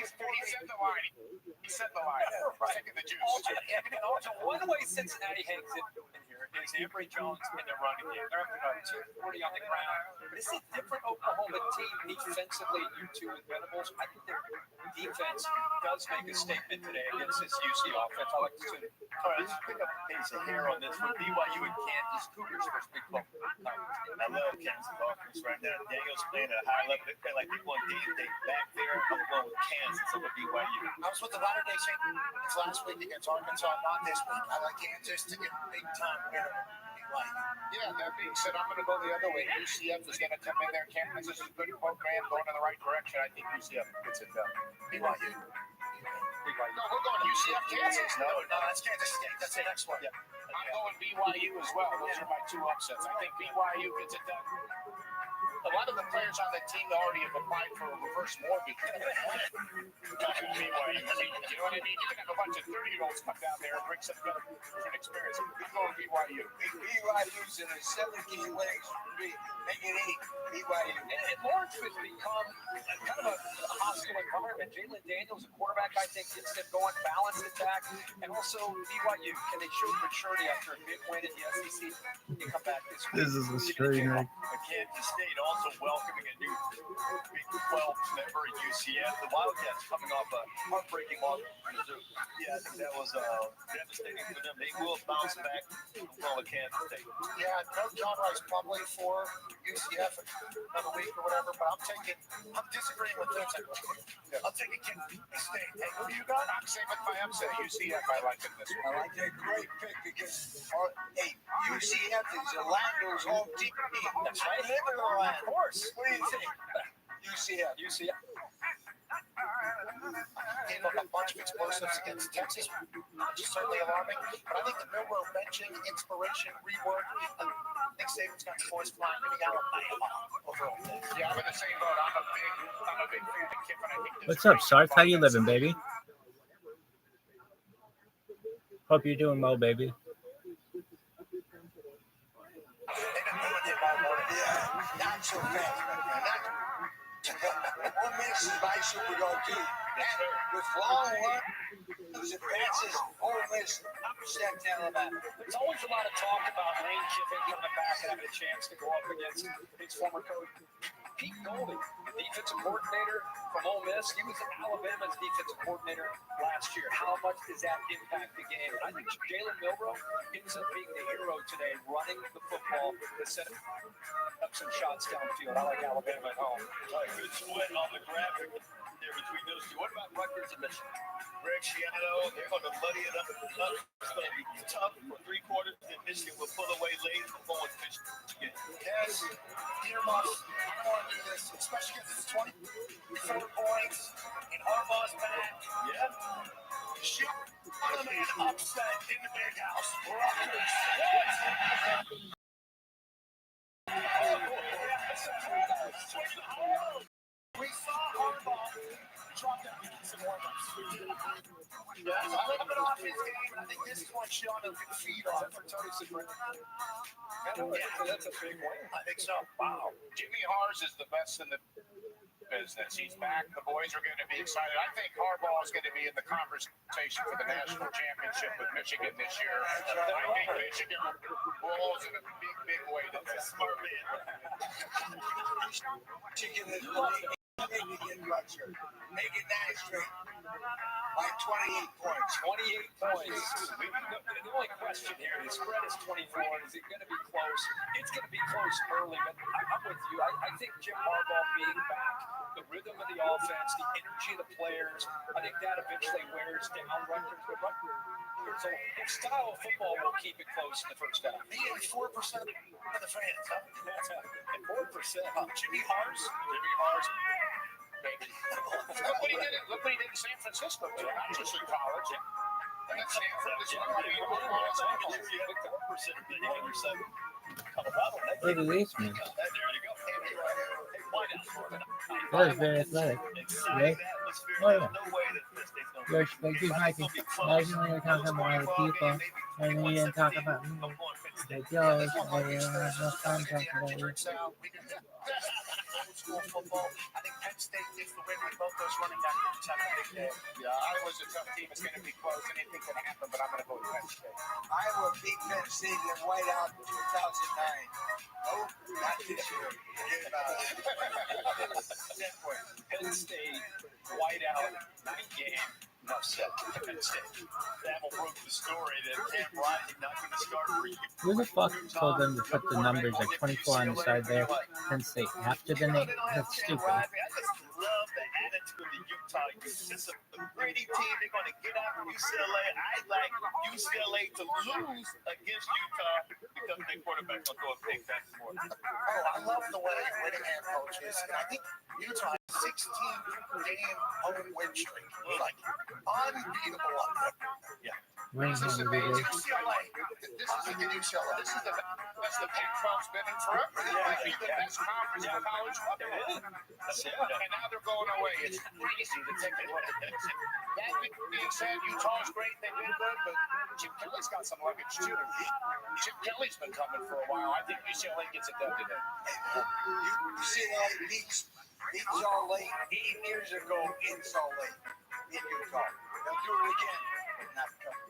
set the line. He set the line. Taking the juice. Also, one way Cincinnati hangs it in here is Emory Jones in their running game. They're up to 240 on the ground. But it's a different Oklahoma team defensively. You two with Venables. I think their defense does make a statement today against this UC offense. I like to see it. All right, let's pick up a pace of hair on this one. BYU and Kansas Cougars first Big 12. I love Kansas offense right now. Daniel's playing at a high level. They play like people on game day back there. I'm going with Kansas over BYU. I was with the Latter-day Saints last week against Arkansas, not this week. I like Kansas to get big time winner. Yeah, that being said, I'm going to go the other way. UCF is going to come in there. Kansas is a good program, going in the right direction. I think UCF gets it done. BYU. No, we're going UCF, Kansas. No, that's Kansas State. That's the next one. Yeah. I'm going BYU as well. Those are my two upsets. I think BYU gets it done. A lot of the players on the team already have applied for a reverse mortgage. BYU. You know what I mean? You can have a bunch of 30-year-olds come down there and bring some good experience. We're going BYU. BYU's in a 17 ways. Make it 8. BYU. And Lawrence has become kind of a hostile environment. Jalen Daniels, a quarterback, I think, gets them going, balanced attack. And also BYU, can they show maturity after a big win in the SEC? You come back this week. This is a strange night. Kansas State also welcoming a new Big 12 member at UCF. The Wildcats coming off a heartbreaking loss to Mizzou. Yeah, I think that was devastating for them. They will bounce back from Kansas State. Yeah, no John Rice probably for UCF another week or whatever, but I'm disagreeing with Vincent. I'm taking Kansas State. Hey, who do you got? I'm saying with my upset, UCF. I like it this one. I like that great pick because UCF is Orlando's home team. That's right. I live in Orlando. Of course. What do you think? UCF. Gave up a bunch of explosives against Texas. Certainly alarming. But I think the Millwall benching, inspiration, rework. I think Saban's got the boys flying to Alabama overall. Yeah, I'm in the same boat. I'm a big fan of Kiffin. I think What's up, Sarth? How you living, baby? Hope you're doing well, baby. Not so fast. One minute is by Superdome too. And with long runs and passes, Ole Miss upset Alabama. There's always a lot of talk about Lane Kiffin coming back and having a chance to go up against his former coach, Pete Golding, defensive coordinator from Ole Miss. He was Alabama's defensive coordinator last year. How much does that impact the game? I think Jalen Milroe ends up being the hero today, running the football to set up some shots downfield. I like Alabama at home. Good split on the graphic there between those two. What about Rutgers and Michigan? Greg Schiano, they're going to muddy it up. It's going to be tough for 3 quarters. And Michigan will pull away late and go with Michigan. Yes, earmuffs. I don't want to do this, especially because it's 24 points and Harbaugh's back. Yeah. Shoot on the man upset in the big house. Rutgers. We saw Harbaugh drop that in some warm-ups. Yeah, a little bit off his game. I think this is what Sean can feed on for Tony Soprano. Yeah, that's a big one. I think so. Wow. Jimmy Hars is the best in the business. He's back. The boys are going to be excited. I think Harbaugh is going to be in the conversation for the national championship with Michigan this year. I think Michigan rolls in a big way. That's a smart man. Michigan is making Rutgers. Make it 9 straight. By 28 points. 28 points. The only question here, the spread is 24. Is it going to be close? It's going to be close early, but I'm with you. I think Jim Harbaugh being back, the rhythm of the offense, the energy of the players, I think that eventually wears down Rutgers. But Rutgers, their style of football will keep it close in the first half. He is 4% of the fans, huh? And 4%. Jimmy Hars. Baby. Look what he did in San Francisco, too. Not just in college. And in San Francisco, Look at this, man. That is very athletic. Right? Oh, yeah. You're just Mikey. Imagine when you're talking about other people, and you didn't talk about me. Like, yo, it's like, you don't have no fun talking about you. School football. I think Penn State gets the win with both those running backs. Yeah, Iowa's a tough team. It's going to be close. Anything can happen, but I'm going to go with Penn State. Iowa beat Penn State in whiteout in 2009. Oh, not this year. Penn State, whiteout, 9 game. Upset Penn State. That will prove the story that Cam Rising not going to start for you. Who the fuck told them to put the numbers like 24 on the side there? Penn State after the name. That's stupid. I just love the attitude of Utah. It's just a pretty team. They're going to get out of UCLA. I like UCLA to lose against Utah because their quarterback will throw a pick. That's more. I love the way Whittingham coaches. And I think Utah has 16-game home win streak. Like unbeatable up there. Yeah. This is amazing. UCLA. This is like UCLA. This is the best the Pac-12's been in forever. This might be the best conference in college football. And now they're going away. It's it's crazy to think they want to. That being said, Utah's great. They've been good, but Chip Kelly's got some luggage too. Chip Kelly's been coming for a while. I think UCLA gets it done today. UCLA beats Salt Lake 8 years ago in Salt Lake, in Utah. They'll do it again. Not coming.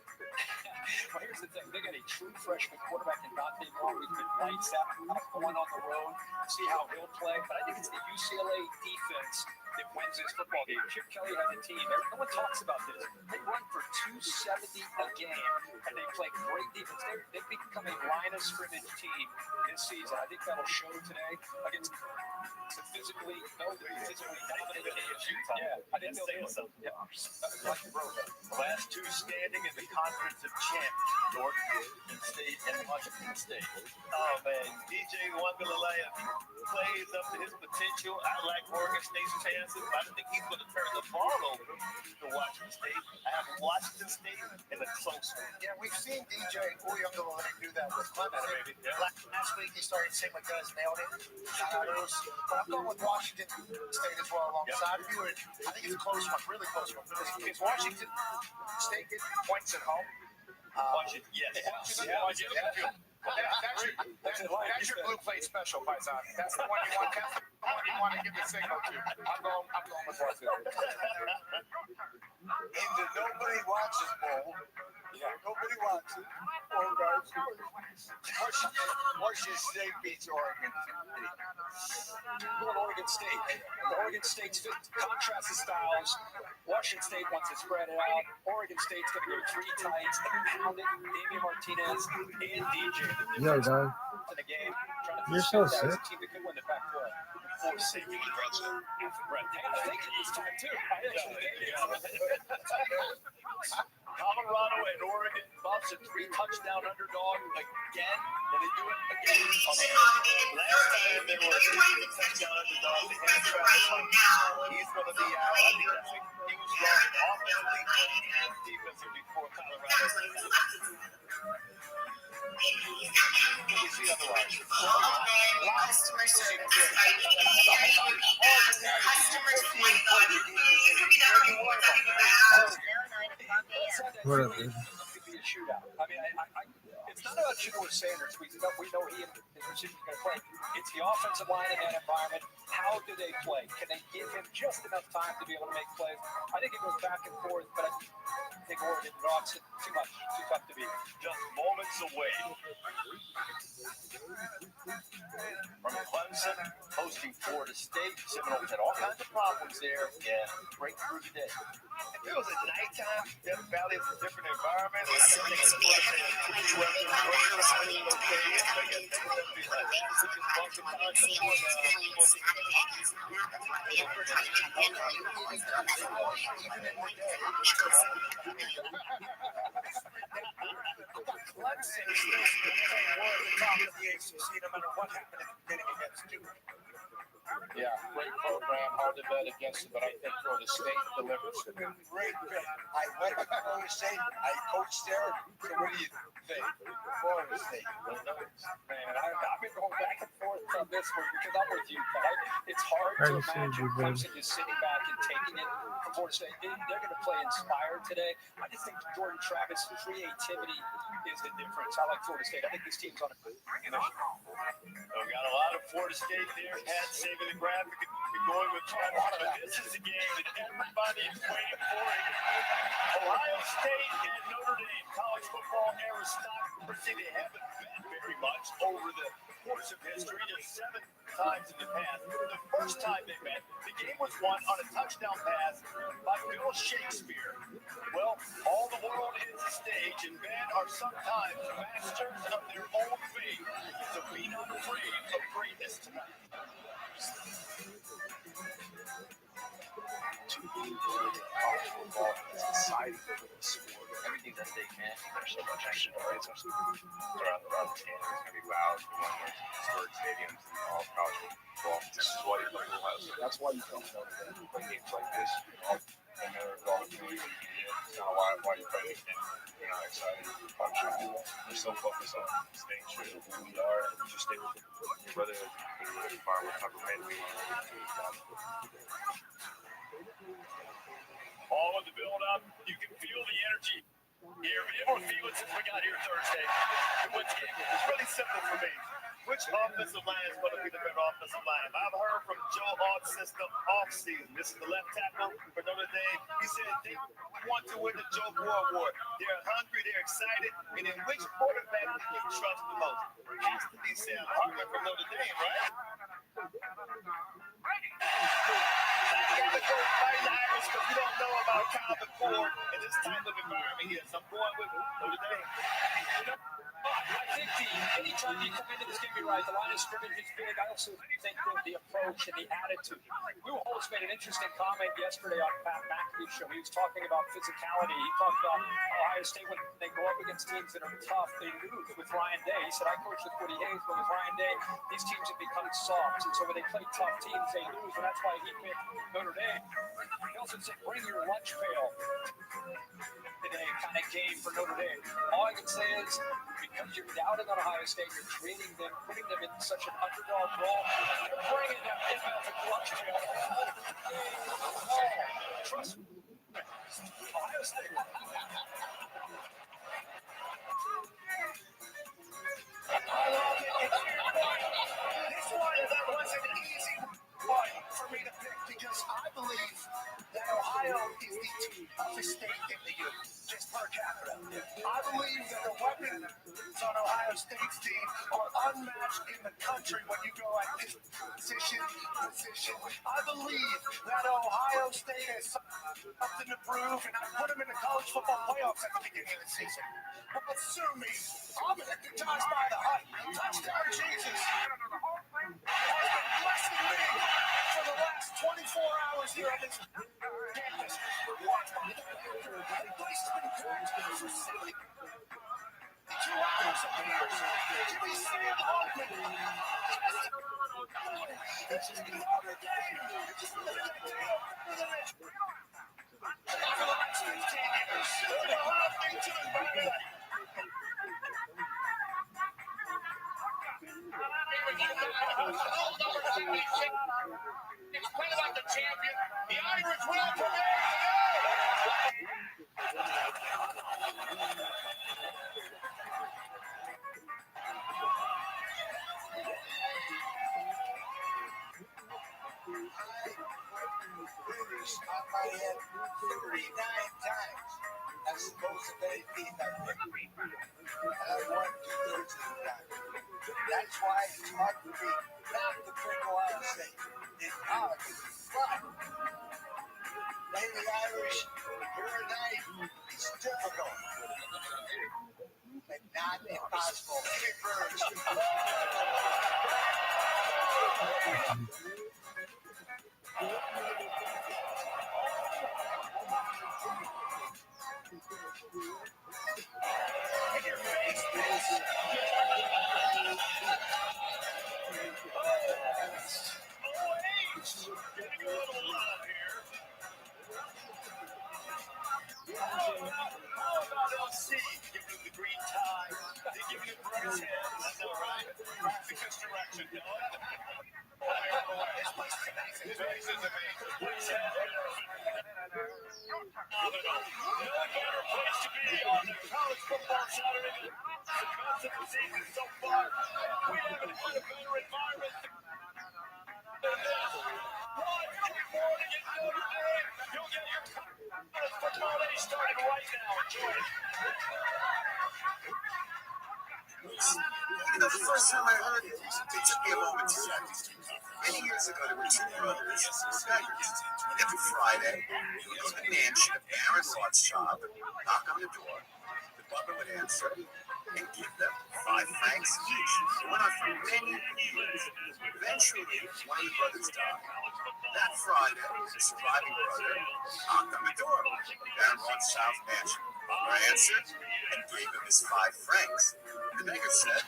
Well, here's the thing. They got a true freshman quarterback in Dante Moore who's been lights out, going on the road, see how he'll play. But I think it's the UCLA defense that wins this football game. Chip Kelly has a team. No one talks about this. They run for 270 a game, and they play great defense. They've become a line of scrimmage team this season. I think that'll show today against the physically dominated Utah. Yeah, I didn't say so. Yeah. The last two standing in the Conference of Champions, Oregon State and Washington State. Oh man, DJ Wangalaya plays up to his potential. I like Oregon State's chances, but I don't think he's going to turn the ball over to Washington State. I have Washington State in a close one. Yeah, we've seen DJ Wangalaya do that with Clemson. Last week he started saying my guys nailed it. But I'm going with Washington State as well alongside of you. I think it's a close one, really close one. Is Washington State getting points at home? Washington, yes. That's your blue plate special, Paisan. That's the one you want. That's the one you want to give the signal to. I'm going with Washington. In the nobody watches bowl. Yeah, nobody watches. Washington State beats Oregon. Oregon State. Oregon State's contrast the styles. Washington State wants to spread it out. Oregon State's going to go three tights and pound it. Damian Martinez and DJ. Yo, dog. In the game, You're so sick. team that could win the Pac-12. Forsaking the Russell. I think this time too. I actually Colorado and Oregon Buffs a 3-touchdown underdog again. And they do it again. Last time they were a 3-touchdown underdog. They had Travis Hunter. He's going to be out. I think he was wrong offensively and defensively for Colorado. You see otherwise. Customer service. Customers point on you. What up, dude? It could be a shootout. I mean, it's not about Shador Sanders. We know he and his receivers are going to play. It's the offensive line in that environment. How do they play? Can they give him just enough time to be able to make plays? I think it goes back and forth, but I think Oregon drops it too much. Too tough to beat. Just moments away. From Clemson, hosting Florida State. Seminoles had all kinds of problems there. Yeah, breakthrough today. If it was at nighttime, Death Valley is a different environment. Clemson is still at the top of the ACC, no matter what happened at the beginning against Duke. Yeah, great program. Hard to bet against it, but I think Florida State delivers. Great bet. I went to Florida State. I coached there. So what do you think? Florida State. Man, I've been going back and forth on this one because I'm with you. It's hard to imagine Clemson just sitting back and taking it from Florida State. They're going to play inspired today. I just think Jordan Travis' creativity is the difference. I like Florida State. I think this team's on a mission. We got a lot of Florida State there. Pat saving the graphic and going with Travis. But this is a game that everybody is waiting for. Ohio State and Notre Dame college football aristocracy. They haven't been very much over the course of history, just 7 times in the past. The first time they met, the game was won on a touchdown pass by Bill Shakespeare. Well, all the world is a stage, and men are sometimes masters of their own fate. So be not afraid of greatness tonight. College football is exciting for the sport. Everything's at stake, man. There's so much action, right? Especially around the stands. It's going to be loud. We're one of the historic stadiums in all of college football. This is why you come to Ohio State. That's why you come to Notre Dame. You play games like this. And there's all the community. It's kind of why you play this game. You're not excited. We're so focused on staying true to who we are. And just stay with it. Whether it's far what type of man we are. all of the build-up. You can feel the energy here. Be able to feel it since we got here Thursday. It's really simple for me. Which offensive line is going to be the better offensive line? I've heard from Joe Alt's system off-season. This is the left tackle for Notre Dame. He said they want to win the Joe Moore Award. They're hungry, they're excited, and in which quarterback do you trust the most? It has to be Sam Hartman from Notre Dame, right? Gotta go fight the Irish because we don't know about Kyle McCord in this type of environment here. So I'm going with Notre Dame. I think anytime you come into this game, you're right, the line of scrimmage is big. I also think the approach and the attitude. Will Holtz made an interesting comment yesterday on Pat McAfee's show. He was talking about physicality. He talked about Ohio State, when they go up against teams that are tough, they lose. With Ryan Day, he said, I coached with Woody Hayes, but with Ryan Day, these teams have become soft. And so when they play tough teams, they lose. And that's why he picked Notre Dame. He also said, bring your lunch pail today kind of game for Notre Dame. All I can say is, because you're doubting on Ohio State, you're treating them, putting them in such an underdog role, you're bringing them in the clutch field. Trust me. Ohio State. I love it. This one, that was an easy one for me to pick because I believe that Ohio is the toughest state in the union, just per capita. I believe that the weapons on Ohio State's team are unmatched in the country when you go at this position. I believe that Ohio State has something to prove, and I put them in the college football playoffs at the beginning of the season. But sue me, I'm hypnotized by the hype. Touchdown Jesus has been blessing me for the last 24 hours here on this campus. Watch my the place has been packed for 72 hours of beers. Give me Sam Hartman. It's just another game. It's just another day. For the last 15 years, there's a lot of things to admire. It's played like the champion. The Irish will prevail. British on my head 39 times as opposed to they beat that and I won 2/3 of the time. That's why it's hard for me not to pick Ohio State. It's hard, but playing the Irish here tonight is difficult, but not impossible. Big Birds. In your face, bitch. Getting a little love here. How about LC giving him the green tie? They're giving him Brennan's head. That's all right. Traffic direction. This place is amazing. This place is amazing. No better place to be on the college football Saturday. The best of the season so far. We haven't had a better environment than this. One morning at Notre Dame. You'll get your college football day started right now. Enjoy it. The first time I heard it, it took me a moment to check. Many years ago, there were two brothers, beggars. Every Friday, they would go to the mansion of Aaron Rothschild, knock on the door. The butler would answer and give them 5 francs each. It went on for many years. Eventually, one of the brothers died. That Friday, the surviving brother knocked on the door of Aaron Rothschild's mansion. The butler answered and gave him his 5 francs. The beggar said,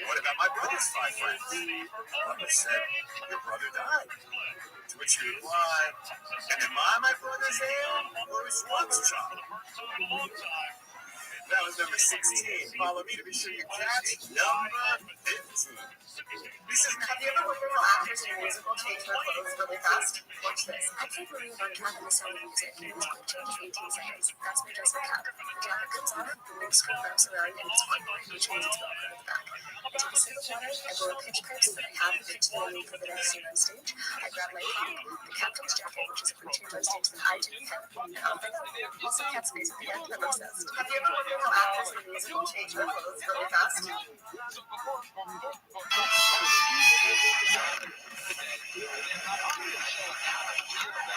what about my brother's 5 francs? The butler said, your brother died. To which he replied, and am I my brother's heir or his Rothschild? That was number 16. Follow me to be sure you catch number 15. Have you ever wondered how actors in a musical change their clothes really fast? Watch this. I can't believe I'm having this song music. It was quick change 18 seconds. That's my dress and cap. The jacket comes on, the wig screen wraps around, and it's on, which means it's velcro at the back. I take a sip of water, I blow a pitch pipe so that I have the pitch that I need for the next scene on stage. I grab my cap, the captain's jacket, which is a cartoon on stage that I do the head, and off I go. Also, cat space at the end, I'm obsessed. Have you ever wondered how actors in a musical change their clothes really fast?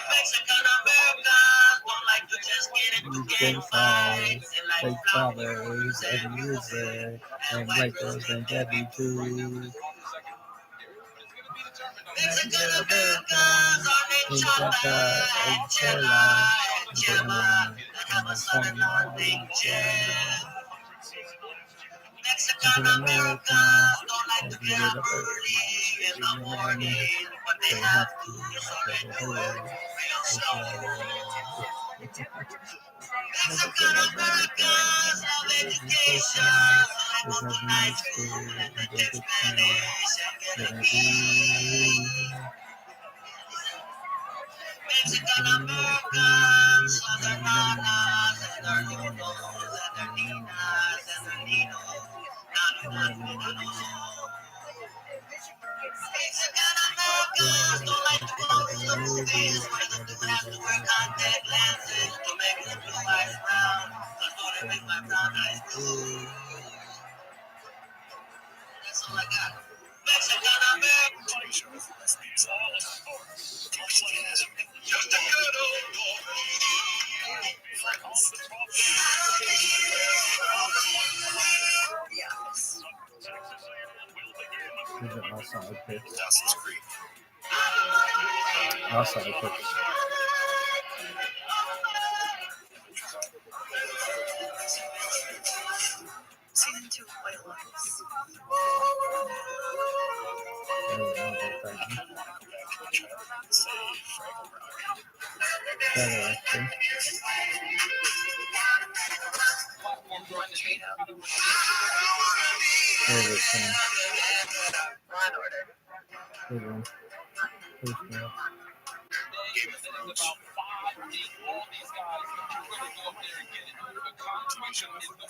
Mexican Americans don't like to just get into fights. They like flowers and music and white girls and Debbie too. Mexican Americans are enchilada and chela and chema and have a son on LinkedIn. Mexican Americans don't like to get up early in the morning, but they have to, so they do it real slow. Mexican Americans have education, so they go to night school and they take Spanish and get a B. Mexican Americans are their nanas and their ninos and their ninas and their ninos. Mexican Americans don't like to go to the movies where the dude has to wear contact lenses to make his blue eyes brown. That's what I make my brown eyes blue. That's all I got. Mexican Americans. Just a good old boy. These are all solid picks. Dawson's Creek. All solid picks. Season 2 White Lotus.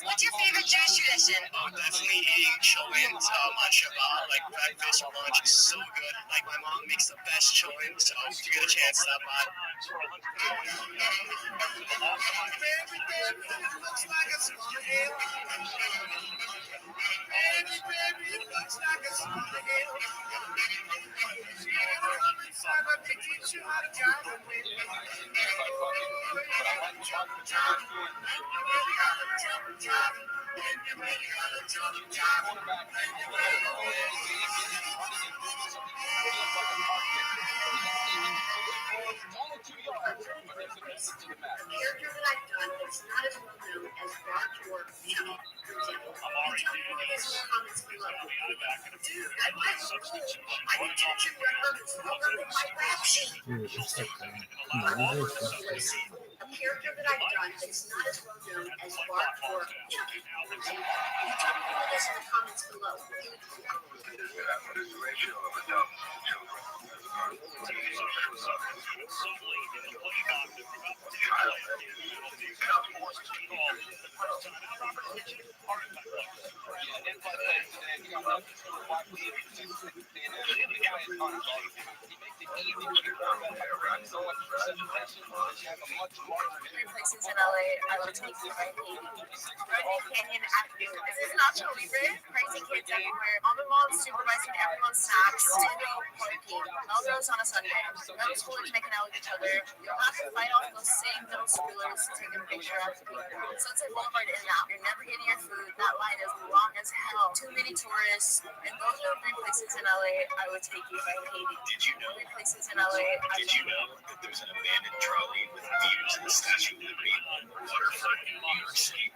What's your favorite Jewish tradition? Oh, definitely eating children on Shabbat. Like breakfast or lunch is so good. Like my mom makes the best children, so if you get a chance, stop by. Character that I've done that's not as well known as Rock or Phoebe, for example. Tell me what it is in the comments below. Dude, I like so cool. I didn't teach you records. Welcome to my rap sheet. A character that I've done that's not as well known as Rock or Phoebe. Tell me what it is in the comments below. Places in LA, I would take you right Canyon Avenue. This is Nacho Libre. Crazy kids everywhere. All the moms supervising everyone's snacks. Zero parking. Melrose on a Sunday. Middle schoolers making out with each other. You'll have to fight off those same middle schoolers to take a picture of people. Sunset Boulevard in and out. You're never getting your food. That line is long as hell. Too many tourists. And those are 3 places in LA I would take you if I hated. Did you know? 3 places in LA. Did you know that there's an abandoned trolley with views of the Statue of Liberty on the waterfront in New York City?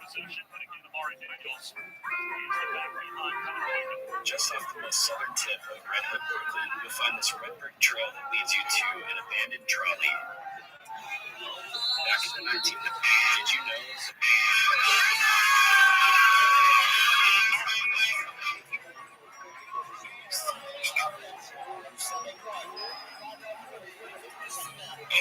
Just off the most southern tip of Red Hook, Brooklyn, you'll find this red brick trail that leads you to an abandoned trolley. Back in the 19th, did you know?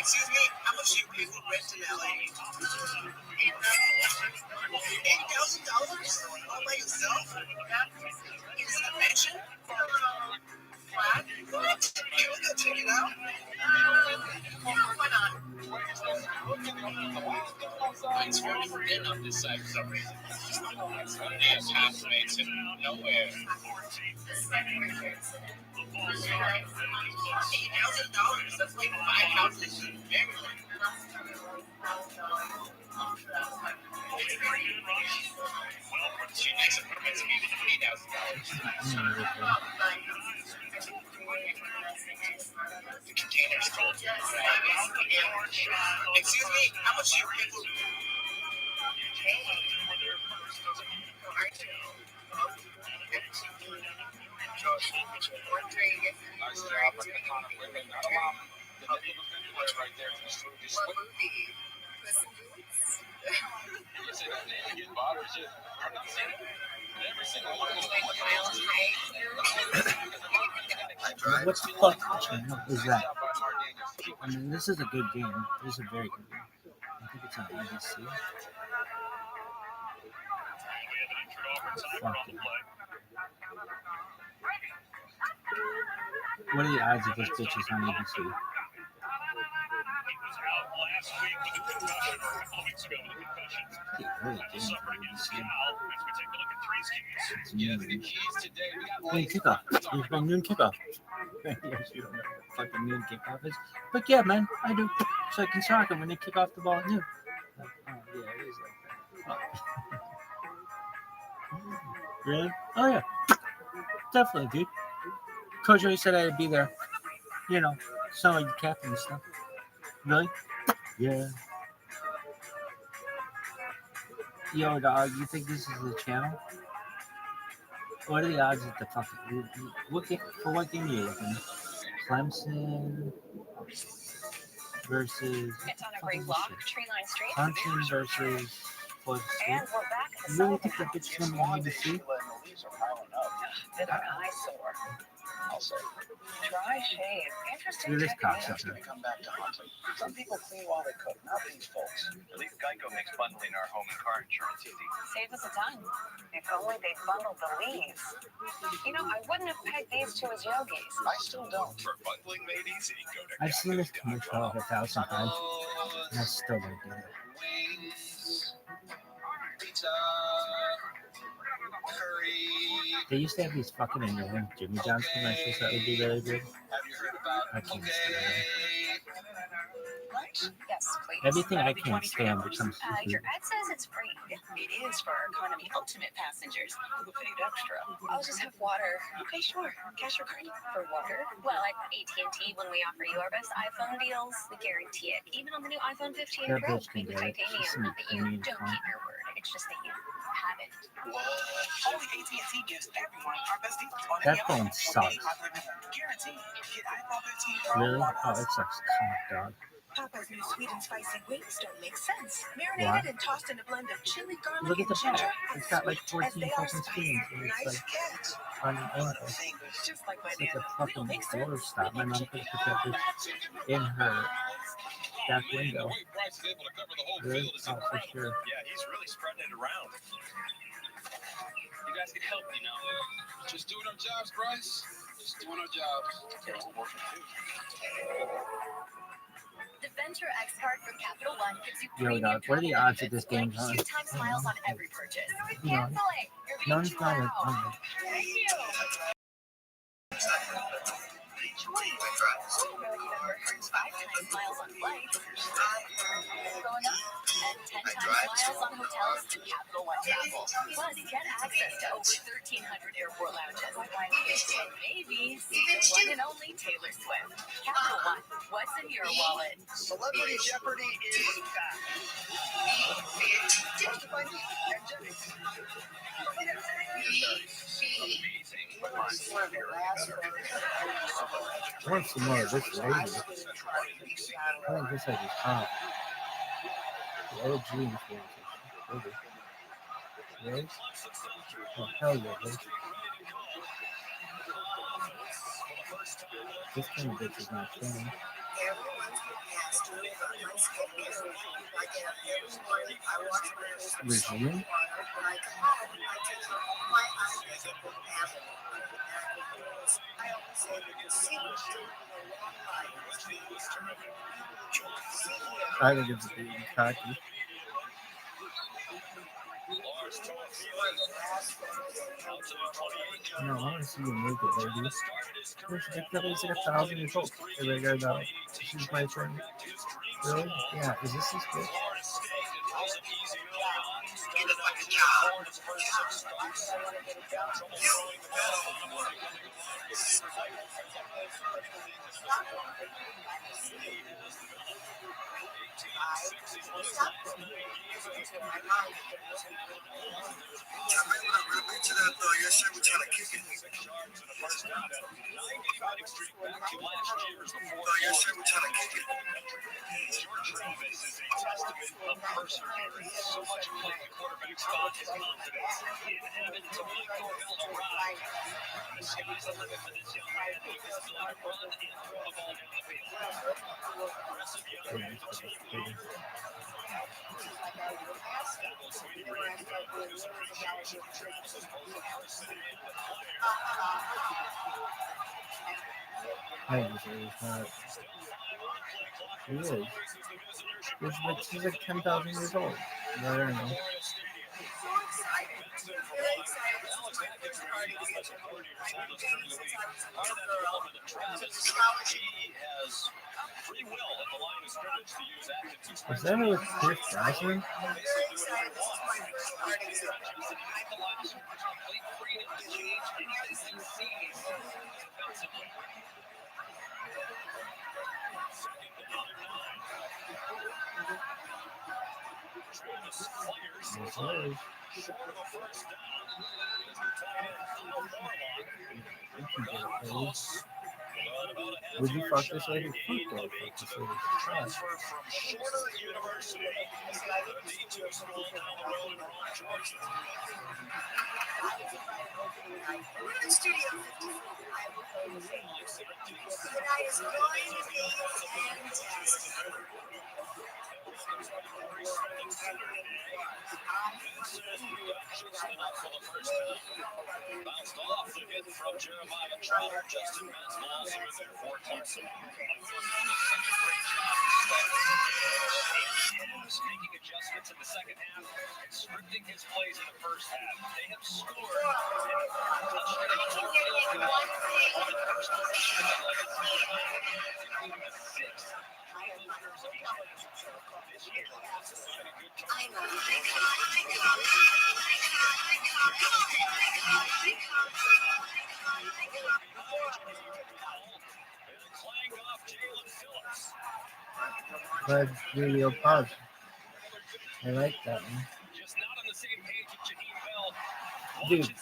Excuse me, how much do you pay for rent in LA? $8,000 all by yourself? Is it a mansion? What? Can we go check it out? Why not? Thanks for getting on this side for some reason. Damn pathway to nowhere. $8,000. That's like 5 houses in Maryland. Your next apartment's gonna be $8,000. The container's cold. Excuse me, how much do you pay for? Nice job. Right there. Just you say that name again, Bob, or shit? Every single one of them. What the fuck channel is that? I mean, this is a good game. This is a very good game. I think it's on ABC. Fuck it. What are the odds that this bitch is on ABC? Yes, the keys today. Noon kickoff. There's my noon kickoff. Yes, you don't know what fucking noon kickoff is. But yeah, man, I do. So I can soccer when they kick off the ball at noon. Like, oh, yeah, it is like that. Oh. Really? Oh, yeah. Definitely, dude. Coach always said I'd be there. You know, some of the captain and stuff. Really? Yeah. Yo, dog, you think this is the channel? What are the odds that the fucking... For what game are you looking? Clemson versus... It's on a great block, Tree Line Street. Clemson versus Florida State. And we're back at the You really think that bitch is going to be on ABC? Bit of an eyesore. Also, Dry shave. Interesting. Look at this technique. cocksucker. we come back to hunting. Some people clean while they cook, not these folks. At least Geico makes bundling our home and car insurance easy. Saves us a ton. If only they bundled the leaves. You know, I wouldn't have pegged these two as yogis. I still don't. For bundling made easy, go to I've seen this commercial like 1,000 times, and I still don't get it. Wings, pizza, curry. They used to have these fucking annoying Jimmy John's commercials that would be really good. Have you heard about I can't stand Yes, please. everything I can't stand becomes Your ad says it's free. It is for our economy ultimate passengers who paid extra. I'll just have water. Okay, sure. Cash or credit for water? Well, at AT&T, when we offer you our best iPhone deals, we guarantee it. Even on the new iPhone 15 That Pro, bitch can with get it. She's titanium. Not that you mean, don't keep your word. It's just that you haven't. Only AT&T gives everyone our best deals on That any phone iPhone. sucks. Guaranteed. Get iPhone 15 Pro. Really? Oh, it sucks cock, dog. Papa's new sweet and spicy wings don't make sense. Why? Marinated and tossed in a blend of chili, garlic, Look at the and ginger. back. It's got like As 14 they are fucking spicy. spoons, and it's Nice like catch. on an angle. Just like my It's like a nana. fucking door stop. My mom could put that bitch in her back window. Really? Oh, for sure. Yeah, he's really spreading it around. You guys can help, you know. Just doing our jobs, Bryce. Just doing our jobs. The Venture X card from Capital One gives you Yo, dog, what are the odds that this game's on? 2 times miles on every purchase. You know, Cancel it. You're being none's too got it. loud. Thank you. Earns 5 times miles on flights. Going up. And 10 times miles on hotels to Capital One Travel. Plus, get access to over 1,300 airport lounges. And maybe see the one and only Taylor Swift. Capital One, what's in your wallet? Celebrity Jeopardy is back. What's the funny? And Jimmy. I want some more of this lady. I think this lady's hot. The OG influencer. Rose? Oh, hell yeah, Rose. This kind of bitch is not funny. Everyone's been past my skin is like every morning I wash my face with soap and Regime? water. When I come home, I take off all my eye makeup with Apple. I always say that the secret to a long life is being happy. See here. I think it's being cocky. No, I want to see you naked, lady. She's like 1,000 years old. And they go, no, she's my friend. Really? Yeah, is this bitch? Picture that though, your shirt was trying to kick it. Your shirt was trying to kick it. Travis is a testament of perseverance. So much of what the quarterback spot is confidence in heaven to Mike Norvell's arrive. The sky's the limit for this young man who is still to run and throw the ball down the field. Aggressive young man, the team leader. That was Sweetie Brady. His appreciation of Travis as both a person and a player. I think it's not. He is. She's like 10,000 years old. I don't know. Is that a Chris Brosnan? Would you fuck this lady? Football, fuck this lady. Transfer from Shorter University, a D2 school down the road in Rome, Georgia. We're in Studio 54. Tonight is going to be fantastic. Bounced off the hit from Jeremiah Trotter. Justin Metz will also in there for Clemson. Making adjustments in the second half, scripting his plays in the first half. They have scored. But really pause. I like that one. Dude,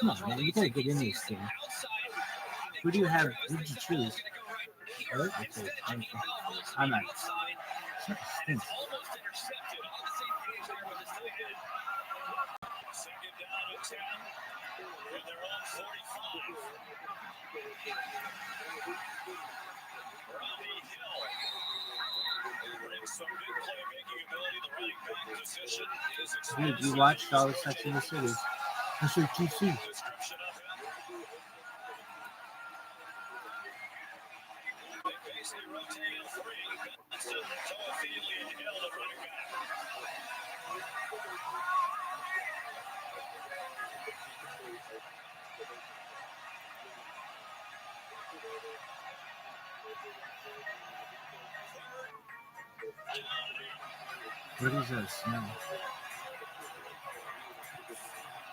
come on, man. You gotta get in this thing. Who do you have? Who did you choose? I like the choice. I'm not. Stinks. Second down and 10. And they're on 45. Robbie Hill. Brings some big playmaking ability. The running back position is Dude, you watched all the Sex in the City. That's your QC. description of him. They basically rotate in three. Benson, Toafili, and Hill, the running back. What is that smell?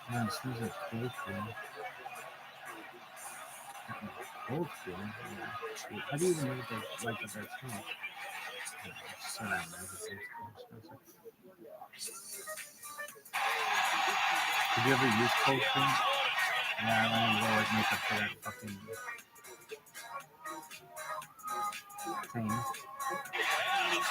Man, it smells like cold food. Cold food? Yeah. How do you even know what that smells? So I don't know what it smells like. Did you ever use cold food? Yeah, I don't even like makeup for that fucking thing.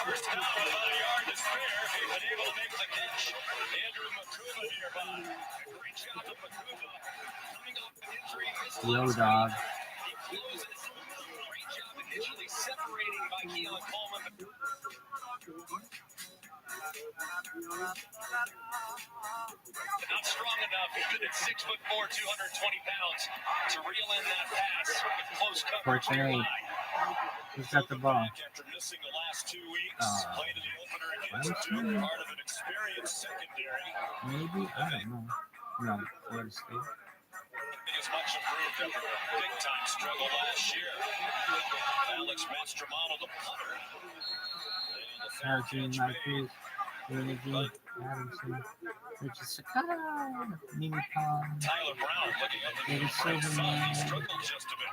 First down, about a yard to spare. They've been able to make the catch. Andrew Makuba nearby. Great shot to Makuba. Coming off an injury. Yo, dog. He closes. Great job initially separating by Keelan Coleman. Not strong enough, even at 6'4", 220 pounds, to reel in that pass with close coverage. Fortunately, he's got the ball. After missing the last 2 weeks, played in the opener against Duke, part of an experienced secondary. Maybe, I don't know. No, Florida State. Is much improved after a big-time struggle last year. Alex Mastromanno, the punter. Arjun, Matthews, Unity, Adamson, Richard Sakata, Mimi Pong, Tyler Brown looking up the David Silverman. He struggled just a bit.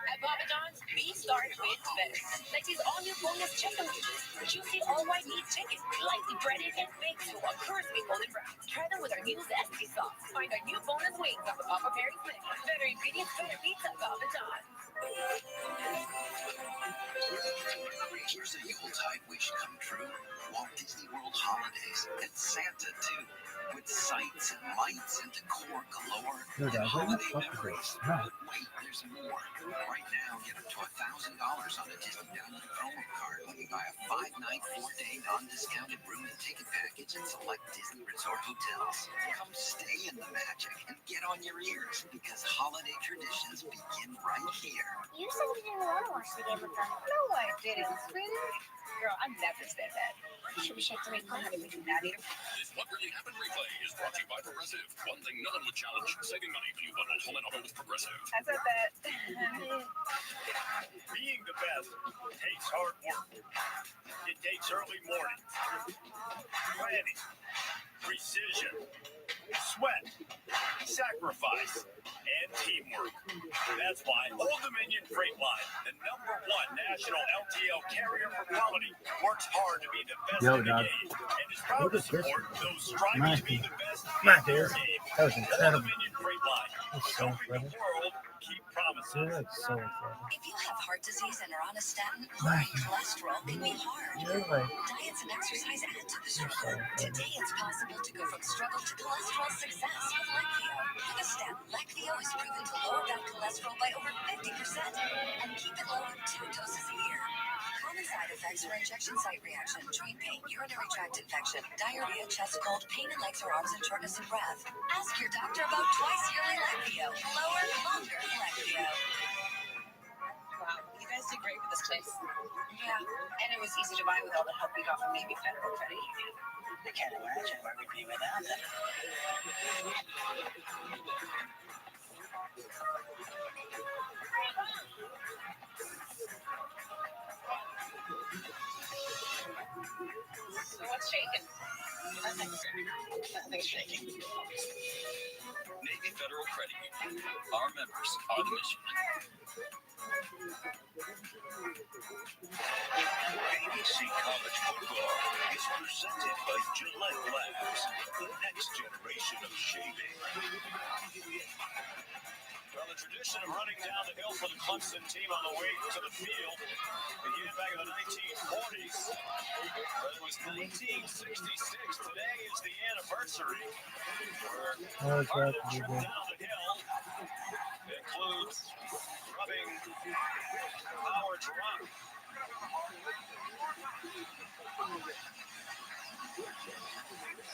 At Papa John's, we start with better. Like these all-new boneless chicken wings. Juicy all-white meat chicken, lightly breaded and baked to a crispy golden brown. Try them with our new zesty sauce. Find our new boneless wings on the Papa Perry Smith. Better ingredients, better pizza, Papa John's. Here's a Yuletide wish come true. Walt Disney World holidays and Santa too. With sights and lights and decor galore. Dude, And I holiday really fuck with memories. this. Huh. But wait, there's more. Right now, get up to $1,000 on a Disney Download promo card when you buy a 5-night, 4-day non-discounted room and ticket package at select Disney Resort hotels. Come stay in the magic and get on your ears because holiday traditions begin right here. You said you didn't want to watch the Game of Thrones. No, I didn't, sweetie. Girl, I never said that. Should we check the replay? Honey, we do not need This What Really Happened replay is brought to you by Progressive. One thing no one would challenge, saving money when you bundle home and auto with Progressive. I said that. Being the best takes hard work. It takes early mornings, planning, precision, sweat, sacrifice, and teamwork. That's why Old Dominion Freight Line, the #1 national LTL carrier for quality, works hard to be the best Yo, in the dog. game and is proud Look to at this. support those striving My- to be the best my in their hair. game. That was Old incredible. Dominion Freight Line, That's so helping incredible. the world keep promises. Dude, that's so incredible. If you have heart disease and are on a statin, My- lowering cholesterol can be hard. You're like, Diets and exercise add to the you're so struggle. incredible. Today it's possible to go from struggle to cholesterol success with Leqvio. With a statin, Leqvio is proven to lower bad cholesterol by over 50% and keep it low with 2 doses a year. Common side effects are injection site reaction, joint pain, urinary tract infection, diarrhea, chest cold, pain in legs or arms, and shortness of breath. Ask your doctor about twice-yearly Leqvio. Lower, longer Leqvio. Wow, you guys did great with this place. Yeah. And it was easy to buy with all the help we got from maybe Federal Credit Union. I can't imagine where we'd be without them. So what's shaking? Nothing's shaking. Navy Federal Credit Union. Our members are the mission. ABC College Football is presented by Gillette Labs, the next generation of shaving. Well, the tradition of running down the hill for the Clemson team on the way to the field began back in the 1940s. But it was 1966. Today is the anniversary. Where part of the trip down the hill includes rubbing Howard's Rock.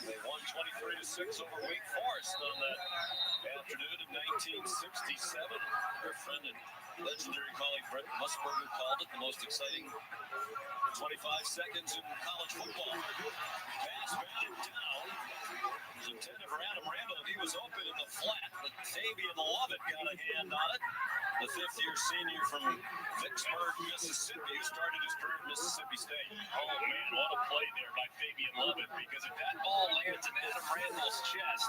They won 23-6 over Wake Forest on that afternoon in 1967. Our friend and legendary colleague Brett Musburger called it the most exciting 25 seconds in college football. Pass batted down. It was intended for Adam Rambo. He was open in the flat, but Fabian Lovett got a hand on it. The fifth-year senior from Vicksburg, Mississippi, started his career at Mississippi State. Oh, man, what a play there by Fabian Lovett, because if that ball lands in Adam Randall's chest,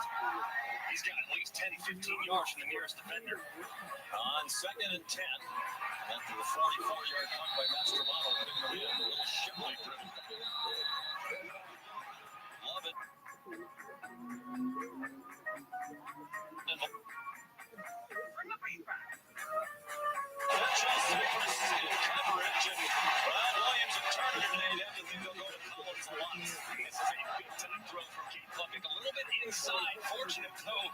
he's got at least 10, 15 yards from the nearest defender. On 2nd and 10, after the 44-yard punt by Mastromanno, putting it in, a little shimmily driven. Lovett. Just coverage, and Williams and Turner today have to think they'll go to Collins Here's Lutz. This is a big-time throw from Kate Klubnik. A little bit inside. Fortunate, though,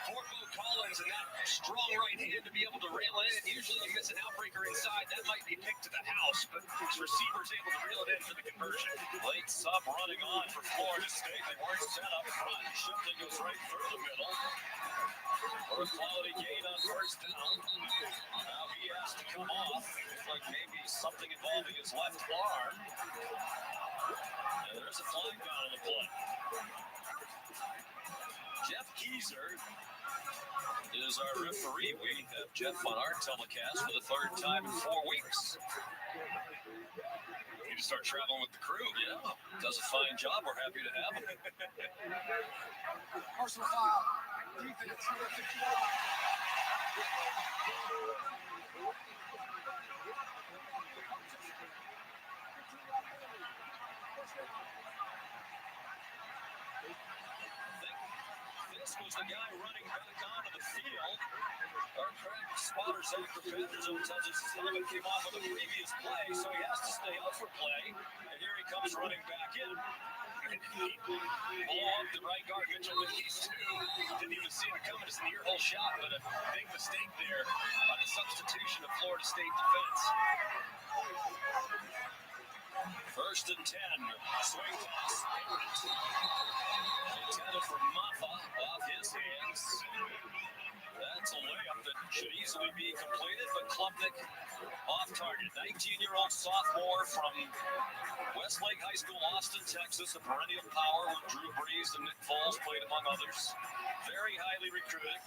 for Bo Collins and that strong right hand to be able to reel it in. Usually you miss an outbreaker inside. That might be picked to the house, but his receiver's able to reel it in for the conversion. Late sub running on for Florida State. They weren't set up front. Shipley goes right through the middle for a quality gain on first down. Now he has to come off. Looks like maybe something involving his left arm. And there's a flag down on the play. Jeff Keyser is our referee. We have Jeff on our telecast for the third time in 4 weeks. Need to start traveling with the crew. Yeah, does a fine job. We're happy to have him. Personal foul. Defense, number 51. This was the guy running back onto the field. Our crack spotter, Zach Fenderson, tells us his helmet came off of the previous play, so he has to stay up for play. And here he comes running back in. Blow up the right guard, Mitchell McKees, too. Didn't even see him coming. It's an ear-hole shot, but a big mistake there on the substitution of Florida State defense. First and 10. Swing pass. Intended for Maffa off his hands. That's a layup that should easily be completed, but Klubnik off target. 19-year-old sophomore from Westlake High School, Austin, Texas, a perennial power with Drew Brees and Nick Foles played among others. Very highly recruited.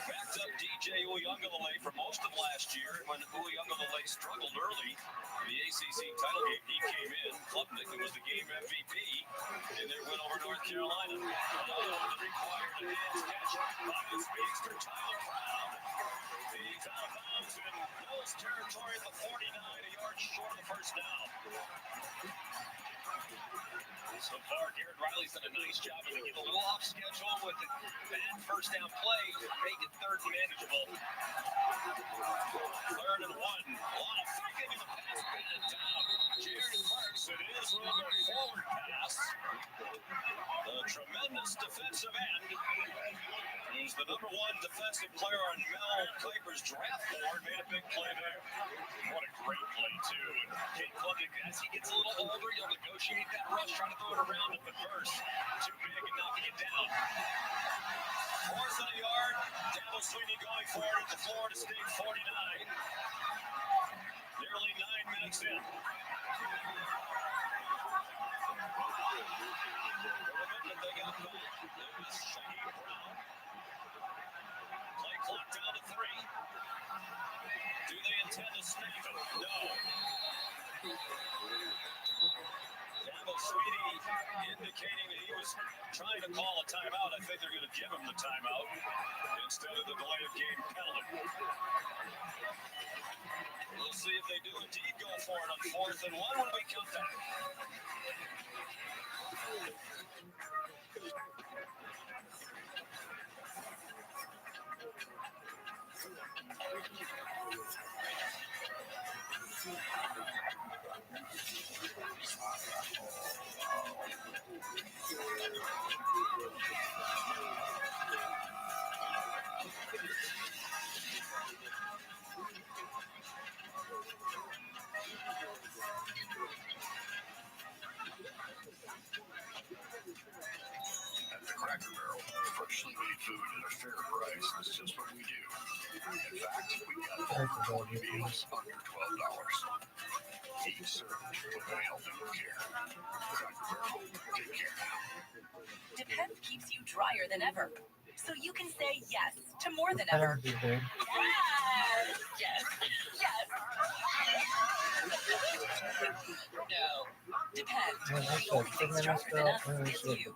Backed up DJ Uyunglele for most of last year. When Uyunglele struggled early in the ACC title game, he came in. Klubnik was the game MVP in their win over North Carolina. The required advanced catch by the speedster Tyler Brown. He's out of bounds in Bills territory at the 49, a yard short of the first down. So far, Garrett Riley's done a nice job of getting a little off schedule with a bad first down play to make it third and manageable. Third and 1. A lot of faking in the pass, batted down. Jared Parks, it is with a forward pass. A tremendous defensive end. He's the number 1 defensive player on Mel Kiper's draft board. Made a big play there. What a great play, too. And Kate Klubnik, as he gets a little older, he'll negotiate that rush, try to throw it around him, but first, too big and knocking it down. Fourth and a yard. Dabo Sweeney going for it at the Florida State 49. Nearly 9 minutes in. They got back. There's Shaheed Brown. Play clock down to 3. Do they intend to snap it? No. Dabo Sweeney indicating that he was trying to call a timeout. I think they're going to give him the timeout instead of the delay of game penalty. We'll see if they do indeed go for it on 4th and 1 when we come back. At the Cracker Barrel, freshly made food at a fair price is just what we do. In fact, we got quality meals under $12. Each served with a helping of care. Cracker Barrel, take care now. Depend keeps you drier than ever, so you can say yes to more than ever. Yes, yes, yes. No, Depend. The only thing stronger than us is you.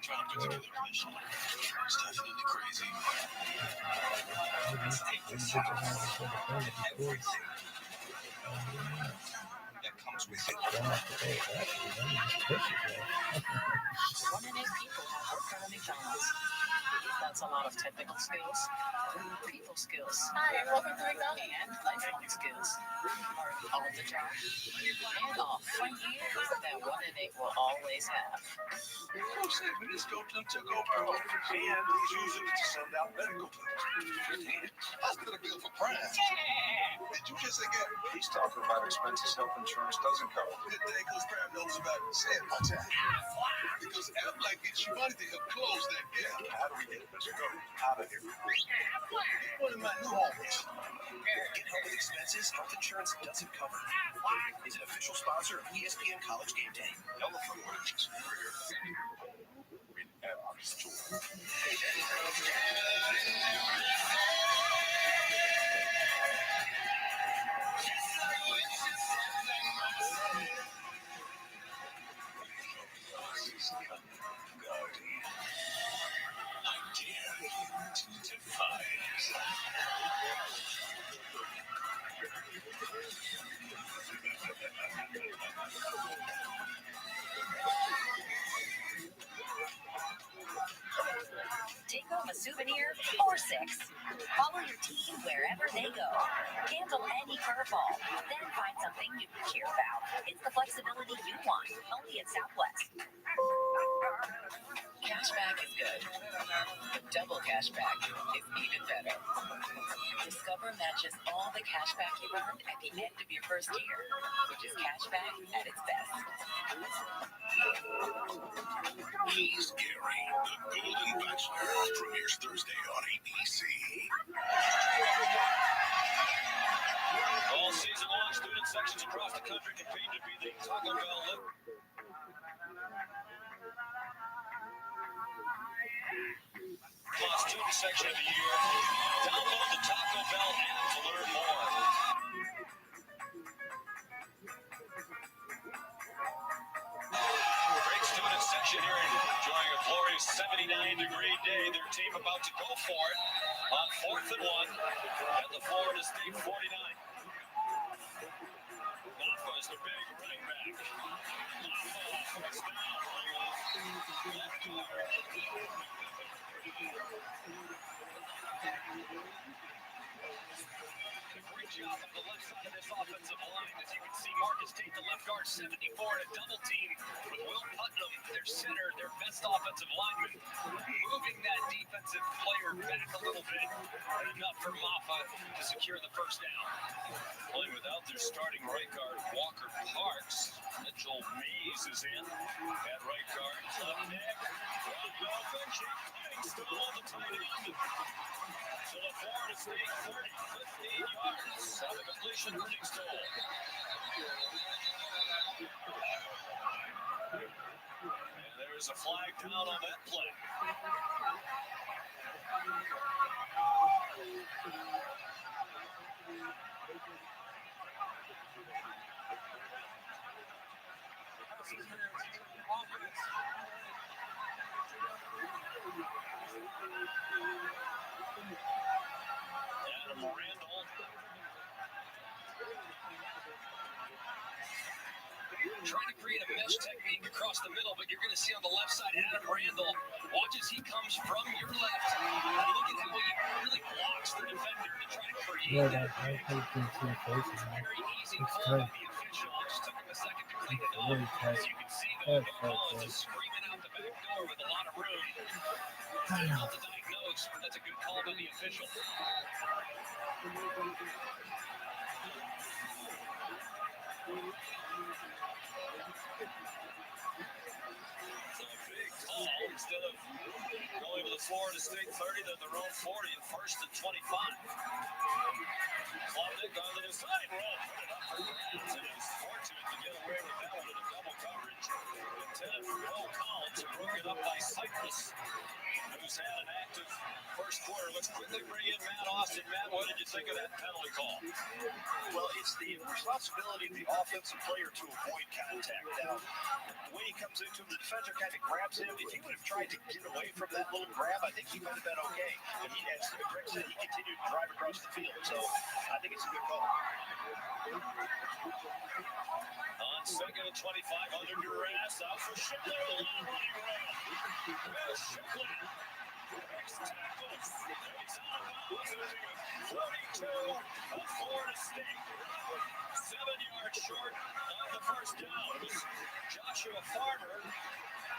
Trying to get together initially. It's definitely crazy. Let's take this shot. Everything that comes with it. 1 in 8 people have worked on a McDonald's. That's a lot of technical skills, people skills. Hi, and welcome to McDonald's. And life skills are all of the job. And all 20 years. plays have. Pro San Francisco took over and he's using it to send out medical bills. Hospital bill for crime. Did you just say that? He's talking about expenses health insurance doesn't cover. Good thing because Crab knows about it. Say it one time. Because Aflac gets you money to help close that gap. How do we get Mr. Government out of here? One of my new homies. Get help with expenses health insurance doesn't cover. Is an official sponsor of ESPN College Game Day. Elephant Lunches. Take home a souvenir or 6. Follow your team wherever they go. Handle any curveball. Then find something you can cheer about. It's the flexibility you want. Only at Southwest. Cashback is good, but double cashback is even better. Discover matches all the cashback you earned at the end of your first year, which is cashback at its best. He's Gary, the Golden Bachelor, premieres Thursday on ABC. All season long, student sections across the country compete to be the Taco Bell lip. Student section of the year. Download the Taco Bell app to learn more. Great student section here enjoying a glorious 79-degree day. Their team about to go for it on 4th and 1 at the Florida State 49. Noffa is the big running back. Noffa first down. Left guard. Great job on the left side of this offensive line. As you can see, Marcus Tate, the left guard, 74 in a double team with Will Putnam, their center, their best offensive lineman, moving that defensive player back a little bit. Enough for Maffa to secure the first down. Playing without their starting right guard, Walker Parks. Mitchell Mays is in at right guard. Left neck. Still on the tight end. So the Florida State 30, 15 yards on the completion running stall. And there's a flag down on that play. Adam Randall. Trying to create a mesh technique across the middle, but you're going to see on the left side, Adam Randall. Watch as he comes from your left. And look at how he really blocks the defender to try to create that. Very easy call by the official. It just took him a second to clean it up. As you can see, though, the Collins is screaming out the back door with a lot of room. Difficult to diagnose, but that's a good call by the official. Instead of going to the Florida State 30, they're their own 40 and first and 25. Klubnik on the side roll. Put it up for grabs, and he's fortunate to get away with that one in a double coverage. Intended for Bo Collins, who broke it up by Cypress, who's had an active first quarter. Let's quickly bring in Matt Austin. Matt, what did you think of that penalty call? Well, it's the responsibility of the offensive player to avoid contact. Now, when he comes into him, the defender kind of grabs him. If he would have tried to get away from that little grab, I think he might have been okay. But he, as Greg said, he continued to drive across the field. So I think it's a good call. On second and 25, under duress, out for Shipley. A long running route. Shipley. Next tackle. He's out of bounds. 42 of Florida State. 7 yards short of the first down. It was Josh Joshua Farmer,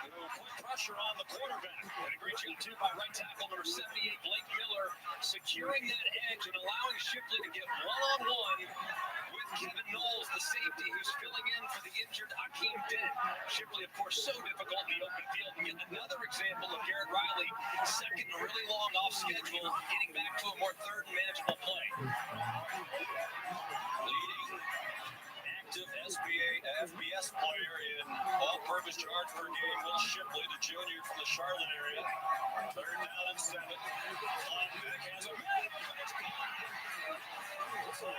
who put pressure on the quarterback. And a great job, too, by right tackle number 78, Blake Miller, securing that edge and allowing Shipley to get one-on-one with Kevin Knowles, the safety, who's filling in for the injured Akeem Dent. Shipley, of course, so difficult in the open field. And yet another example of Garrett Riley, second and really long off schedule, getting back to a more third and manageable play. Leading active FBS player in all-purpose yards per game, Will Shipley, the junior from the Charlotte area. Third down and 7. Lineback has a man, but it's gone. The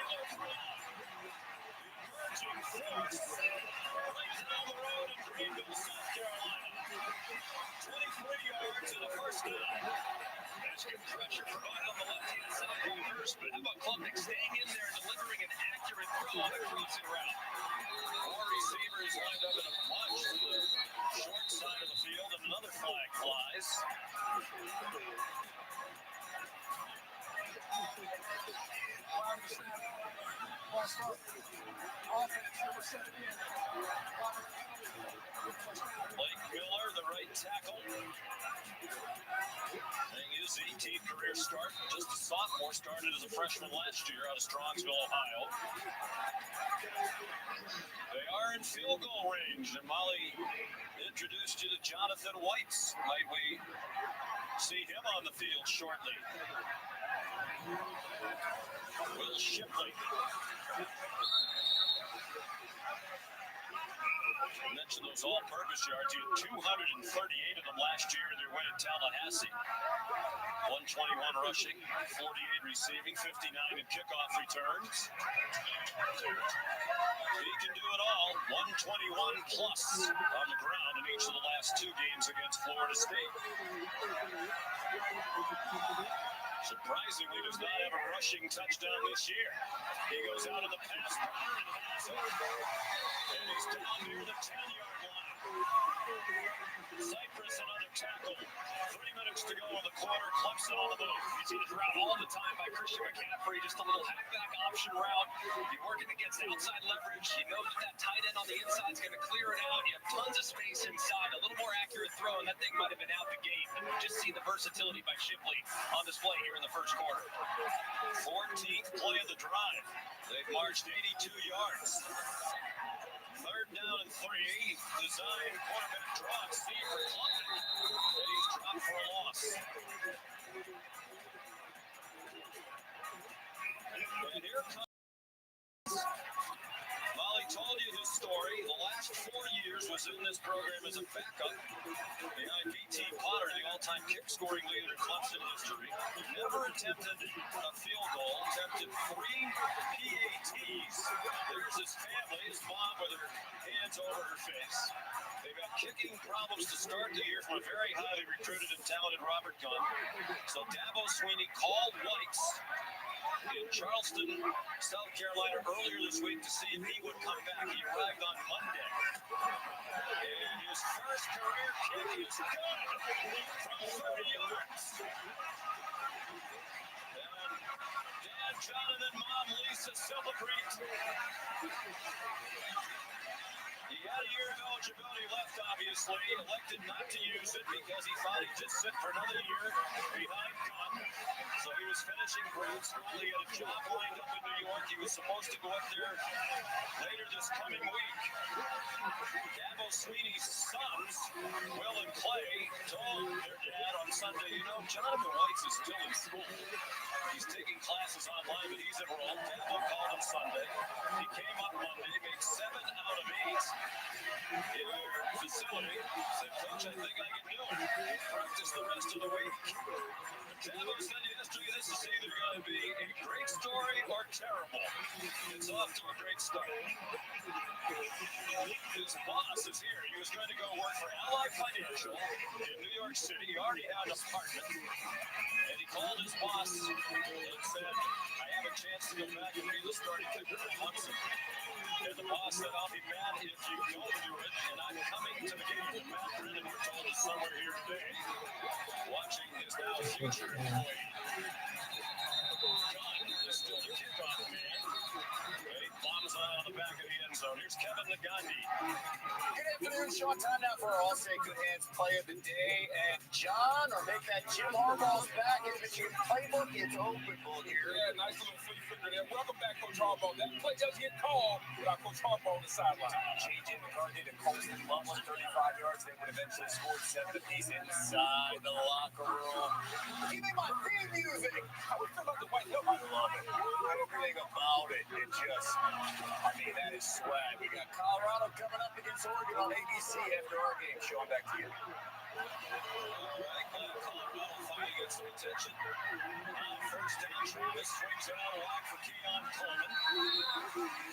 emerging force right down the road in Greenville, South Carolina. 23 yards and a first down. There's good pressure provided on the left-hand side of the first, but how about Klubnik staying in there and delivering an accurate throw on the crossing route? 4 receivers lined up in a bunch to the short side of the field, and another flag flies. Blake Miller, the right tackle. His 18th career start, just a sophomore, started as a freshman last year out of Strongsville, Ohio. They are in field goal range, and Molly introduced you to Jonathan Whites. Might we see him on the field shortly? Will Shipley. I mentioned those all-purpose yards. He had 238 of them last year in their win at Tallahassee. 121 rushing, 48 receiving, 59 in kickoff returns. He can do it all. 121 plus on the ground in each of the last 2 games against Florida State. Surprisingly, does not have a rushing touchdown this year. He goes out of the pass and he's down near the 10-yard line. Cypress, another tackle. 3 minutes to go in the quarter. Clemson on the move. You see this route all the time by Christian McCaffrey. Just a little halfback option route. You're working against outside leverage. You know that tight end on the inside is going to clear it out. You have tons of space inside. A little more accurate throw, and that thing might have been out the gate. And just see the versatility by Shipley on display here in the first quarter. 14th play of the drive. They've marched 82 yards. Third down and 3. Design quarterback draw. See for Klubnik. And he's dropped for a loss. And here comes. Molly told you his story. The last 4 years was in this program as a backup behind B.T. Potter, the all-time kick-scoring leader in Clemson history. Never attempted a field goal. Attempted 3 PATs. There's his family, his mom with her hands over her face. They've got kicking problems to start the year from a very highly recruited and talented Robert Gunn. So Dabo Swinney called Whites in Charleston, South Carolina earlier this week to see if he would come back. He arrived on Monday. And his first career kick is good from 30 yards. And Dad Jonathan, Mom Lisa celebrate. He had a year ago, Jaboni left, obviously. Elected not to use it because he thought he'd just sit for another year behind Gunn. So he was finishing grade school. He had a job lined up in New York. He was supposed to go up there later this coming week. Dabo Swinney's sons, Will and Clay, told their dad on Sunday, you know, Jonathan Whites is still in school. He's taking classes online, but he's enrolled. Dabo called him Sunday. He came up Monday, made 7 out of 8 in their facility. Said, Coach, I think I can do it. Practice the rest of the week. Dabo said yesterday, this is either going to be a great story or terrible. It's off to a great start. His boss is here. He was going to go work for Ally Financial in New York City. He already had an apartment. And he called his boss and said, I have a chance to go back and be the starting kicker for Clemson. And the boss said, I'll be mad if you don't do it. And I'm coming to the game. And Matt Brennan, we're told, is somewhere here today watching his now future employee. Gunn is still the kickoff man. He bombs on the back of the end zone. Here's Kevin Nagandi. Good afternoon, Sean. Time now for our All Say Good Hands Play of the Day. And John, or make that Jim Harbaugh's back in the Michigan playbook. It's open book here. Yeah, nice little flea flicker there. Welcome back, Coach Harbaugh. That play does get called without Coach Harbaugh on the sideline. J.J. McCarthy to Colston Loveland, 35 yards. They would eventually score 7 apiece inside the locker room. Give me my theme music. How we feel about the white helmet? I love it. Everything about it. It just, I mean, that is swag. We got Colorado coming up against Oregon on ABC after our game. Sean, back to you. All right, Colorado fighting against some attention. First down, Travis swings it out wide for Keon Coleman.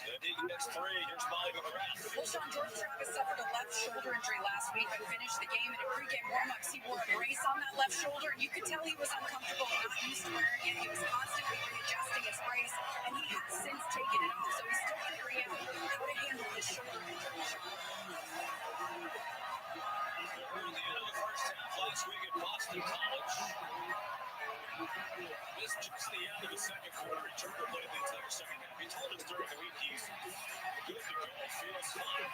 The deep next three. Here's Molly McGrath. Well, Sean, Jordan Travis suffered a left shoulder injury last week and finished the game in a pregame warm-ups. He wore a brace on that left shoulder, and you could tell he was uncomfortable and not used to wearing it. He was constantly readjusting his brace, and he has since taken it off, so he's still figuring out how to handle this shoulder injury. We're at the end of the first half last week at Boston College. This just the end of the second quarter. He turned to play the entire second half. He told us during the week he's good to go. Feels fine.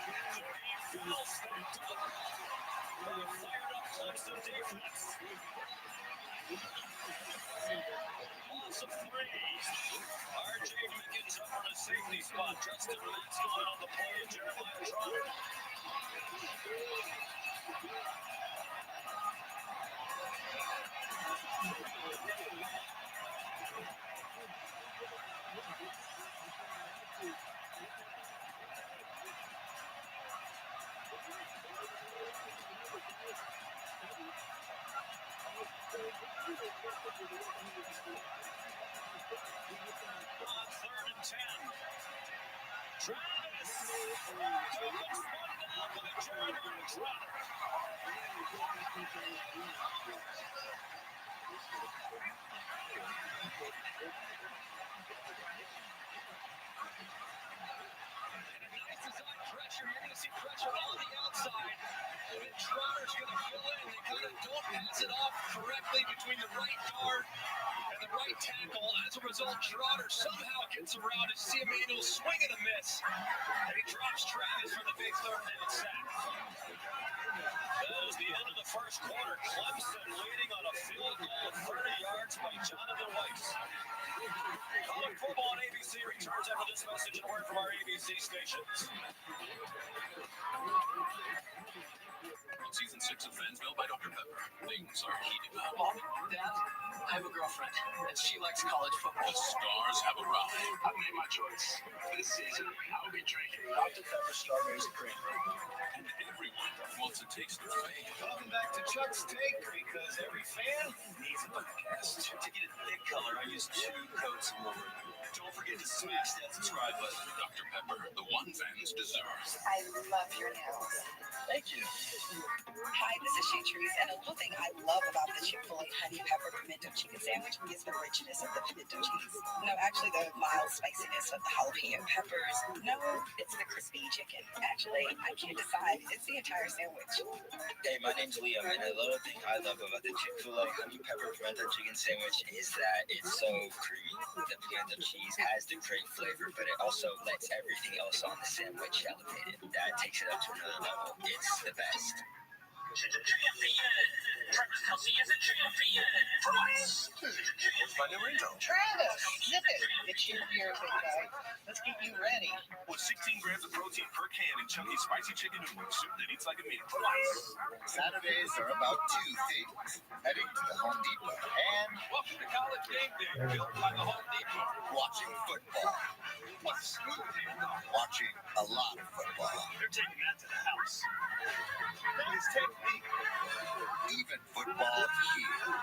The deep field stacked up. The fired up Clemson defense. Loss of three. R.J. Mickens up on a safety spot. Justin Maxwell on the play. Jeremiah Trotter. On 3rd and 10. Travis! Opens one down by Jeremiah Trotter. Nice design pressure. You're going to see pressure on the outside. And then Trotter's going to fill in. They kind of don't pass it off correctly between the right guard and the right tackle. As a result, Trotter somehow gets around to see Emmanuel swing and a miss. And he drops Travis for the big 3rd down sack. That is the end of the first quarter. Clemson leading on a field goal of 30 yards by Jonathan Weiss. College football on ABC returns after this message and word from our ABC stations. Season 6 of Fansville by Dr. Pepper. Things are heating up. Mom, Dad, I have a girlfriend, and she likes college football. The stars have arrived. I've made my choice. This season, I'll be drinking Dr. Pepper Strawberries and Cream. And everyone wants a taste of fame. Welcome back to Chuck's Take, because every fan needs a podcast. To get a thick color, I use 2 coats of water. Don't forget to smash that subscribe button. Dr. Pepper, the one fans deserve. I love your nails. Thank you. Hi, this is Shea Trees, and a little thing I love about the Chick-fil-A honey pepper pimento chicken sandwich is the richness of the pimento cheese. No, actually, the mild spiciness of the jalapeno peppers. No, it's the crispy chicken. Actually, I can't decide. It's the entire sandwich. Hey, my name's Liam, and another thing I love about the Chick-fil-A honey pepper pimento chicken sandwich is that it's so creamy. The pimento cheese has the great flavor, but it also lets everything else on the sandwich elevate it. That takes it up to another level. It's the best. Travis Kelsey is a champion. Here's my new ringtone. Travis, zip it. It's your beer, big guy. Let's get you ready. With 16 grams of protein per can in chunky spicy chicken noodles, soup that eats like a meal. Saturdays are about 2 things: heading to the Home Depot and Welcome to College Game Day, built by the Home Depot. watching football. What's Watching a lot of football. They're taking that to the house. Nice technique. Even football here.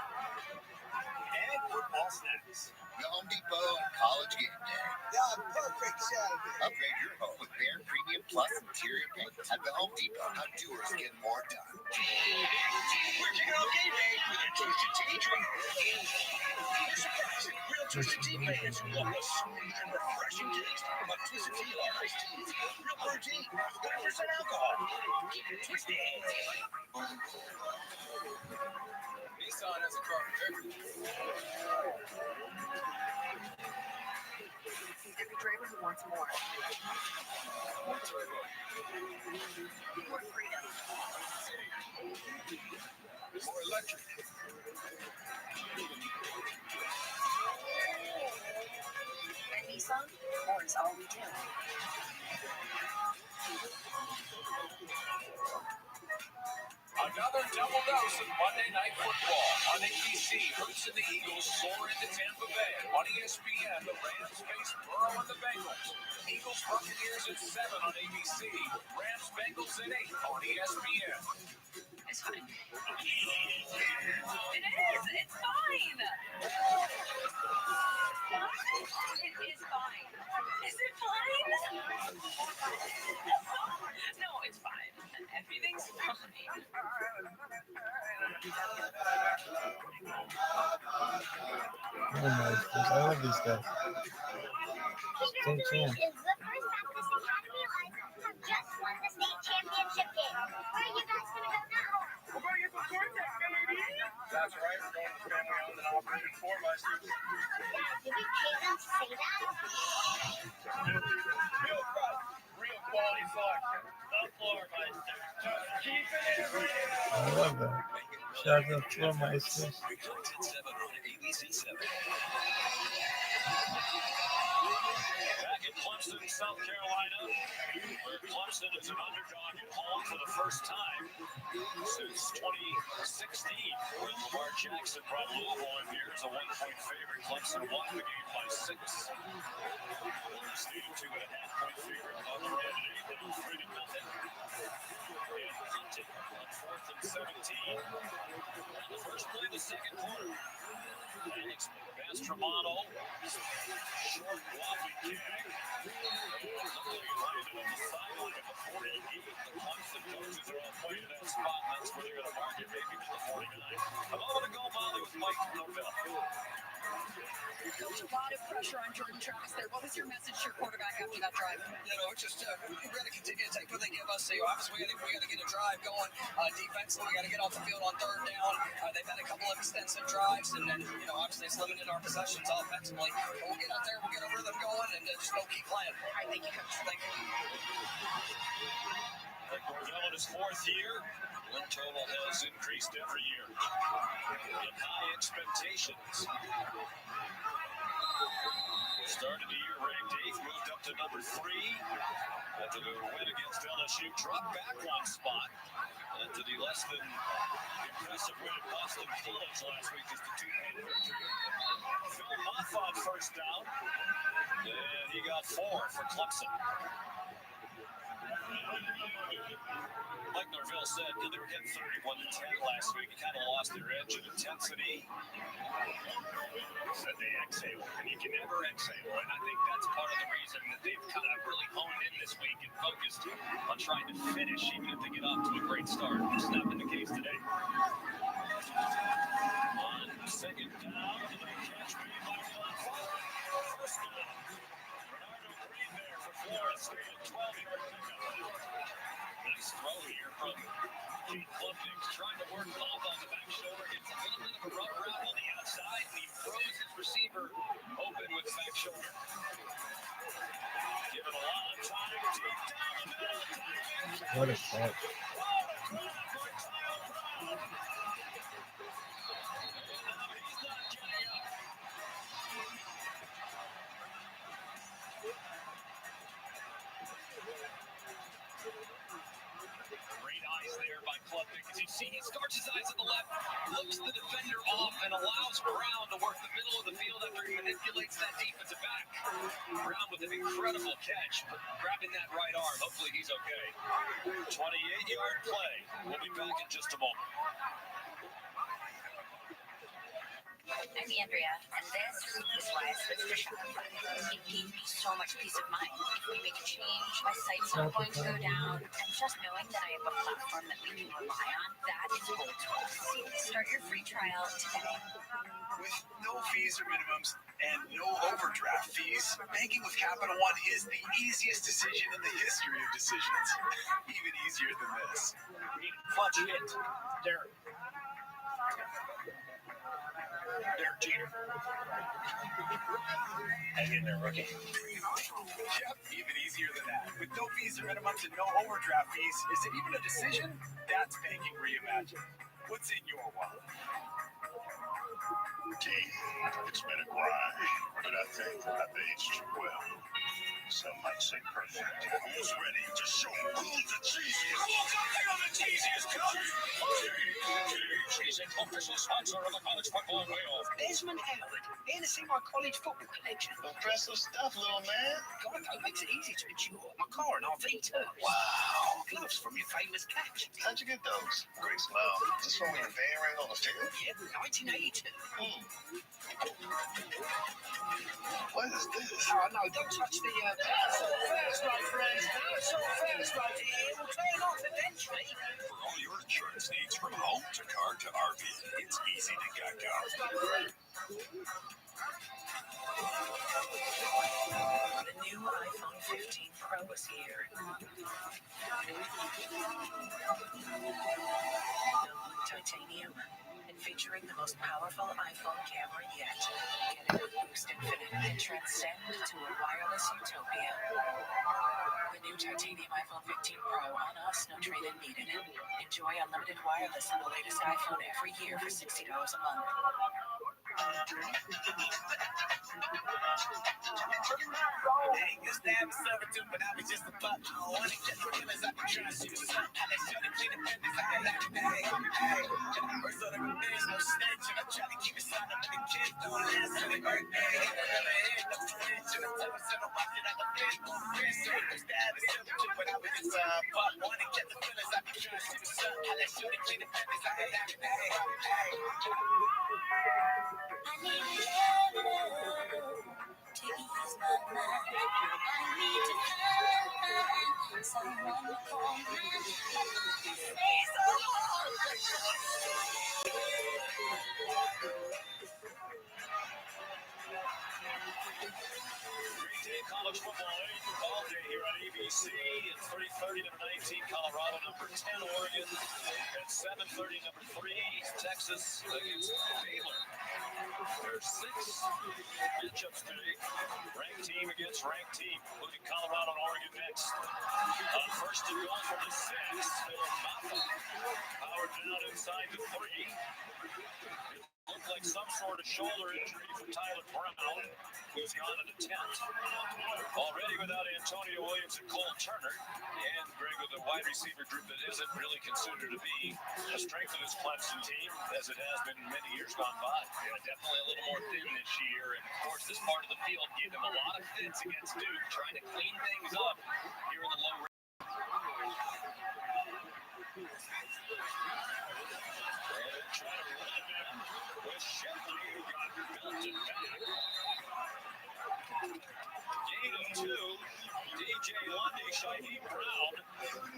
And football snacks. The Home Depot and College Game Day. Yeah, perfect Saturday. Upgrade your home with Bear Premium Plus interior paint at the Home Depot. How doers get more done. We're kicking off game day with a Twisted Tea drink. Surprising, real Twisted Tea fans who love the smooth and refreshing taste of Twisted Tea iced teas. Real protein, 100% alcohol. Twisted. Nissan has a car for everyone. Every driver who wants more. More turbo. More freedom. More electric. At Nissan, more is all we do. Another double dose of Monday Night Football on ABC. Hurts and the Eagles soar into Tampa Bay. On ESPN, the Rams face Burrow and the Bengals. Eagles Buccaneers at 7 on ABC. Rams Bengals at 8 on ESPN. It's fine. It is. It's fine. It is fine. Is it fine? No, it's fine. Everything's fine. Oh my goodness, I love these guys. Same chance. Is the First Baptist Academy Lights have just won the state championship game. Where are you guys gonna go now? We're going to get some cornbread, baby. That's right. We're going to family-owned and operated 4x6. Did we pay them to say that? Real crust, real quality selection. The floor meister. Just keeping it real. I love that. Shout out to all my sisters. Weeknights at 7 on ABC 7. Back in Clemson, South Carolina, where Clemson is an underdog at home for the first time since 2016. When Lamar Jackson brought Louisville in here as a 1-point favorite, Clemson won the game by 6. Stayed 2.5-point favorite on the road today, but 3-0. And punted on 4th and 17. On the first play of the second quarter. Alex Mastromano, short wobbly kick. Luckily landed on the sideline of the 48. The Clemson coaches are all pointing at that spot, and that's where they're going to mark it, maybe to the 49. A moment ago, Molly with Mike Norvell. Coach, a lot of pressure on Jordan Travis there. What was your message to your quarterback after that drive? You know, just we got to continue to take what they give us. So obviously, we got to get a drive going. Defensively, we got to get off the field on 3rd down. They've had a couple of extensive drives, and then obviously it's limited our possessions offensively. But we'll get out there, we'll get a rhythm going, and just go keep playing. All right, thank you, Coach. Thank you. Norvell in his 4th year. Win total has increased every year. And high expectations. Started the year ranked 8th, moved up to number 3. After the win against LSU, dropped back 1 spot. After the less than impressive win at Boston College last week, just a 2-point victory. Phil Muff on 1st down. And he got 4 for Clemson. Like Norvell said, they were getting 31-10 last week. It kind of lost their edge and intensity. Said they exhale, and you can never exhale. And I think that's part of the reason that they've kind of really honed in this week and focused on trying to finish, even if they get off to a great start. Which has not been the case today. On 2nd down, the catch made by Ron Farley. 1st down. Bernardo Green there for Florida State at 12-yard pickup. Nice throw here from Keith Klubnik, trying to work off on the back shoulder. Gets a little bit of a rough route on the outside, and he throws his receiver open with back shoulder. Given a lot of time, deep down the middle. What a catch. As you see, he starts his eyes on the left, looks the defender off, and allows Brown to work the middle of the field after he manipulates that defensive back. Brown with an incredible catch, grabbing that right arm. Hopefully he's okay. 28-yard play. We'll be back in just a moment. I'm Andrea, and this is why I switched to Shopify. It gave me so much peace of mind. If we make a change, my site's not going to go down. And just knowing that I have a platform that we can rely on, that is gold to us. Start your free trial today. With no fees or minimums and no overdraft fees, banking with Capital One is the easiest decision in the history of decisions. Even easier than this. Clutch hit. Derek. Derek Jeter. Hang in there, rookie. Yep, even easier than that. With no fees or minimums and no overdraft fees, is it even a decision? That's banking reimagined. What's in your wallet? It's been a grind, but I think I've aged well. Some might say perfect. Who's ready to show who's the cheesiest? They are the cheesiest coach! Cheesing, official sponsor of the college football playoff. Desmond Howard, here to see my college football collection. Impressive stuff, little man. Geico makes it easy to insure. My car and RV too. Wow. Gloves from your famous catch. How'd you get those? Great smile. Is this from when your van ran on the field? Yep, 1982. What is this? Oh no, don't touch the That's so fast, my friends. That's so fast, right here. it will turn off eventually. For all your insurance needs, from home to car to RV, it's easy to Geico. The new iPhone 15 Pro is here. Titanium, and featuring the most powerful iPhone camera yet. Get it, boost infinite, and transcend to a wireless utopia. The new titanium iPhone 15 Pro on us, no trade-in needed. Enjoy unlimited wireless on the latest iPhone every year for $60 a month. Hey, this damn servitude, but I was just a pup. I want to get the killers out the trash. She was something. I let Shorty clean the business. I had that day. First order of business, no snitch. And I try to keep it silent, but the kids don't listen. Their birthday, they never hit no snitch. And I'm telling them to watch it like a fish. So it was that servitude, but I was just a pup. I want to get the killers out the trash. She was something. I let Shorty clean the business. I had that day. I need love to ease my mind. I need to find someone for me. Great day, college football, all day here on ABC. At 3:30, number 19, Colorado, number 10, Oregon. At 7:30, number 3, Texas against Baylor. There's 6 matchups today. Ranked team against ranked team, including Colorado and Oregon next. On first and goal from the 6, powered down inside the 3. Looked like some sort of shoulder injury for Tyler Brown, who's gone to the tent. Already without Antonio Williams and Cole Turner, and Greg with a wide receiver group that isn't really considered to be a strength of this Clemson team, as it has been many years gone by. Yeah, definitely a little more thin this year, and of course this part of the field gave them a lot of fits against Duke, trying to clean things up here in the low range. Trying to run them with Shipley, who got belted back. Gain of 2. DJ Lundy, Shaheed Brown,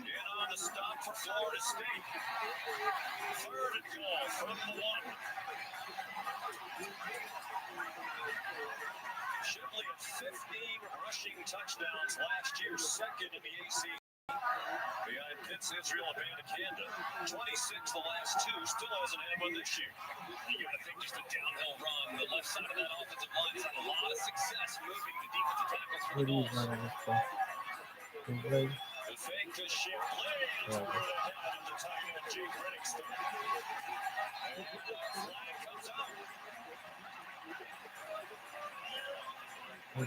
in on the stop for Florida State. Third and goal from the 1. Shipley had 15 rushing touchdowns last year, second in the ACC. Behind Pitts, Israel, and Vanderkanda. 26 the last 2, still hasn't had one this year. You got to think just a downhill run. The left side of that offensive line has had a lot of success moving the defensive tackles for the balls. The fake to Shipley. It's over the head of the tight end, Jake Renningston. And the flag comes out. The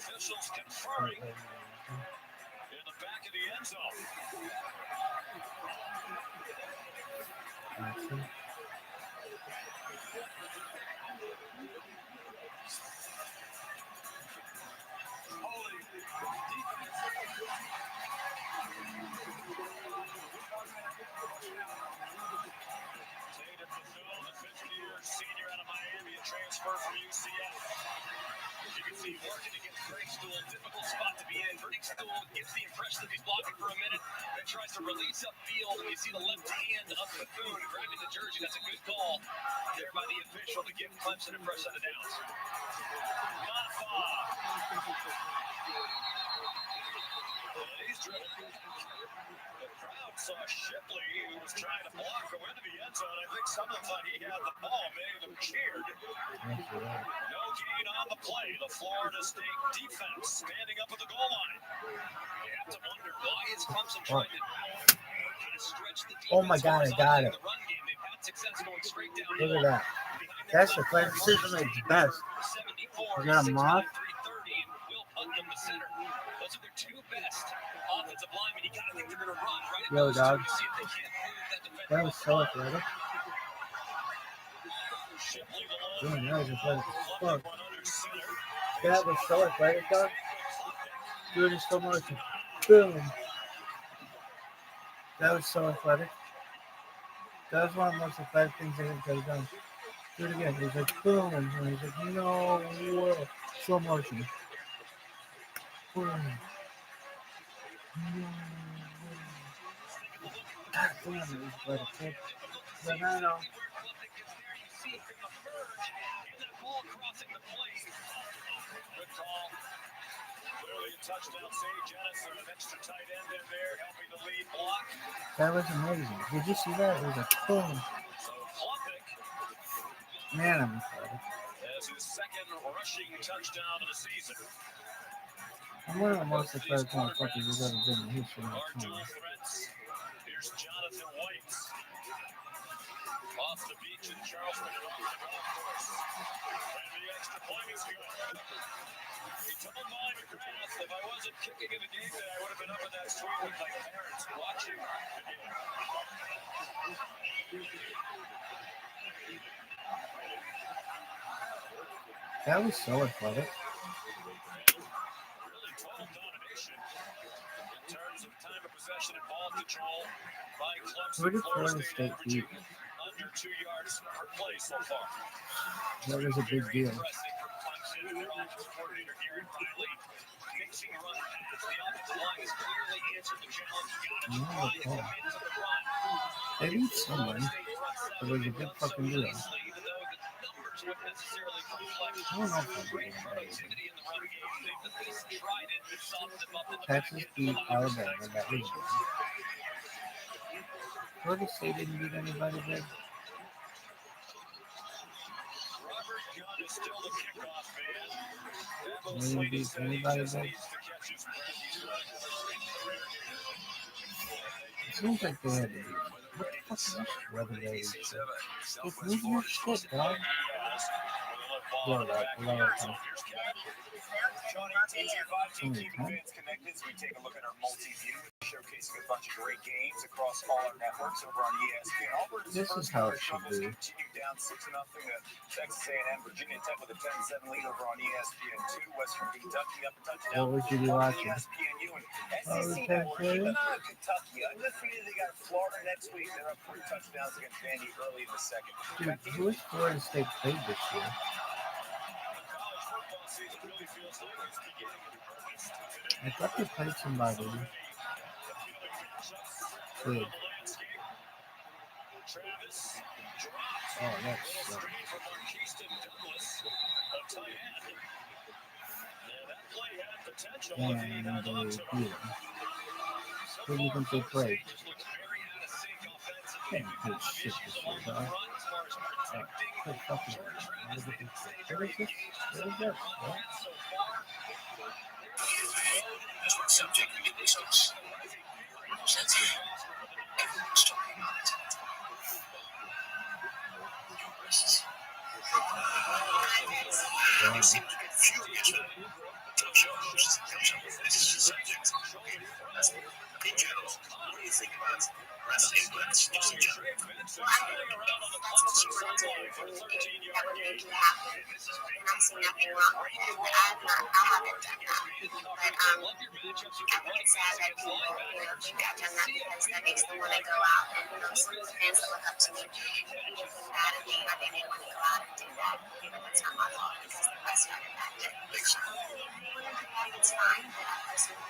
officials conferring in the back of the end zone. Holding defense. Tatum Bethune, the 50-year senior out of Miami, a transfer from UCF. You can see him working against Brinkstool. Difficult spot to be in. Brinkstool gets the impression that he's blocking for a minute, then tries to release upfield, and you see the left hand of Bethune grabbing the jersey. That's a good call there by the official to give Clemson a fresh set of downs. Not far. He's driven. The crowd saw Shipley, who was trying to block go into the end zone. I think some of them thought he had the ball. Many of them cheered. No gain on the play. The Florida State defense standing up at the goal line. You have to wonder why is Clemson trying to stretch the defense. Oh my God, I got it. The run game. They've had success going straight down. Look at that. That's the classic decision makes best. You got a moth? Those are their two best offensive linemen. You gotta think they're gonna run right. Yo, dog. That was so athletic. Damn, that was athletic as fuck. That was so athletic, dog. Doing it so much. Boom. That was so athletic. That was one of the most athletic things I could have done. Do it again. He's like, boom. And he's like, no, whoa. Slow motion. Boom. God damn, it was athletic. But I know. Touchdown, St. Jennison, an extra tight end in there, helping the lead block. That was amazing. Did you see that? It was a boom. Man, I'm excited. As his second rushing touchdown of the season. I'm one of the most excited motherfuckers who's ever been in the history of Our the dual threats. Here's Jonathan White. Off the beach in Charleston and off the golf course. And the extra point is good. He told Molly McGrath, if I wasn't kicking in the game today, I would have been up in that suite with my parents watching the game. That was so athletic. Really total domination in terms of time of possession and ball control by Clemson. Who did Florida State beat? Under 2 yards per play so far. That was a big deal. Their offensive coordinator, Aaron Riley, mixing run pass. The offensive line has clearly answered the challenge. They beat someone. It was a big fucking deal. I don't know if I'm beating Texas beat Alabama. That was good. Florida State didn't beat anybody big. They didn't beat anybody big. It seems like they had to beat. What the fuck is this weather they eat? It's moving your shit, dog. Blow that. Blow it. Keeping fans connected, so we take a look at our multi-view, showcasing a bunch of great games across all our networks over on ESPN. This is how it should be. Continue down 6-0 to Texas A&M. Virginia Tech with a 10-7 lead over on ESPN2. Western Kentucky up a touchdown. What would you be watching? ESPNU and SEC keeping on Kentucky. Undefeated, they got Florida next week. They're up 3 touchdowns against Vandy early in the second. Dude, who has Florida State played this year? I thought they played somebody. Good. Oh, that's and they beat him. Who do you think they played? Can't play shit this year, dog. Good fucking. What is this? What is this? What? Subject regulations. Sensitive. Stopping on it. You seem to get furious with it. Talk show hosts. This is the subject. In general, what do you think about wrestling blitz just in general? Well, I think that's what you want to do. That would need to happen. And I see nothing wrong with it. I haven't done that. But I think it's sad that people, think I've done that because that makes them want to go out and, some of the fans that look up to me, think bad of me, I think they want to go out and do that. But that's not my fault because the press got impacted. It's fine, but I personally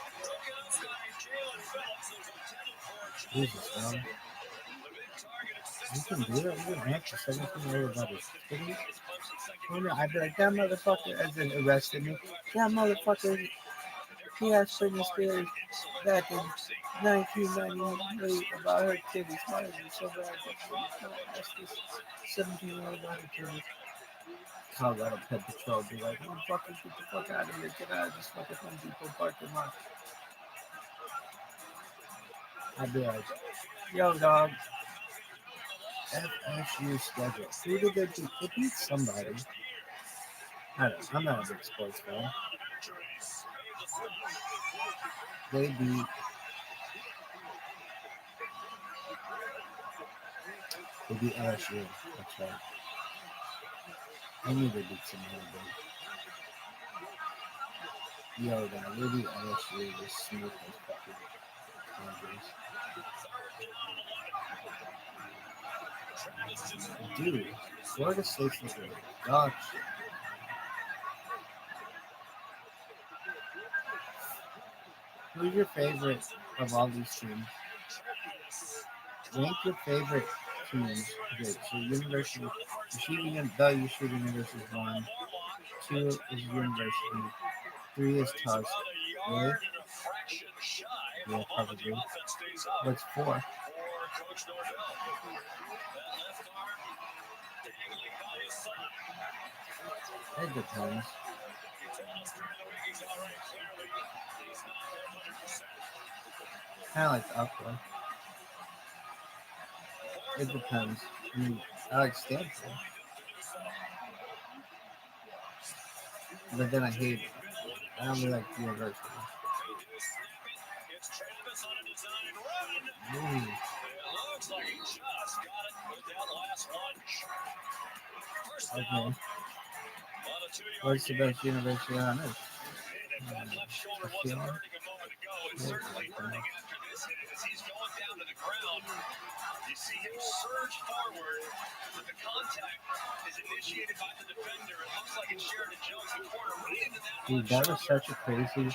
Jesus, man. You can do that. You can act for 17-year-old buddy. I'd be like, that motherfucker, as in arrested me. That motherfucker He asked Britney Spears back in 1998 about her titties. Why is it so bad that you don't ask this 17-year-old about her titties? Colorado Pet Patrol be like, motherfucker, get the fuck out of here. Get out of this fucking Home Depot parking lot. I'd be like, yo, dog, FSU schedule. Who did they beat? They beat somebody. I don't know. I'm not a big sports fan. They beat LSU. That's right. I knew they beat somebody big. Yo, then really LSU just smoked those fucking Converse. Dude, Florida State's looking like dog shit. Who's your favorite of all these teams? Rank your favorite teams. Okay, so University, the University is 1. 2 is University. 3 is Tusk. Really? Yeah, probably. What's 4? It depends. Kind of like the upper. It depends. I mean, I like Stanford. But then I hate it. I don't really like the University. Ooh. Okay. What's the best university on earth? You see him surge forward, but the contact is initiated by the defender. It looks like it's Sheridan Jones in the corner, right into that. Dude, that was such a crazy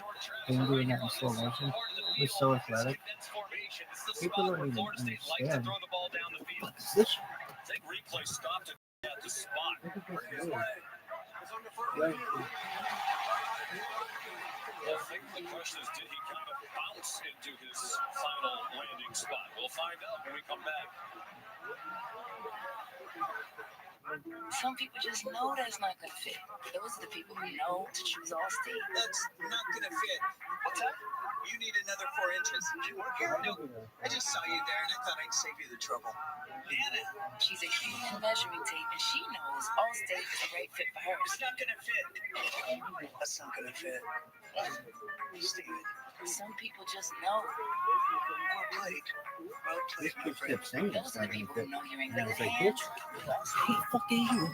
thing doing that in slow motion. It was so athletic. People don't even understand. What is this? Take replay stopped at the spot. Look at this move. I think the question is, did he kind of bounce into his final landing spot? We'll find out when we come back. Some people just know that's not going to fit. Those are the people who know to choose Allstate. That's not going to fit. What's that? You need another 4 inches. Do you work here? No. I just saw you there and I thought I'd save you the trouble. Anna, she's a human measuring tape and she knows Allstate is a right fit for her. It's not going to fit. That's not going to fit. Steven. Some people just know. Well played. Well played, my friend. Those are the people who know you're in good Like, hands. who the fuck are you?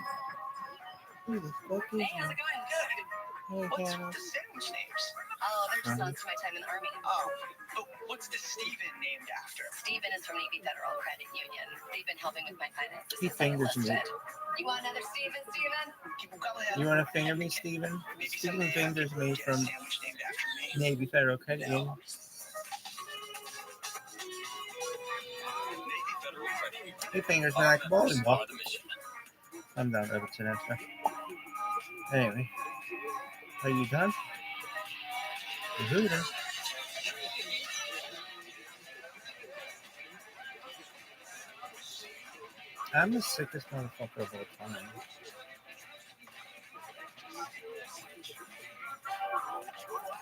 Who the fuck is Hey, how's it going? Good. Hey, What's Hannah. with the sandwich names? Oh, they're just nods to my time in the Army. Oh, but what's the Steven named after? Steven is from Navy Federal Credit Union. They've been helping with my finances. He fingers me. You want another Steven, Steven? You want to finger me, Steven? Steven fingers me from Navy Federal Credit Union. He fingers me like a bowling ball. I'm done over to next time. Anyway, are you done? The Hooter. I'm the sickest motherfucker of all time.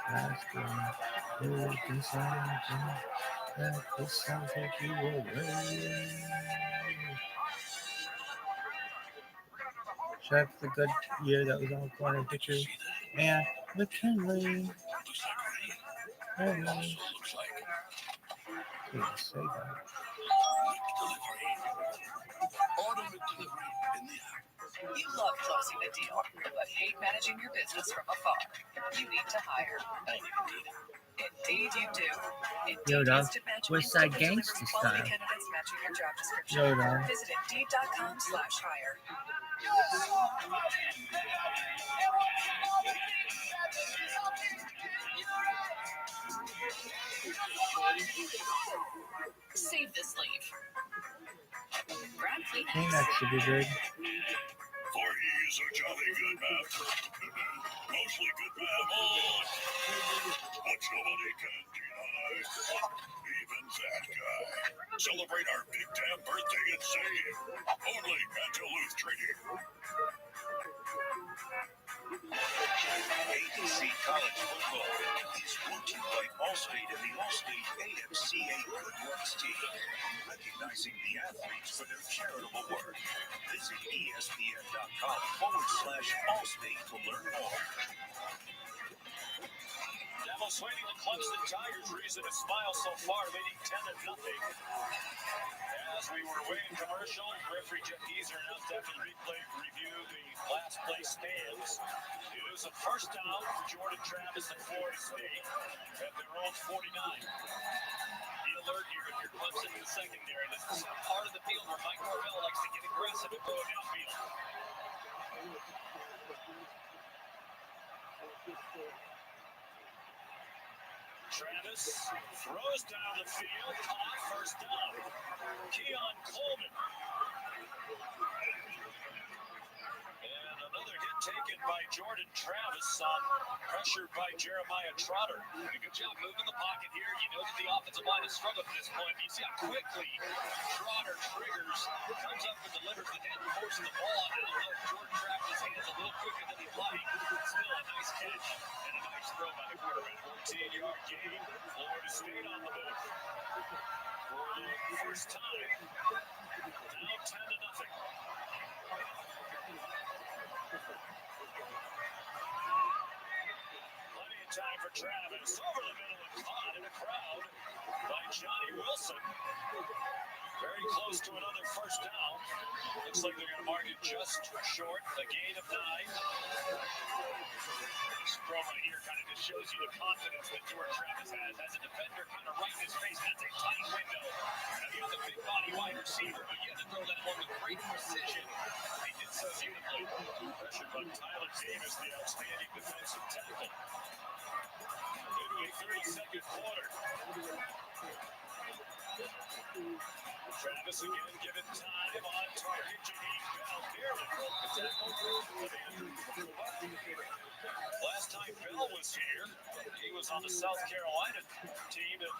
Asking who can something that this sounds like you away. Shout out to the good year that was on the corner pictures. And McKinley. Can't say that. You love closing the deal, but hate managing your business from afar. You need to hire. Indeed you do. Yo, Indeed dog. is to match West Side instantly Gangsta delivers quality style. candidates matching your job description. Yo, dog. Visit Indeed.com/hire. Save this leaf. Grab Hey, Kleenex. that should be good. For he's a jolly good man. Mostly good mammals. What nobody can deny. Even that guy. Celebrate our big damn birthday and save. Only at Duluth Trading. ABC College Football is brought to you by Allstate and the Allstate AMCA Good Works team, recognizing the athletes for their charitable work. Visit ESPN.com/Allstate to learn more. Devils leading the Clemson Tigers. Reason to smile so far, leading 10-0. As we were away in commercial, referee Jeff Geezer announced after the replay review the last place stands. It was a first down for Jordan Travis at Florida State at their own 49. Be alert here if you're Clemson in the secondary. This is a part of the field where Mike Norvell likes to get aggressive and throw it downfield. Travis throws down the field on first down. Keon Coleman. And another hit taken by Jordan Travis on pressure by Jeremiah Trotter. A good job moving the pocket here. You know that the offensive line has struggled at this point. You see how quickly Trotter triggers, comes up and delivers the hit and forces the ball out. I don't know if Jordan Travis' hands a little quicker than he'd like. Still a nice catch and a nice throw by the quarterback. 14-yard gain. Florida State on the move. For the first time, down 10-0. Plenty of time for Travis. Over the middle and caught in a crowd by Johnny Wilson. Very close to another first down. Looks like they're going to mark it just short. A gain of 9. This throw right here kind of just shows you the confidence that Jordan Travis has. As a defender, kind of right in his face. That's a tight window. Now you have the big body wide receiver, but you have to throw that one with great precision. He did so beautifully. Pressured by Tyler Davis, the outstanding defensive tackle. Into a 32nd quarter. Travis again given time on target. Jaheim Bell nearly broke the tackle of Andrew. Last time Bell was here, he was on the South Carolina team that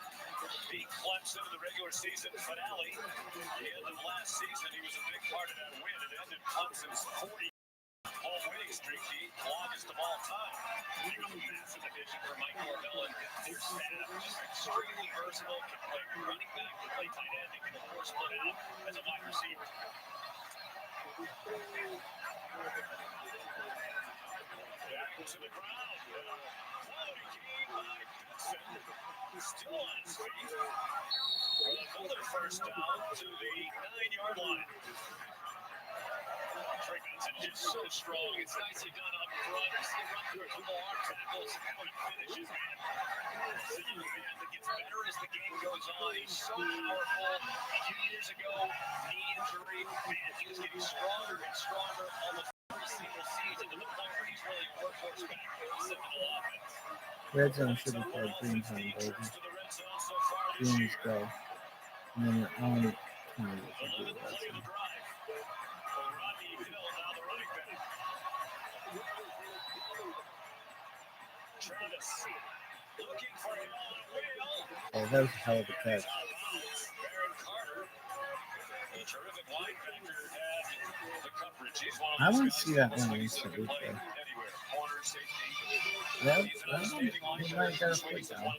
beat Clemson in the regular season finale. The end of last season, he was a big part of that win. It ended Clemson's 40-home winning streak, the longest of all time. A massive addition for Mike Norvell and their staff. Just extremely versatile, can play running back, can play tight end, and can of course split out as a wide receiver. Back to the ground. Quality game by Benson. Still on his feet. Another first down to the 9-yard line. Trey Benson just so strong. It's nicely done up front. You see him run through a double arm tackle. It's how he finishes, man. This is a man that gets better as the game goes on. He's so powerful. A few years ago, knee injury. Man, he was getting stronger and stronger almost every single season to the point where he's really a workhorse back for the Seminole offense. Red zone should be called green zone, baby. Greens go. And then you're on it. Oh, that was a hell of a catch. I want to see that one instantly. Yeah, he might have got a foot down.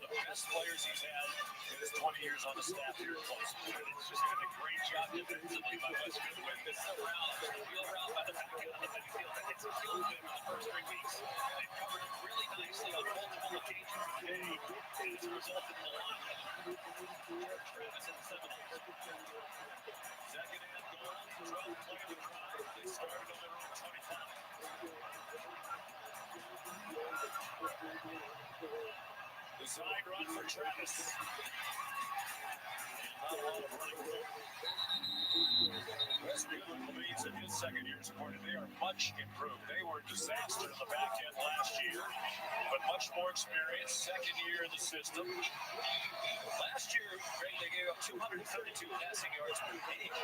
20 years on the staff here at Clemson. It's just been a great job defensively by Westfield with this route. The wheel route by the back end of the midfield. It's killed them in the first 3 weeks. They've covered it really nicely on multiple occasions today. It's resulted in a lot of Travis and the Seminoles. Second and goal. 12 play of the drive. They started on their own 25. Design run for Travis. Not a lot of running room. West Young Levine's and his second year supported, they are much improved. They were a disaster in the back end last year, but much more experience, second year in the system. Last year, they gave up 232 passing yards per game.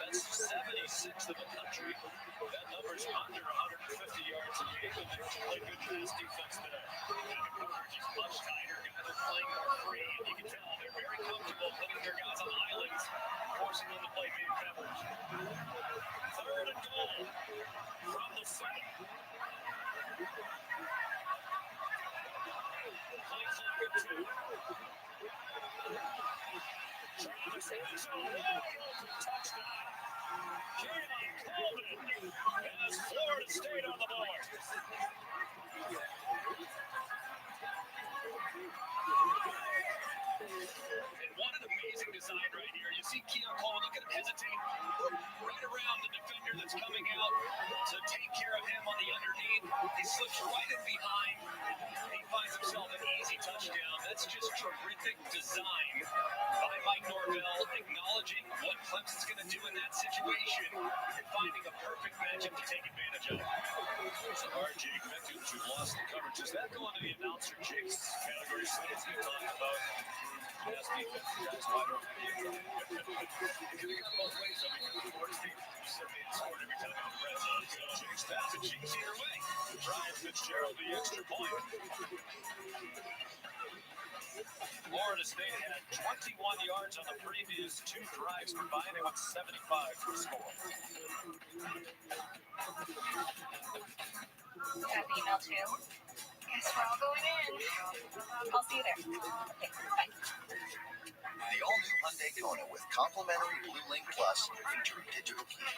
That's 76th in the country. That number's under 150 yards a game, and they play good pass defense today. And the coverage is much tighter. Guys are playing more free, and you can tell they're very comfortable putting their guys on islands, forcing them to play man coverage. Third and goal from the 7. Play clock at 2. Travis Etienne, touchdown. Keon Coleman has Florida State on the board. And what an amazing design right here. You see Keon Coleman, look at him hesitate right around the defender that's coming out to take care of him on the underneath. He slips right in behind. He finds himself an easy touchdown. That's just terrific design by Mike Norvell, acknowledging what Clemson's going to do in that situation and finding a perfect matchup to take advantage of. So RJ Methu's who lost the coverage. Does that go into the announcer Jake's category? So it's been talked about. Best defense, guys wide open. It could have gone both ways. I mean, Florida State certainly scored every time in the red zone. So Jake's pass and Jake's either way. Ryan Fitzgerald, the extra point. Florida State had 21 yards on the previous 2 drives, combining with 75 for the score. Got an email too. Guess we're all going in. I'll see you there. Okay, bye. The all-new Hyundai Kona with complimentary Blue Link Plus featuring digital key.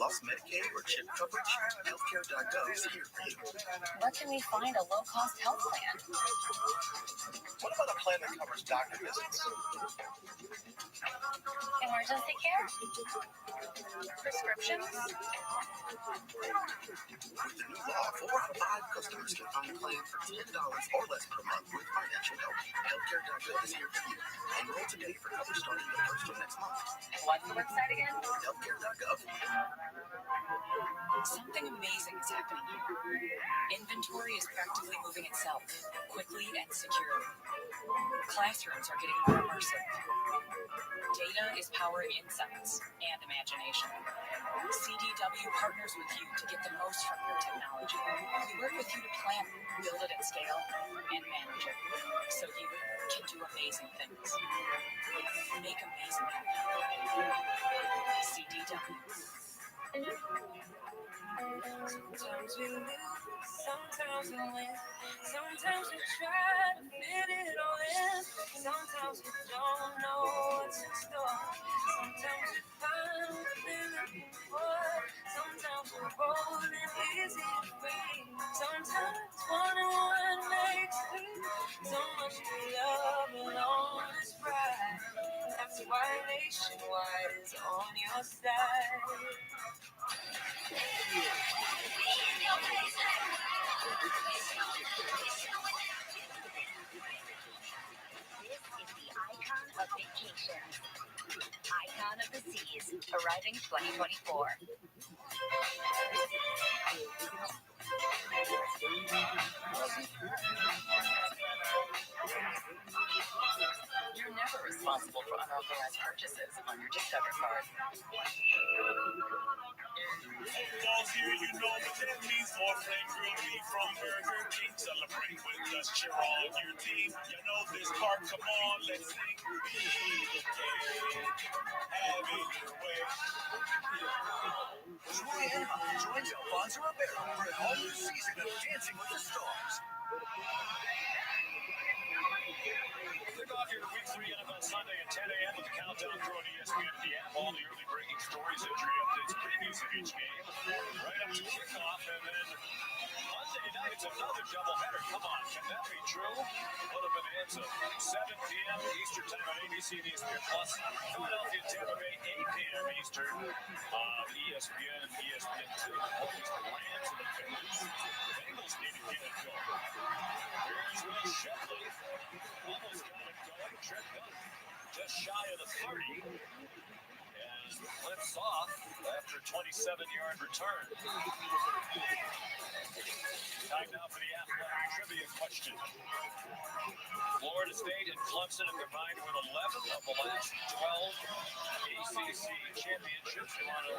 Lost Medicaid or CHIP coverage? Healthcare.gov is here for you. Where can we find a low-cost health plan? What about a plan that covers doctor visits? Emergency care? Prescriptions? With the new law, 4 out of 5 customers can find a plan for $10 or less per month with financial help. Healthcare.gov is here for you. Enroll today for coverage starting the 1st of next month. What's the website again? Healthcare.gov. Something amazing is happening here. Inventory is practically moving itself, quickly and securely. Classrooms are getting more immersive. Data is powering insights and imagination. CDW partners with you to get the most from your technology. We work with you to plan, build it at scale, and manage it, so you can do amazing things. Make amazing happen. CDW. Sometimes we lose, sometimes we win. Sometimes we try to fit it all in. Sometimes we don't know what's in store. Sometimes we find what we're looking for. Sometimes we're bold and easy to free. Sometimes one and one makes three. So much to love and all this pride. That's why Nationwide is on your side. Of vacations. Icon of the Seas, arriving 2024. You're never responsible for unauthorized purchases on your Discover card. Football's here, you know what that means. More flame grilled beef from Burger King. Celebrate with us, cheer on your team. You know this part, come on, let's sing. Have it your way. Julian joins Alfonso Ribeiro for an all-new season of Dancing with the Stars. Kick off your Week 3 NFL Sunday at 10 a.m. with the countdown crew on ESPN. The app, all the early breaking stories, injury updates, previews of each game. Right up to kickoff, and then Monday night, it's another doubleheader. Come on, can that be true? What a bonanza. 7 p.m. Eastern time on ABC and ESPN Plus. Philadelphia, Tampa Bay, 8 p.m. Eastern on ESPN and ESPN2. Always the Rams and the Bengals. The Bengals need to get it going. Here's Will Shepley. Almost got it going. Trent Dunn just shy of the 30. And flips off after a 27-yard return. Time now for the athletic trivia question. Florida State and Clemson have combined to win 11 of the last 12 ACC championships. You want to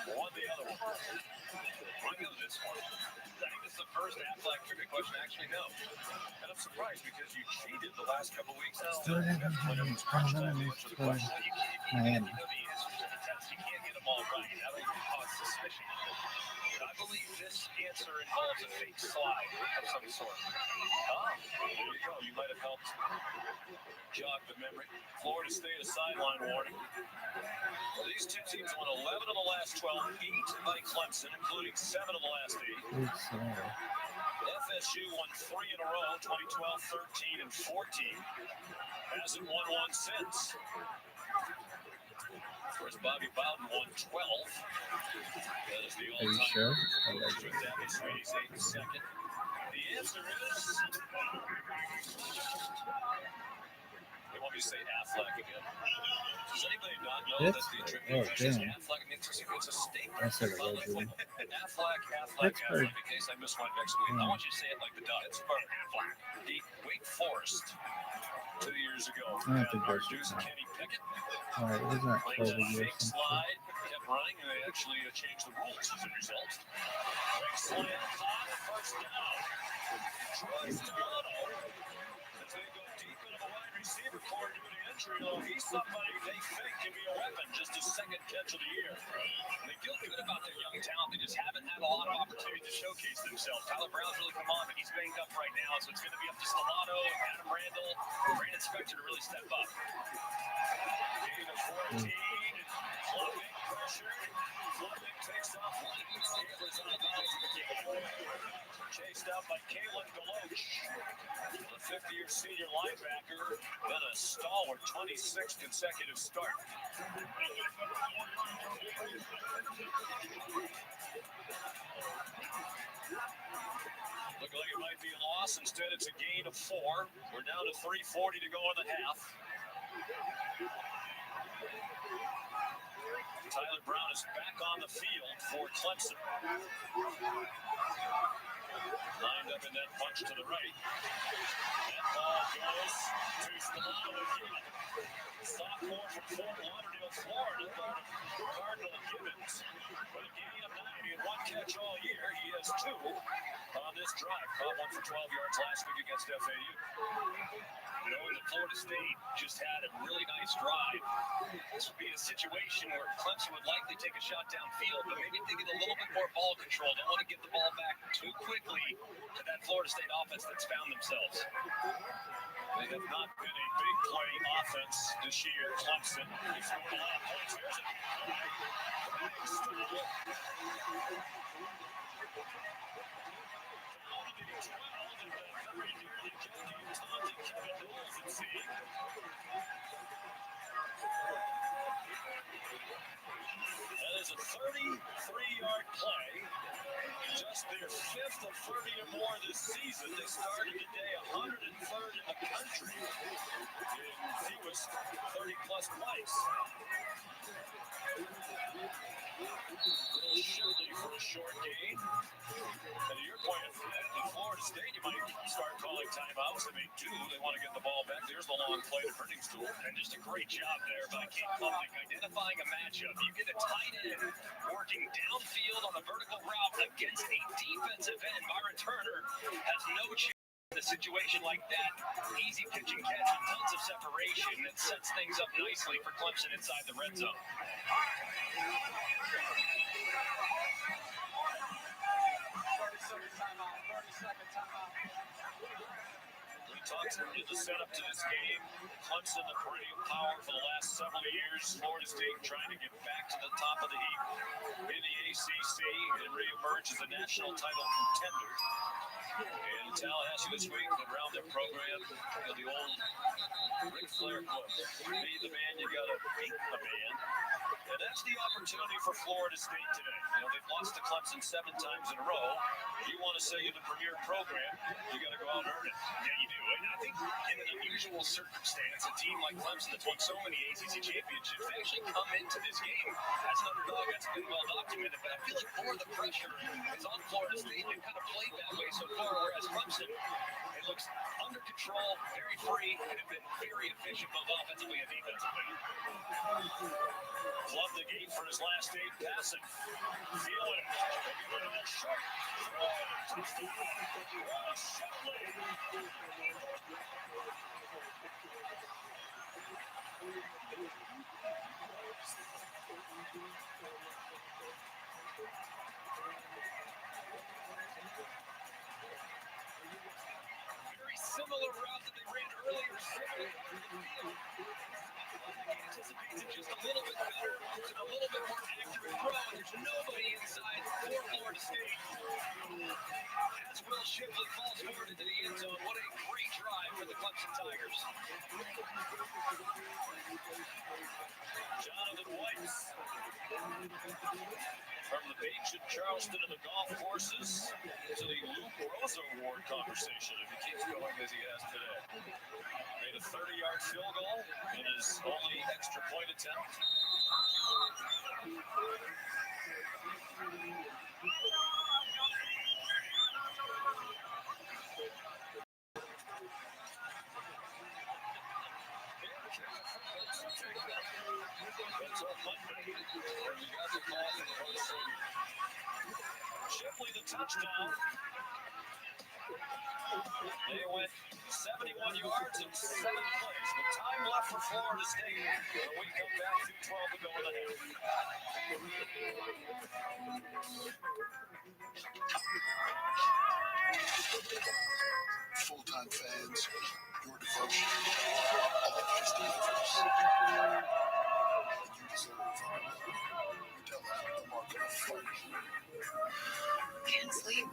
who won the other one? I know this one. I think this is the first athletic trivia question I actually know. And I'm surprised because you cheated the last couple of weeks. Still have to win every crunch time to answer the question. You know the answers to the test. You can't get them all right. That would cause suspicion. But I believe this answer involves a fake slide of some sort. There you go. You might have helped jog the memory. Florida State, a sideline warning. These two teams won 11 of the last 12, 8 by Clemson, including 7 of the last 8. FSU won 3 in a row, 2012, 13, and 14. Hasn't won one since. Of course, Bobby Bowden won 12. That is the all-time. Are you sure? With Abby Sweety's 8th second. The answer is... They want me to say Affleck again. Does anybody not know that the trivia question is Affleck? I mean, it's a statement. I said it right, Julie. Affleck, in case I miss one next week. I want you to say it like the dog. It's Affleck. The Wake Forest 2 years ago. I don't think that's Deuce Kenny Pickett. All right, wasn't that Played COVID a fake slide, kept running, and they actually changed the rules as a result. Fake slam, hot, first down. Troy Stilano, as they go deep into the wide receiver corps due to injury, though he's somebody they think can be a weapon. Just his second catch of the year. They feel good about their young talent. They just haven't had a lot of opportunity to showcase themselves. Tyler Brown's really come on, but he's banged up right now, so it's going to be up to Stilano, Adam Randall, Brandon Spector to really step up. Gain of 14, Fleming pressure. Fleming takes off one of these tailors on the balance of the game. Chased out by Kalen Deloach, the 50-year senior linebacker, then a stalwart 26th consecutive start. Looked like it might be a loss. Instead, it's a gain of 4. We're down to 3:40 to go in the half. Tyler Brown is back on the field for Clemson. Lined up in that bunch to the right. That ball goes to Stilano again. Sophomore from Fort Lauderdale, Florida, Cardinal Gibbons. With a gain of 9, he had 1 catch all year. He has 2 on this drive. Caught 1 for 12 yards last week against FAU. Knowing that Florida State just had a really nice drive, this would be a situation where Clemson would likely take a shot downfield, but maybe they get a little bit more ball control. Don't want to get the ball back too quickly to that Florida State offense that's found themselves. They have not been a big play offense this year, Clemson. They scored a lot of points. There's a big steal. That is a 33-yard play. Just their 5th of 30 or more this season. They started today 103rd in the country in fewest 30-plus plays. Little Shirley for a short gain. And to your point, in Florida State, you might start calling timeouts, and they do. They want to get the ball back. There's the long play to Brittingstool. And just a great job there by Kate Public identifying a matchup. You get a tight end working downfield on a vertical route against a defensive end. Myron Turner has no chance in a situation like that. Easy pitch and catch with tons of separation. It sets things up nicely for Clemson inside the red zone. 30-second timeout. We talked in the setup to this game. Clemson, the perennial power for the last several years. Florida State trying to get back to the top of the heap in the ACC and reemerge as a national title contender. And Tallahassee this week around their program, the old Ric Flair quote, be the man, you gotta beat the man. And that's the opportunity for Florida State today. You know, they've lost to Clemson 7 times in a row. You want to say you're the premier program, you got to go out and earn it. Yeah, you do. And I think in an unusual circumstance, a team like Clemson that's won so many ACC championships, they actually come into this game as an underdog. That's been well documented. But I feel like more of the pressure is on Florida State. They've kind of played that way so far, whereas Clemson, it looks under control, very free, and have been very efficient both offensively and defensively. Love the game for his last 8 passing. Feeling it. Give it a shot. Touchdown. Very similar route that they ran earlier. Anticipates it just a little bit better and a little bit more accurate throw. And there's nobody inside for Florida State. As Will Shipley falls forward into the end zone. What a great drive for the Clemson Tigers. Jonathan White. From the beach in Charleston to the golf courses to the Luke Rosa Award conversation, if he keeps going as he has today. Made a 30-yard field goal in his only extra point attempt. That's on Monday. Shipley the touchdown. They went 71 yards in 7 plays. With time left for Florida State. When we come back, 2:12 to go in the half. Full-time fans, your devotion always delivers. You deserve the mark of a fighter. Can't sleep?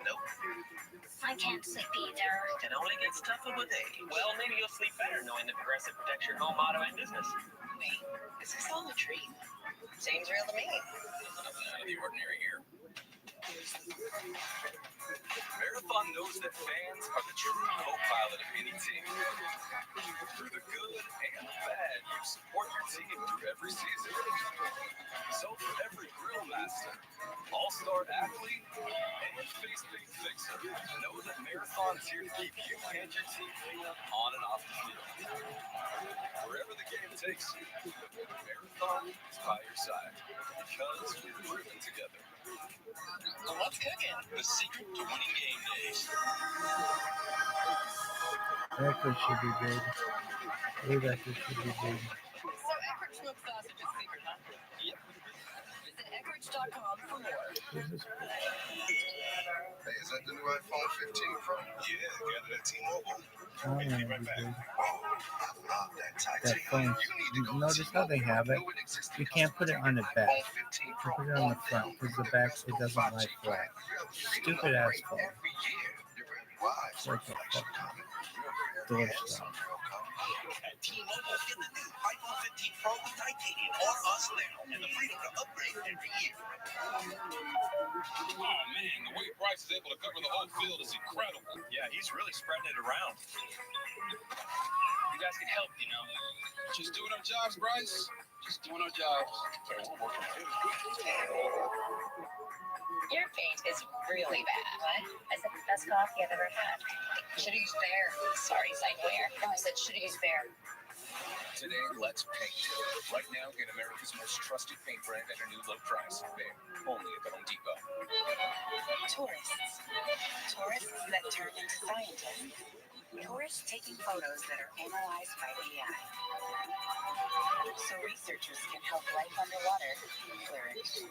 Nope. I can't sleep either. It only gets tougher with age. Well, maybe you'll sleep better knowing that Progressive protects your home, auto, and business. Wait, is this all a dream? Seems real to me. Nothing out of the ordinary here. Marathon knows that fans are the true co-pilot of any team. Through the good and the bad, you support your team through every season. So for every grill master, all-star athlete, and face-paint fixer, know that Marathon's here to keep you and your team fueled on and off the field. Wherever the game takes you, Marathon is by your side because we're driven together. What's cooking? The secret to winning game days. That should be good. Way back should be good. So Eckrich smoked sausage is secret, huh? Yep. Visit Eckrich.com for more. Hey, is that the new iPhone 15 Pro? Yeah, got it at T-Mobile. Oh, Right yeah, back. good. I love That phone. Notice how they have it. You can't put it on the back. You put it on the front because the back it doesn't lie flat. Stupid ass phone. It's like a door stop. At T-Mobile, get the new iPhone 15 Pro with titanium on us now, and the freedom to upgrade every year. Oh man, the way Bryce is able to cover the whole field is incredible. Yeah, he's really spreading it around. You guys can help, you know. Just doing our jobs, Bryce. Just doing our jobs. Your paint is really bad. What? I said the best coffee I've ever had. Should have used Bear. Sorry, Signware. No, I said should have used Bear. Today, let's paint. Right now, get America's most trusted paint brand at a new low price. Bear. Only at the Home Depot. Tourists. Tourists that turn into scientists. Tourists taking photos that are analyzed by AI. So researchers can help life underwater flourish.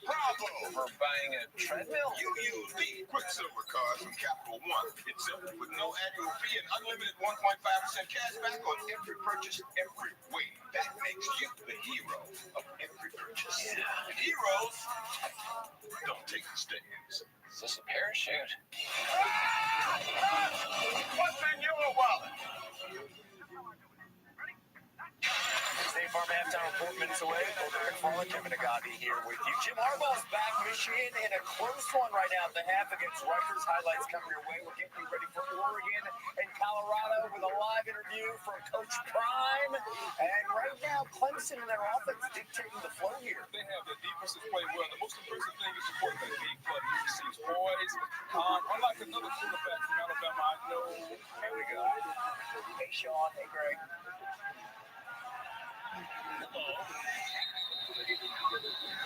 Bravo! For buying a treadmill? You use the Quicksilver card from Capital One. It's simple with no annual fee and unlimited 1.5% cash back on every purchase, every way. That makes you the hero of every purchase. Yeah. Heroes taking stains. Is this a parachute? What's in your wallet? State Farm halftime, 4 minutes away. ROTHSCHILD, Kevin Agabi here with you. Jim Harbaugh's back. Michigan in a close one right now at the half against Rutgers. Highlights coming your way. We're getting you ready for Oregon and Colorado with a live interview from Coach Prime. And right now, Clemson and their offense dictating the flow here. They have the defensive play well. The most impressive thing is the quarterback being clutch. He receives poise. Unlike another quarterback from Alabama, I know. Here we go. Hey, Sean. Hey, Greg.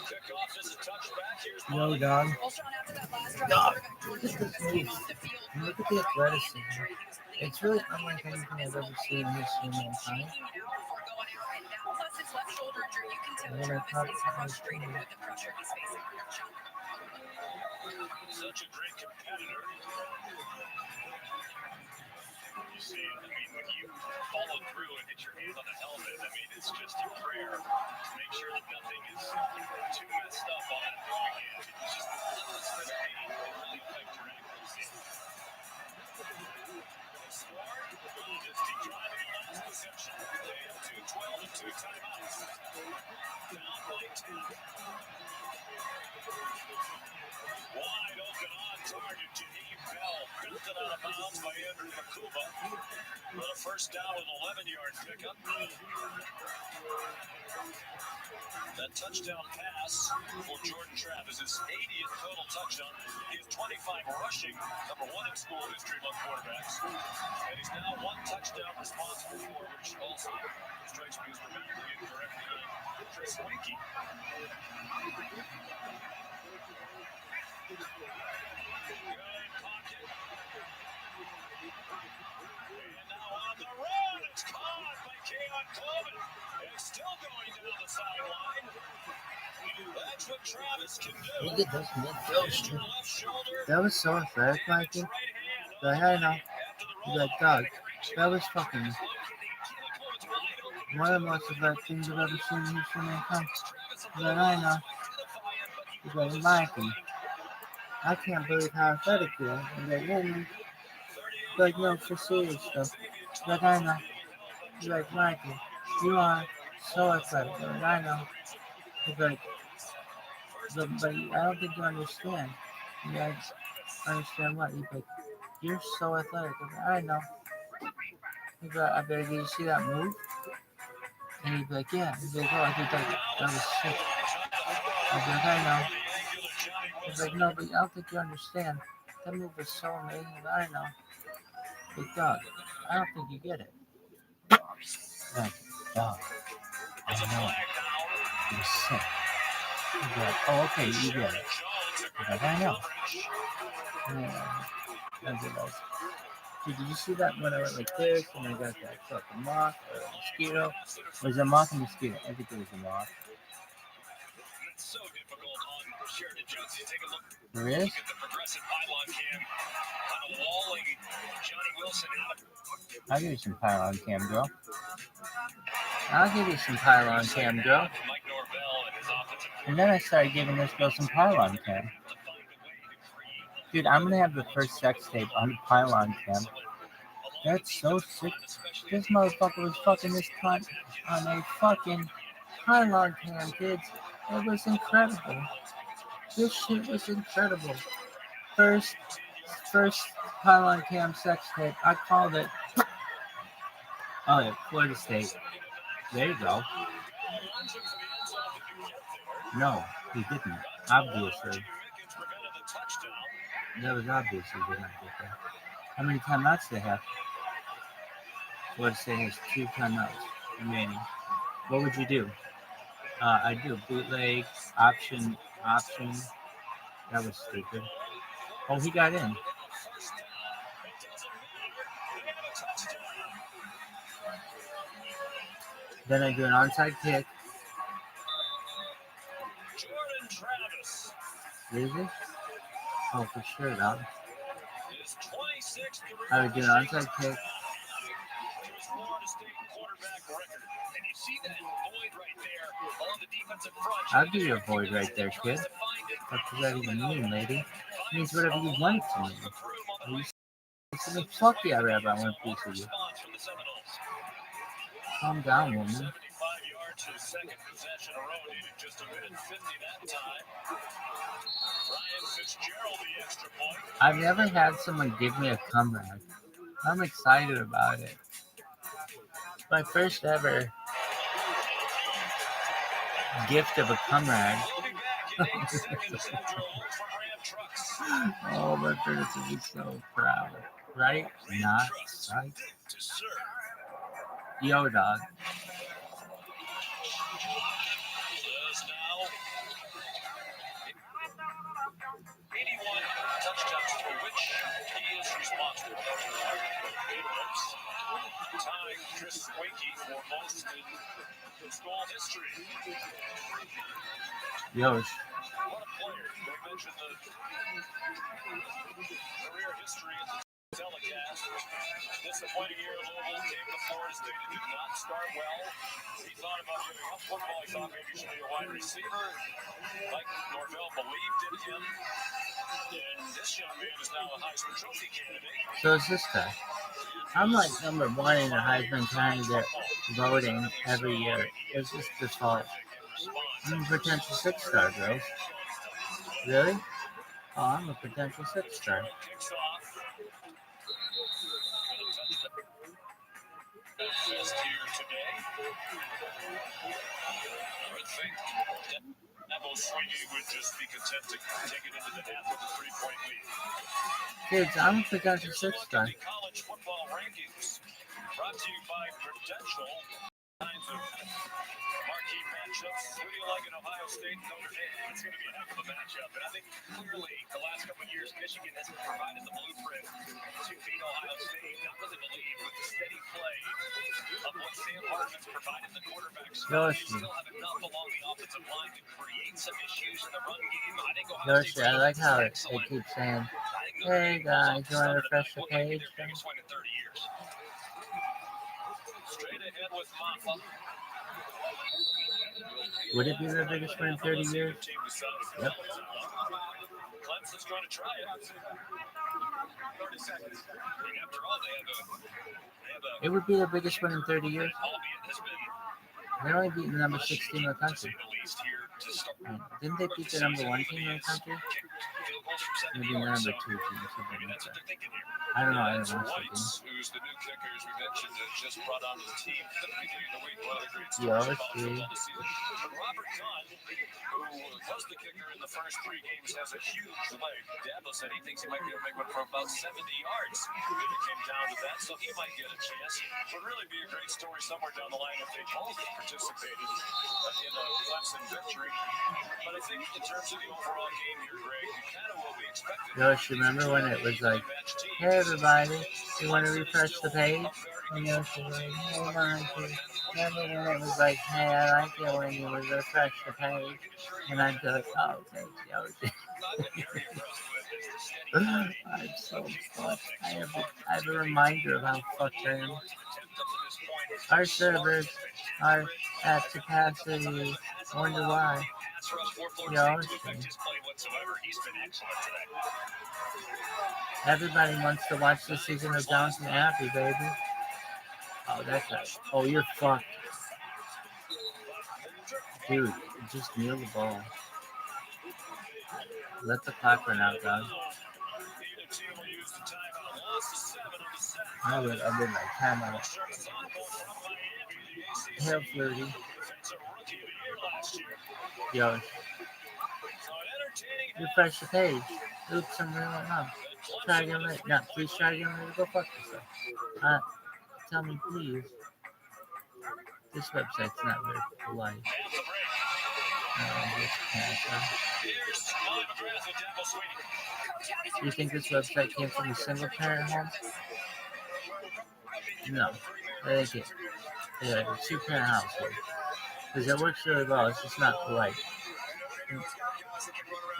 Kickoff is a touchback. Here's No, dog. Well, Sean, after that last drive, Dog. quarterback Jordan Look at this Travis came move. off the field Look with at the a right hand athleticism. injury. He was bleeding It's really from that leg. unlike It was anything I've visible ever seen pain. this He in my keeps time. shaking it out before going out, and now plus his left shoulder injury. You can tell And then I Travis is thought, frustrated with the pressure he's facing. Sean. such a great competitor. You see it. I mean, when you follow through and hit your hand on the helmet, I mean, it's just a prayer to make sure that nothing is too messed up on that throwing hand. It's just a little bit of pain that really affect your ankles. Smart, just keep driving the last possession. They have 2:12 and 2 timeouts. Down by 10. Wide open on target. Jaheim Bell belted out of bounds by Andrew Makuba. But a first down with 11-yard pickup. That touchdown pass for Jordan Travis is 80th total touchdown. He has 25 rushing, number 1 in school history among quarterbacks. And he's now 1 touchdown responsible for, which also strikes me as remembering it correctly. Chris Winkie. And now on the run, it's caught by Keon Coleman. It's still going down the sideline. That's what Travis can do. Look at this midfield. Your left shoulder. That was so athletic, Mikey. But I know. That dog. That was fucking one of the most athletic things I've ever seen in history of mankind. But I know. He's like, Mikey, I can't believe how athletic you are. He's like, no, no. He's like, no, for serious stuff. He's like, I know. He's like, Mikey, you are so athletic. He's like, I know. He's like, but I don't think you understand. He's like, understand what? He's like, you're so athletic. He's like, I know. He's like, I bet, did you see that move? And he'd be like, yeah. He's like, oh, I think that was sick. He's like, I know. He's like, no, but I don't think you understand. That move was so amazing. I know. Big dog, I don't think you get it. Like, dog, I know. You're sick. He's like, oh, okay, you get it. He's like, I know. Yeah. I'd be like, dude, did you see that when I went like this and I got that fucking moth or a mosquito? Was it a moth or mosquito? I think it was a moth. So difficult on Sheridan Jones. You take a look. There is? Look at the progressive pylon cam. Kind of walling Johnny Wilson out. I'll give you some pylon cam, girl. I'll give you some pylon cam, girl. And then I started giving this girl some pylon cam. Dude, I'm gonna have the first sex tape on the pylon cam. That's so sick. This motherfucker was fucking this cunt on a fucking pylon cam, kids. It was incredible. This shit was incredible. First pylon cam sex tape. I called it. Oh yeah, Florida State. There you go. No, he didn't. Obviously. That was obvious he did not get that. How many timeouts do they have? Florida State has 2 timeouts remaining. What would you do? I do bootleg, option. That was stupid. Oh, he got in. Then I do an onside kick. Jordan Travis. Really? Oh, for sure, dog. His 26th I would do an onside kick. Florida State quarterback record. And you see that void right there on the defensive front. I'll give you a void right there, kid. What does that even mean, lady? It means whatever you want it to mean. Are you saying, fuck yeah, Rabbi, I want a piece of you. Calm down, woman. 75 yards to second possession. Rowe needed just a minute 50 that time. Ryan Fitzgerald, the extra point. I've never had someone give me a cum rag. I'm excited about it. It's my first ever gift of a cum rag. Oh, my parents would be so proud. Right? Not right. Yo, dog. Touchdowns for which he is responsible. Tying Chris Wakey for most in school history. Yo. What a player. They mentioned the career history of the telecast. Disappointing year in Louisville. Came to Florida State and did not start well. He thought about giving up football. He thought maybe he should be a wide receiver. Like Norvell believed in him. And this young man is now a Heisman Trophy candidate. So is this guy. I'm like number one in the Heisman candidate voting every year. It's just default. I'm a potential 6-star, girls. Really? Oh, I'm a potential 6-star. Fest here today. I would think Dabo Sweeney would just be content to take it into the net with a 3-point lead. Kids, I'm a potential 6-star. College football rankings brought to you by Prudential. Kinds of marquee matchups. Who do you like in Ohio State and Notre Dame? It's going to be a heck of a matchup. And I think clearly the last couple of years, Michigan hasn't provided the blueprint to beat Ohio State. I really believe with the steady play of what Sam Hartman's provided the quarterbacks, they still have enough along the offensive line to create some issues in the run game. I think Ohio State's I like how they keep saying, hey guys, you want to refresh the page? Straight ahead with Maffa. Would it be their biggest win in 30 years? Yep. Clemson's going to try it. 30 seconds. After all, It would be their biggest win in 30 years. They're only beating the number 6 team in the country. Didn't they beat the number 1 team in the country? Maybe the number 2 team, something like that. I don't know. I didn't watch the game. Who's the new kicker, as we mentioned, that just brought onto the team at the beginning of the week. One of the great Yeah, stories about football this season. But Robert Gunn, who was the kicker in the first 3 games, has a huge leg. Dabo said he thinks he might be able to make one for about 70 yards if it came down to that, so he might get a chance. Would really be a great story somewhere down the line if they both participated in a Clemson victory. But I think in terms of the overall game here, Greg, kind of what we expected. Yosh, remember when it was like, hey everybody, you want to refresh the page? And Yosh was like, hey Monty. Remember when it was like, hey, I like it when you would refresh the page? And I'd be like, oh, thanks, Yosh. I'm so fucked. I have a reminder of how fucked I am. Our servers are at capacity. I wonder why. Yosh. Everybody wants to watch this season of Downton Abbey, baby. Oh, that's right. Oh, you're fucked. Dude, just kneel the ball. Let the clock run out, dog. I would like time out. Hell, flirty. Yo. Refresh the page. Oops, I'm really wrong. Try again later. No, please try again later. Go fuck yourself. Tell me, please. This website's not very polite. You think this website came from a single parent home? No. I think it's a 2-parent household. Because it works really well. It's just not polite.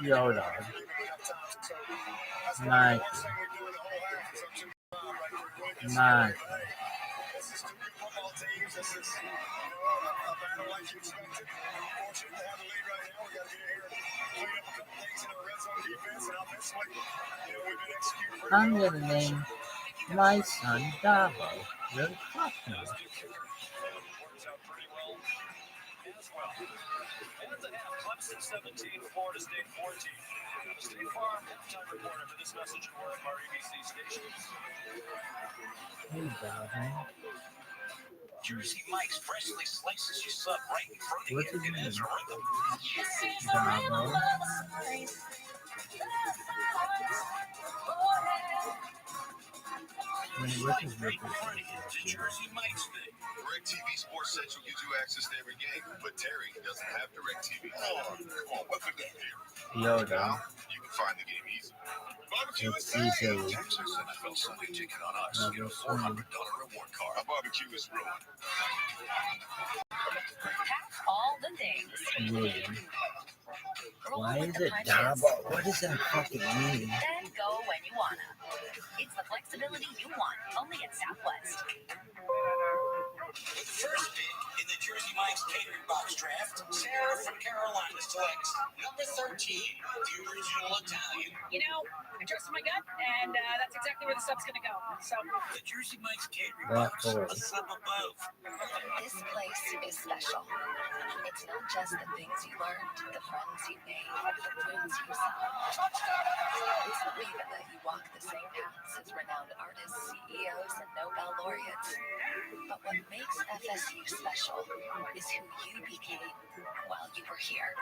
Yo, dog. Mikey. battle like you expected. Fortunate to have the lead right now. We got to get here and clean up a couple things in our red zone defense and offensively. We've been executing pretty I'm well. gonna name my son Davo. Really? Fuck no. Works out pretty well as well. At the half, Clemson 17, Florida State 14. State Farm halftime reporter for this message and word from our ABC stations. Hey, Davo. Jersey Mike's freshly slices you sub right in front of What's you. his It has name? a rhythm. Davo. What's his Right in name? front of you. It's a Jersey Mike's thing. DirecTV Sports Central gives you access to every game, but Terry doesn't have DirecTV. Oh, come on, what's the big deal? Yoda. You can find the game easy. Barbecue It's is easily. Texas NFL Sunday ticket on us. Get a $400 reward card. A barbecue is ruined. Pack all the things. William. Roll Why with is the it punches. Davo? What does that fucking mean? Then go when you wanna. It's the flexibility you want, only at Southwest. First pick in the Jersey Mike's catering box draft, Sarah from Carolina selects number 13, the original Italian. You know, I trust my gut, and that's exactly where the sub's gonna go. So The Jersey Mike's catering Black box, Forest. a sub above. This place is special. It's not just the things you learned, the friends you made, the foods you saw. It's not even that you walk the same paths as renowned artists, CEOs, and Nobel laureates. But what makes FSU special is who you became while you were here.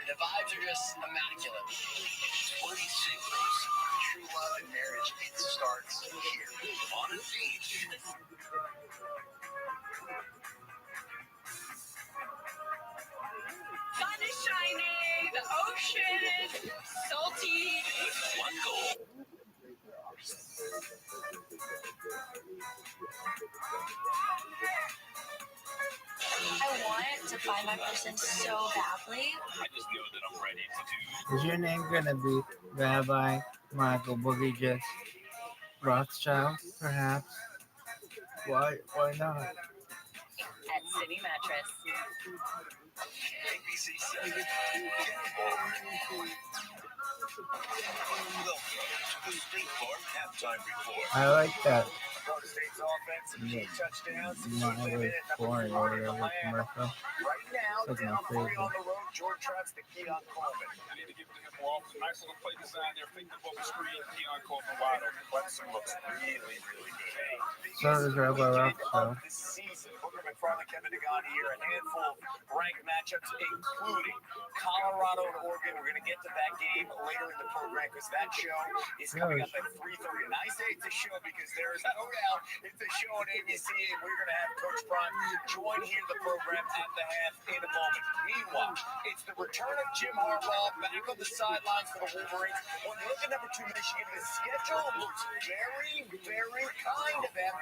The vibes are just immaculate. 20 singles, true love and marriage, it starts here on a beach. sun is shining, the ocean, salty. One goal. I want to find my person so badly. I just know that I'm ready to do. Is your name gonna be Rabbi Michael Boogie Just Rothschild, perhaps? Why not? At City Mattress. ABC 7. Welcome to the State Farm halftime report. I like that. Florida State's offense, Yeah. 8 touchdowns, Not second really minute, number boring 40 or in whatever Miami. commercial. Right now, That's my down 3 on favorite. the road, George Trout's the Keon Coleman. I need to give him more often. Nice little play design there. Fake the bubble screen. Keon Coleman wide open. Clemson looks really, really good. So does Rabbi Weekend Rothschild. of the season. Booker McFarland, Kevin DeGan here, a handful of ranked matchups, including Colorado and Oregon. We're going to get to that game later in the program because that show is coming up at 3:30. And I say it's a show because there is no doubt it's a show on ABC, and we're going to have Coach Prime join here the program at the half in a moment. Meanwhile, it's the return of Jim Harbaugh back on the sidelines for the Wolverines. When you look at number 2 Michigan, the schedule looks very, very kind of them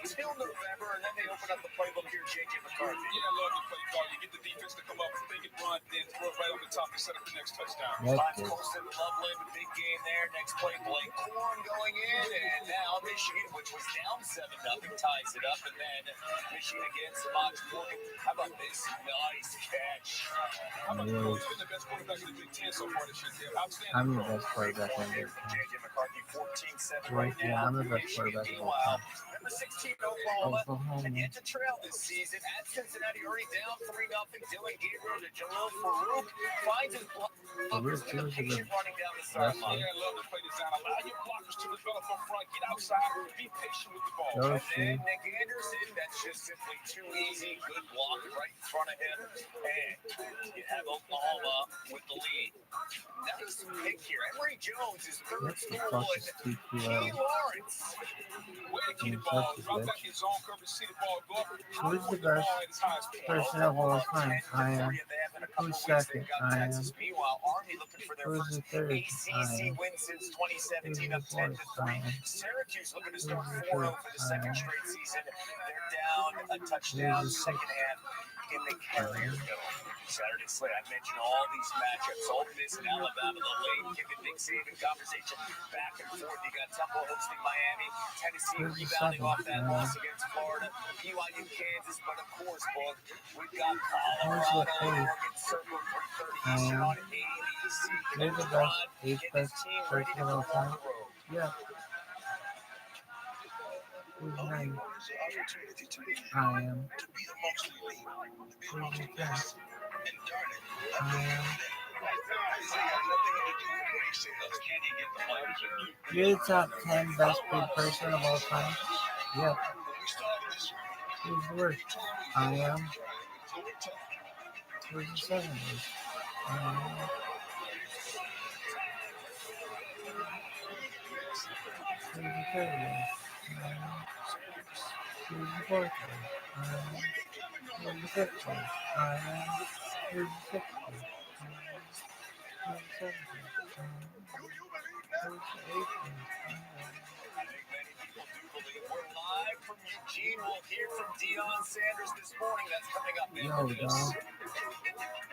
until November, and then they open up the playbook here, J.J. McCarthy. Yeah, I love the play call. You get the defense to come up, think it run, then throw it right over the top and set up the next touchdown. Finds Colston Loveland, big game there. Next play, Blake Corn going in, and now Michigan, which was down 7-0, ties it up, and then Michigan again, Samaj Morgan. How about this? Nice catch. How about the coach been the best quarterback in the Big Ten so far this year? Outstanding. I'm the best quarterback in the Big Ten. J.J. McCarthy, 14-7 Right, right yeah, now. I'm the best quarterback of all Meanwhile, time. number 16, Oklahoma, Oklahoma. and yet to trail this season at Cincinnati, already down 3-0. Dylan Gabriel to Jalil Farouk finds his blockers and the patient running down the sideline. Yeah, I love the play design. Allow your blockers to develop up front. Get outside. Be patient with the ball. Go, And then Nick Anderson, that's just simply too easy. Good block right in front of him. And you have Oklahoma with the lead. Nice pick here. Emory Jones is third What the school. fuck is And Key TQL? Lawrence. Way to keep the ball Fuck you, Drop bitch. back in zone coverage, see the ball go up. Who's the best person of all time? I am. Who's second? I am. Meanwhile, Army looking for their Who's first the third? I ACC am. win since Who's 2017 the up 10 fourth? to I 3. am. Syracuse looking to Who's start the 4-0 fifth? for the I second am. straight season. They're down a touchdown Who's the second sixth? half in the I Carrier am. Dome. Saturday slate, I mentioned all these matchups. Ole Miss and Alabama, the late Kiffin Nick Saban conversation back and forth. You got Temple hosting Miami, Tennessee Who's the rebounding seventh? off that I loss am. against Florida, BYU, Kansas, but of course, book, we've got Who's the Colorado, eighth? Oregon, circle 3:30 I Eastern am. on ABC. You're the Coach best, Rod eighth getting his best team ready person to of go all on time. the road. Yeah. Who's All ninth? you want is the opportunity to win, I am. to be amongst the elite, to be Who's amongst the the tenth? best. And darn it, I I'm looking am. for that. This ain't got nothing to do with race sales. Can you get the players that you You're the top 10 best paid person of all time. Yeah. When we started this journey, Who's the worst? I am. so we're talking. Who's the second worst? I am. Who's the third worst? I am. Who's the fourth worst? I am. Who's the fifth worst? I am. Who's the sixth worst? I am. Who's the seventh worst? I am. Who's the eighth worst? I am. I think many people do believe we're live from Eugene. We'll hear from Deion Sanders this morning. That's coming up Yo, after this. dog.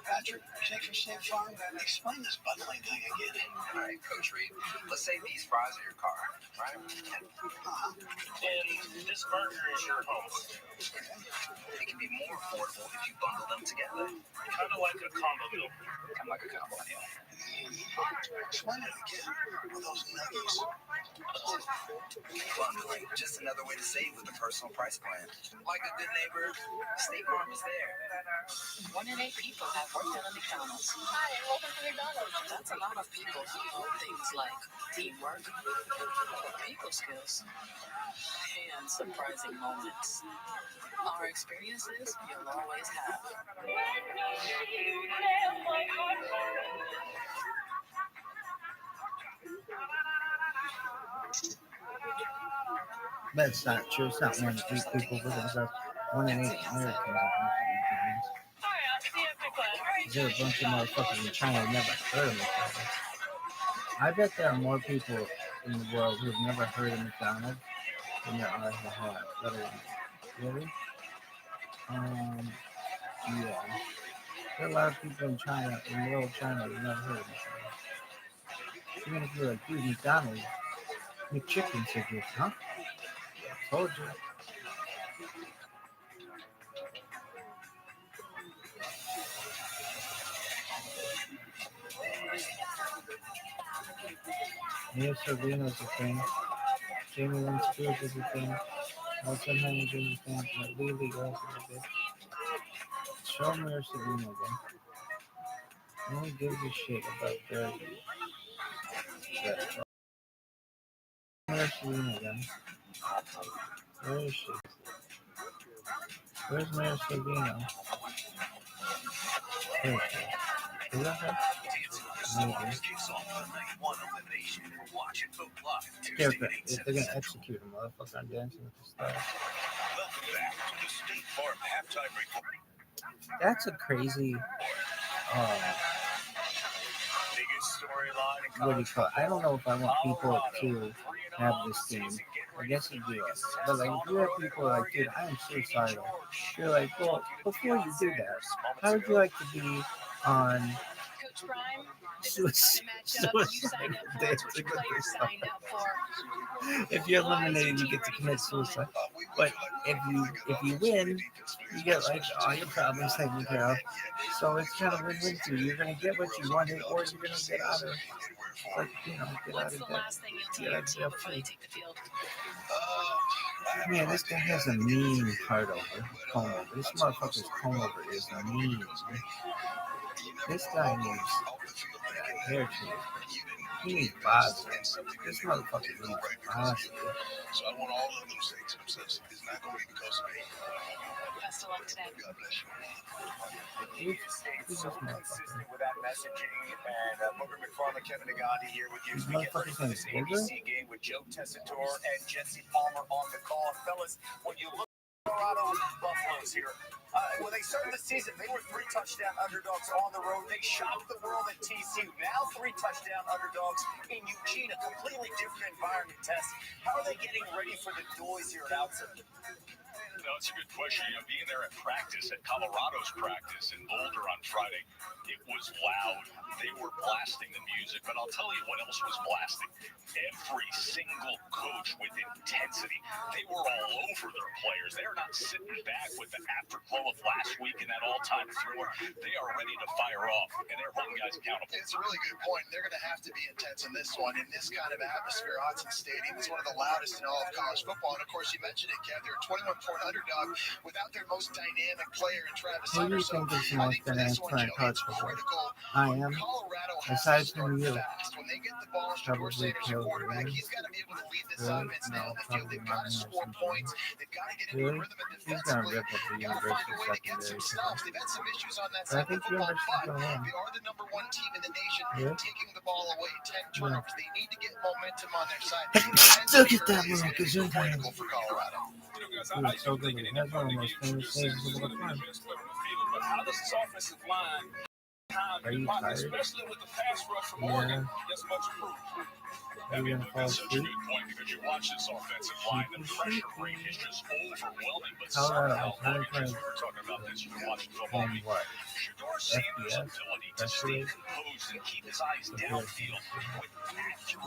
Patrick, Jake from State Farm, explain this bundling thing again. All right, Coach Reed. Let's say these fries are your car, right? And this burger is your host. It can be more affordable if you bundle them together. Kind of like a combo meal. Kind of like a combo meal. Explain it again with those nuggies. Bundling, just another way to save with a personal price plan. Like a good neighbor, State Farm is there. 1 in 8 people have worked at a McDonald's. Hi, and welcome to McDonald's. That's a lot of people who know things like teamwork, people skills, and surprising moments. Our experiences you'll always have. That's not true. It's not 1 in 8 people because there's 1 in 8 Americans. There are a bunch of motherfuckers in China who never heard of McDonald's. I bet there are more people in the world who've never heard of McDonald's than there are who have. Really? Yeah. There are a lot of people in China, in rural China, who've never heard of McDonald's. Even if you're like, dude, McDonald's, McChicken sandwich, huh? Told you. Mia Sorvino's a thing. Jamie Lynn Spears is a thing. Nelson Hamilton is a thing. Lily Girls is a thing. Show Mia Sorvino again. No one gives a shit about their Mia Sorvino again. Where is she? Where's Mia Sorvino? There she is. Is that her? Maybe. Yeah, but if they're gonna execute a motherfucker on Dancing with the Stars. Welcome back to the State Farm halftime report. That's a crazy, Biggest storyline in what do you call it? I don't know if I want people to have this game. I guess you do. But like, if you have people like, dude, I am suicidal. You're like, well, before you do that, how would you like to be on Coach Prime, this Suicide is the kind of matchup you signed up for. It's what your players signed up for. If you're eliminated, you get to commit suicide. But if you win, you get like all your problems taken care of. So it's kind of win-win for you. You're gonna get what you wanted, or you're gonna get out of, like, get out What's of the debt. last thing you'll tell Get your out of team jail before free. they take the field? Man, this guy has a mean heart over, comb over. This motherfucker's comb over is mean. This guy needs hair change. need invest bots. in something This that they motherfucker did needs right because bots. of you. So I want all of those things. And I'm saying it's not going to be because of me. Best of luck today. God bless you. He stayed so consistent with that messaging. And Booker McFarland, Kevin Nagandi here with you as we get ready for this ABC game with Joe Tessitore and Jesse Palmer on the call. And fellas, when you look at Colorado Buffaloes here, when they started the season, they were 3 touchdown underdogs on the road. They shocked the world at TCU. Now 3 touchdown underdogs in Eugene, a completely different environment. Test. How are they getting ready for the noise here at Outset? No, it's a good question. You know, being there at practice, at Colorado's practice in Boulder on Friday, it was loud. They were blasting the music, but I'll tell you what else was blasting. Every single coach with intensity. They were all over their players. They're not sitting back with the afterglow of last week and that all-time thriller. They are ready to fire off, and they're holding guys accountable. It's a really good point. They're going to have to be intense in this one. In this kind of atmosphere, Hudson Stadium is one of the loudest in all of college football. And, of course, you mentioned it, Kev. They're a 21-point underdog without their most dynamic player in Travis Who do Hunter. you So think is the I most think for this one, dynamic Joe, it's coach? critical. I am. Colorado has Aside to start from you. fast. When they get the ball, Shador Sanders, your quarterback, he's got to be able to lead this offense down the field. They've got to score points. They've got to get into a rhythm and He's gonna defensively. rip up the Got to find a way to get University some secondary. stops. They've had some issues on that But I side of think the football, University's but gonna win. they are the number 1 team in the nation taking the ball away. 10 Yeah. turnovers. They need to get momentum on their side. Look at that little gazoo time. Critical for Colorado. Dude, so good. That's one of the most famous things of all time. But how does this offensive line Are you tired? especially with the pass rush from Yeah. Oregon, that's much improved? Are you gonna fall That's such a asleep? good point because you watch this offensive line, the pressure rate is just overwhelming. But Colorado somehow, is not because playing we were talking about this, you were watching football. in what? Shador Sanders' FBS? ability to stay composed and keep his eyes downfield with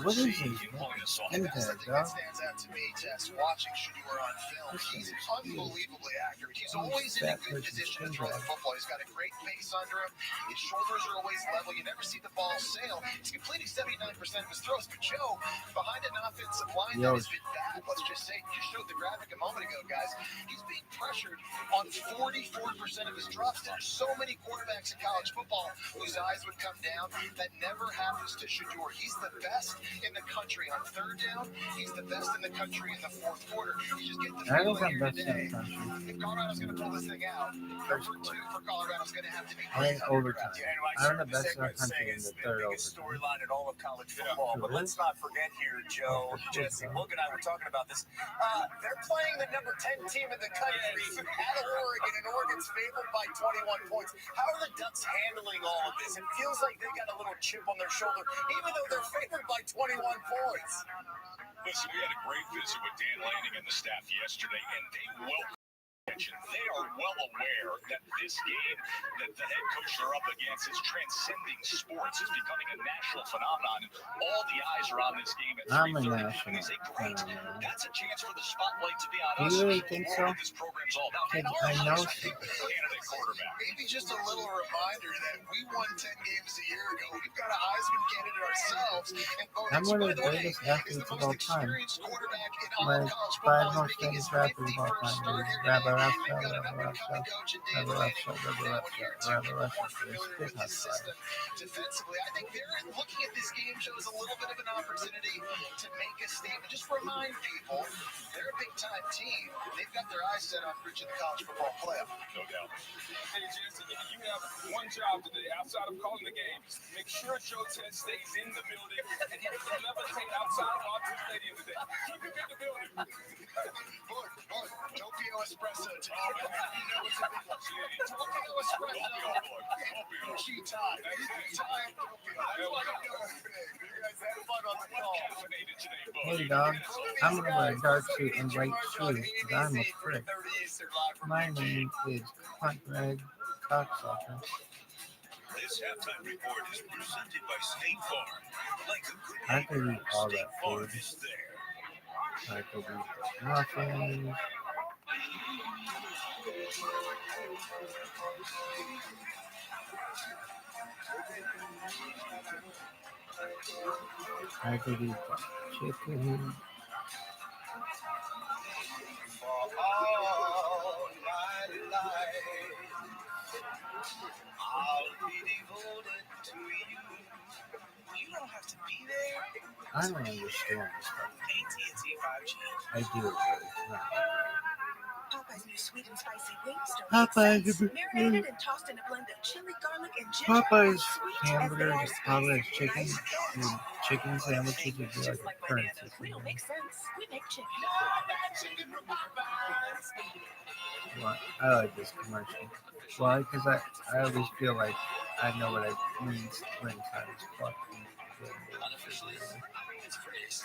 What is accuracy, this? you pulling this off. Give me That's the that, thing that dog. stands out to me, Tess, watching Shador on film. He's unbelievably accurate. He's always in a good position to throw the football. He's got a great base under him. His shoulders are always level. You never see the ball sail. He's completing 79% of his throws. But Joe, behind an offensive line that has been bad, let's just say, you showed the graphic a moment ago, guys. He's being pressured on 44% of his drops. There are so many quarterbacks in college football whose eyes would come down. That never happens to Shador. He's the best in the country on third down. He's the best in the country in the fourth quarter. You just get the I don't feeling have here best in today. the country. If Colorado's going to pull this thing out, number 2 for Colorado's going to have to be I think overtime. I'm the best in the country in the third overtime. storyline in all of college football. But let's not forget here, Joe, Jesse, Logan and I were talking about this. They're playing the number 10 team in the country at Oregon, and Oregon's favored by 21 points. How are the Ducks handling all of this? It feels like they got a little chip on their shoulder, even though they're favored by 21 points. Listen, we had a great visit with Dan Lanning and the staff yesterday, and they welcome attention. They are well aware that this game that the head coach they're up against is transcending sports. It's becoming a national phenomenon, and all the eyes are on this game at 3:30. And they say, great, that's a chance for the spotlight to be on Do us. you really think so? This program's all about. And I our know. candidate quarterback. Maybe just a little reminder that we won 10 games a year ago. We've got a Heisman candidate ourselves. And I'm one of the greatest athletes of all time. My 5 most famous rappers of all time is Rabbi, defensively. I think they're looking at this game show as a little bit of an opportunity to make a statement. Just remind people they're a big time team. They've got their eyes set on reaching the college football playoff. No doubt. Hey, Jesse, you have one job today outside of calling the game. Make sure Joe Ted stays in the building and he doesn't levitate outside of our stadium today. Keep him in the building. Look, Tokyo Espresso today. You know it's a big one. Tokyo Espresso. She time. Time, Tokyo. That's what I'm doing today. You guys had fun on the call. Hey dog, I'm gonna wear a dark suit and white shoes because I'm a prick. My name is Hunt Greg Cocksucker. This halftime report is presented by State Farm. Like a good I could neighbor, eat all State that Farm food. is there. I could eat muffins. I could eat chicken. For all my life, I'll be devoted to you. You don't have to be there. I don't understand this stuff. AT&T 5G. I do agree. No. Popeye's new sweet and spicy wings don't Popeyes, make sense. Marinated and tossed in a blend of chili, garlic, and ginger. Popeyes Sweet hamburgers, as they are Popeyes spicy. chicken, Nice. dude, chicken sandwiches would be like a currency. We don't make sense. We make chicken. Well, I like this commercial. Why? Because I always feel like I know what I mean when times fuck. Unofficially, it's phrase.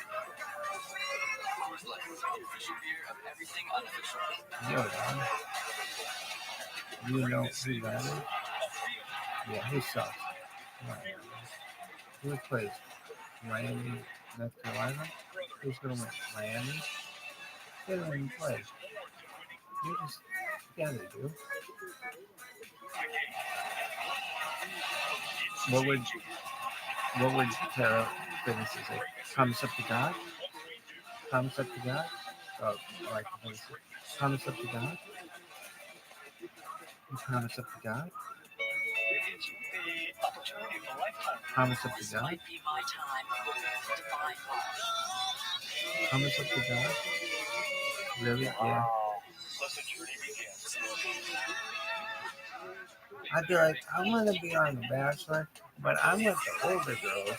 Coors Light, the official beer of everything unofficial. You know who that is? Yeah, he sucks. Who plays? Miami, North Carolina? Who's going to win? Miami? They don't even play. You just, yeah, they do. What would Tara Fitness say? Promise up to God? Promise up to God? Oh, I like the voice. Promise up to God? You promise up to God? Promise up to God? Promise up to God? Really? Yeah. I'd be like, I want to be on The Bachelor, but I'm with the older girls.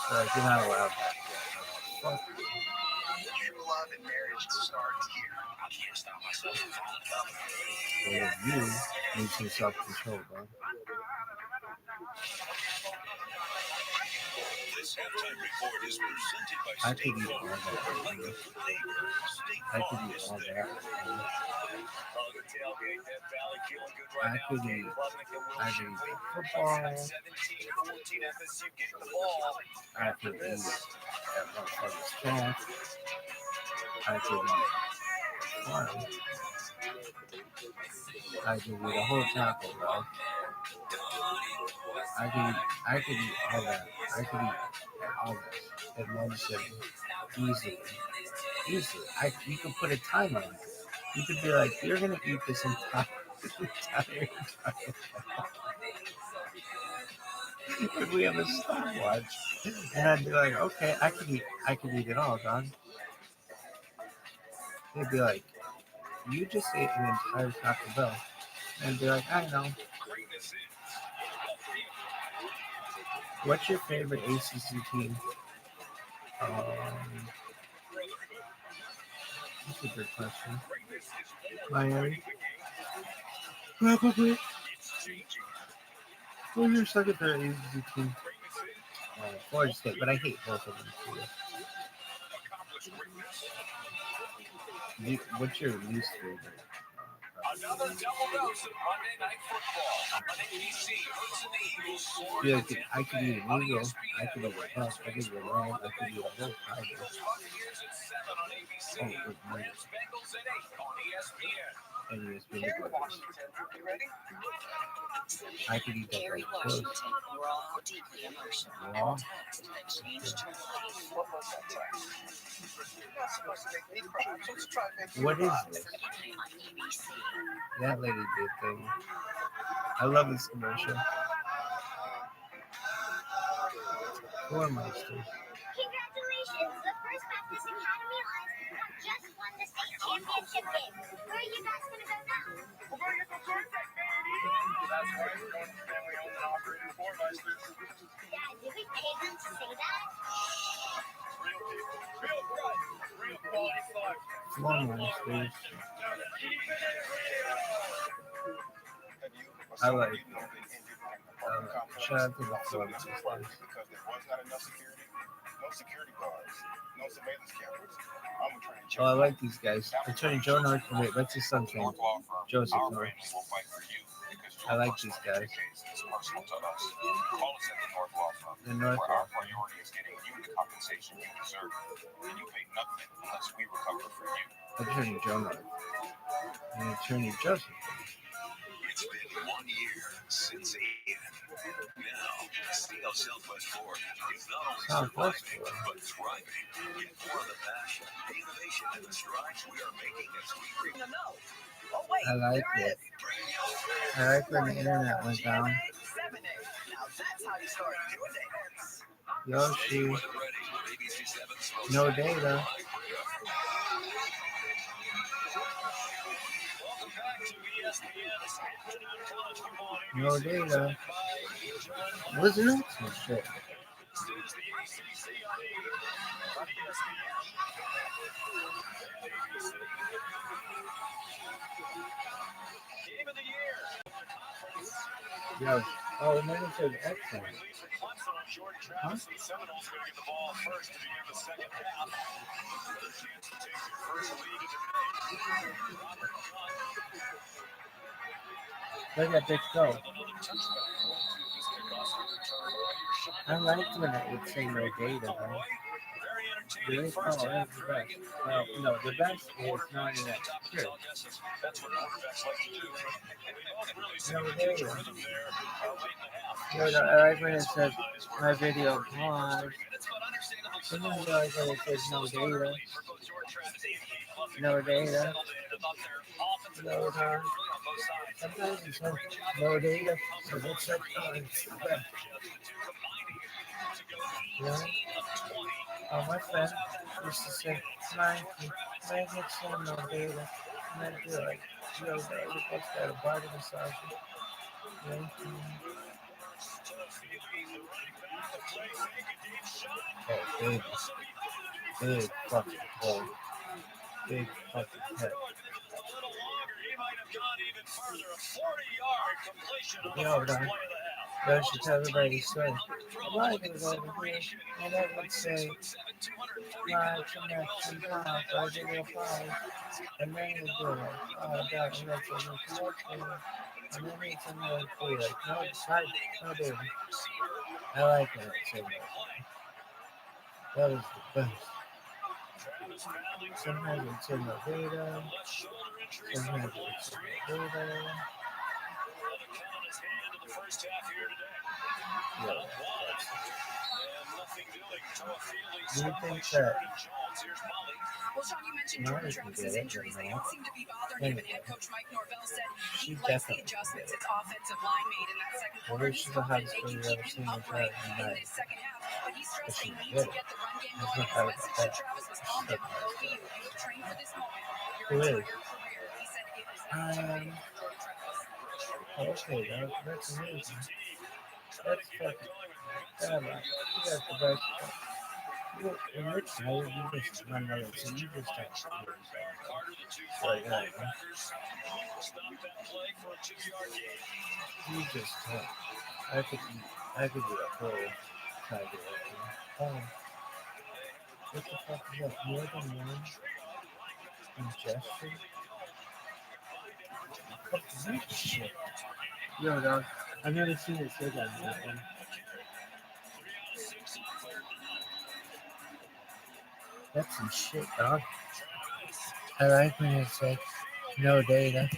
So like, you're not allowed that. Fuck you. True love and marriage starts here. I can't stop myself from falling in love. Well, you need some self-control, bro. This halftime report is presented by I could State eat all Farm. that. Like a good neighbor, State I Farm could eat is all there. that. I could eat football. I could eat that motherfucker's cat. I could eat farm. I could eat a whole taco, bro. I could eat all that. I could eat all that in one sitting. Easily. You could put a timer on it. You could be like, you're gonna eat this entire time. If we have a stopwatch, and I'd be like, okay, I could eat it all, dog. They'd be like, you just ate an entire Taco Bell, and I'd be like, I know. What's your favorite ACC team? That's a good question. Miami. Probably. Who's your second favorite ACC team? Florida State, but I hate both of them too. What's your least favorite? Another double dose of Monday Night Football on ABC. Hurts and the Eagles soar Yeah, to I could eat on an eagle. ESPN. I could eat a duck. I could eat a ram. I could eat a whole tiger. Eagles Buccaneers at 7 on ABC. Rams Bengals at 8 on ESPN. And ESPN. Kerry Washington, you ready? I could eat that Kerry like close. Washington, raw, deeply emotional, Raw? and a text that changed her life. What was that text? You're not supposed to make me cry. So let's try to make you What is cry. this? On ABC. That lady did thing. I love this commercial. Foremoster. Congratulations! The first Baptist Academy Lions just won the state championship game. Where are you guys gonna go now? We're gonna get the Cortex, baby! That's right, we're going to family-owned and operated Foremoster. Dad, did we pay them to say that? Real people, real pride, real quality fun. Foremoster. I like it. Shout out to the Foremoster. Because there was not enough security, no security guards, no surveillance cameras. I'm a trained Oh, I like these guys. Attorney Joe North. Wait, what's his son's name? Joseph North. I like these guys. It's personal to us. Call us at the North Law Firm, The North where Law our priority is getting you the compensation you deserve, and you pay nothing unless we recover for you. Attorney Joe North. And Attorney Joseph. It's been 1 year since Ian. Now, see how Southwest Ford is not only Southwest surviving, Ford. but thriving. Get more of the passion, the innovation, and the strides we are making as we bring them out. Oh, wait, I like there it. is. I like when the internet went down. GMA 7A. Now that's how you start your dance. Yoshi. No data. No data. Listen up some shit. Yo, oh, and then it says excellent. Huh? Look at this go. I liked when it would say no data, though. Really? Oh, that's the best. Well, no, the best is not in that secure. No data. No, no, I like when it says my video paused. Sometimes I like when it says no data. No data. No data. Sometimes it says no data. So it's like, oh, it's the best. Yeah. Oh, my friend used to say, Mikey, I get some no data. And I'd be like, yo, that was what's that, a body massage? Oh, baby. Big fucking hole. Big fucking head. Yo, man. I should tell everybody to say, why do it over here? And I would say, live connection, live, I did it live. And then you do it. Oh, God, and that's a new connection. And then it's another free, like, no, it's not, no, baby. I like it. So that was the best. Sometimes it's in the data. Sometimes it's in the data. Yeah, do you think that? Well, Sean, you mentioned Jordan Travis's injuries. They don't seem to be bothering him, and head coach Mike Norvell said he likes the adjustments his offensive line made in that second quarter. He's confident they can keep him upright in this second half, but he stressed they need to get the run game going, and his message to Travis was calm down. Go be you. You've trained for this moment. Your entire career. He said it is not Jordan Travis. Okay, that's amazing. That's fucking badass. You got the best. Look, when you're tired, you just run out of it. So you just don't. Like that, huh? You just don't. I could do a whole tiger right now. Oh, what the fuck is that? More than one ingestion? What is that shit? Yo, dog, I've never seen it say that before. That's some shit, dog. I like when it says no data.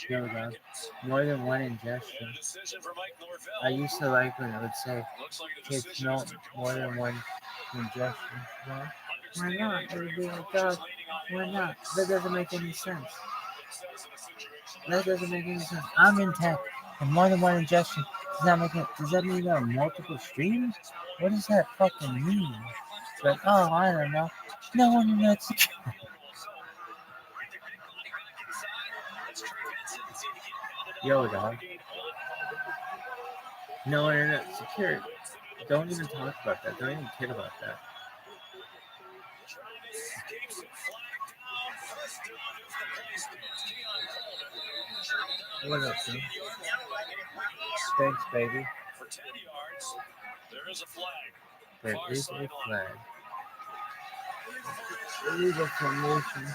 No, dog. More than one ingestion. I used to like when it would say takes no more than one ingestion. No? Why not? It would be like, dog, why not? That doesn't make any sense. That doesn't make any sense. I'm in tech, and more than one ingestion does not make it. Does that mean there are multiple streams? What does that fucking mean? It's like, oh, I don't know. No one in that secure. Yo, dog. No internet security. Don't even talk about that. Don't even kid about that. What up, dude? Thanks, baby. For 10 yards, there is a flag. There is a flag. Illegal formation.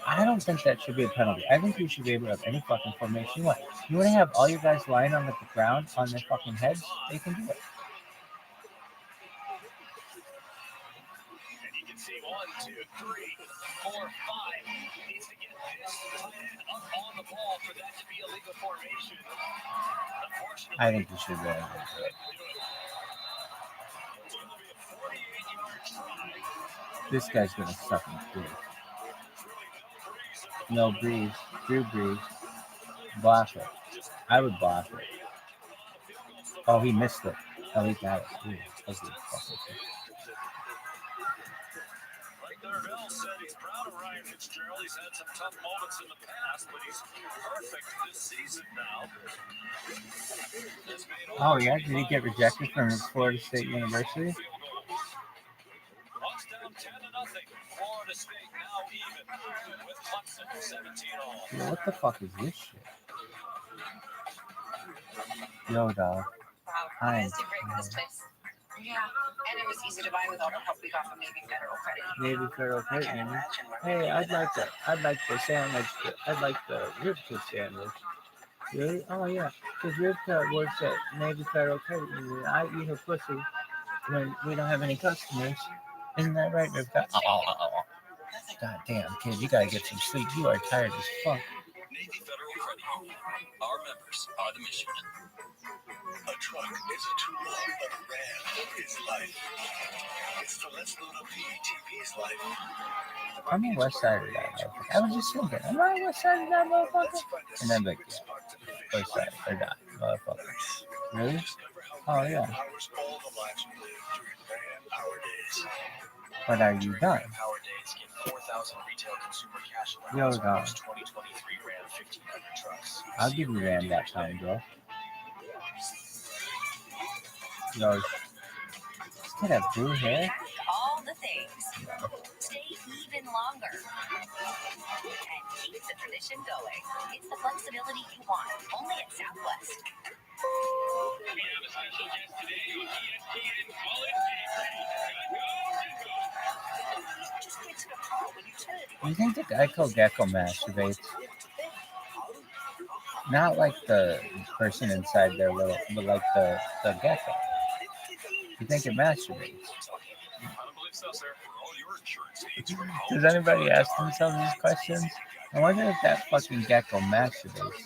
I don't think that should be a penalty. I think you should be able to have any fucking formation. What? You want to have all your guys lying on the ground on their fucking heads? They can do it. And you can see 1, 2, 3, 4, 5. Needs to get this tight end up on the ball for that to be a legal formation. I think you should be able to do it. This guy's gonna suck in dick. No Breeze. Drew Brees. Block it. I would block it. Oh, he missed it. Oh, he got it. Ooh, ugly fucker. Like Darvell said, he's proud of Ryan Fitzgerald. He's had some tough moments in the past, but he's perfect this season now. Oh, yeah? Did he get rejected from Florida State University? Hawks down 10-0. Florida State now even with Clemson 17-all. Yo, what the fuck is this shit? Yo, dog. Wow, Hi. you guys did great for this place. Yeah, and it was easy to buy with all the help we got from Navy Federal Credit. Navy Federal Credit Union. Hey, I'd like the sandwich. I'd like the ribcut sandwich. Really? Oh yeah, because ribcut works at Navy Federal Credit Union. I eat her pussy when we don't have any customers. Isn't that right, ribcut? God damn, kid, you gotta get some sleep. You are tired as fuck. Navy Federal Credit Union. Our members are the mission. A truck is a tool, but a ram is life. It's the Let's Load Up TV's life. I'm on West Side of that motherfucker. I was just thinking, am I on West Side of that motherfucker? And then like, yeah, West Side or not, motherfucker. Really? Oh yeah. But are you done? Yo, dog. I'll give you Ram that time, bro. Yo, look at that blue hair. All the things. Stay even longer. And keep the tradition going. It's the flexibility you want. Only at Southwest. We have a special guest today on ESPN College Game Day. Do you think the Geico Gecko masturbates? Not like the person inside their little, but like the gecko. You think it masturbates? Does anybody ask themselves these questions? I wonder if that fucking gecko masturbates.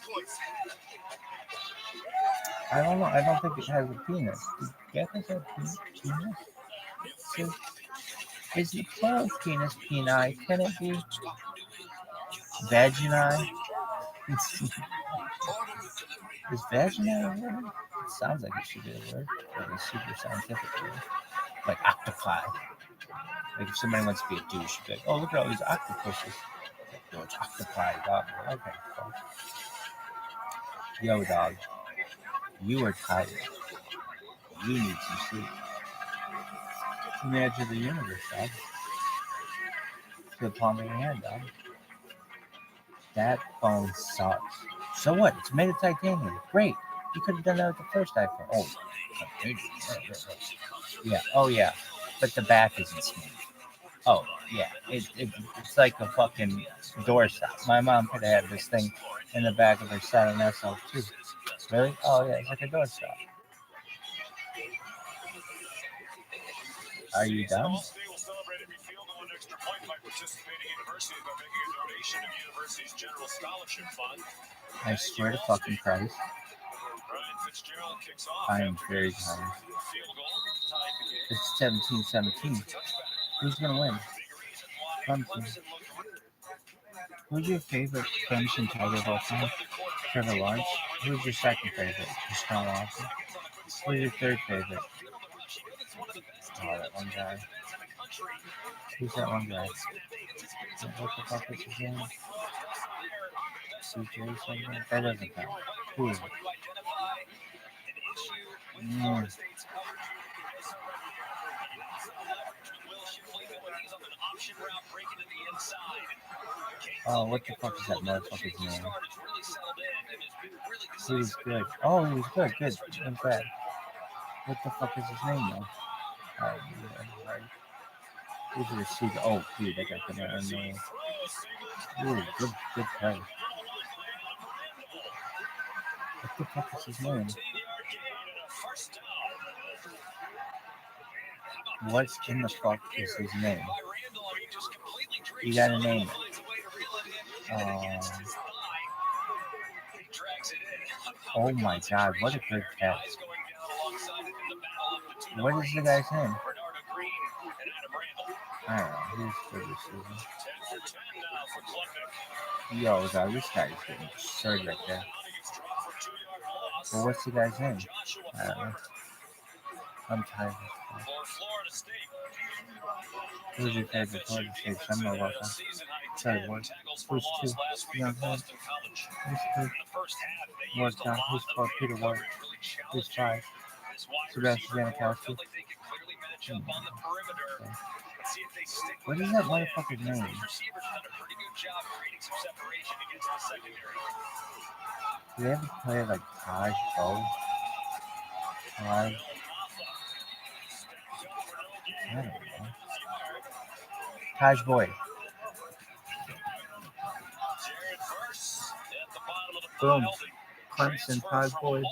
I don't know. I don't think it has a penis. Do geckos have penis? So, is the plural penis peni? Can it be vaginae? Is vaginae a word? It sounds like it should be a word. Like a super scientific word. Like octopi. Like if somebody wants to be a douche, you'd be like, oh, look at all these octopuses. Yo, it's octopi, dog. Okay, cool. Yo, dog. You are tired. You need some sleep. From the edge of the universe, dog. To the palm of your hand, dog. That phone sucks. So what? It's made of titanium. Great. You could have done that with the first iPhone. Oh, yeah. Oh, yeah. But the back isn't smooth. Oh, yeah. It's like a fucking doorstop. My mom could have had this thing in the back of her Saturn SL2. Really? Oh, yeah. It's like a doorstop. Are you done? I swear to fucking Christ. I am very tired. It's 17-17. Who's going to win? Clemson. Who's your favorite Clemson Tiger of all time? Trevor Lawrence. Who's your second favorite? Deshaun Watson. Who's your third favorite? Oh, that one guy. Who's that one guy? What the fuck is his name? CJ something? That doesn't count. Who is it? Oh, what the fuck is that motherfucker's name? He was good. Oh, he was good. Good. I'm glad. What the fuck is his name, though? Oh, yeah, right. Who's the receiver? Oh, dude, I got the name. Ooh, good play. What the fuck is his name? What in the fuck is his name? You gotta name it. Oh my god, what a good catch. What is the guy's name? I don't know. Who's the receiver? Yo, dog, this guy's getting absurd right there. Well, what's the guy's name? I don't know. I'm tired of this. Who's your favorite Florida State? I'm not about that. Sorry, what? Who's two? Young head. Who's three? Ward down. Who's four? Peter Ward. Who's five? Sebastian Janikowski. What is that motherfucker's name? Do they ever play like Taj Bo? Taj? I don't know. Taj Boy. Boom. Clemson, Taj Boy.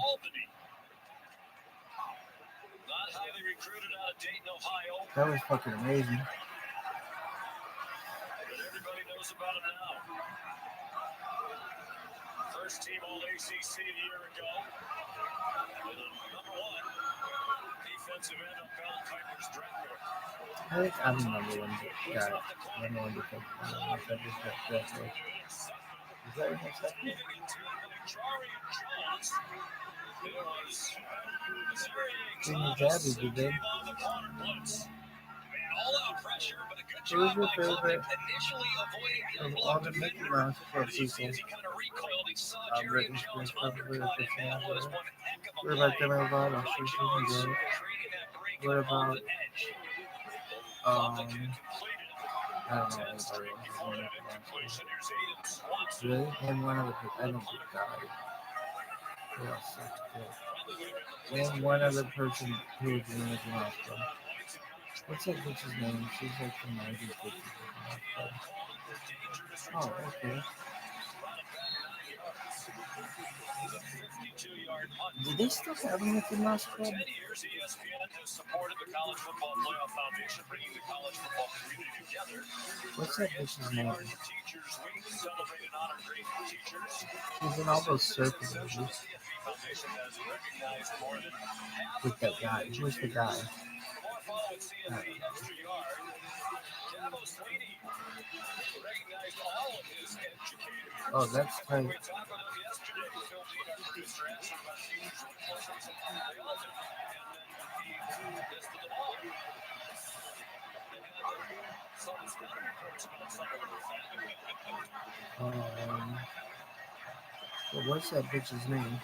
That was fucking amazing. Everybody knows about him now. First team All ACC a year ago. Number one, defensive end of Bell Piper's draft. I think I'm the number one guy. I'm the one defensive end. Is that your second? Jimmy Jabby, did they? Who's your favorite of all the Mickey Mouse Club people? Britney Spears, probably the personality. What about Demi Lovato? She's really great. What about, I don't know anybody else. Really? And one other person. I don't think died. Who else sucks good? And one other person who was in the Mickey Mouse Club. What's that bitch's name? She's like from 1950s. Oh, okay. Do they still have a Mickey Mouse Club? 10 years, ESPN has supported the College Football Playoff Foundation, bringing the college football community together. What's that bitch's name? Teachers Week celebrate and honor great teachers. She's in all those surfing movies. With that guy. Who's the guy? Oh, that's tight. Well, what's that bitch's name?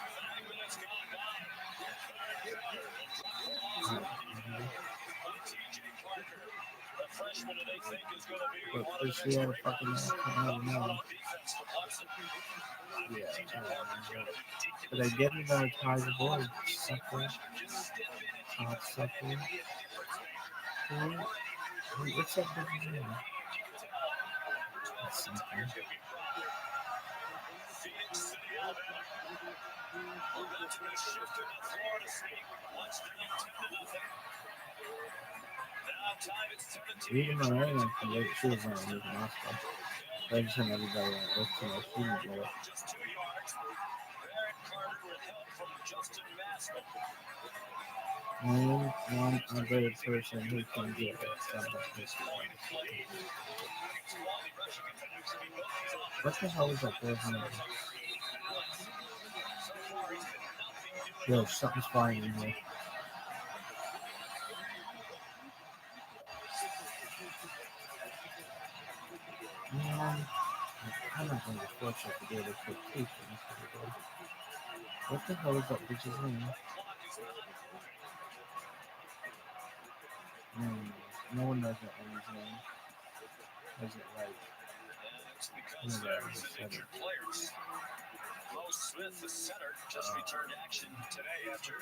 But she had a fucking accent. Yeah, but I get it on a Taj board. Sucker. Todd Sucker. What's that bitch's name? That's something. Even though I didn't think she was on a Mickey Mouse Club. I just had everybody on Earth to know she didn't know it. Name one other person who can get it. What the hell is that girl's name? Yo, something's flying in here. Man, I'm not going to be fortunate to be able to take two things for the day. What the hell is that bitch's name? No one knows that woman's name. Is it right? It's because he's an injured player. Mo Smith, the center, just returned to action today after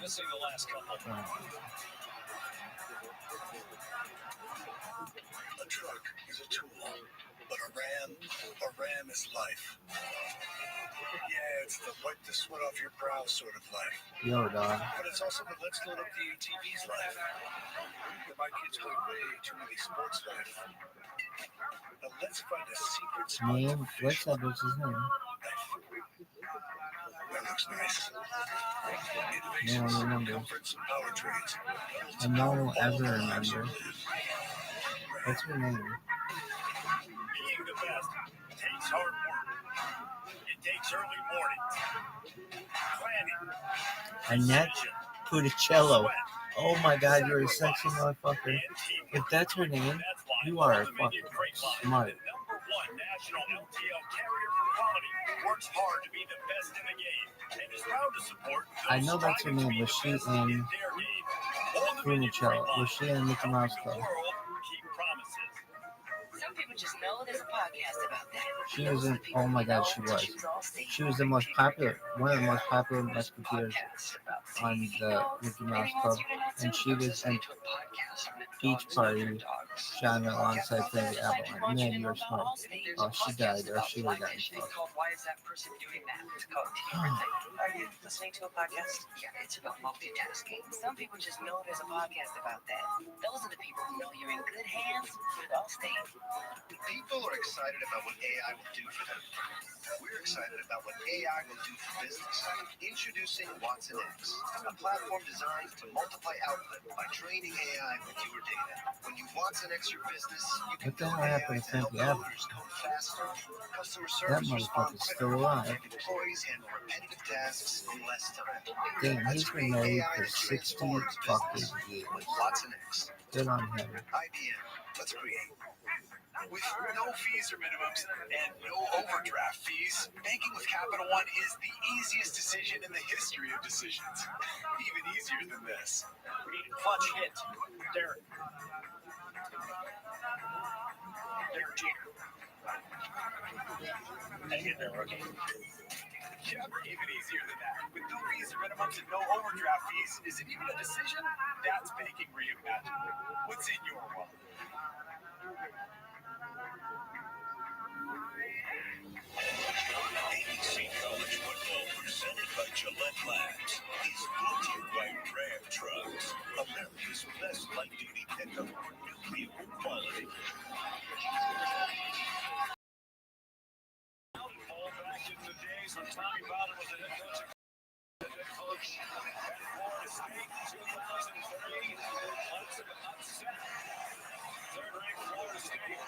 missing the last couple. A truck is a tool, but a ram is life. Yeah, it's the wipe the sweat off your brow sort of life. Yo, dog. But it's also the let's load up the ATV's life. The my kids play way too many sports life. Now let's find a secret spot. Name? What's that bitch's name? That looks nice. No one remembers. And no one will ever remember. What's her name? hard work. It takes early mornings, planning, Annette Pudicello. Oh my God, you're a sexy motherfucker. If that's her name, you are a fucking smart. The #1 national LTL carrier for quality works hard to be the best in the game and is proud to support I know that's her name. Was she in Pudicello? Was she in Mickey Mouse Club? keep promises. Some people just know there's a podcast about that. She was in. Oh my God, she was. She was the most popular, one of the most popular musketeers on the Mickey Mouse Club, and she was in Beach Party, shouting alongside Frankie Avalon. Man, you're smart. Oh, she died, or she would have gotten fucked. Why is that person doing that? It's called Are you listening to a podcast? Yeah, it's about multitasking. Some people just know there's a podcast about that. Those are the people who know you're in good hands with Allstate. People are excited about what AI will do for them. We're excited about what AI will do for business. Introducing Watson X, a platform designed to multiply output by training AI with your data. When you Watson X your business, you can What the build hell AI happened to to help Frankie Avalon? coders code faster, customer That service respond motherfucker's quicker, still alive. and employees handle repetitive tasks in less time. Damn, Let's he's been create married AI for that 60 transforms fucking business years. with Watson X. Good on him. IBM, let's create. With no fees or minimums and no overdraft fees, banking with Capital One is the easiest decision in the history of decisions. Even easier than this. Clutch hit. Derek. Derek Jeter. Hang in there, rookie. Yep, even easier than that. With no fees or minimums and no overdraft fees, is it even a decision? That's banking reimagined. What's in your wallet? ABC College Football, presented by Gillette Labs, is brought to you by Ram Trucks, America's best light-duty pickup for new vehicle quality. Fall back in the days when Tommy Bowden was the head coach at Florida State, 2003. Classic upset. Third-ranked Florida State.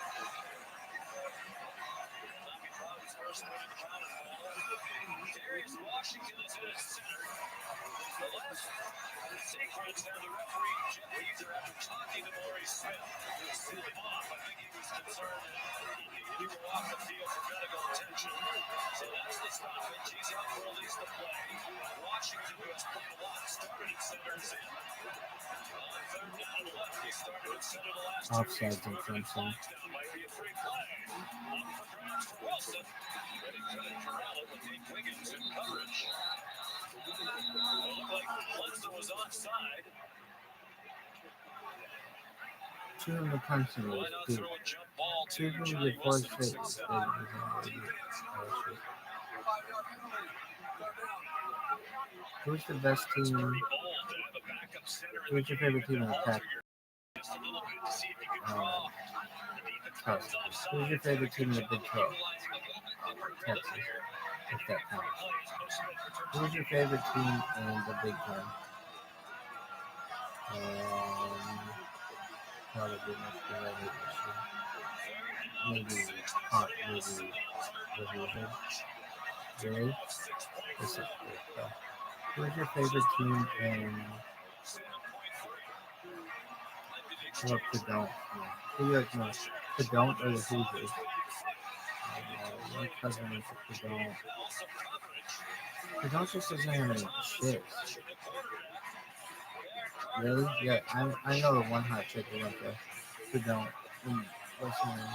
Tommy Bowden's first win in college ball. Darius Washington is in his center. The last sequence there, the referee Jim Weezer, after talking to Maurice Smith, sent him off. I think he was concerned that he needed to go off the field for medical attention. So that's the stoppage. He's out for at least the play. Washington, who has played a lot, started at center, is in. On third down and left, he started at center the last 2 Offsides weeks. and Clemson. Might be a free play. Up for grabs for Wilson. Ready to corral it with Nate Wiggins in coverage. It looked like Clemson was onside. Two of the Clemson Why was not good. throw a jump ball Two to of them Johnny before Wilson state. instead? Who's the best team? Pretty bold to have a backup center in the Who's your favorite team in the pack? just a little bit to see if you can draw. The defense Oh. comes offside. Who's your favorite team in the Big 12? Utilizing a little bit deeper rhythm Texas, here. if that counts. Plays Muhammad returns Who's your favorite team in the Big 10? Probably not the other issue. Maybe, Really? This is good. Who's your favorite team in what Padone? Who you like most? Padone or the Hoosiers? My cousin is a Padone. Padone just doesn't have any shit. Really? Yeah, I know the one hot chick who went there. Padone. What's her name?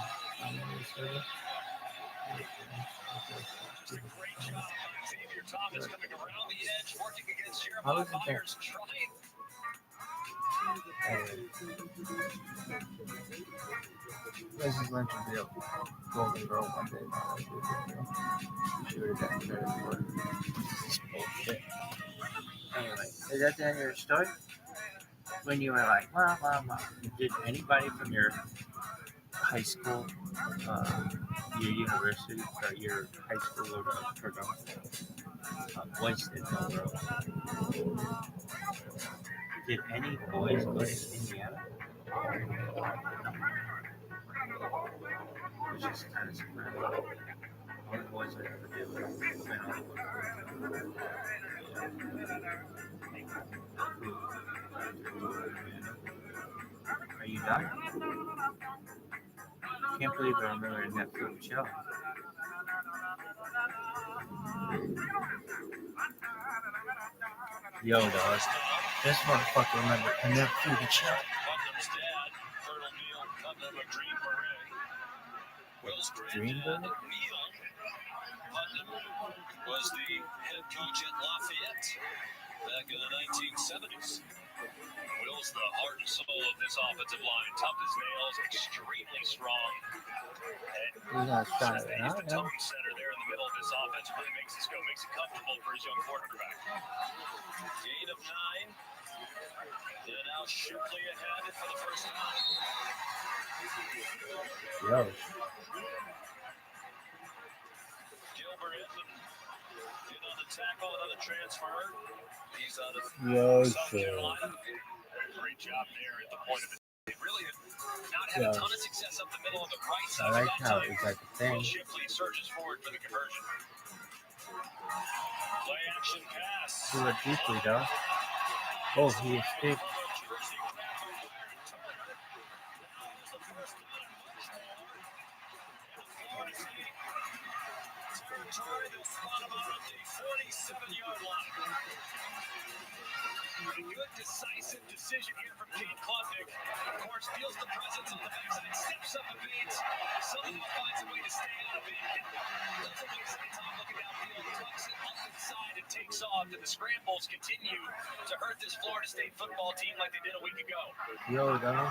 I was in there. This is going to be a golden girl one day. She would have gotten credit for it. Bullshit. Anyway, is that the end of your story? When you were like, well. Did anybody from your high school, your university, or your high school go to Purdue? Boys did go to. Did any boys go to Indiana? Which is kind of surprising. What was I ever do? Are you done? Can't believe I remember that food chill. Yo, dog. This motherfucker remember enough food to chill. Putnam's dad, Colonel Neil Putnam, a Green Beret. Will's Green granddad, Beret? Neil Putnam, was the head coach at Lafayette back in the 1970s. Will's the heart and soul of this offensive line. Tough as nails, extremely strong. He's not trying He's it out, the tone setter there in the middle of this offense. Really makes this go, makes it comfortable for his young quarterback. Gain of 9. They're now sharply ahead for the first time. Yo. Gilbert Edmond in on the tackle, another transfer. He's out of Yo, South shit. Carolina. Great job there at the point of the. They really have not had a ton of success up the middle of the right side. I like how it's like a thing. Shipley surges forward for the conversion. Play action pass. He went deeply, though. Oh, he escaped. A good decisive decision here from Kate Klubnik. Of course, feels the presence on the backside, steps up a bit. Somehow finds a way to stay out of it. Doesn't waste any time looking downfield. Tucks it up inside and takes off. And the scrambles continue to hurt this Florida State football team like they did a week ago. Yo, dog.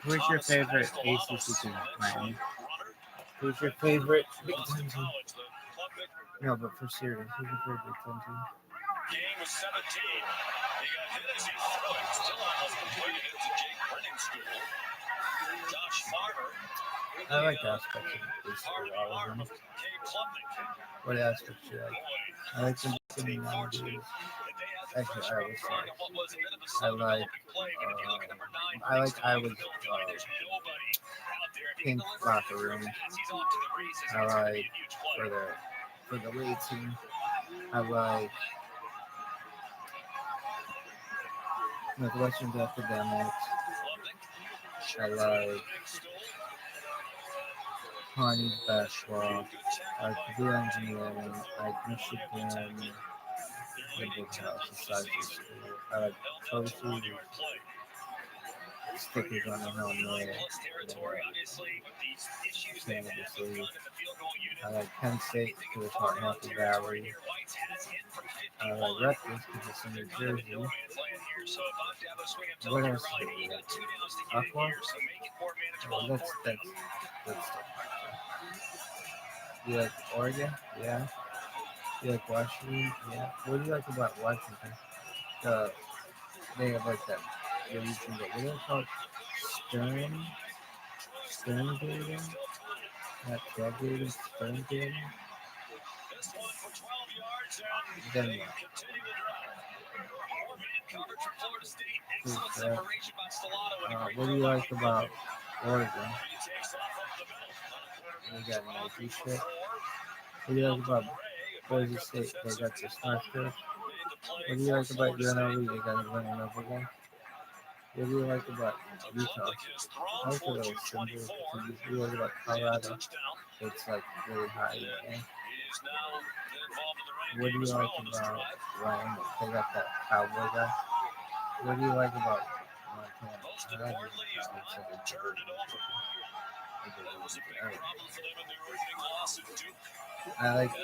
Who's your favorite ACC team, Miami? Who's your favorite Big Ten team? No, but for serious, who's your favorite Big Ten team? Game was 17. He got hit as he threw it. Still almost completed it to Jake Brennan School. Josh Farmer. I like aspects of basically all of them. What aspects do you like? I like them being non-dudes. Actually, I always say I like Iowa's pink locker room. I like for the lead team. I like Northwestern's academics. I like Harney's basketball. I like Purdue engineering. I like Michigan. Liberal Society School. I like Chelsea. Stickers on the helmet. Cannabis leaf. I like Penn State because it's not Happy Valley. I like Rutgers because it's in New Jersey. What else? Aqua? Well, that's stuff. You like Oregon? Yeah. You like Washington? Yeah. What do you like about Washington? They have like that. Yeah, you can get, what do they call it? Stern grading? Not tailgating, stern grading? Then what do you like about Oregon? They got Nike shit. What do you like about Boise State? They got the Snarf shit. What do you like about UNLV? They got a winning over there. What do you like about Utah? I like the little symbols. What do you like about Colorado? It's like really high in the air. What do you like about Wyoming? They got that cowboy guy. What do you like about Montana? I like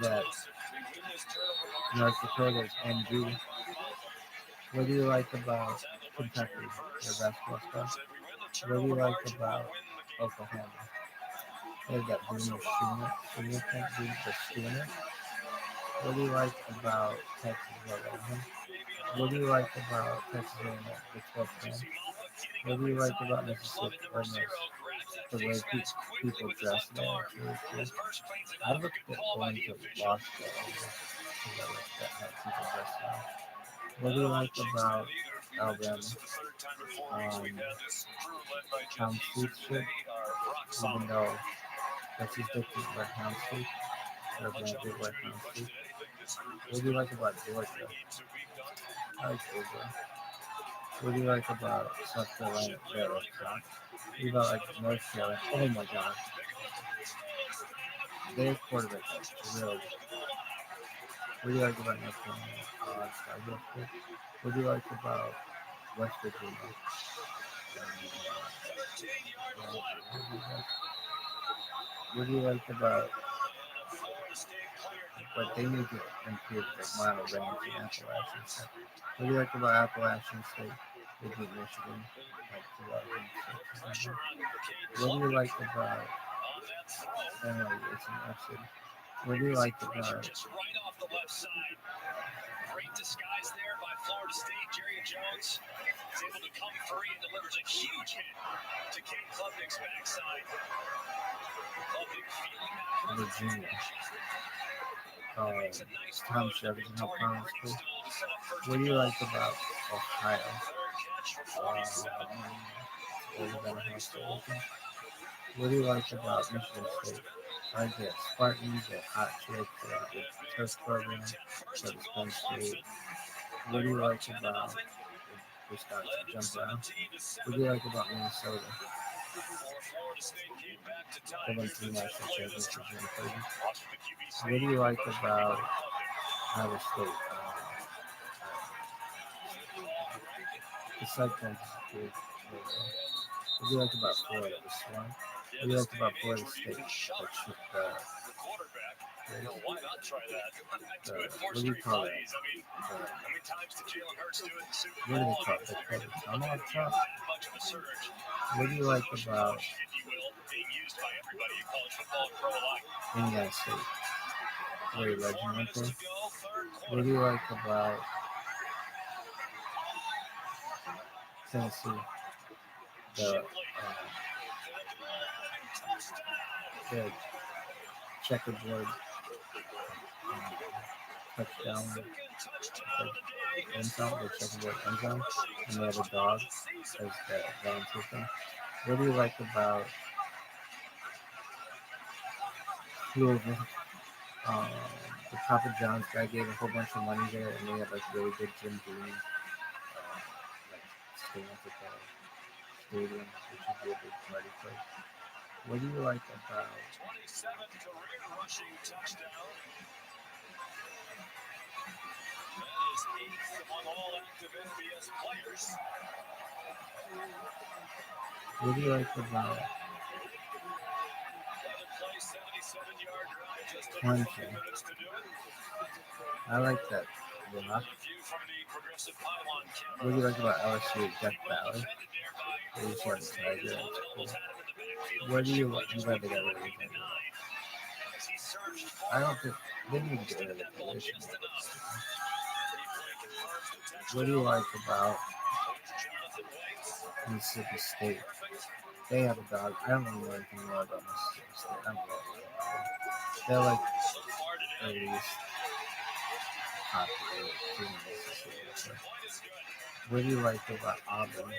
that North Dakota's NG. What do you like about Kentucky, their basketball stuff? What do you like about Oklahoma? They got Boomer Schooner. What do you like about Texas A&M? What do you like about Texas A&M? The 12th man. What do you like about Mississippi? The way people dress there. I looked at going to law school because I looked at how people dress there. What do you like about Alabama? Tom Sweet shit, even though That's his dick is White Hound Steak. Or blanket White Hound Steak. What do you like about Georgia? I like Georgia. What do you like about South Carolina? Yeah, that's John. What do you about like North Carolina? Oh my God. Their quarterback is really good. What do you like about North Carolina? That's good. What do you like about West Virginia? What do you like about? But they need to improve like Mono Range and Appalachian State. What do you like about Appalachian State? They beat Michigan like 2006. What do you like about? I don't know, it's an FC. What do you like about? Just right off the left side. Great disguise there by Florida State. Jerry Jones is able to come free and delivers a huge hit to Kate Klubnik's backside. Klubnik feeling that. Virginia. Tom Jefferson Primary School. What do you like about Ohio? What do you like about Michigan State? I like the Spartans, the hot chicks, the church program, the Penn State. What do you like about Wisconsin? Jump around. What do you like about Minnesota? They won 3 national championships in the 30s. What do you like about Iowa State? The Cyclones is good. What do you like about Florida? The Swan. What do you like about Florida State? Why not try that? What do you call it? How many times did Jalen Hurts do it in the Super What do Bowl? they call it? They call it tomahawk chop. Much of a surge. What do you like about If you will, being used by everybody in college football and pro alike. Indiana State? Very legend right there. What do you like about Tennessee? The checkerboard touchdown end zone, the checkerboard end zone, and they have a dog as the ground system. What do you like about Louisville? The Papa John's guy gave a whole bunch of money there, and they have like really good Jim Beam like staying at the stadium, which would be a big party place. What do you like about 27 career rushing touchdown. That is 8th among all active FBS players. What do you like about Clemson? I like that rock. What do you like about LSU? Death Valley? They just want to tiger. What do you like? You got to get rid of it. I don't think they need to get rid of the position. What do you like about Mississippi State? They have a dog. I don't really know anything more about Mississippi State. I don't know. They're like at least popular in Mississippi. What do you like about Auburn?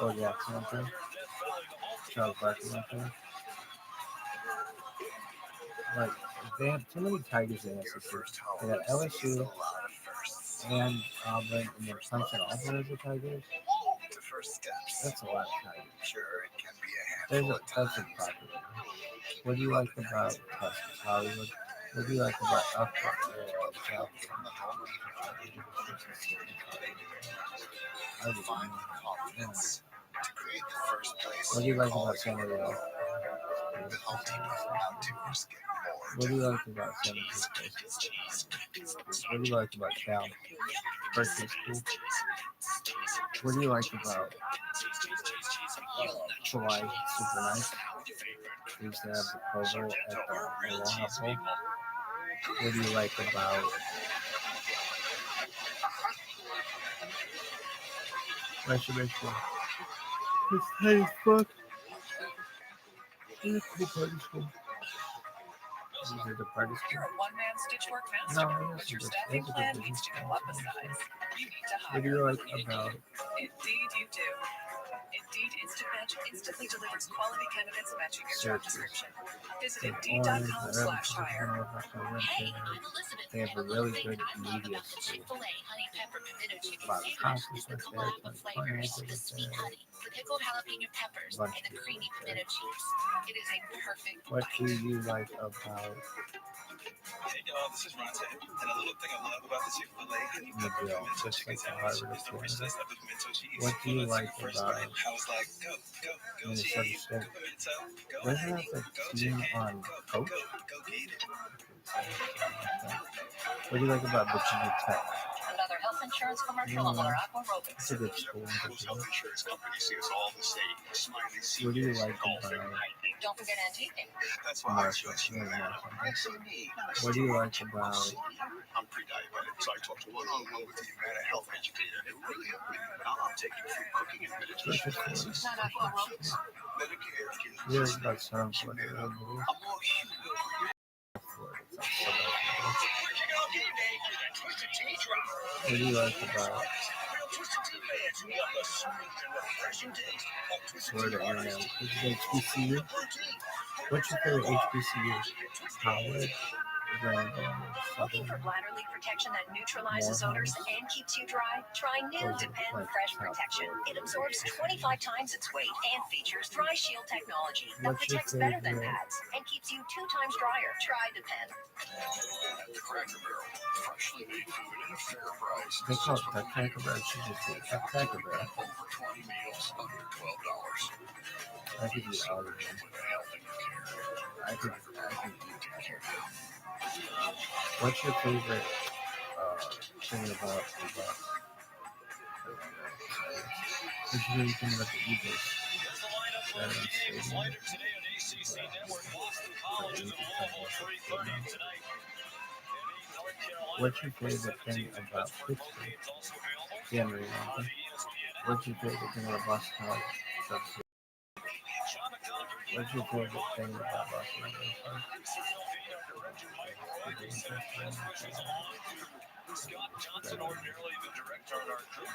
Bo Jackson up there? Charles Barkley up there? Like, they have too many Tigers in Mississippi. They got LSU and Auburn, and then Clemson also has the Tigers. That's a lot of Tigers. That's a popular. What do you like about Texas, Hollywood? What do you like about South? What do you like about San Diego? What do you like about San Francisco? What do you like about Cal? Berkeley School? What do you like about Hawaii? Super nice. We used to have the Provo at the Aloha Bowl. What do you like about Reservation? It's tight as fuck. It's the party school. Is it the party school? You're a one-man stitchwork master, but your staffing plan needs to go up a size. You need to hire. What do you like about Indeed, you do. Indeed Instant Match instantly delivers quality candidates matching your job description. Visit Orange, Indeed.com/hire. Hey, I'm Elizabeth. they have And a a little really thing good I love media about the school. Chick-fil-A honey pepper potato chicken A lot of sandwich concerts is the right there, collab of like flavors, pineapple the right sweet there. honey, the pickled jalapeno peppers, Bunch and of the people creamy right there. potato chips. It is a perfect What bite. do you like about Hey y'all, this is Ronte, and a little thing I love about the Chick-fil-A honey pepper Miguel? pimento Just chicken like the sandwich Harvard is the of richness Canada. of the pimento cheese. What do you When that like chicken first about started, I was like, go Minnesota cheese, State? go pimento, go Doesn't honey, have go the team chicken, on coach? go get it. What do you like about Virginia Tech? Another health insurance commercial on our Aqua Aerobics. It's a good school. Most health insurance companies see us all the same. Smiley What do you CPAs, like golfing. about Don't forget antiquing. That's why I Marshall? chose you, man. What do you like about I'm pre-diabetic, so I talked one-on-one with the Humana health educator. It really helped me. Now I'm taking free cooking and meditation classes. Not Aqua Aerobics. Medicare gives me yours? About some for the I'm more human. What do you like about Florida A&M? HBCU? What's your favorite HBCU? Howard, Randall, Looking for Southern, bladder leak protection that neutralizes odors Morehouse? and keeps you dry? Try new Those are Depend like Fresh top Protection. four. It absorbs 25 times its weight and features Dry Shield technology that What's your protects better than favorite? pads and keeps you 2 times drier. Try Depend. At the Cracker Barrel, freshly made food at a fair price. They call it that Cracker Barrel. It should just be a Cracker Barrel. Over 20 meals under $12. I could eat all of them. With a healthy care. I could eat all of them. What's your favorite thing about the bus? What's your favorite thing about the Eagles? What's your favorite thing about Pittsburgh? Yeah, Marie. What's your favorite thing about Boston College? What's your favorite thing about Boston College? Scott Johnson, ordinarily the director at our group,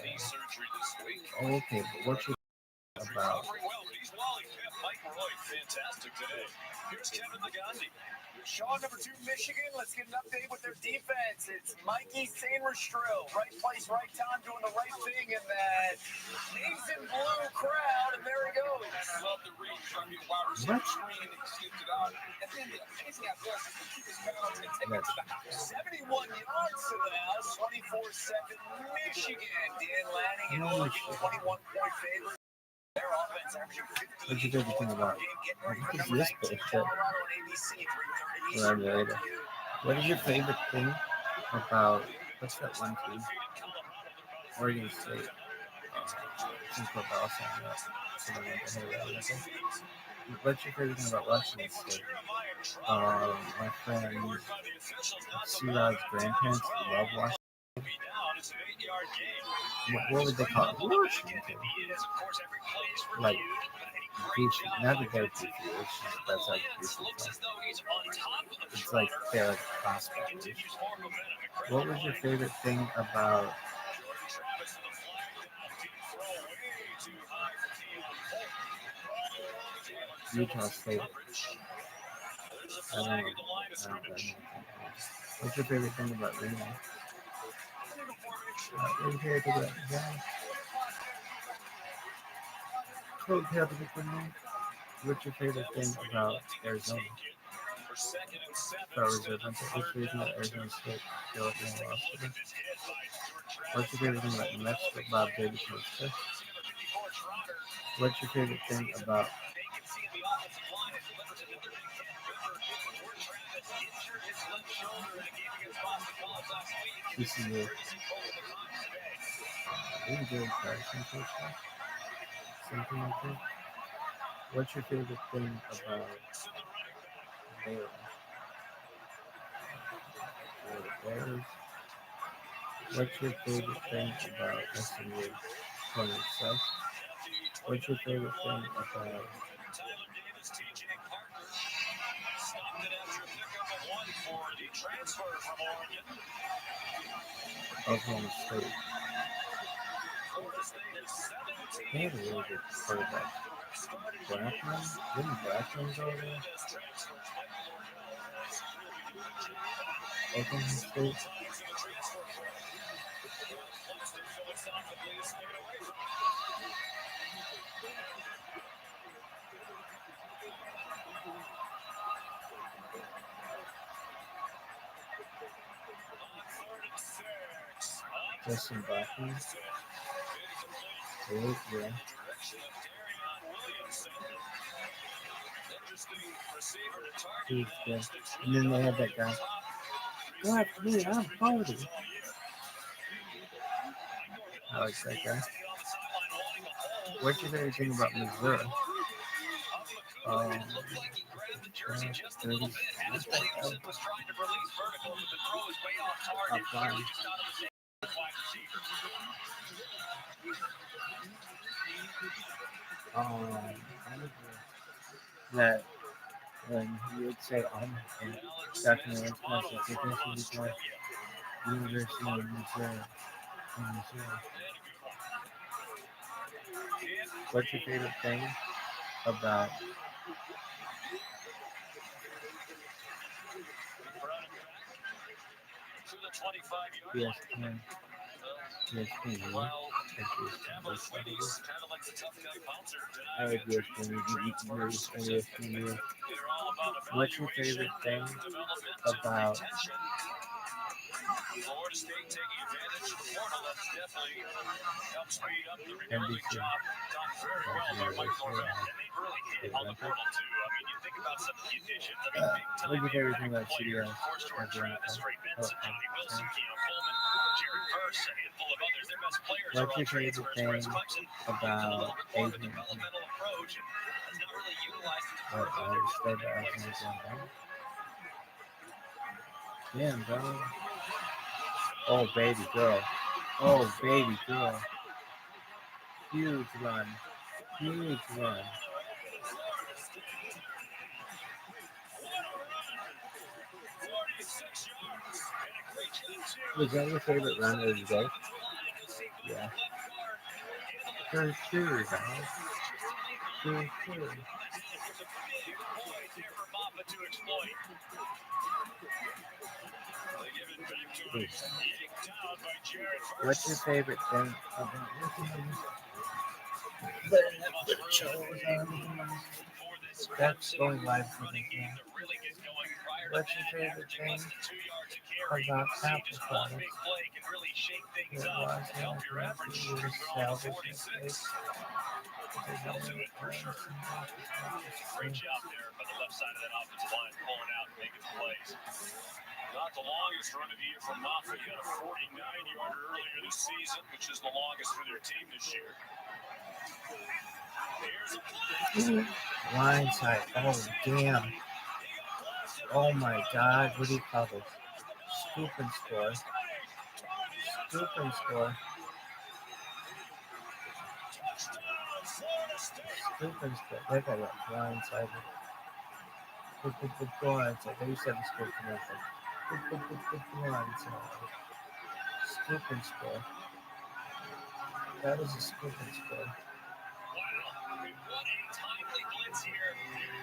knee surgery this week. Okay, but what's your about? He's Wally Pip, Mike Roy, fantastic today. Here's Kevin Legandi. Shaw, number 2, Michigan. Let's get an update with their defense. It's Mikey Sainristrell. Right place, right time, doing the right thing in that Kings in blue crowd, and there he goes. Love the read from your wide receiver screen. He skipped it out. And then the amazing athleticism to keep his balance and take it to the house. 71 yards to the house, 24-7 Michigan. Dan Lanning and Oregon, 21-point favorite. Their offense averaging 15. What's your favorite thing about? What is this picture? What is your favorite thing about? What's that one team? Oregon State. Since we're all signing up. What's your favorite thing about Washington State? My friend C-Rod's grandparents love Washington. What would they call it? Washington. Like goofy, not that they're goofy. That's like goofy. It's like they're like prospectors. What was your favorite thing about Utah State? I don't know. What's your favorite thing about Reno? What's your favorite thing about What's your favorite thing about Arizona? What's your favorite thing about Arizona State? What's your favorite thing about New Mexico? Bob Davis Coach. What's your favorite thing about TCU? Something like that. What's your favorite thing about Baylor? Bears? What's your favorite thing about SMU? From yourself? What's your favorite thing about Oklahoma State? They had a really good quarterback. Blackman? Didn't Blackman go there? Oklahoma State? Justin Blackman? Really? Yeah. He's good. And then they had that guy. Go after me, I'm Hardy. I like that guy. What's your favorite thing about Missouri? That when you would say definitely expensive, this is because University of Missouri. What's your favorite thing about ESPN? I like ESPN. What's your favorite thing about NBC? What's your favorite thing about CBS? What's your favorite thing about Asian? Damn, bro. Oh, baby girl. Oh, baby girl. Huge run. Huge run. Was that your favorite run of the day? Yeah. For sure, guys. For sure. What's your favorite thing about that's going live for the game? What's your favorite thing about Apple products? Great job there by the left side of that offensive line, pulling out and making plays. Not the longest run of the year from Moffitt. He had a 49-yarder earlier this season, which is the longest for their team this year. Here's a play. Blindside. Oh, damn. Oh, my God. What do you call this? Scoop and score. Scoop and score. Scoop and score. They got that blindside. Blindside. They used to have a scoop and nothing. Blindside. Scoop and score. That was a scoop and score. Wow, what a timely blitz here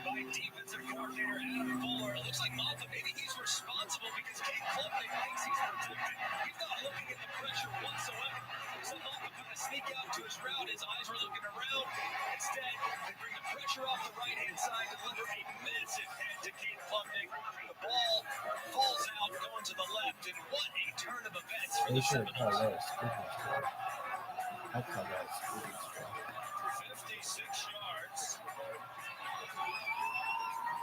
by defensive coordinator Adam Fuller. It looks like Moffitt, maybe he's responsible because Kate Klubnik thinks he's protected. He's not looking at the pressure whatsoever. So Moffitt kind of sneak out to his route. His eyes were looking around. Instead, they bring the pressure off the right-hand side, deliver a massive hit to Kate Klubnik. The ball falls out, going to the left, and what a turn of events for the Seminoles. I call that scoop and score. 56 yards.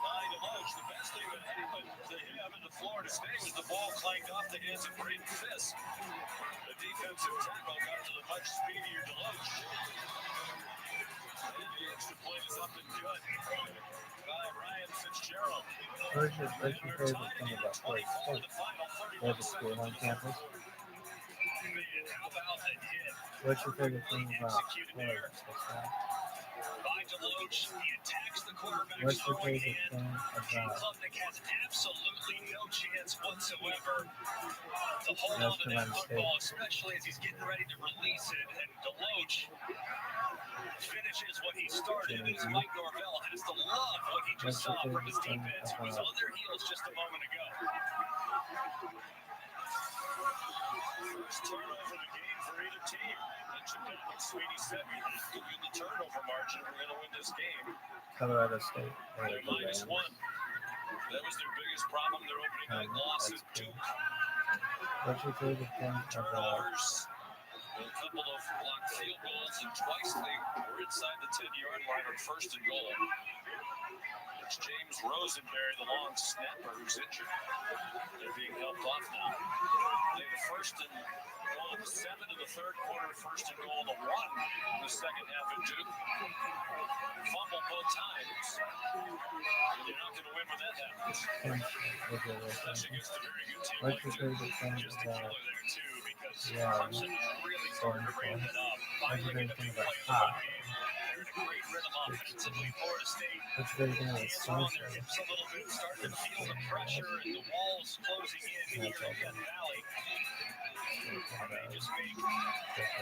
By Deloach, the best thing that happened to him in the Florida State was the ball clanged off the hands of Braden Fisk. The defensive tackle got to the much speedier Deloach. And the extra point is up and good by Ryan Fitzgerald. What's your favorite thing about Florida State? There's a school on campus. What's your favorite thing about Florida State? Deloach, he attacks the quarterback's What's your throwing favorite hand. thing And about Klubnik has absolutely no chance whatsoever to hold on North to that Carolina State? football, especially as he's getting ready to release it. And Deloach finishes what he started, and Mike Norvell has to love what he just saw from his defense, who was on their heels just a moment ago. First turnover of the game for either team. Mentioned that what Sweeney said, we have to win the turnover margin if we're going to win this game. Colorado State. They're -1. That was their biggest problem. Their opening night loss at Duke. What's your favorite thing about Turnovers, a couple of blocked field goals, and twice they were inside the 10-yard line on first and goal. It's James Rosenberry, the long snapper, who's injured. They're being helped off now. They had a first and goal in the 7th of the third quarter, first and goal to 1 in the second half at Duke. Fumble both times. You're not going to win when that happens. Especially against a very good team like Duke. Just a killer there, too, because Clemson really started to ramp it up. Finally get a big play in the run game. They're in a great rhythm offensively. Florida State hands are on their hips a little bit, starting to feel the pressure and the walls closing in here in Death Valley. They just make the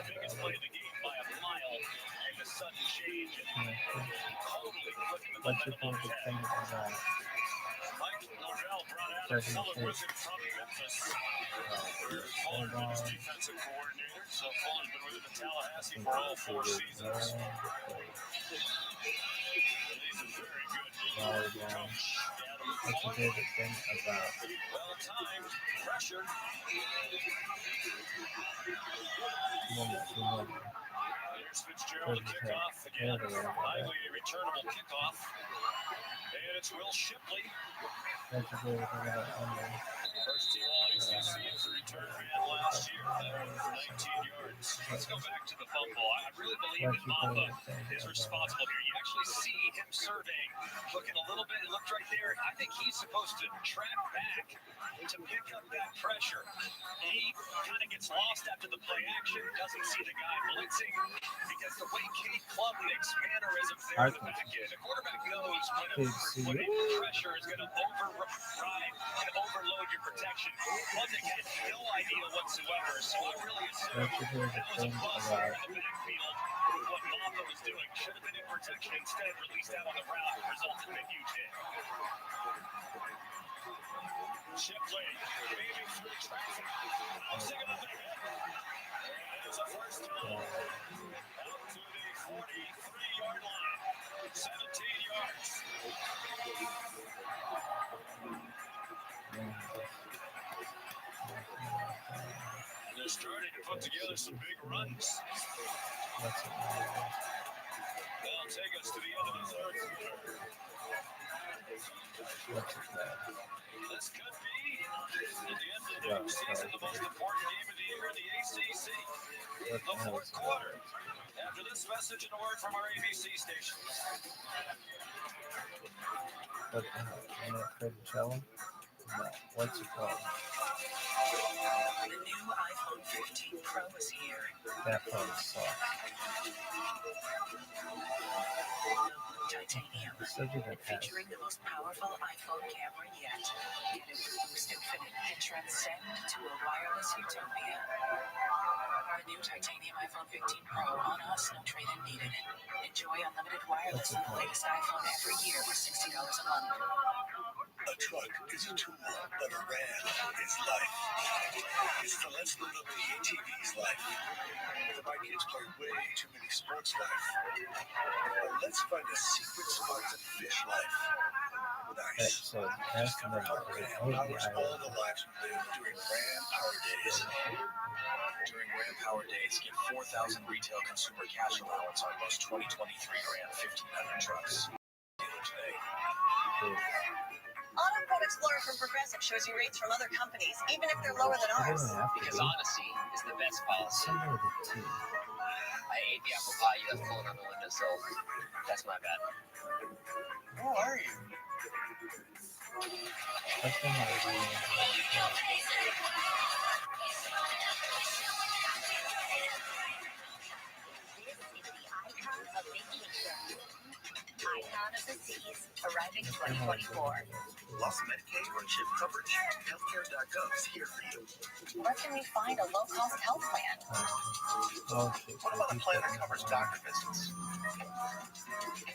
biggest play of the game by a mile in the sudden change and totally flipping the momentum on his head. Mike Norvell brought Adam Fuller with him from Memphis. Fuller's been his defensive coordinator, so Fuller's been with him in Tallahassee for all 4 seasons. He's a very good coach. What's your favorite thing about Well-timed pressure. Here's Fitzgerald to kick off again. Highly returnable kickoff. And it's Will Shipley. What's your favorite thing about Emory? First team All-ACC as a return man last year for 19 yards. Let's go back to the fumble. I really believe that Mamba is responsible here. You actually see him surveying, looking a little bit, looked right there. I think he's supposed to track back to pick up that pressure. He kind of gets lost after the play action, doesn't see the guy blitzing, because the way Kate Klubnik's mannerisms there in the back end, the quarterback knows when pressure is going to override and overload your protection. Klubnik had no idea whatsoever, so I really assumed that was a bust there in the backfield with what Mamba was doing. Should have been in protection instead, released out on the route, and resulted in a huge hit. Shipley weaving through traffic, bouncing another hit. And it's a first down out to the 43-yard line. 17 yards. They're starting to put together some big runs. That'll take us to the end of the third quarter. This could be, at the end of the new season, the most important game of the year in the ACC. The fourth quarter. After this message and a word from our ABC station. What the hell? You know Coachella? No. What's it called? The new iPhone 15 Pro is here. That probably sucks. Titanium, featuring the most powerful iPhone camera yet. Get it with Boost Infinite and transcend to a wireless utopia. The new titanium iPhone 15 Pro on us, no trade-in needed. Enjoy unlimited wireless on the latest iPhone every year for $60 a month. A truck is a tool, but a Ram is life. It's the Let's Load Up the ATV's life. The my kids play way too many sports life. But let's find a secret spot to fish life. Nice. So that's the number. Ram powers all the lives we live during Ram Power Days. During Ram Power Days, get 4,000 retail consumer cash allowance on most 2023 Ram 1500 trucks. Dealer today. Auto Quote Explorer from Progressive shows you rates from other companies, even if they're lower than ours. Because honesty is the best policy. I ate the apple pie you left cold on the windowsill. That's my bad. Who are you? 2024. Lost Medicaid or CHIP coverage? Healthcare.gov is here for you. Where can we find a low-cost health plan? What about a plan that covers doctor visits?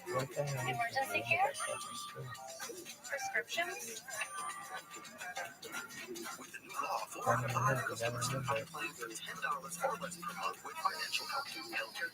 Emergency care? Prescriptions? With the new law, full customers can buy a plan for $10 or less per month with financial help. Healthcare.